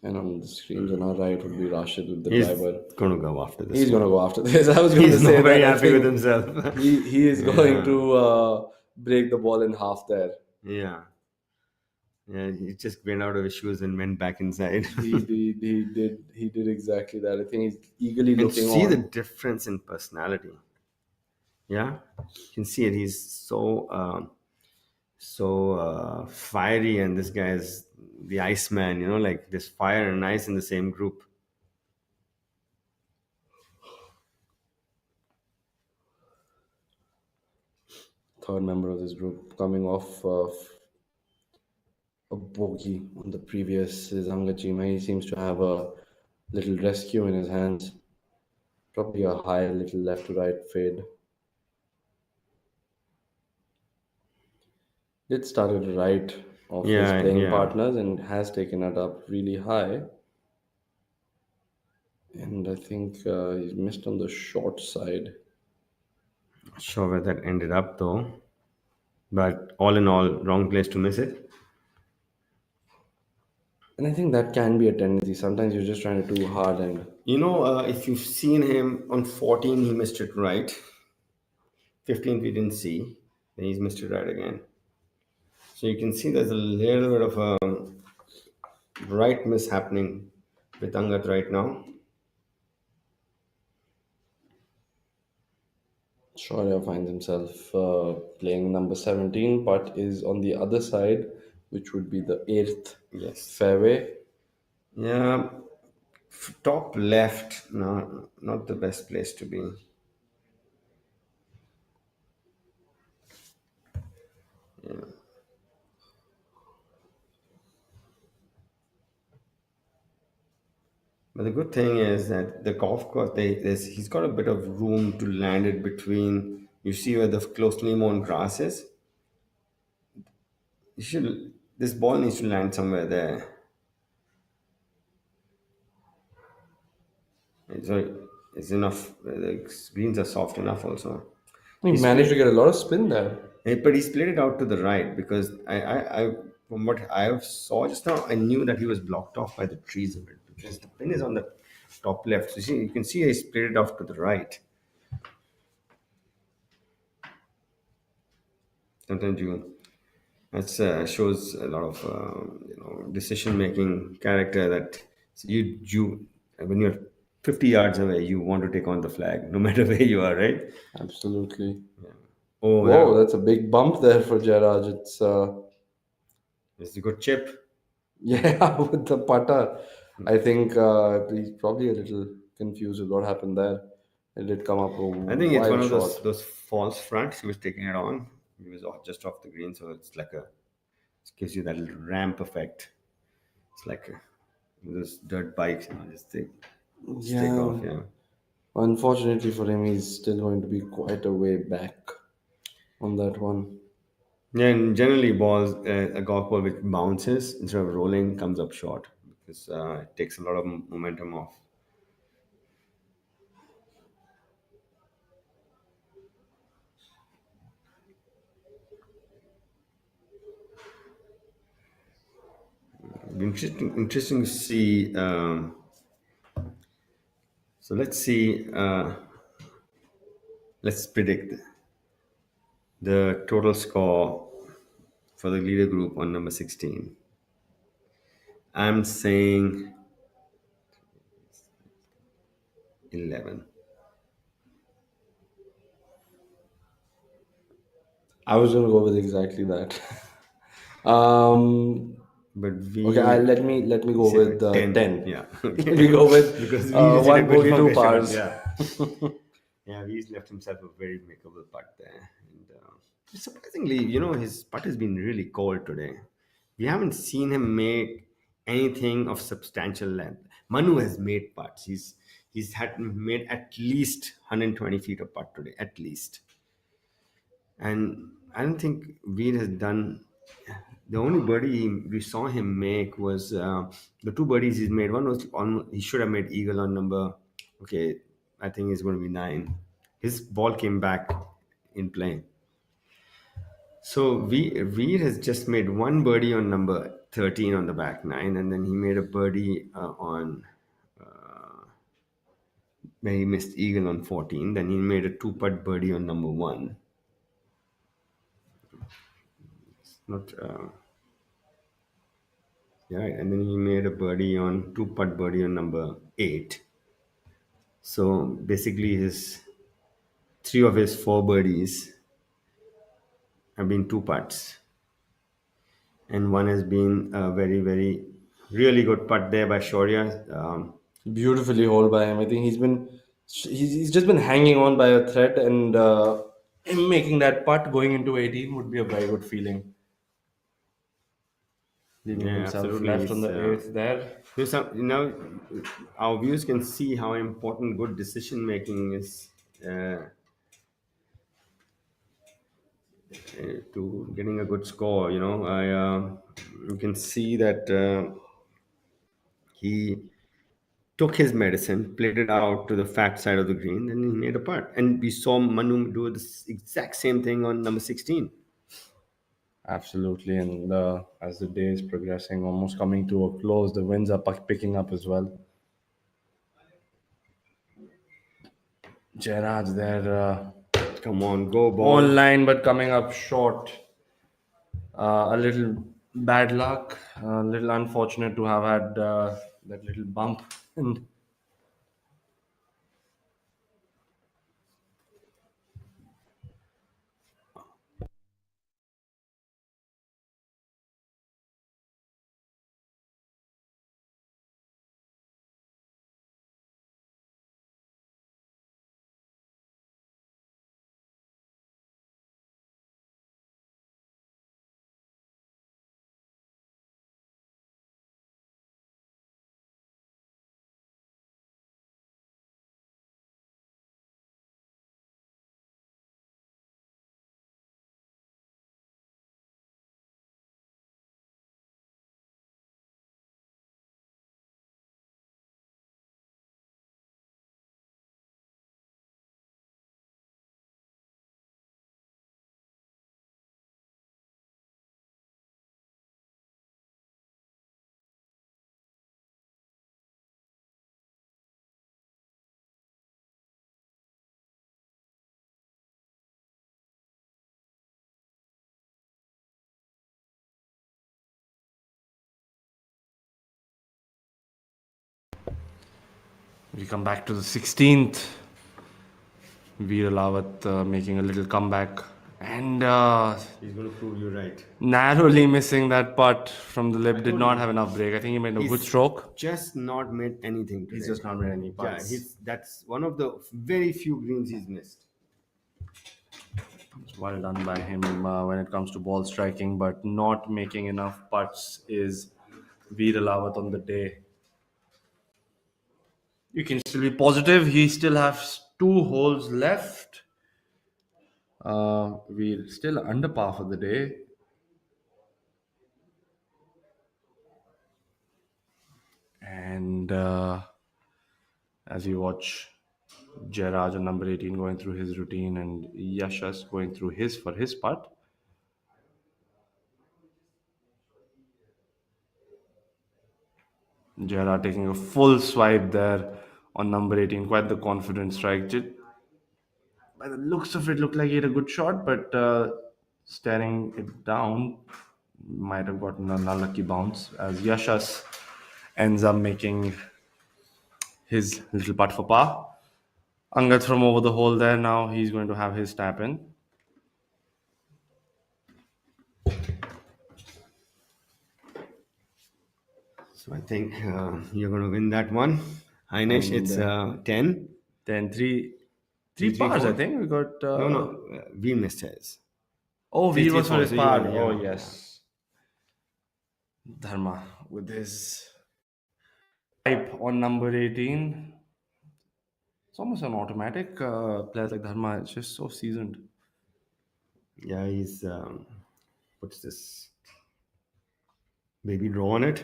And on the screens on our right would be Rashid with the He's driver. going to go after this. He's going to go after this. I was going to He's say not very that. I happy with think himself. he is going Yeah. to break the ball in half there. Yeah. Yeah, he just went out of his shoes and went back inside. He did exactly that. I think he's eagerly And looking see on. the difference in personality. Yeah, you can see it. He's so fiery, and this guy is the Iceman. You know, like there's fire and ice in the same group. Third member of this group coming off a bogey on the previous Zangachima. He seems to have a little rescue in his hands. Probably a high little left to right fade. It started right of his Yeah, playing yeah. partners and has taken it up really high. And I think he's missed on the short side. Not sure where that ended up though, but all in all, wrong place to miss it. And I think that can be a tendency. Sometimes you're just trying to too hard and You know, if you've seen him on 14, he missed it right. 15, we didn't see. Then he's missed it right again. So you can see there's a little bit of a right miss happening with Angat right now. Shaurya finds himself playing number 17, but is on the other side, which would be the eighth Yes. fairway. Yeah, top left, no, not the best place to be. But the good thing is that the golf course, he's got a bit of room to land it between. You see where the closely mown grass is. This ball needs to land somewhere there. It's enough. The greens are soft enough also. He managed to get a lot of spin there. But he split it out to the right because from what I saw just now, I knew that he was blocked off by the trees a bit because the pin is on the top left. So you can see he split it off to the right. Sometimes that shows a lot of decision making character that you when you're 50 yards away, you want to take on the flag no matter where you are, right? Absolutely. Oh, Whoa, that's a big bump there for Jairaj. It's a good chip. Yeah, with the putter. I think he's probably a little confused with what happened there. It did come up I think it's one of short. those false fronts. He was taking it on. He was just off the green, so it's like it gives you that little ramp effect. It's like those dirt bikes, just take off. Yeah. Unfortunately for him, he's still going to be quite a way back on that one. Yeah, and generally balls, a golf ball which bounces instead of rolling comes up short because it takes a lot of momentum off. Be interesting to see. So let's see. Let's predict the total score for the leader group on number 16. I'm saying 11. I was gonna go with exactly that. um, But we okay, let me go say with 10. 10. Yeah. Let me go with Because we is in a one good bogey, two formation. pars. Yeah. Yeah, he's left himself a very makeable putt there. And surprisingly, his putt has been really cold today. We haven't seen him make anything of substantial length. Manu has made putts. He's had made at least 120 feet of putt today, at least. And I don't think Veer has done. The only birdie we saw him make was the two birdies he's made. One was on. He should have made eagle on number. Okay, I think it's going to be 9. His ball came back in play. So Veer has just made one birdie on number 13 on the back 9, and then he made a birdie on where he missed eagle on 14. Then he made a two putt birdie on number 1. Not Yeah, right. And then he made a birdie on two putt birdie on number 8. So basically, his three of his four birdies have been two putts, and one has been a very, very, really good putt there by Shaurya. Beautifully holed by him. I think he's just been hanging on by a thread, and him making that putt going into 18 would be a very good feeling. Leaving Yeah, himself absolutely. left on the eighth there. Our viewers can see how important good decision making is to getting a good score. You can see that he took his medicine, played it out to the fat side of the green, and he made a putt. And we saw Manu do the exact same thing on number 16. Absolutely, and as the day is progressing, almost coming to a close, the winds are picking up as well. Jairaj there, Come on, go ball. online but coming up short. A little bad luck, a little unfortunate to have had that little bump. And we come back to the 16th. Veer Lawat making a little comeback and He's going to prove you right. narrowly missing that putt from the lip. Did not have enough break. I think he made a good stroke. Just not made anything today. He's just not made any Yeah, putts. that's one of the very few greens he's missed. Well done by him when it comes to ball striking, but not making enough putts is Veer Lawat on the day. You can still be positive. He still has two holes left. We're still under par for the day. And as you watch Jairaj on number 18 going through his routine and Yashas going through his for his putt. Jera taking a full swipe there on number 18. Quite the confident strike. By the looks of it, looked like he had a good shot, but staring it down might have gotten an unlucky bounce as Yashas ends up making his little putt for par. Angad from over the hole there. Now he's going to have his tap in. So I think you're going to win that one. Heinesh, And it's 10. 10 three pars, I think. We got. No, we missed his. Oh, Three, Veer three, was for four, his so par. yeah. Oh, yes. Dharma with his type on number 18. It's almost an automatic. Players like Dharma is just so seasoned. Yeah, he's what's this? Baby draw on it.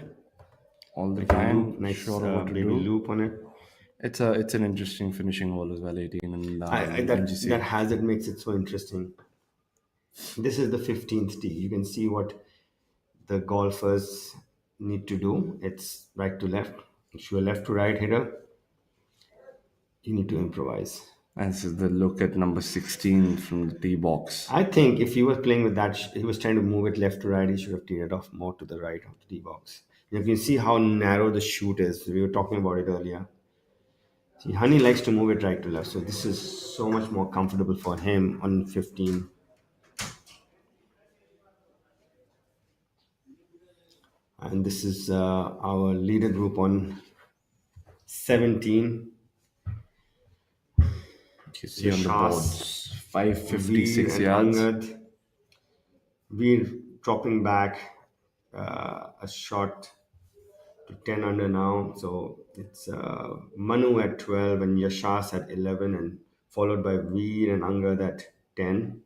All the Like a time. loop, nice Sure of what to baby do. loop on it. It's an interesting finishing hole as well. 18 and That NGC. hazard makes it so interesting. This is the 15th tee. You can see what the golfers need to do. It's right to left. If you're a left to right hitter, you need to improvise. And this is the look at number 16 from the tee box. I think if he was playing with that, he was trying to move it left to right, he should have teed it off more to the right of the tee box. You can see how narrow the shoot is. We were talking about it earlier. See, Honey likes to move it right to left, so this is so much more comfortable for him on 15. And this is our leader group on 17. You see on the boards, 556 Veer and yards. Angad. We're dropping back a shot to 10 under now. So it's Manu at 12 and Yashas at 11, and followed by Veer and Angad at 10.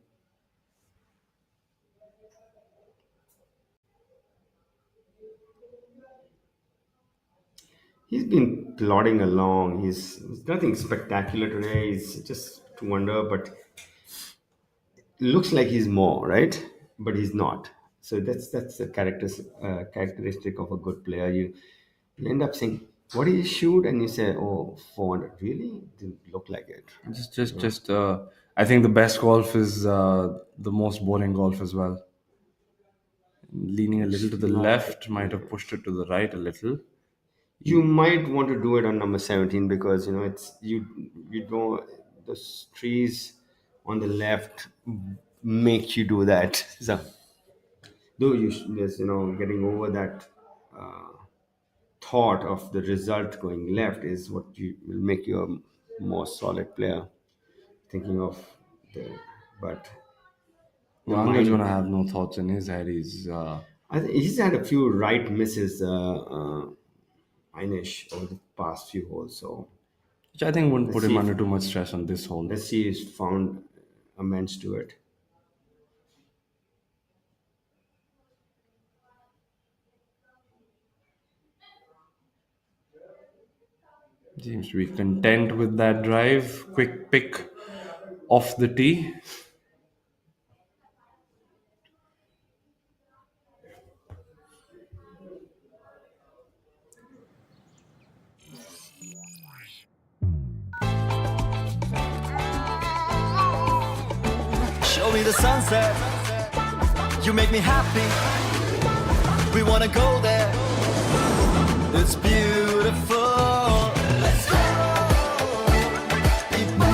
He's been plodding along. He's nothing spectacular today. He's just to under, but looks like he's more, right? But he's not. So that's the characteristic of a good player. You end up saying, "What did he shoot?" And you say, "Oh, 400." Really? Didn't look like it. Just. I think the best golf is the most boring golf as well. Leaning a little to the left, might have pushed it to the right a little. You might want to do it on number 17 because it's you know those trees on the left make you do that. So though yes, getting over that thought of the result going left is what will make you a more solid player. Thinking of the but the Angad's mind. gonna have no thoughts in his head. I think he's had a few right misses, Einish, over the past few holes. So Which I think wouldn't put let's him see under if, too much stress on this hole. let's see if he's found amends to it. Seems to be content with that drive. Quick pick off the tee. Show me the sunset. You make me happy. We wanna go there. It's beautiful. Let's go.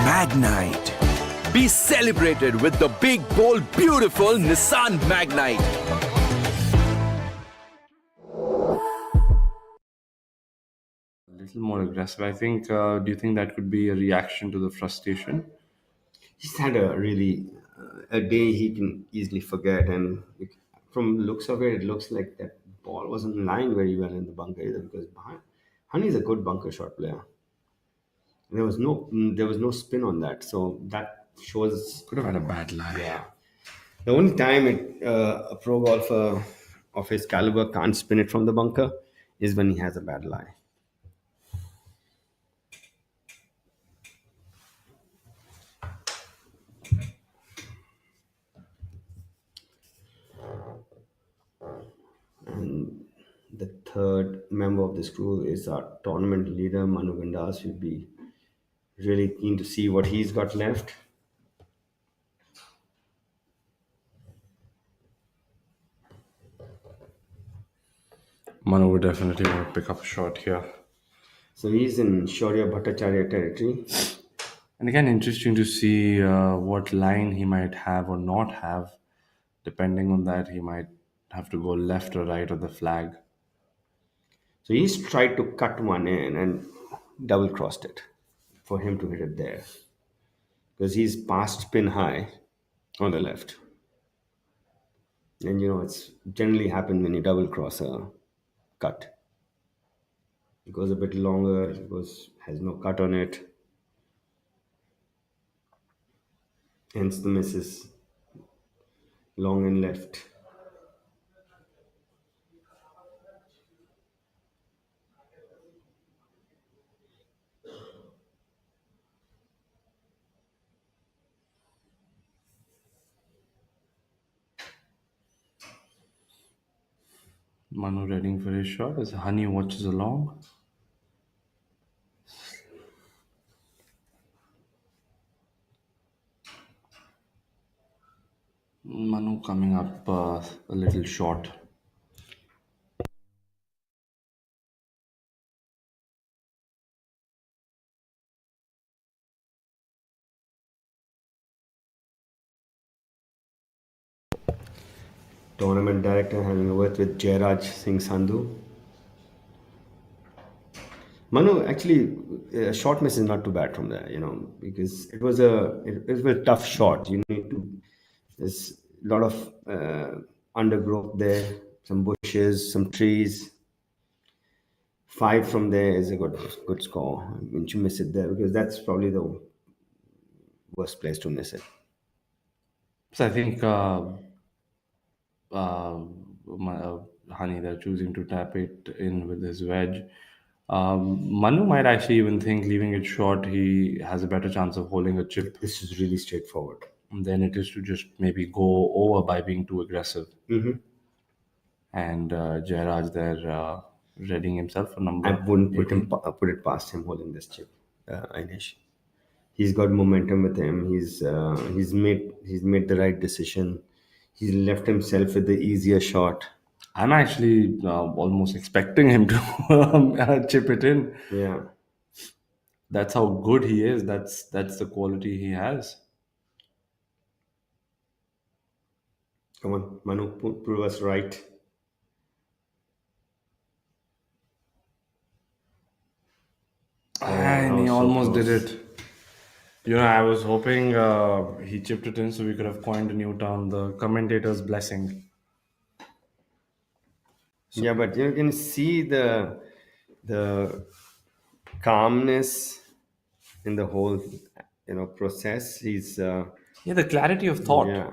Magnite. Be celebrated with the big, bold, beautiful Nissan Magnite. A little more aggressive, I think. Do you think that could be a reaction to the frustration? He's had a really a day he can easily forget, and from looks of it, it looks like that ball wasn't lying very well in the bunker either because Honey's a good bunker shot player. There was no spin on that, so that shows. Could have had a bad lie. Yeah. The only time a pro golfer of his caliber can't spin it from the bunker is when he has a bad lie. And the third member of this crew is our tournament leader, Manu Gandas. We'd be really keen to see what he's got left. Manu would definitely want to pick up a shot here. So he's in Shaurya Bhattacharya territory. And again, interesting to see what line he might have or not have. Depending on that, he might have to go left or right of the flag. So he's tried to cut one in and double crossed it for him to hit it there. Because he's past pin high on the left. And it's generally happens when you double cross a cut. It goes a bit longer, has no cut on it. Hence the misses long and left. Manu ready for his shot as Honey watches along. Manu coming up a little short. Tournament director having a word with Jairaj Singh Sandhu. Manu, actually, a short miss is not too bad from there, because it was a tough shot. There's a lot of undergrowth there, some bushes, some trees. 5 from there is a good score. When you miss it there, because that's probably the worst place to miss it. So I think uh, Honey, they're choosing to tap it in with his wedge. Manu might actually even think leaving it short, he has a better chance of holding a chip This is really straightforward. than it is to just maybe go over by being too aggressive. Mm-hmm. And Jairaj there readying himself for number. I wouldn't 18. put it past him holding this chip, Ainesh. He's got momentum with him. He's made the right decision. He's left himself with the easier shot. I'm actually almost expecting him to chip it in. Yeah. That's how good he is. That's the quality he has. Come on, Manu, prove us right. And he so almost did close. it. I was hoping he chipped it in so we could have coined a new term, the commentator's blessing. Yeah, but you can see the calmness in the whole process. He's Yeah, the clarity of thought. yeah.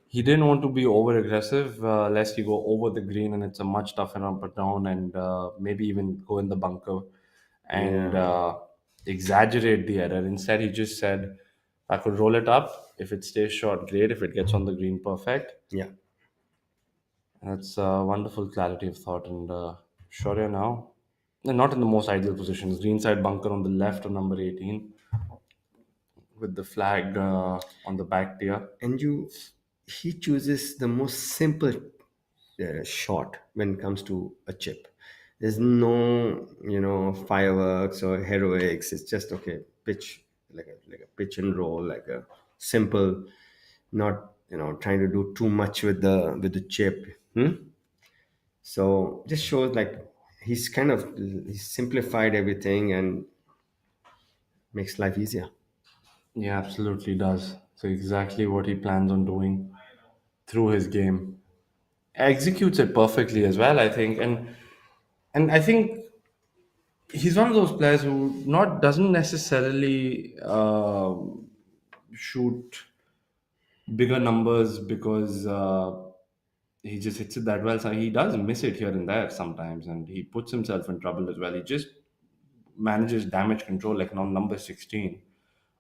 He didn't want to be over aggressive, lest he go over the green and it's a much tougher up and down, and maybe even go in the bunker and Yeah. exaggerate the error. Instead, he just said, I could roll it up. If it stays short, great. If it gets on the green, perfect. Yeah. That's wonderful clarity of thought. And Shaurya now, and not in the most ideal positions. Green side bunker on the left of number 18 with the flag on the back tier. And he chooses the most simple shot when it comes to a chip. There's no fireworks or heroics. It's just okay, pitch, like a pitch and roll, like a simple, not trying to do too much with the chip. So just shows like he's simplified everything and makes life easier. Yeah, absolutely does. So exactly what he plans on doing through his game. Executes it perfectly as well, I think. And I think he's one of those players who not doesn't necessarily shoot bigger numbers because he just hits it that well. So he does miss it here and there sometimes, and he puts himself in trouble as well. He just manages damage control like on number 16.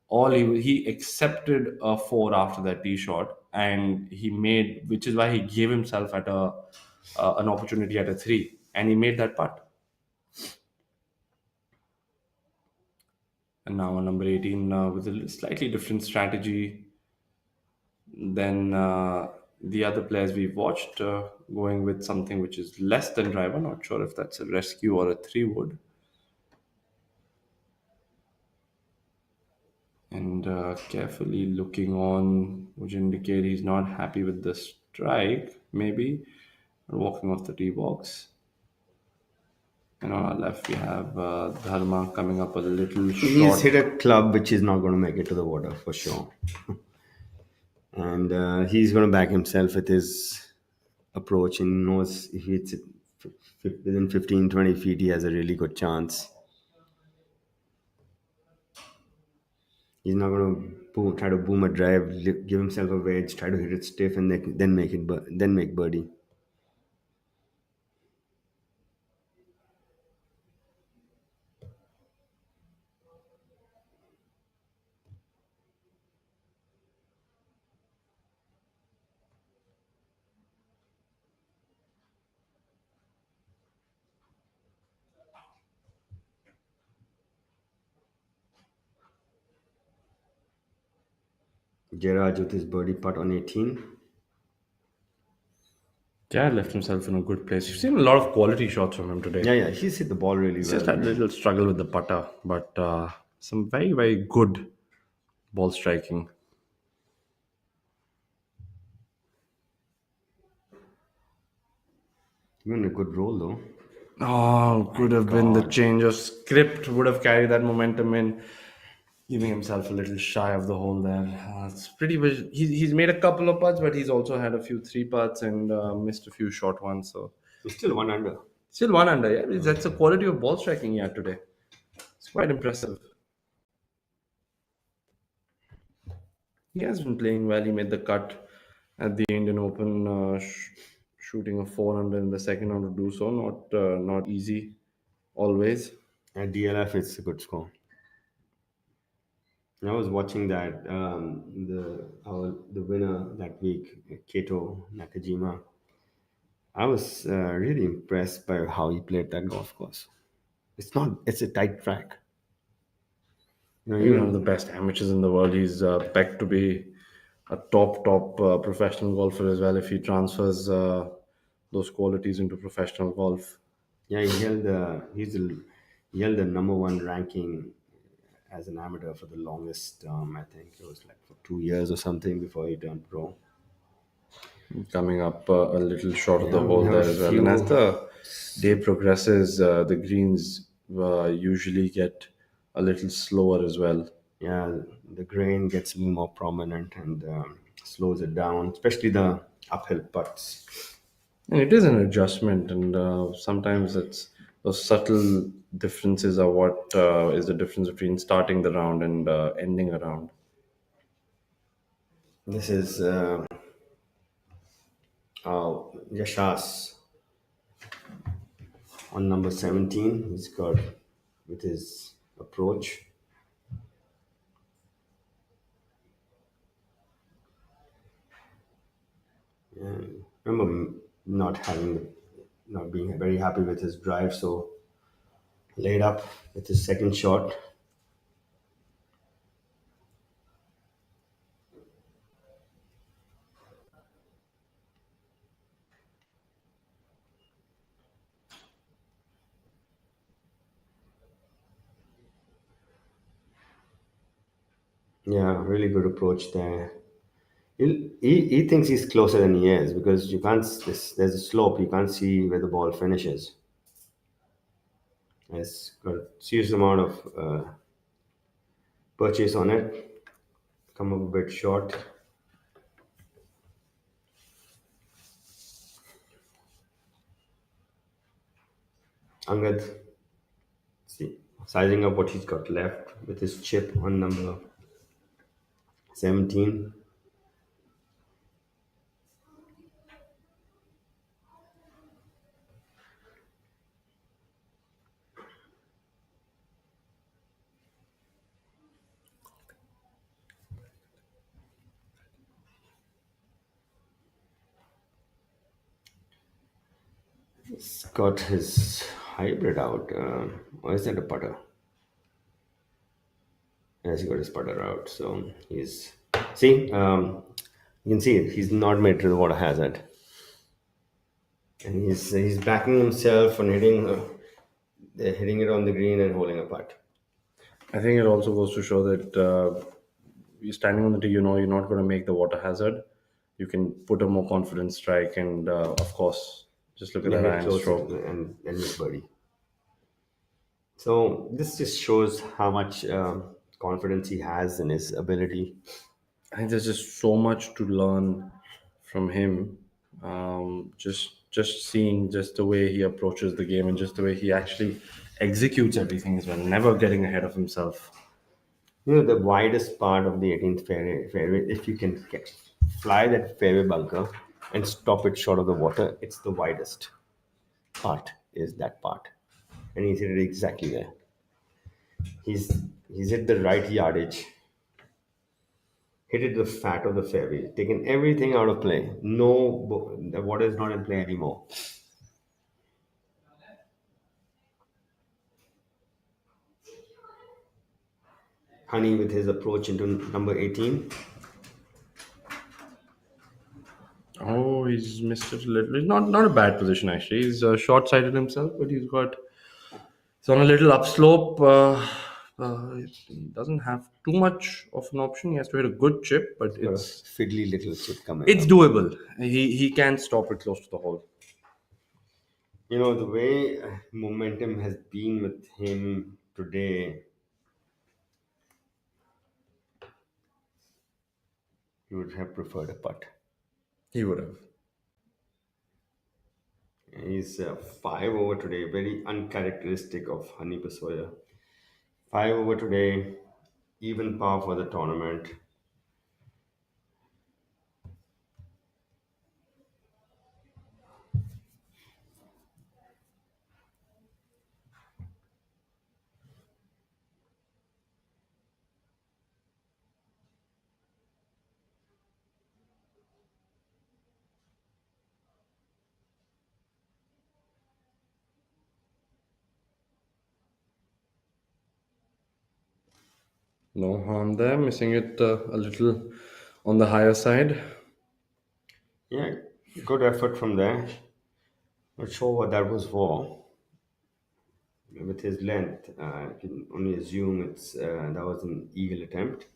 All he accepted a 4 after that tee shot, and he made, which is why he gave himself at an opportunity at a 3. and he made that putt. And now on number 18, with a slightly different strategy than the other players we've watched, going with something which is less than driver. Not sure if that's a rescue or a three wood. And carefully looking on, which indicate he's not happy with the strike, maybe, or walking off the tee box. And on our left, we have Dharma coming up a little He's short. hit a club which is not going to make it to the water for sure. And he's going to back himself with his approach and knows if it's within 15-20 feet, he has a really good chance. He's not going to try to boom a drive, give himself a wedge, try to hit it stiff, and then make it, then make birdie. Gerard with his birdie putt on 18. Jared left himself in a good place. You've seen a lot of quality shots from him today. Yeah, he's hit the ball really He's well. just had a little struggle with the putter, but some very, very good ball striking. Even a good roll though. Oh, could have been the change of script, would have carried that momentum in, leaving himself a little shy of the hole there. It's pretty much, he's made a couple of putts, but he's also had a few three putts and missed a few short ones. So He's still one under. still one under. Yeah, that's the quality of ball striking he had today. It's quite impressive. He has been playing well. He made the cut at the Indian Open, shooting a 4 under in the second round to do so. Not easy always. At DLF, it's a good score. I was watching that the winner that week, Kato Nakajima. I was really impressed by how he played that golf course. It's a tight track. He's one of the best amateurs in the world. He's pegged to be a top professional golfer as well if he transfers those qualities into professional golf. Yeah, he held the number one ranking as an amateur for the longest term. I think it was like for 2 years or something before he turned pro. Coming up a little short of the Yeah, hole we have there a as well. few- And as the day progresses, the greens usually get a little slower as well. Yeah, the grain gets a little more prominent and slows it down, especially the uphill putts. And it is an adjustment, and sometimes it's those subtle differences are what is the difference between starting the round and ending a round. This is Yashas on number 17. He's got with his approach. And remember not being very happy with his drive, so laid up with his second shot. Yeah, really good approach there. He thinks he's closer than he is because you can't. There's a slope. You can't see where the ball finishes. It's got a serious amount of purchase on it. Come up a bit short. Angad, see, sizing up what he's got left with his chip on number 17. He's got his hybrid out. Or is that a putter? Yes, he got his putter out. So he's see. You can see it. He's not made to the water hazard, and he's backing himself and hitting it on the green and holding a putt. I think it also goes to show that you're standing on the tee, you know you're not going to make the water hazard. You can put a more confident strike, and of course, just look at Yeah, that hit iron closer to stroke. and miss birdie. So this just shows how much confidence he has in his ability. I think there's just so much to learn from him. Just seeing just the way he approaches the game and just the way he actually executes everything as well, never getting ahead of himself. You know, the widest part of the 18th fairway, if you can fly that fairway bunker and stop it short of the water, it's the widest part is that part. And he's hit it exactly there. He's hit the right yardage, hit it the fat of the fairway, taken everything out of play. The water is not in play anymore. Honey with his approach into number 18. Oh, he's missed it a little. It's not a bad position actually. He's short-sighted himself, but he's on a little upslope. He doesn't have too much of an option. He has to hit a good chip, but Got a it's fiddly little chip coming it's up. doable. He can stop it close to the hole. You know, the way momentum has been with him today, he would have preferred a putt. He would have. He's 5 over today, very uncharacteristic of Honey Basoya. 5 over today, even par for the tournament. No harm there. Missing it a little on the higher side. Yeah, good effort from there. Not sure what that was for. With his length, I can only assume that was an eagle attempt.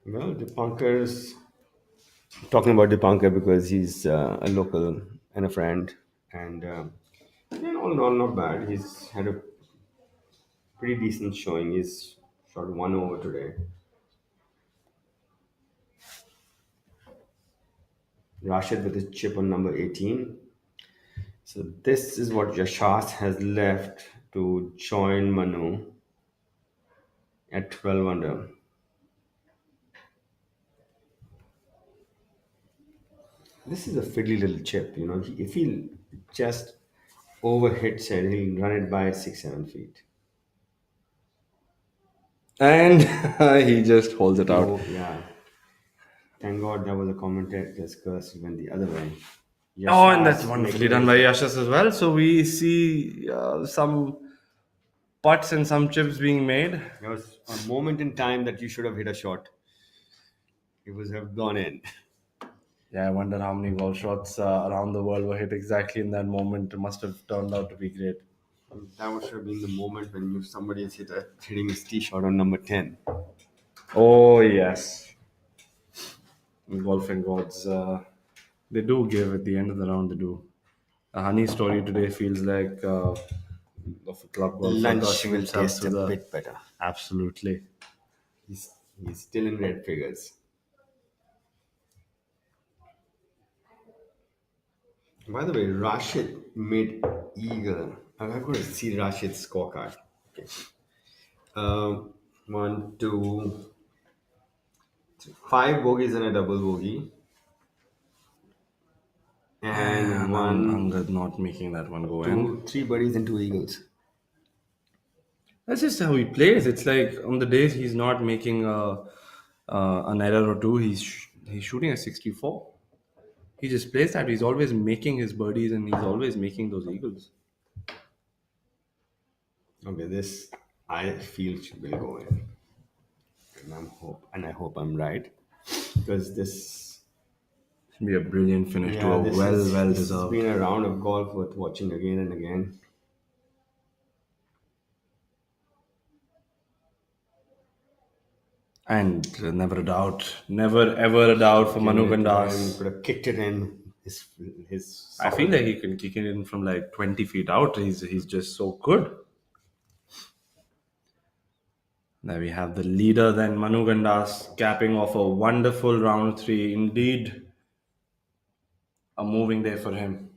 Well, Dipankar's talking about Dipankar because he's a local and a friend, and not bad. He's had a pretty decent showing. He's shot 1 over today. Rashid with his chip on number 18. So this is what Yashas has left to join Manu at 12 under. This is a fiddly little chip, you know. If he just overhits it, he'll run it by 6, 7 feet. And he just holds it out. Oh, yeah. Thank God that was a commentator's curse. He went the other way. Oh, and that's Yashas wonderfully making done it- by Yashas as well. So we see some putts and some chips being made. There was a moment in time that you should have hit a shot. It would have gone in. Yeah, I wonder how many golf shots around the world were hit exactly in that moment. It must have turned out to be great. That should have been the moment when somebody is hitting his tee shot on number 10. Oh, yes. Golfing gods, they do give at the end of the round, they do. A Honey story today feels like of a club golfer Lunch rushing will himself taste to a the. bit better. Absolutely. He's still in red figures. By the way, Rashid made eagle. I've got to see Rashid's scorecard. Okay. One, two, three, 5 bogeys and a double bogey. And, And one, Angad not making that one go in. two, 3 birdies and 2 eagles. That's just how he plays. It's like on the days he's not making an error or two, he's shooting a 64. He just plays that. He's always making his birdies and he's always making those eagles. Okay, this I feel will go in, and I hope I'm right because this, Should be a brilliant finish to yeah, a well this has deserved. been a round of golf worth watching again and again. And never a doubt, never ever a doubt for Given Manu it to him, Gandas. could have kicked it in his I feel socket. like he can kick it in from like 20 feet out. He's just so good. There we have the leader, then Manu Gandas capping off a wonderful round three. Indeed, a moving day for him,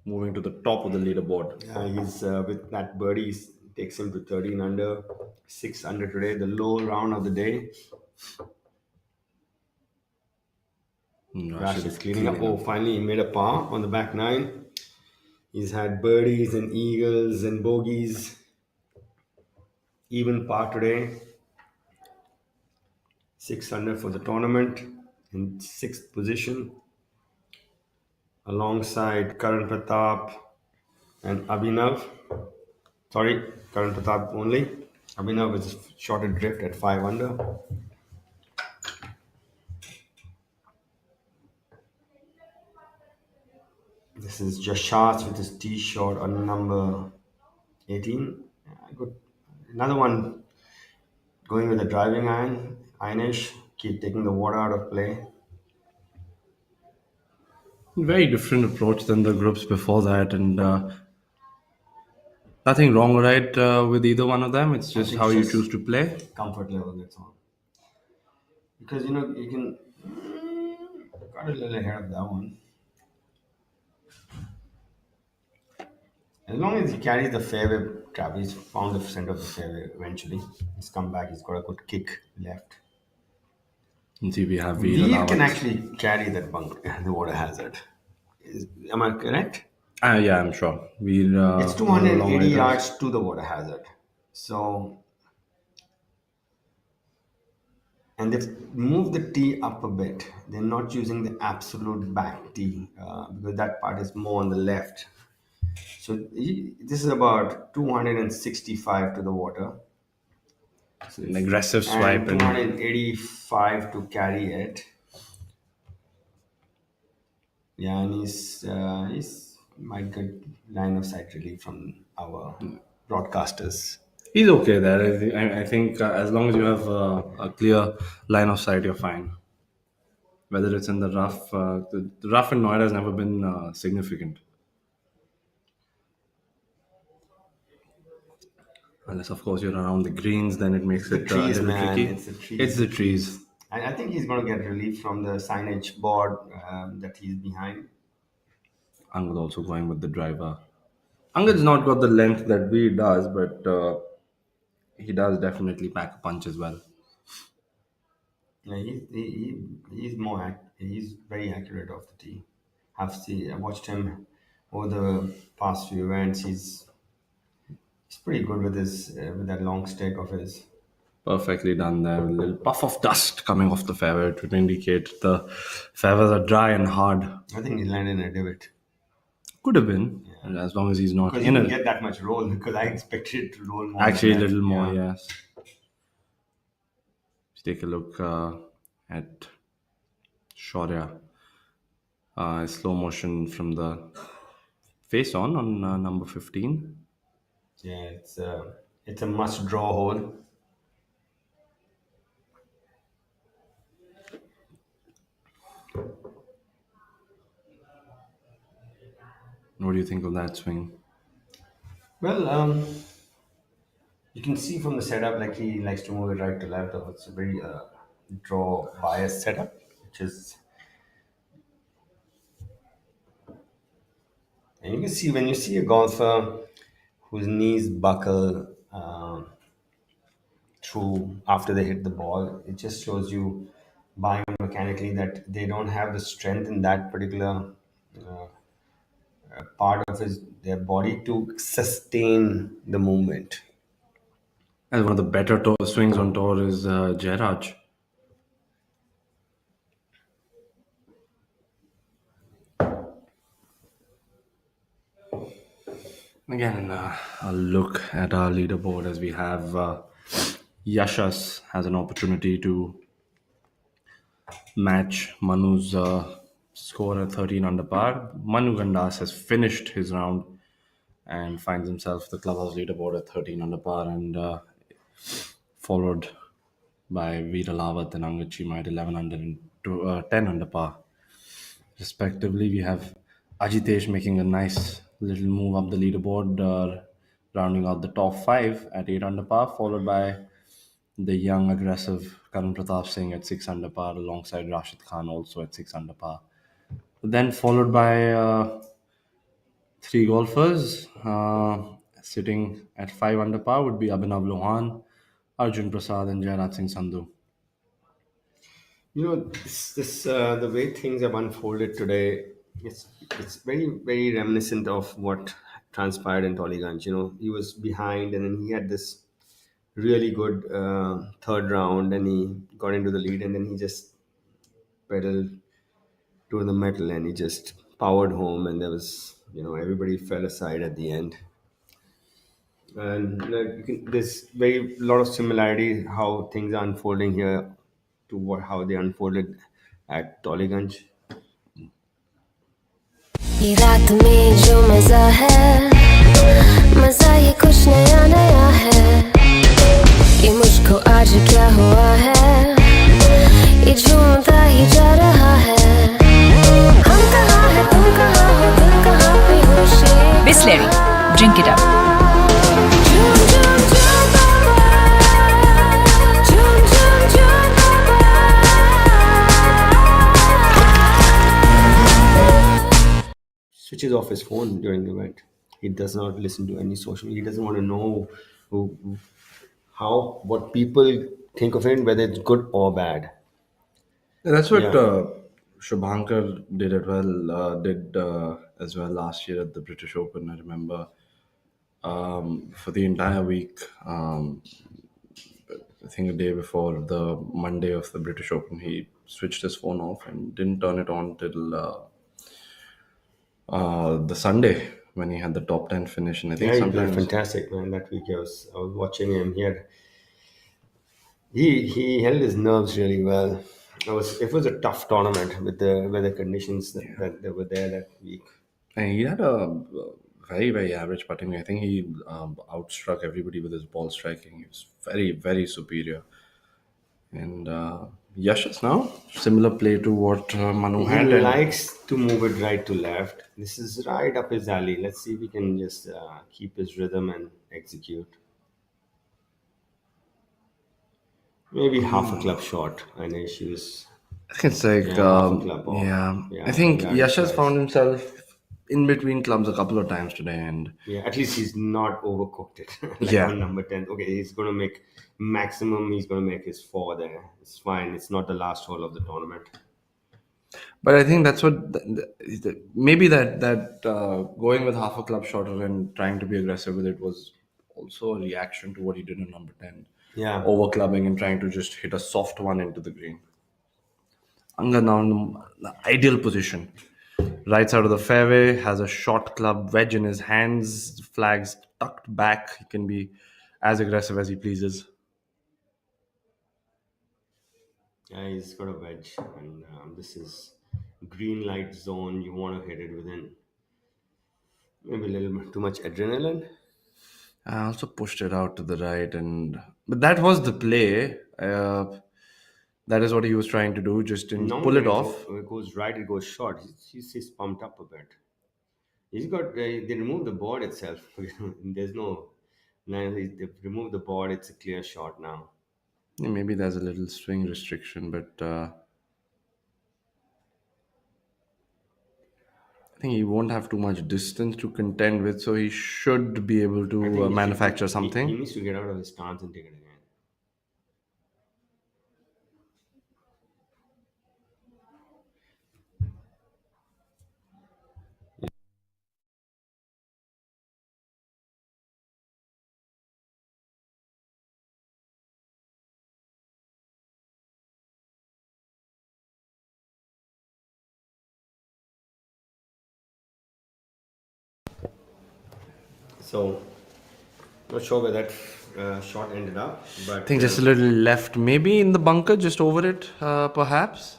moving to the top of the leaderboard. He's with that birdie takes him to 13 under, 6 under today, the low round of the day. Rash Rashid is is cleaning up. cleaning Oh, up. finally he made a par on the back nine. He's had birdies and eagles and bogeys. Even par today. 6 under for the tournament in sixth position, alongside Karan Pratap and Abhinav. Sorry, Karan Pratap only. Abhinav is short adrift at 5 under. This is Jashat with his tee shot on number 18. Good. Another one going with the driving iron. Inish, keep taking the water out of play. Very different approach than the groups before that, and nothing wrong or right with either one of them. It's I just think how it's you just choose to play. comfort level, that's all. Because you can got a little ahead of that one. As long as he carries the fairway trap, he's found the center of the fairway eventually. He's come back, he's got a good kick left. And see, we have Veer Veer can Alawat. actually carry that bunk, the water hazard. Am I correct? Yeah, I'm sure. Veer, It's whatever long 280 way it is. yards to the water hazard. So, and they've moved the tee up a bit. They're not using the absolute back tee because that part is more on the left. So, this is about 265 to the water. So An aggressive and swipe and 285 to carry it. Yeah, and he's might get line of sight relief from our broadcasters. he's okay there. I think as long as you have a clear line of sight, you're fine. Whether it's in the rough, the rough in Noida has never been significant. Unless, of course, you're around the greens, then it It's makes the it a trees, little man. tricky. It's the trees. It's the The trees. trees. I think he's going to get relief from the signage board that he's behind. Angad also going with the driver. Angad's not got the length that V does, but he does definitely pack a punch as well. Yeah, he's he's very accurate off the tee. I watched him over the past few events. He's pretty good with his with that long stick of his. Perfectly done there. A little puff of dust coming off the fairway to indicate the fairways are dry and hard. I think he landed in a divot Could have been, as long as he's not because he in didn't it. get that much roll because I expected it to roll more than Actually, a that. little more, Yeah. yes. Let's take a look at Shaurya. Slow motion from the face on number 15. Yeah, it's a must draw hole. What do you think of that swing? Well, you can see from the setup like he likes to move it right to left. It's a very draw bias setup, which is, and you can see when you see a golfer whose knees buckle through after they hit the ball, it just shows you biomechanically that they don't have the strength in that particular part of their body to sustain the movement. And one of the better swings on tour is Jairaj. Again, a look at our leaderboard as we have Yashas has an opportunity to match Manu's score at 13 under par. Manu Gandas has finished his round and finds himself the clubhouse leaderboard at 13 under par, and followed by Veera Lawat and Angad Chima at 11 under and 10 under par, respectively. We have Ajitesh making a nice little move up the leaderboard, rounding out the top five at 8 under par, followed by the young, aggressive Karan Pratap Singh at 6 under par, alongside Rashid Khan also at 6 under par. Then followed by three golfers sitting at 5 under par would be Abhinav Lohan, Arjun Prasad, and Jairaj Singh Sandhu. You know, the way things have unfolded today, it's very reminiscent of what transpired in Tollygunge. You know, he was behind, and then he had this really good third round, and he got into the lead, and then he just pedaled to the metal, and he just powered home, and there was, everybody fell aside at the end. And there's very lot of similarity how things are unfolding here to how they unfolded at Tollygunge. ये रात में जो मजा है मजा ये कुछ नया नया है ये मुझको आज क्या हुआ है ये झूमता ही जा रहा है हम कहाँ है तुम कहाँ हो दिल कहाँ पे होश Bisleri, drink it up. झूम झूम झूम झूम झूम झूम Switches off his phone during the event. He does not listen to any social. He doesn't want to know what people think of him, whether it's good or bad. That's what Yeah. Shubhankar did as well last year at the British Open. I remember for the entire week. I think the day before the Monday of the British Open, he switched his phone off and didn't turn it on till the Sunday when he had the top 10 finish. And I think Yeah, he played sometimes fantastic, man. That week I was watching him. He held his nerves really well. It was a tough tournament with the weather conditions that were there that week. and he had a very, very average putting. I think he outstruck everybody with his ball striking. He was very, very superior. And Yashas now, similar play to what Manu He had. And likes to move it right to left. This is right up his alley. Let's see if we can just keep his rhythm and execute. Maybe half a club short. I know she was. I think it's like, Yeah, half a club off. yeah. Yeah, I think yeah, Yash has guys. found himself in between clubs a couple of times today. And Yeah, at least he's not overcooked it. Like Yeah. on number 10. Okay, he's going to make maximum, he's going to make his four there. It's fine. It's not the last hole of the tournament. But I think that's what maybe that going with half a club shorter and trying to be aggressive with it was also a reaction to what he did in number 10. Yeah. Over clubbing and trying to just hit a soft one into the green. Anga now in the ideal position. Right side of the fairway, has a short club wedge in his hands, flags tucked back. He can be as aggressive as he pleases. Yeah, he's got a wedge. And this is green light zone. You want to hit it within maybe a little bit too much adrenaline. I also pushed it out to the right, but that was the play. That is what he was trying to do, just didn't pull Normally, it off. when it goes right, it goes short. He's pumped up a bit. He's got, they removed the board itself. There's no, now they've removed the board. It's a clear shot now. Yeah, maybe there's a little swing restriction, but I think he won't have too much distance to contend with, so he should be able I think to he manufacture he something. needs to get out of his stance and take it again. So not sure where that shot ended up, I but think just a little left, maybe in the bunker, just over it, perhaps.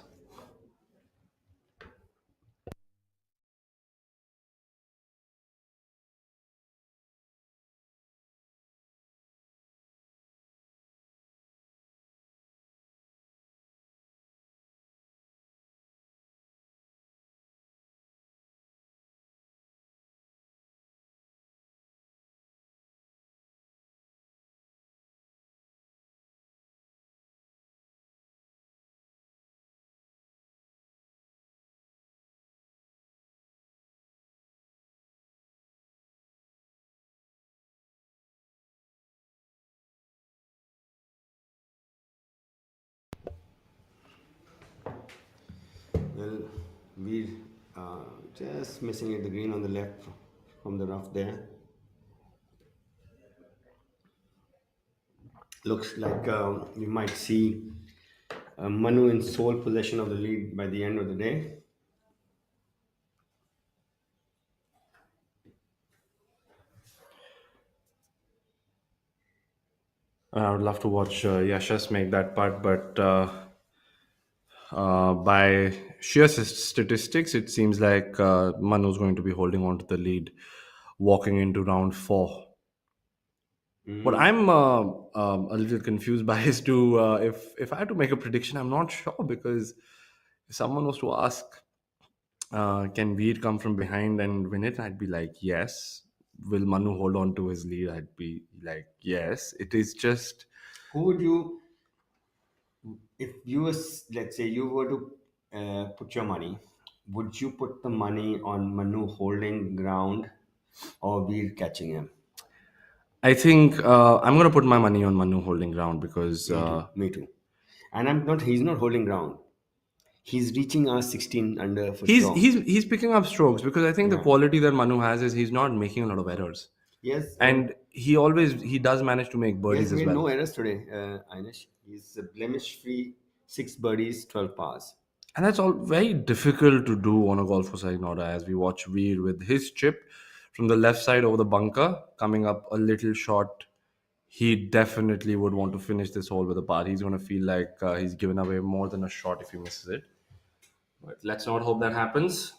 well, we just missing it the green on the left from the rough there. Looks like we might see Manu in sole possession of the lead by the end of the day. I would love to watch Yashas make that putt, but by sheer statistics, it seems like Manu's going to be holding on to the lead, walking into round four. What I'm a little confused by is to if I had to make a prediction, I'm not sure because if someone was to ask, can Veer come from behind and win it? I'd be like, yes. Will Manu hold on to his lead? I'd be like, yes. It is just Who would you, if you was, let's say you were to put your money, would you put the money on Manu holding ground or Veer catching him? I think I'm gonna put my money on Manu holding ground because Me too. And he's not holding ground. He's reaching our 16 under for he's sure. he's picking up strokes because I think the Yeah. quality that Manu has is he's not making a lot of errors, Yes, and he does manage to make he birdies has as made well. no errors today, Inish. He's blemish free, 6 birdies, 12 pars. And that's all very difficult to do on a golf course like Noida as we watch Veer with his chip from the left side over the bunker coming up a little short. He definitely would want to finish this hole with a par. He's going to feel like he's given away more than a shot if he misses it. But let's not hope that happens.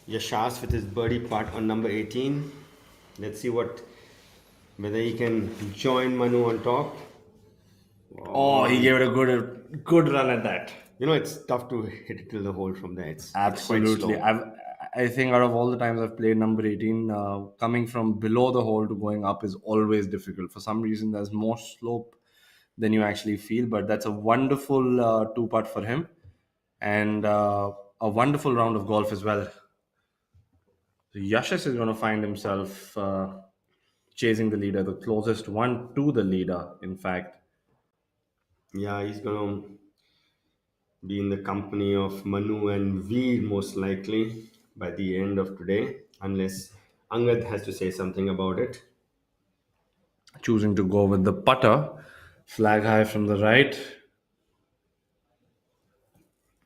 Yashas with his birdie putt on number 18. Let's see whether he can join Manu on top. Oh, he gave it a good run at that. You know, it's tough to hit it till the hole from there. It's Absolutely. quite slow. I think out of all the times I've played number 18, coming from below the hole to going up is always difficult. For some reason, there's more slope than you actually feel, but that's a wonderful two putt for him and a wonderful round of golf as well. So Yashas is going to find himself chasing the leader, the closest one to the leader, in fact. Yeah, he's gonna be in the company of Manu and Veer most likely by the end of today, unless Angad has to say something about it. Choosing to go with the putter, flag high from the right.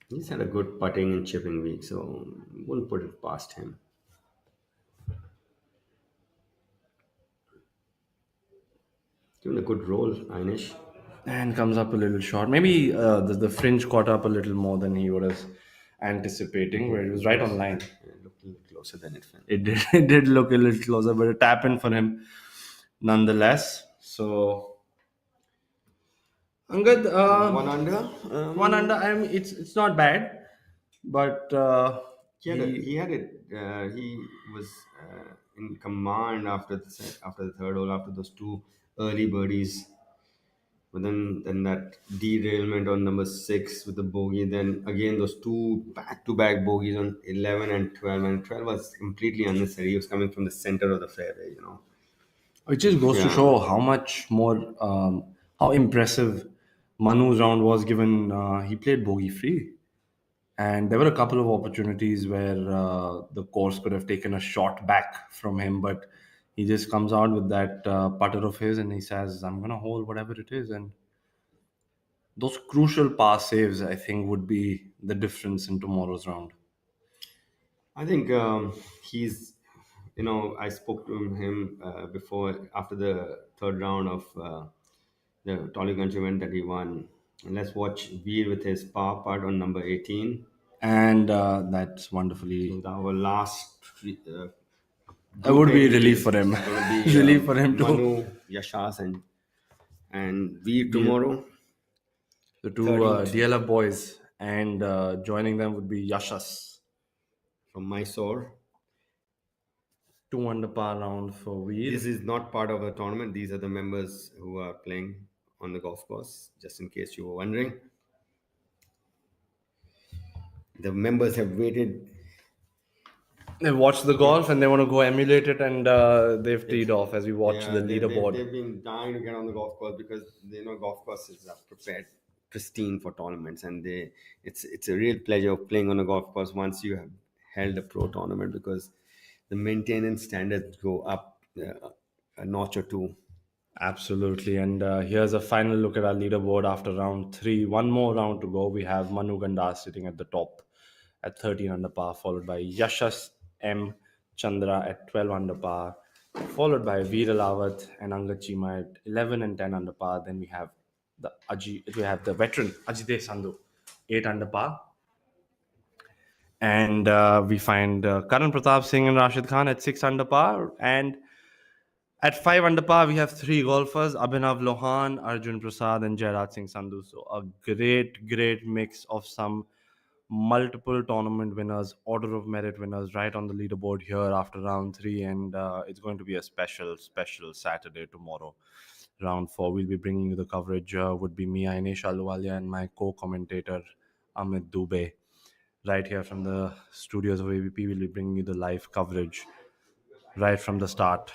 He's had a good putting and chipping week, so won't put it past him. Given a good roll, Inish. And comes up a little short. Maybe the fringe caught up a little more than he was anticipating, where it was right on line. It looked a little closer than it felt. It did, it did look a little closer, but a tap in for him nonetheless. So, Angad, One under. one under. I mean, it's not bad. But he was in command after after the third hole, after those two early birdies. But then that derailment on number six with the bogey. Then again those two back-to-back bogeys on 11 and 12. And 12 was completely unnecessary. He was coming from the center of the fairway. which just goes to Yeah. show how much more, how impressive Manu's round was, given he played bogey free. And there were a couple of opportunities where the course could have taken a shot back from him, but he just comes out with that putter of his and he says, I'm going to hold whatever it is. And those crucial pass saves, I think, would be the difference in tomorrow's round. I think he's, I spoke to him before, after the third round of the Tollygunge event that he won. And let's watch Veer with his par putt on number 18. And that's So wonderfully. our last It would grouping be relief is for him. going to be Relief for him too. Manu, Yashas, and Veer tomorrow. The two 13th DLF boys, and joining them would be Yashas. from Mysore. 2 under par round for Veer. This is not part of the tournament. These are the members who are playing on the golf course, just in case you were wondering. The members have waited. They watch the golf and they want to go emulate it, and they've teed off as we watch Yeah, the leaderboard. they've been dying to get on the golf course because golf courses are prepared pristine for tournaments, and it's a real pleasure of playing on a golf course once you have held a pro tournament, because the maintenance standards go up a notch or two. Absolutely. And here's a final look at our leaderboard after round three. One more round to go. We have Manu Ganda sitting at the top at 13 under par, followed by Yashas M. Chandra at 12 under par, followed by Veer Lawat and Angad Chima at 11 and 10 under par. Then we have the veteran Ajite Sandhu, 8 under par. And we find Karan Pratap Singh and Rashid Khan at 6 under par. And at 5 under par, we have three golfers: Abhinav Lohan, Arjun Prasad, and Jairaj Singh Sandhu. So a great mix of some multiple tournament winners, order of merit winners, right on the leaderboard here after round three. And it's going to be a special Saturday tomorrow. Round four, we'll be bringing you the coverage. Would be me, Ainesh Aluwalia, and my co-commentator Amit Dubey. Right here from the studios of AVP, we'll be bringing you the live coverage right from the start.